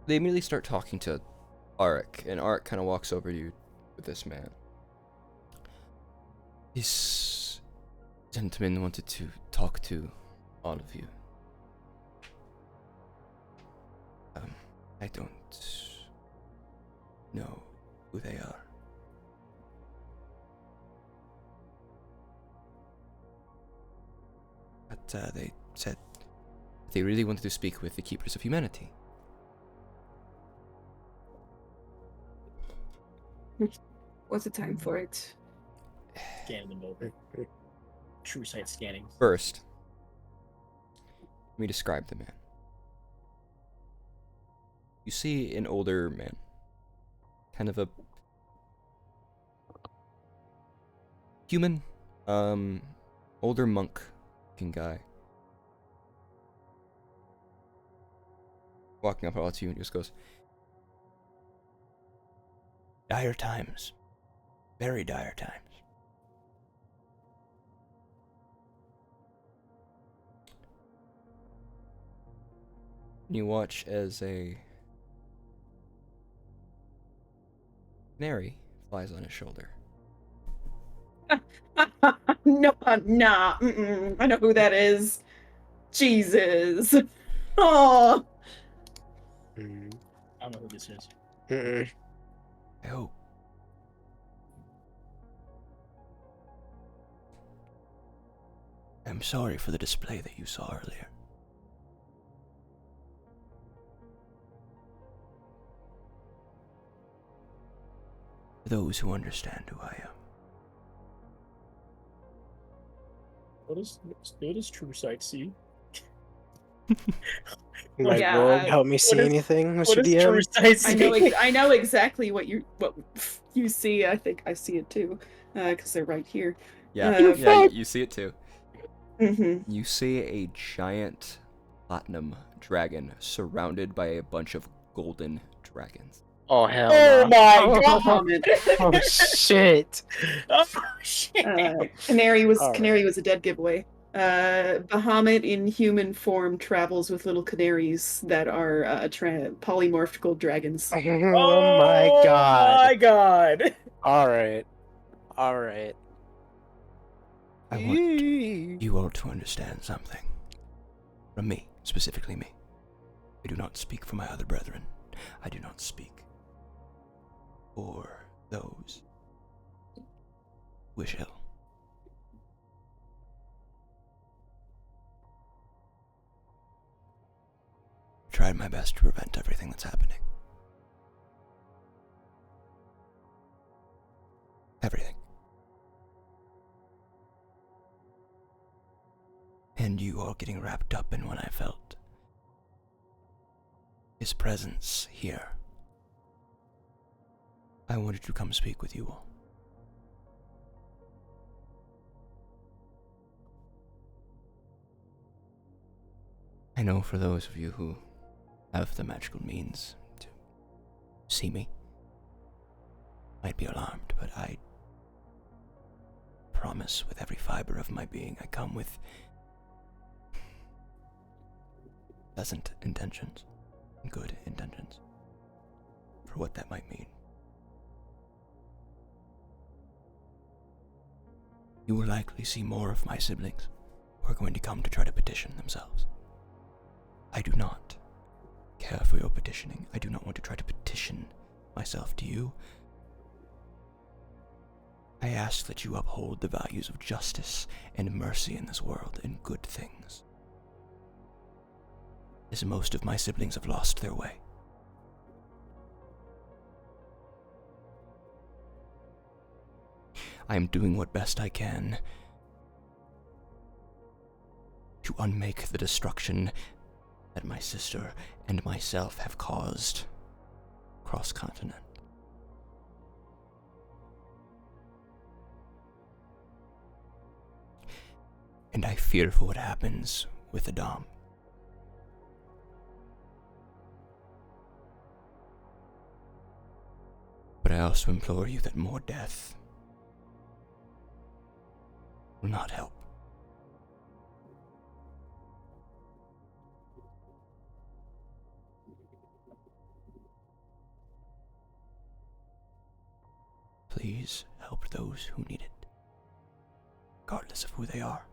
They immediately start talking to Arik, and Arik kind of walks over to you with this man. This gentleman wanted to talk to all of you. I don't know who they are. But they said they really wanted to speak with the Keepers of Humanity. What's the time for it? Scanning them over. True sight scanning. First, let me describe the man. You see an older man. Kind of a human, older monk-looking guy. Walking up to you and just goes, Dire times. Very dire times. You watch as a canary flies on his shoulder. No, nah. I know who that is. Jesus. Oh. I don't know who this is. I hope. I'm sorry for the display that you saw earlier. For those who understand who I am. What does true sight see? My Yeah, lord, help me see anything, Mr. What does DM? true sight see? I know exactly what you see. I think I see it too, because they're right here. Yeah, you see it too. Mm-hmm. You see a giant platinum dragon surrounded by a bunch of golden dragons. Oh, hell Oh no. my god! Oh, shit. Oh shit! Canary was Alright. a dead giveaway. Bahamut in human form travels with little canaries that are polymorphical dragons. Oh my god. My god! Alright. Alright. I want you all to understand something. From me, specifically me. I do not speak for my other brethren. I do not speak for those who wish ill. I tried my best to prevent everything that's happening. Everything. And you all getting wrapped up in what I felt. His presence here. I wanted to come speak with you all. I know for those of you who have the magical means to see me, might be alarmed, but I promise with every fiber of my being I come with pleasant intentions, good intentions, for what that might mean. You will likely see more of my siblings who are going to come to try to petition themselves. I do not care for your petitioning. I do not want to try to petition myself to you. I ask that you uphold the values of justice and mercy in this world and good things, as most of my siblings have lost their way. I am doing what best I can to unmake the destruction that my sister and myself have caused cross-continent. And I fear for what happens with Adam. But I also implore you that more death will not help. Please help those who need it, regardless of who they are.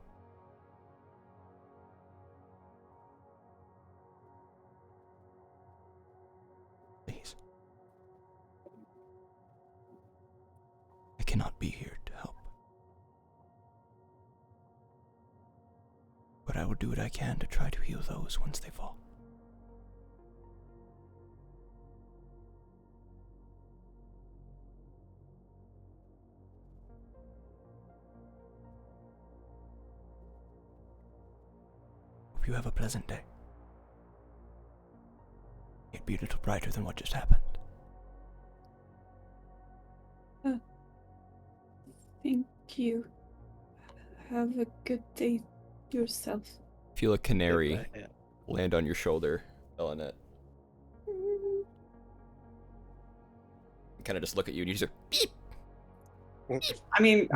Please. I cannot be here to help. But I will do what I can to try to heal those once they fall. Hope you have a pleasant day. It'd be a little brighter than what just happened. Thank you. Have a good day yourself. Feel a canary land on your shoulder, Belinet. Kind of just look at you and you just beep. I mean,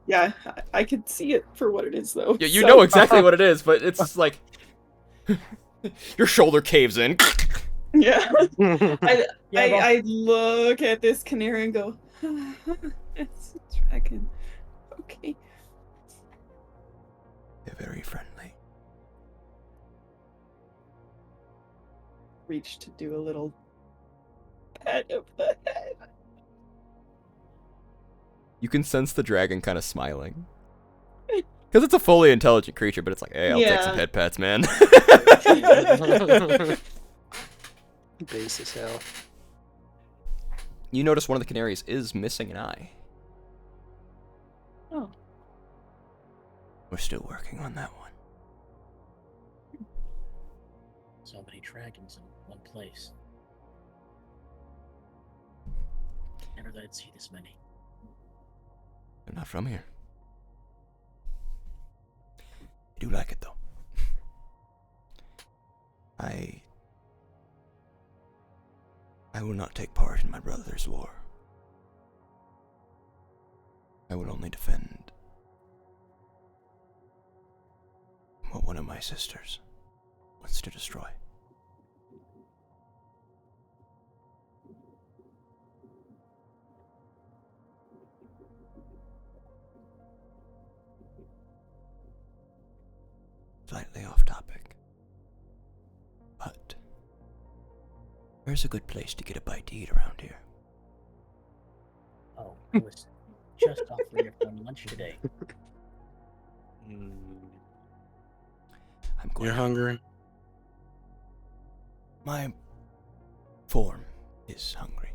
yeah, I could see it for what it is, though. Yeah, you know exactly what it is, but it's just like your shoulder caves in. Yeah. I look at this canary and go, it's a dragon. Okay. They're very friendly. Reach to do a little pat of the head. You can sense the dragon kind of smiling. Because it's a fully intelligent creature, but it's like, hey, I'll take some head pats, man. Base as hell. You notice one of the canaries is missing an eye. Oh. We're still working on that one. So many dragons in one place. Never thought I'd see this many. They're not from here. I do like it, though. I will not take part in my brother's war. I will only defend what one of my sisters wants to destroy. Slightly off topic, but where's a good place to get a bite to eat around here? Oh, I was just offering from lunch today. I'm going. You're hungry? My form is hungry.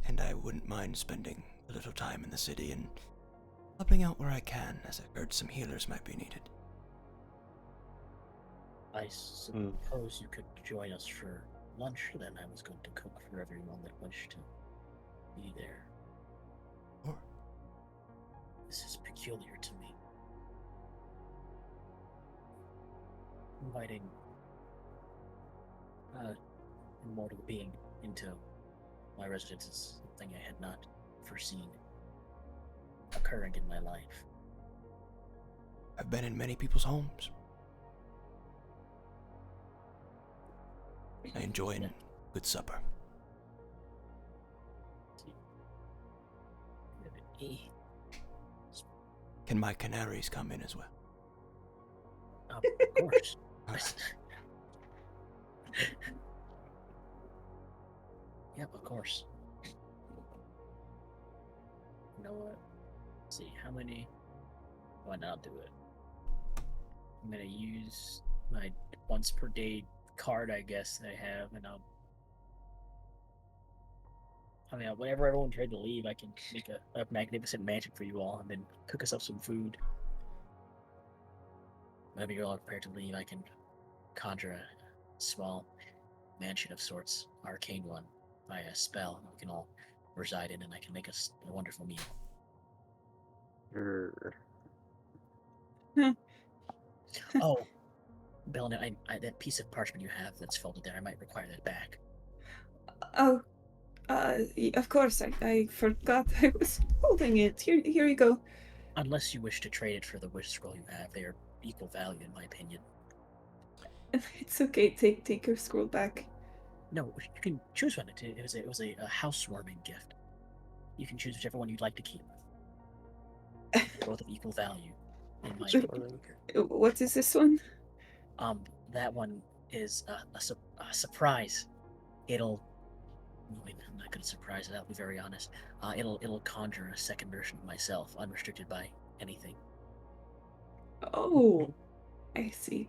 And I wouldn't mind spending a little time in the city and helping out where I can, as I heard some healers might be needed. I suppose you could join us for lunch then. I was going to cook for everyone that wished to be there. Sure. This is peculiar to me. Inviting an immortal being into my residence is something I had not foreseen occurring in my life. I've been in many people's homes. I enjoy a good supper. Can my canaries come in as well? Of course. Yep, of course. You know what? Let's see, how many? Why not do it? I'm gonna use my once per day card, I guess, I have, and whenever everyone tried to leave, I can make a magnificent mansion for you all, and then cook us up some food. whenever you're all prepared to leave, I can conjure a small mansion of sorts, arcane one, by a spell we can all reside in, and I can make us a wonderful meal. Oh, Belladonna, that piece of parchment you have that's folded there, I might require that back. Oh, of course, I forgot I was holding it. Here you go. Unless you wish to trade it for the wish scroll you have, they are equal value in my opinion. It's okay. Take your scroll back. No, you can choose one. It was a housewarming gift. You can choose whichever one you'd like to keep. Both of equal value in my opinion. What is this one? That one is a surprise. I'm not going to surprise it. I'll be very honest. It'll conjure a second version of myself, unrestricted by anything. Oh, I see.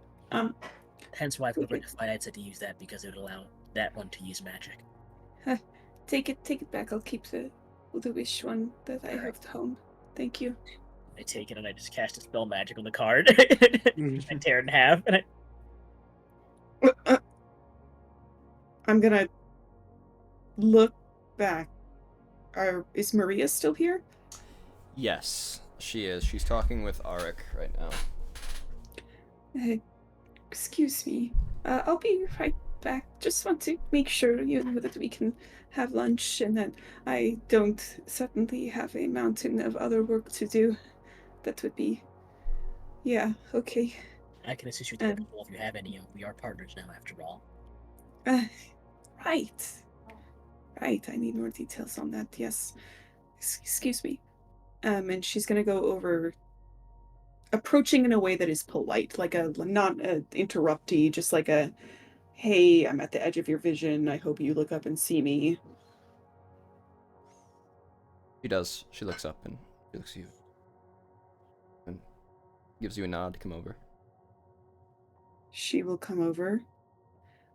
Hence why if we were going to fight, I'd said to use that because it would allow that one to use magic. Take it back. I'll keep the wish one that I have at home. Thank you. I take it and I just cast a spell magic on the card and tear it in half. And I'm gonna look back. Is Maria still here? Yes, she is. She's talking with Arik right now. Excuse me. I'll be right back. Just want to make sure that we can have lunch and that I don't suddenly have a mountain of other work to do. That would be... Yeah, okay. I can assist you with the if you have any. We are partners now, after all. Right. Right, I need more details on that, yes. Excuse me. And she's gonna go over, approaching in a way that is polite, like not a interruptee, just like a, hey, I'm at the edge of your vision, I hope you look up and see me. She does. She looks up and she looks at you. And gives you a nod to come over. She will come over.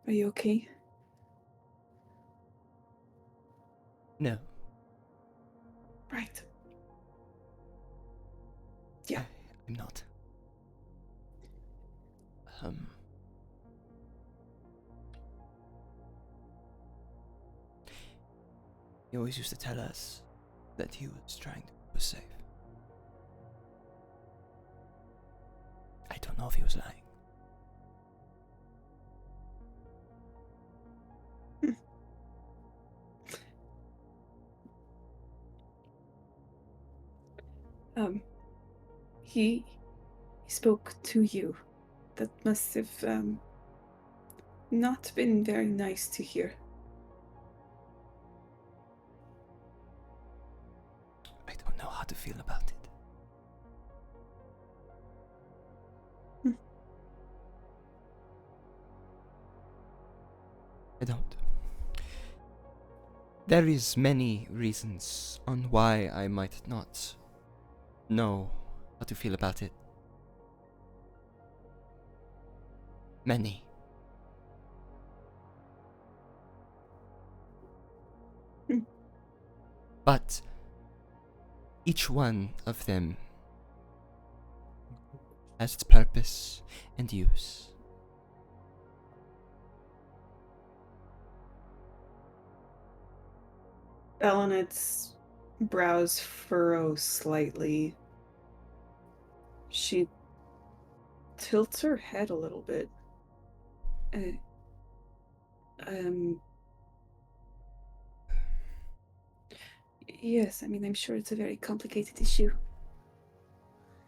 Are you okay? No. Right. Yeah. I'm not. He always used to tell us that he was trying to keep us safe. I don't know if he was lying. He spoke to you. That must have, not been very nice to hear. I don't know how to feel about it. I don't. There is many reasons on why I might not know how to feel about it. Many. But each one of them has its purpose and use. Belenet's brows furrow slightly. She tilts her head a little bit. Yes, I mean, I'm sure it's a very complicated issue.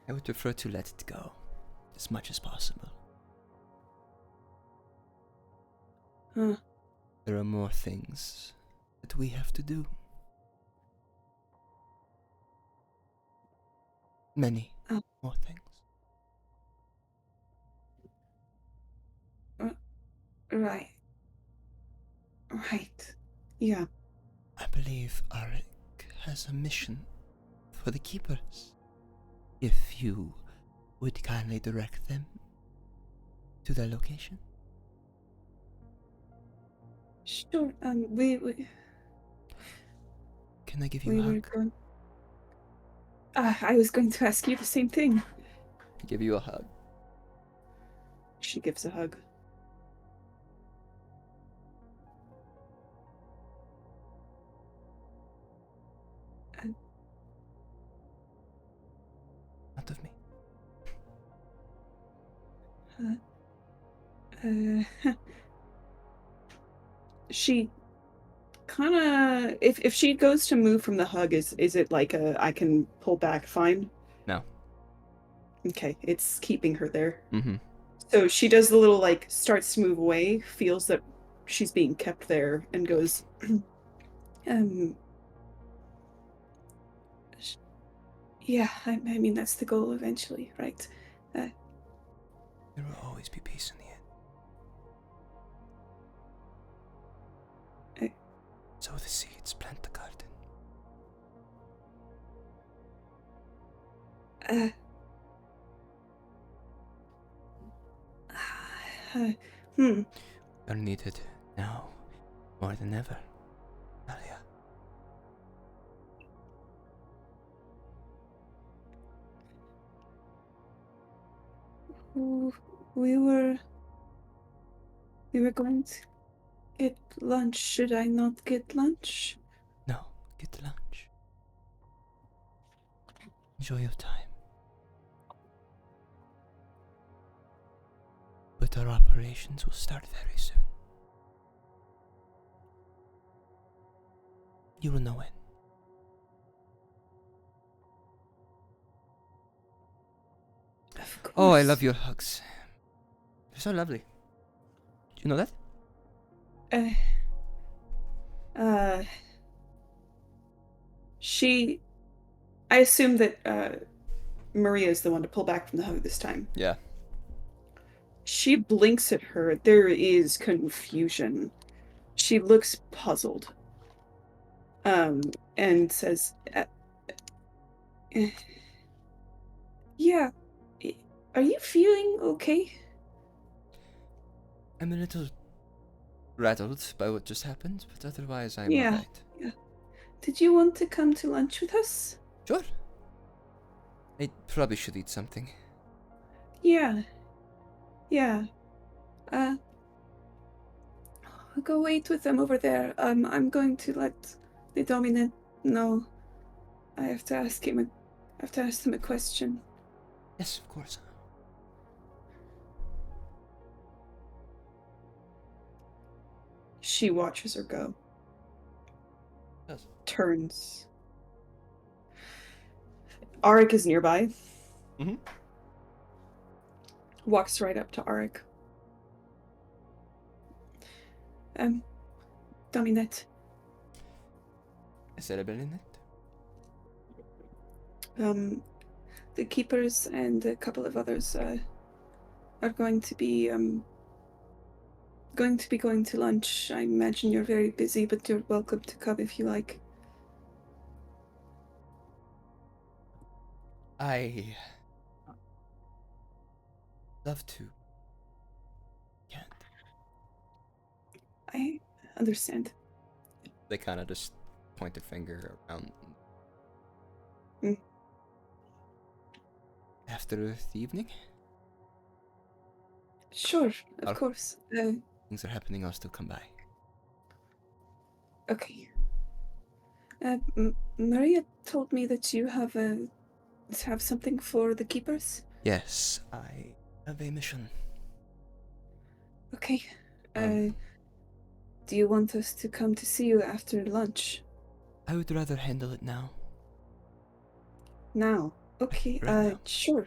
I would prefer to let it go as much as possible. Huh. There are more things that we have to do. Many more things. Right. Right. Yeah. I believe Arik has a mission for the Keepers. If you would kindly direct them to their location. Sure. We Can I give you a hug? I was going to ask you the same thing. I give you a hug. She gives a hug. Not of me. She kind of, if she goes to move from the hug, is it like I can pull back fine? No. Okay, it's keeping her there. Mm-hmm. So she does the little, like, starts to move away, feels that she's being kept there, and goes, yeah, I mean, that's the goal eventually, right? There will always be peace in the end. Sow the seeds, plant the garden. You're needed now more than ever, Alia. We were going to get lunch. Should I not get lunch? No, get the lunch. Enjoy your time. But our operations will start very soon. You will know when. Of course. Oh, I love your hugs. They're so lovely. Do you know that? I assume that Maria is the one to pull back from the hug this time. Yeah. She blinks at her. There is confusion. She looks puzzled. And says, yeah, are you feeling okay? I'm a little rattled by what just happened, but otherwise I'm Yeah. alright. Yeah. Did you want to come to lunch with us? Sure. I probably should eat something. Yeah. Yeah. I'll go wait with them over there. I'm going to let the dominant know. I have to ask him a question. Yes, of course. She watches her go. Yes. Turns. Arik is nearby. Mm-hmm. Walks right up to Arik. Dominette. Is that a Belinet? The keepers and a couple of others are going to be going to lunch. I imagine you're very busy, but you're welcome to come if you like. I love to. Can't. I understand. They kind of just point a finger around. After the evening? Sure, of course. Things are happening, I'll still come by. Okay. Maria told me that you have something for the keepers? Yes, I have a mission. Okay. Do you want us to come to see you after lunch? I would rather handle it now. Now? Okay, Right now. sure.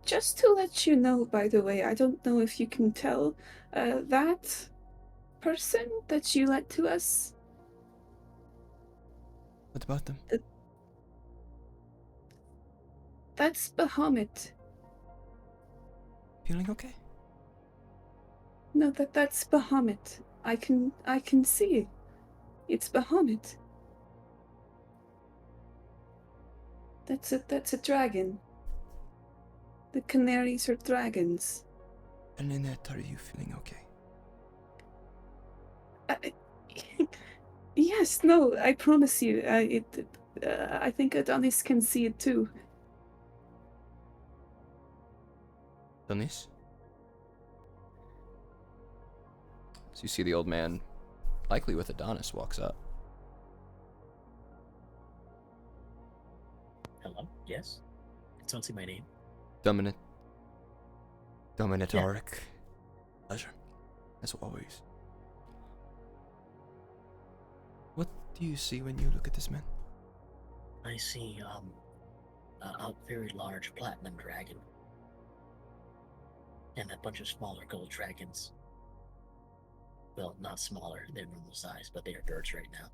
Just to let you know, by the way, I don't know if you can tell, that person that you led to us? What about them? That's Bahamut. Feeling okay? No, that's Bahamut. I can see it. It's Bahamut. That's a dragon. The canaries are dragons. And Ninette, are you feeling okay? Yes, no, I promise you. I think Adonis can see it too. Adonis? So you see the old man, likely with Adonis, walks up. Hello? Yes? Don't see my name. Dominatoric. Pleasure, as always. What do you see when you look at this man? I see a very large platinum dragon. And a bunch of smaller gold dragons. Well, not smaller, they're normal size, but they are birds right now.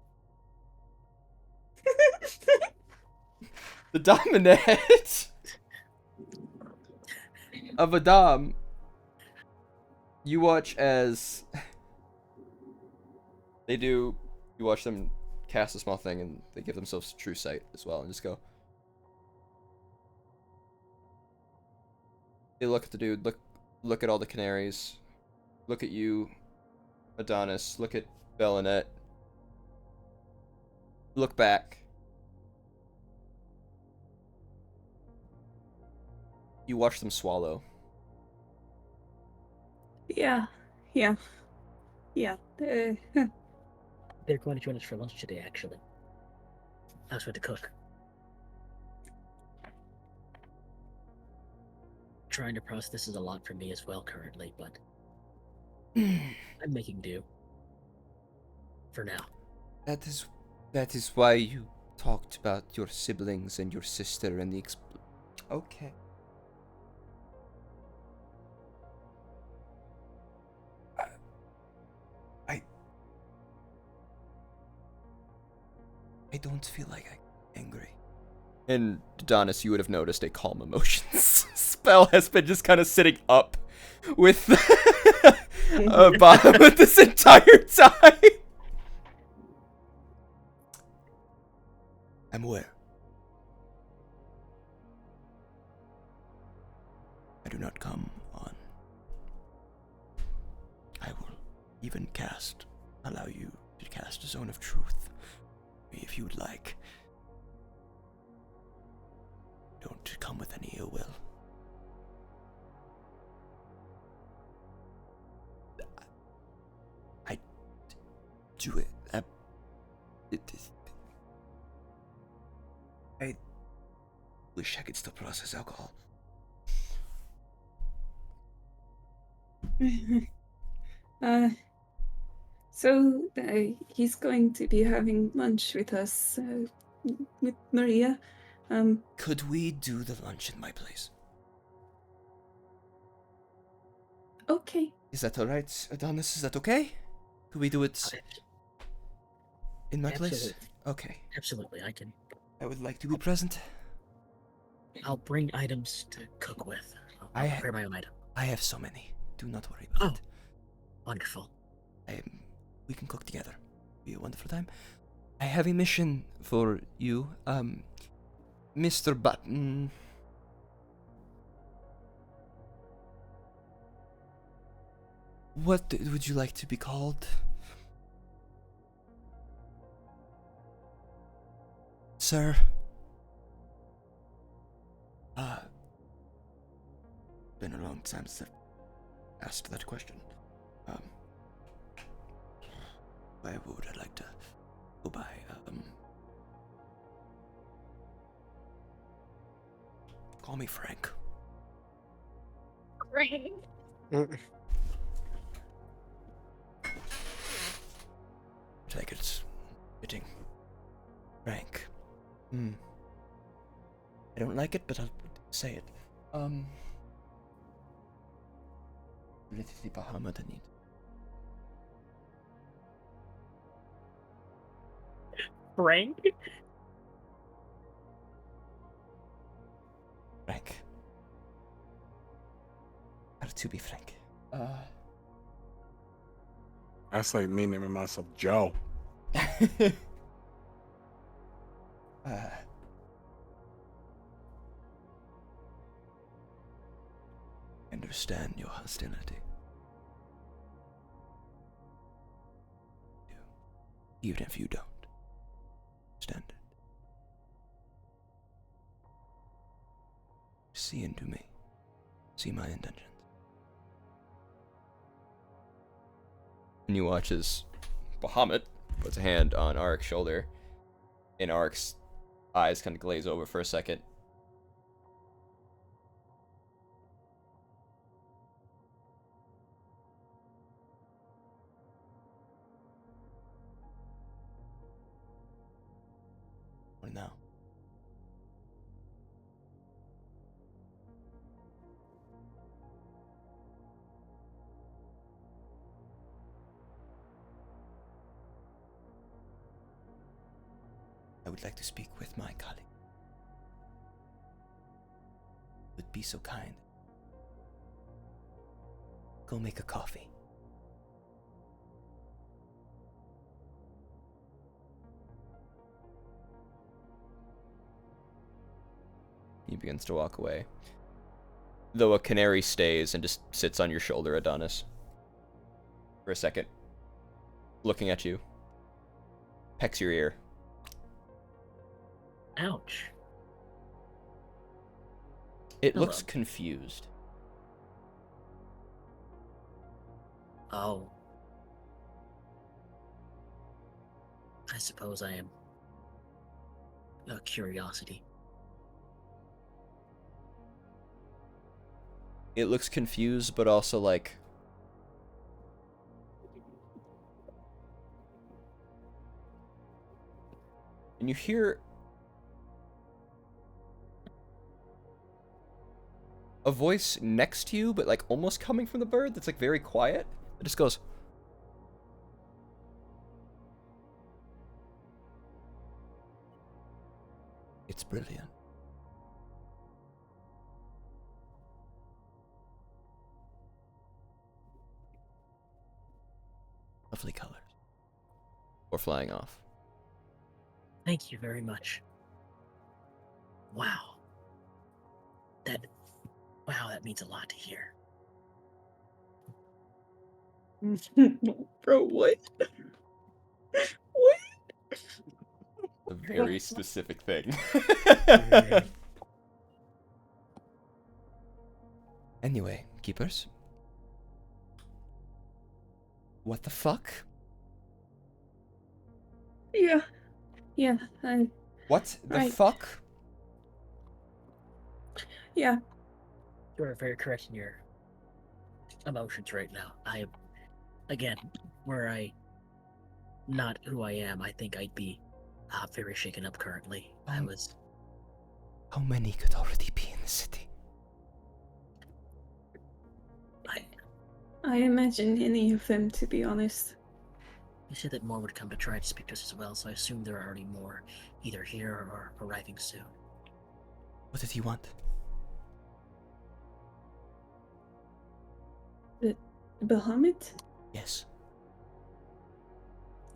The Dominate of Adam. You watch as you watch them cast a small thing and they give themselves true sight as well and just go. They look at the dude, look at all the canaries, look at you, Adonis, look at Bellinet, look back. You watch them swallow. Yeah. They're going to join us for lunch today, actually. I was with the cook. Trying to process this is a lot for me as well currently, but I'm making do. For now. That is why you talked about your siblings and your sister and the Okay. I don't feel like I'm angry. And Adonis, you would have noticed a calm emotions spell has been just kind of sitting up with bottom this entire time. I'm aware. I do not come on. I will even allow you to cast a zone of truth. If you would like. Don't come with any ill will. I do it. I wish I could still process alcohol. So he's going to be having lunch with us, with Maria. Could we do the lunch in my place? Okay. Is that alright, Adonis? Is that okay? Could we do it in my place? Okay. Absolutely, I can. I would like to be present. I'll bring items to cook with. I'll prepare my own item. I have so many. Do not worry about it. Wonderful. We can cook together. Be a wonderful time. I have a mission for you, Mr. Button. What would you like to be called? Sir? Been a long time since I've asked that question. Why would I like to go by, call me Frank. Frank? Take it. Fitting. Frank. I don't like it, but I'll say it. Relatively Bahamadanid. Frank? Frank. To be frank. That's like me naming myself Joe. Understand your hostility. Even if you don't understand it. See into me. See my intentions. And you watch as Bahamut puts a hand on Arik's shoulder, and Arik's eyes kind of glaze over for a second. What now? I would like to speak with my colleague. Would be so kind. Go make a coffee. He begins to walk away. Though a canary stays and just sits on your shoulder, Adonis. For a second. Looking at you. Pecks your ear. Ouch. It Hello. looks confused. Oh. I suppose I am a curiosity. It looks confused, but also like... And you hear... a voice next to you, but like almost coming from the bird that's like very quiet. It just goes... It's brilliant. Lovely colors. Or flying off. Thank you very much. Wow. Wow, that means a lot to hear. Bro, what? What? A very specific thing. Anyway, keepers. What the fuck? Yeah. What the Right. fuck? Yeah. You are very correct in your emotions right now. Again, were I not who I am, I think I'd be very shaken up currently. I was. How many could already be in the city? I imagine any of them, to be honest. You said that more would come to try to speak to us as well, so I assume there are already more either here or arriving soon. What did he want? Bahamut? Yes.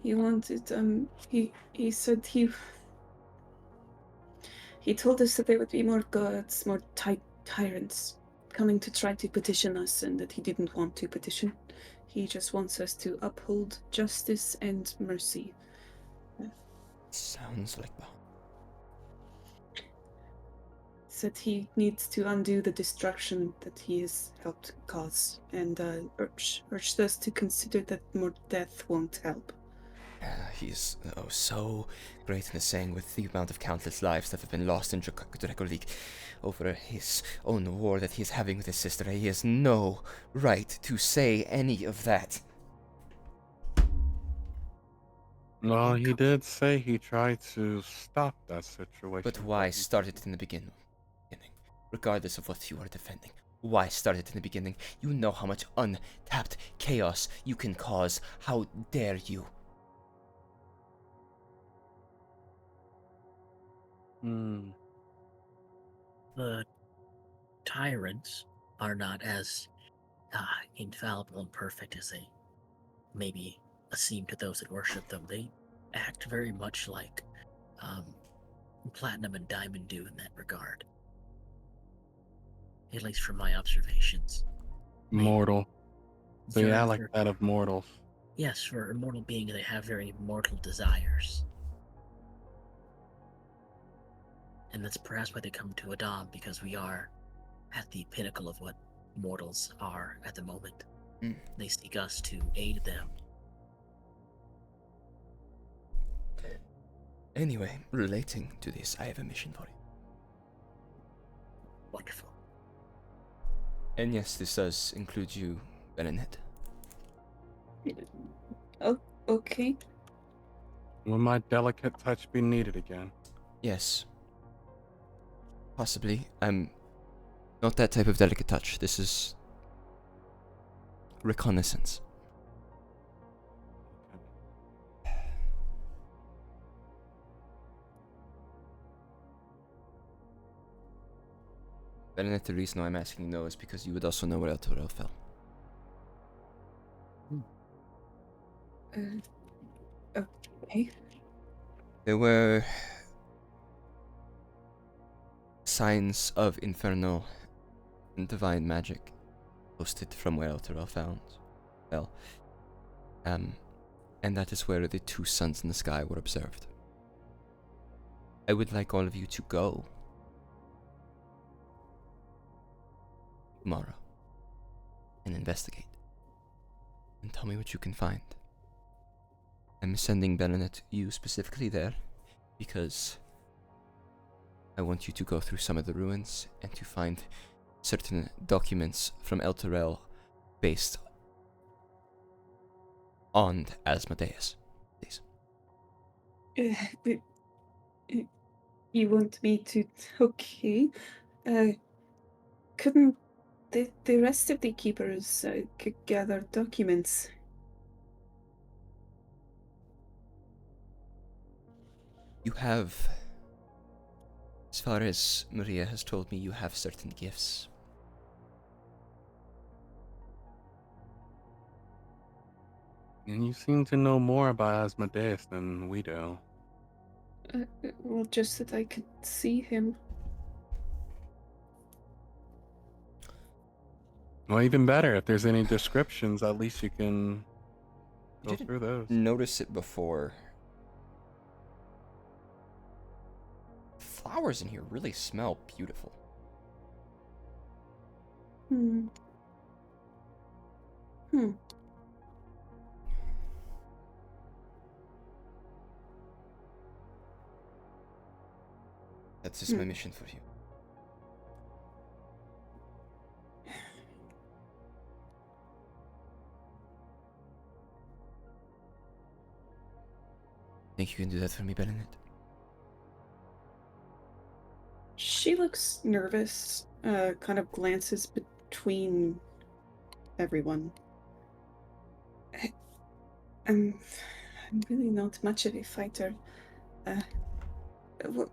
He wanted, he said he told us that there would be more gods, more tyrants coming to try to petition us, and that he didn't want to petition. He just wants us to uphold justice and mercy. Sounds like that. Said he needs to undo the destruction that he has helped cause, and urged us to consider that more death won't help. He's so great in the saying with the amount of countless lives that have been lost in Dracolik over his own war that he is having with his sister. He has no right to say any of that. No, he did say he tried to stop that situation. But why start it in the beginning? Regardless of what you are defending, why start it in the beginning? You know how much untapped chaos you can cause. How dare you? The tyrants are not as infallible and perfect as they maybe seem to those that worship them. They act very much like Platinum and Diamond do in that regard. At least from my observations. Mortal. They Sure, act like sure. that of mortals. Yes, for a mortal being, they have very mortal desires. And that's perhaps why they come to Adam, because we are at the pinnacle of what mortals are at the moment. They seek us to aid them Anyway, relating to this, I have a mission for you. Wonderful. And yes, this does include you, Bennett. Oh, okay. Will my delicate touch be needed again? Yes. Possibly. I'm not that type of delicate touch. This is reconnaissance. Bennett, the reason why I'm asking no is because you would also know where El Toro fell. Okay. There were signs of infernal and divine magic posted from where El Toro fell. And that is where the two suns in the sky were observed. I would like all of you to go tomorrow and investigate and tell me what you can find. I'm sending Bennett you specifically there because I want you to go through some of the ruins and to find certain documents from El Terrell based on Asmodeus. Please. But, you want me to? Okay. Couldn't the rest of the keepers gather documents? You have, as far as Maria has told me, you have certain gifts. And you seem to know more about Asmodeus than we do. Well, just that I could see him. Well, even better, if there's any descriptions, at least you can go through those. Notice it before. Flowers in here really smell beautiful. Hmm. That's just my mission for you. Think you can do that for me, Bennett? She looks nervous, kind of glances between everyone. I'm really not much of a fighter. Well,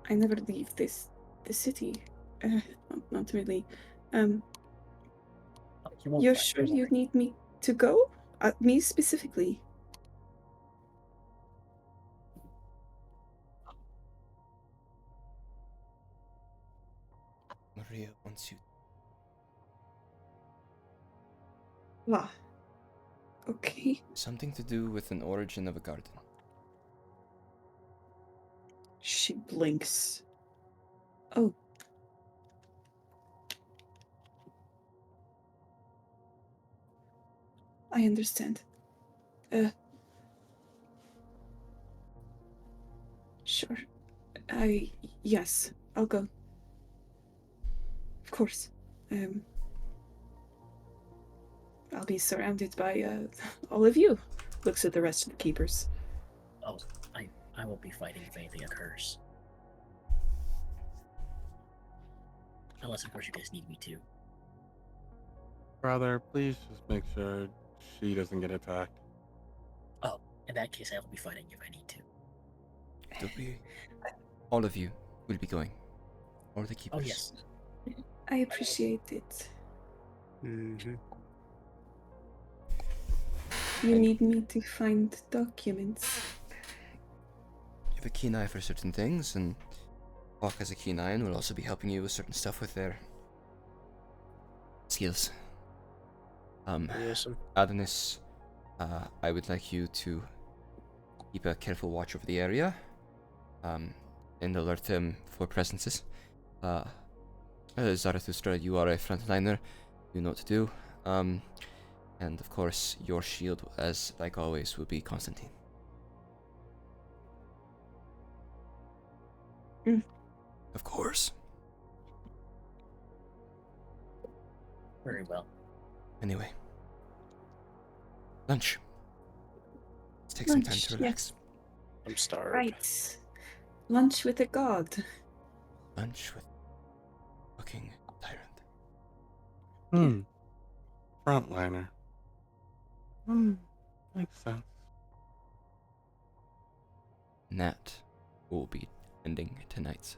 I never leave the city. Not really. You're sure you need me to go? Me specifically? Maria wants you. Ah. Okay. Something to do with an origin of a garden. She blinks. Oh. I understand. Sure. Yes, I'll go. Of course. I'll be surrounded by, all of you. Looks at the rest of the keepers. Oh, I won't be fighting if anything occurs. Unless, of course, you guys need me to. Brother, please just make sure she doesn't get attacked. Oh, in that case, I will be fighting if I need to. All of you will be going. All the keepers. Oh, yes. I appreciate it. Mm-hmm. You need me to find documents. You have a keen eye for certain things, and Hawk has a keen eye and will also be helping you with certain stuff with their skills. Awesome. Adonis, I would like you to keep a careful watch over the area, and alert them for presences. Zarathustra, you are a frontliner, you know what to do. And of course, your shield, as like always, will be Constantine. Of course. Very well. Anyway. Lunch. Let's take some time Lunch, to relax. I'm starved. Right. Lunch with a god. Lunch with fucking tyrant. Frontliner. Makes sense. And that will be ending tonight's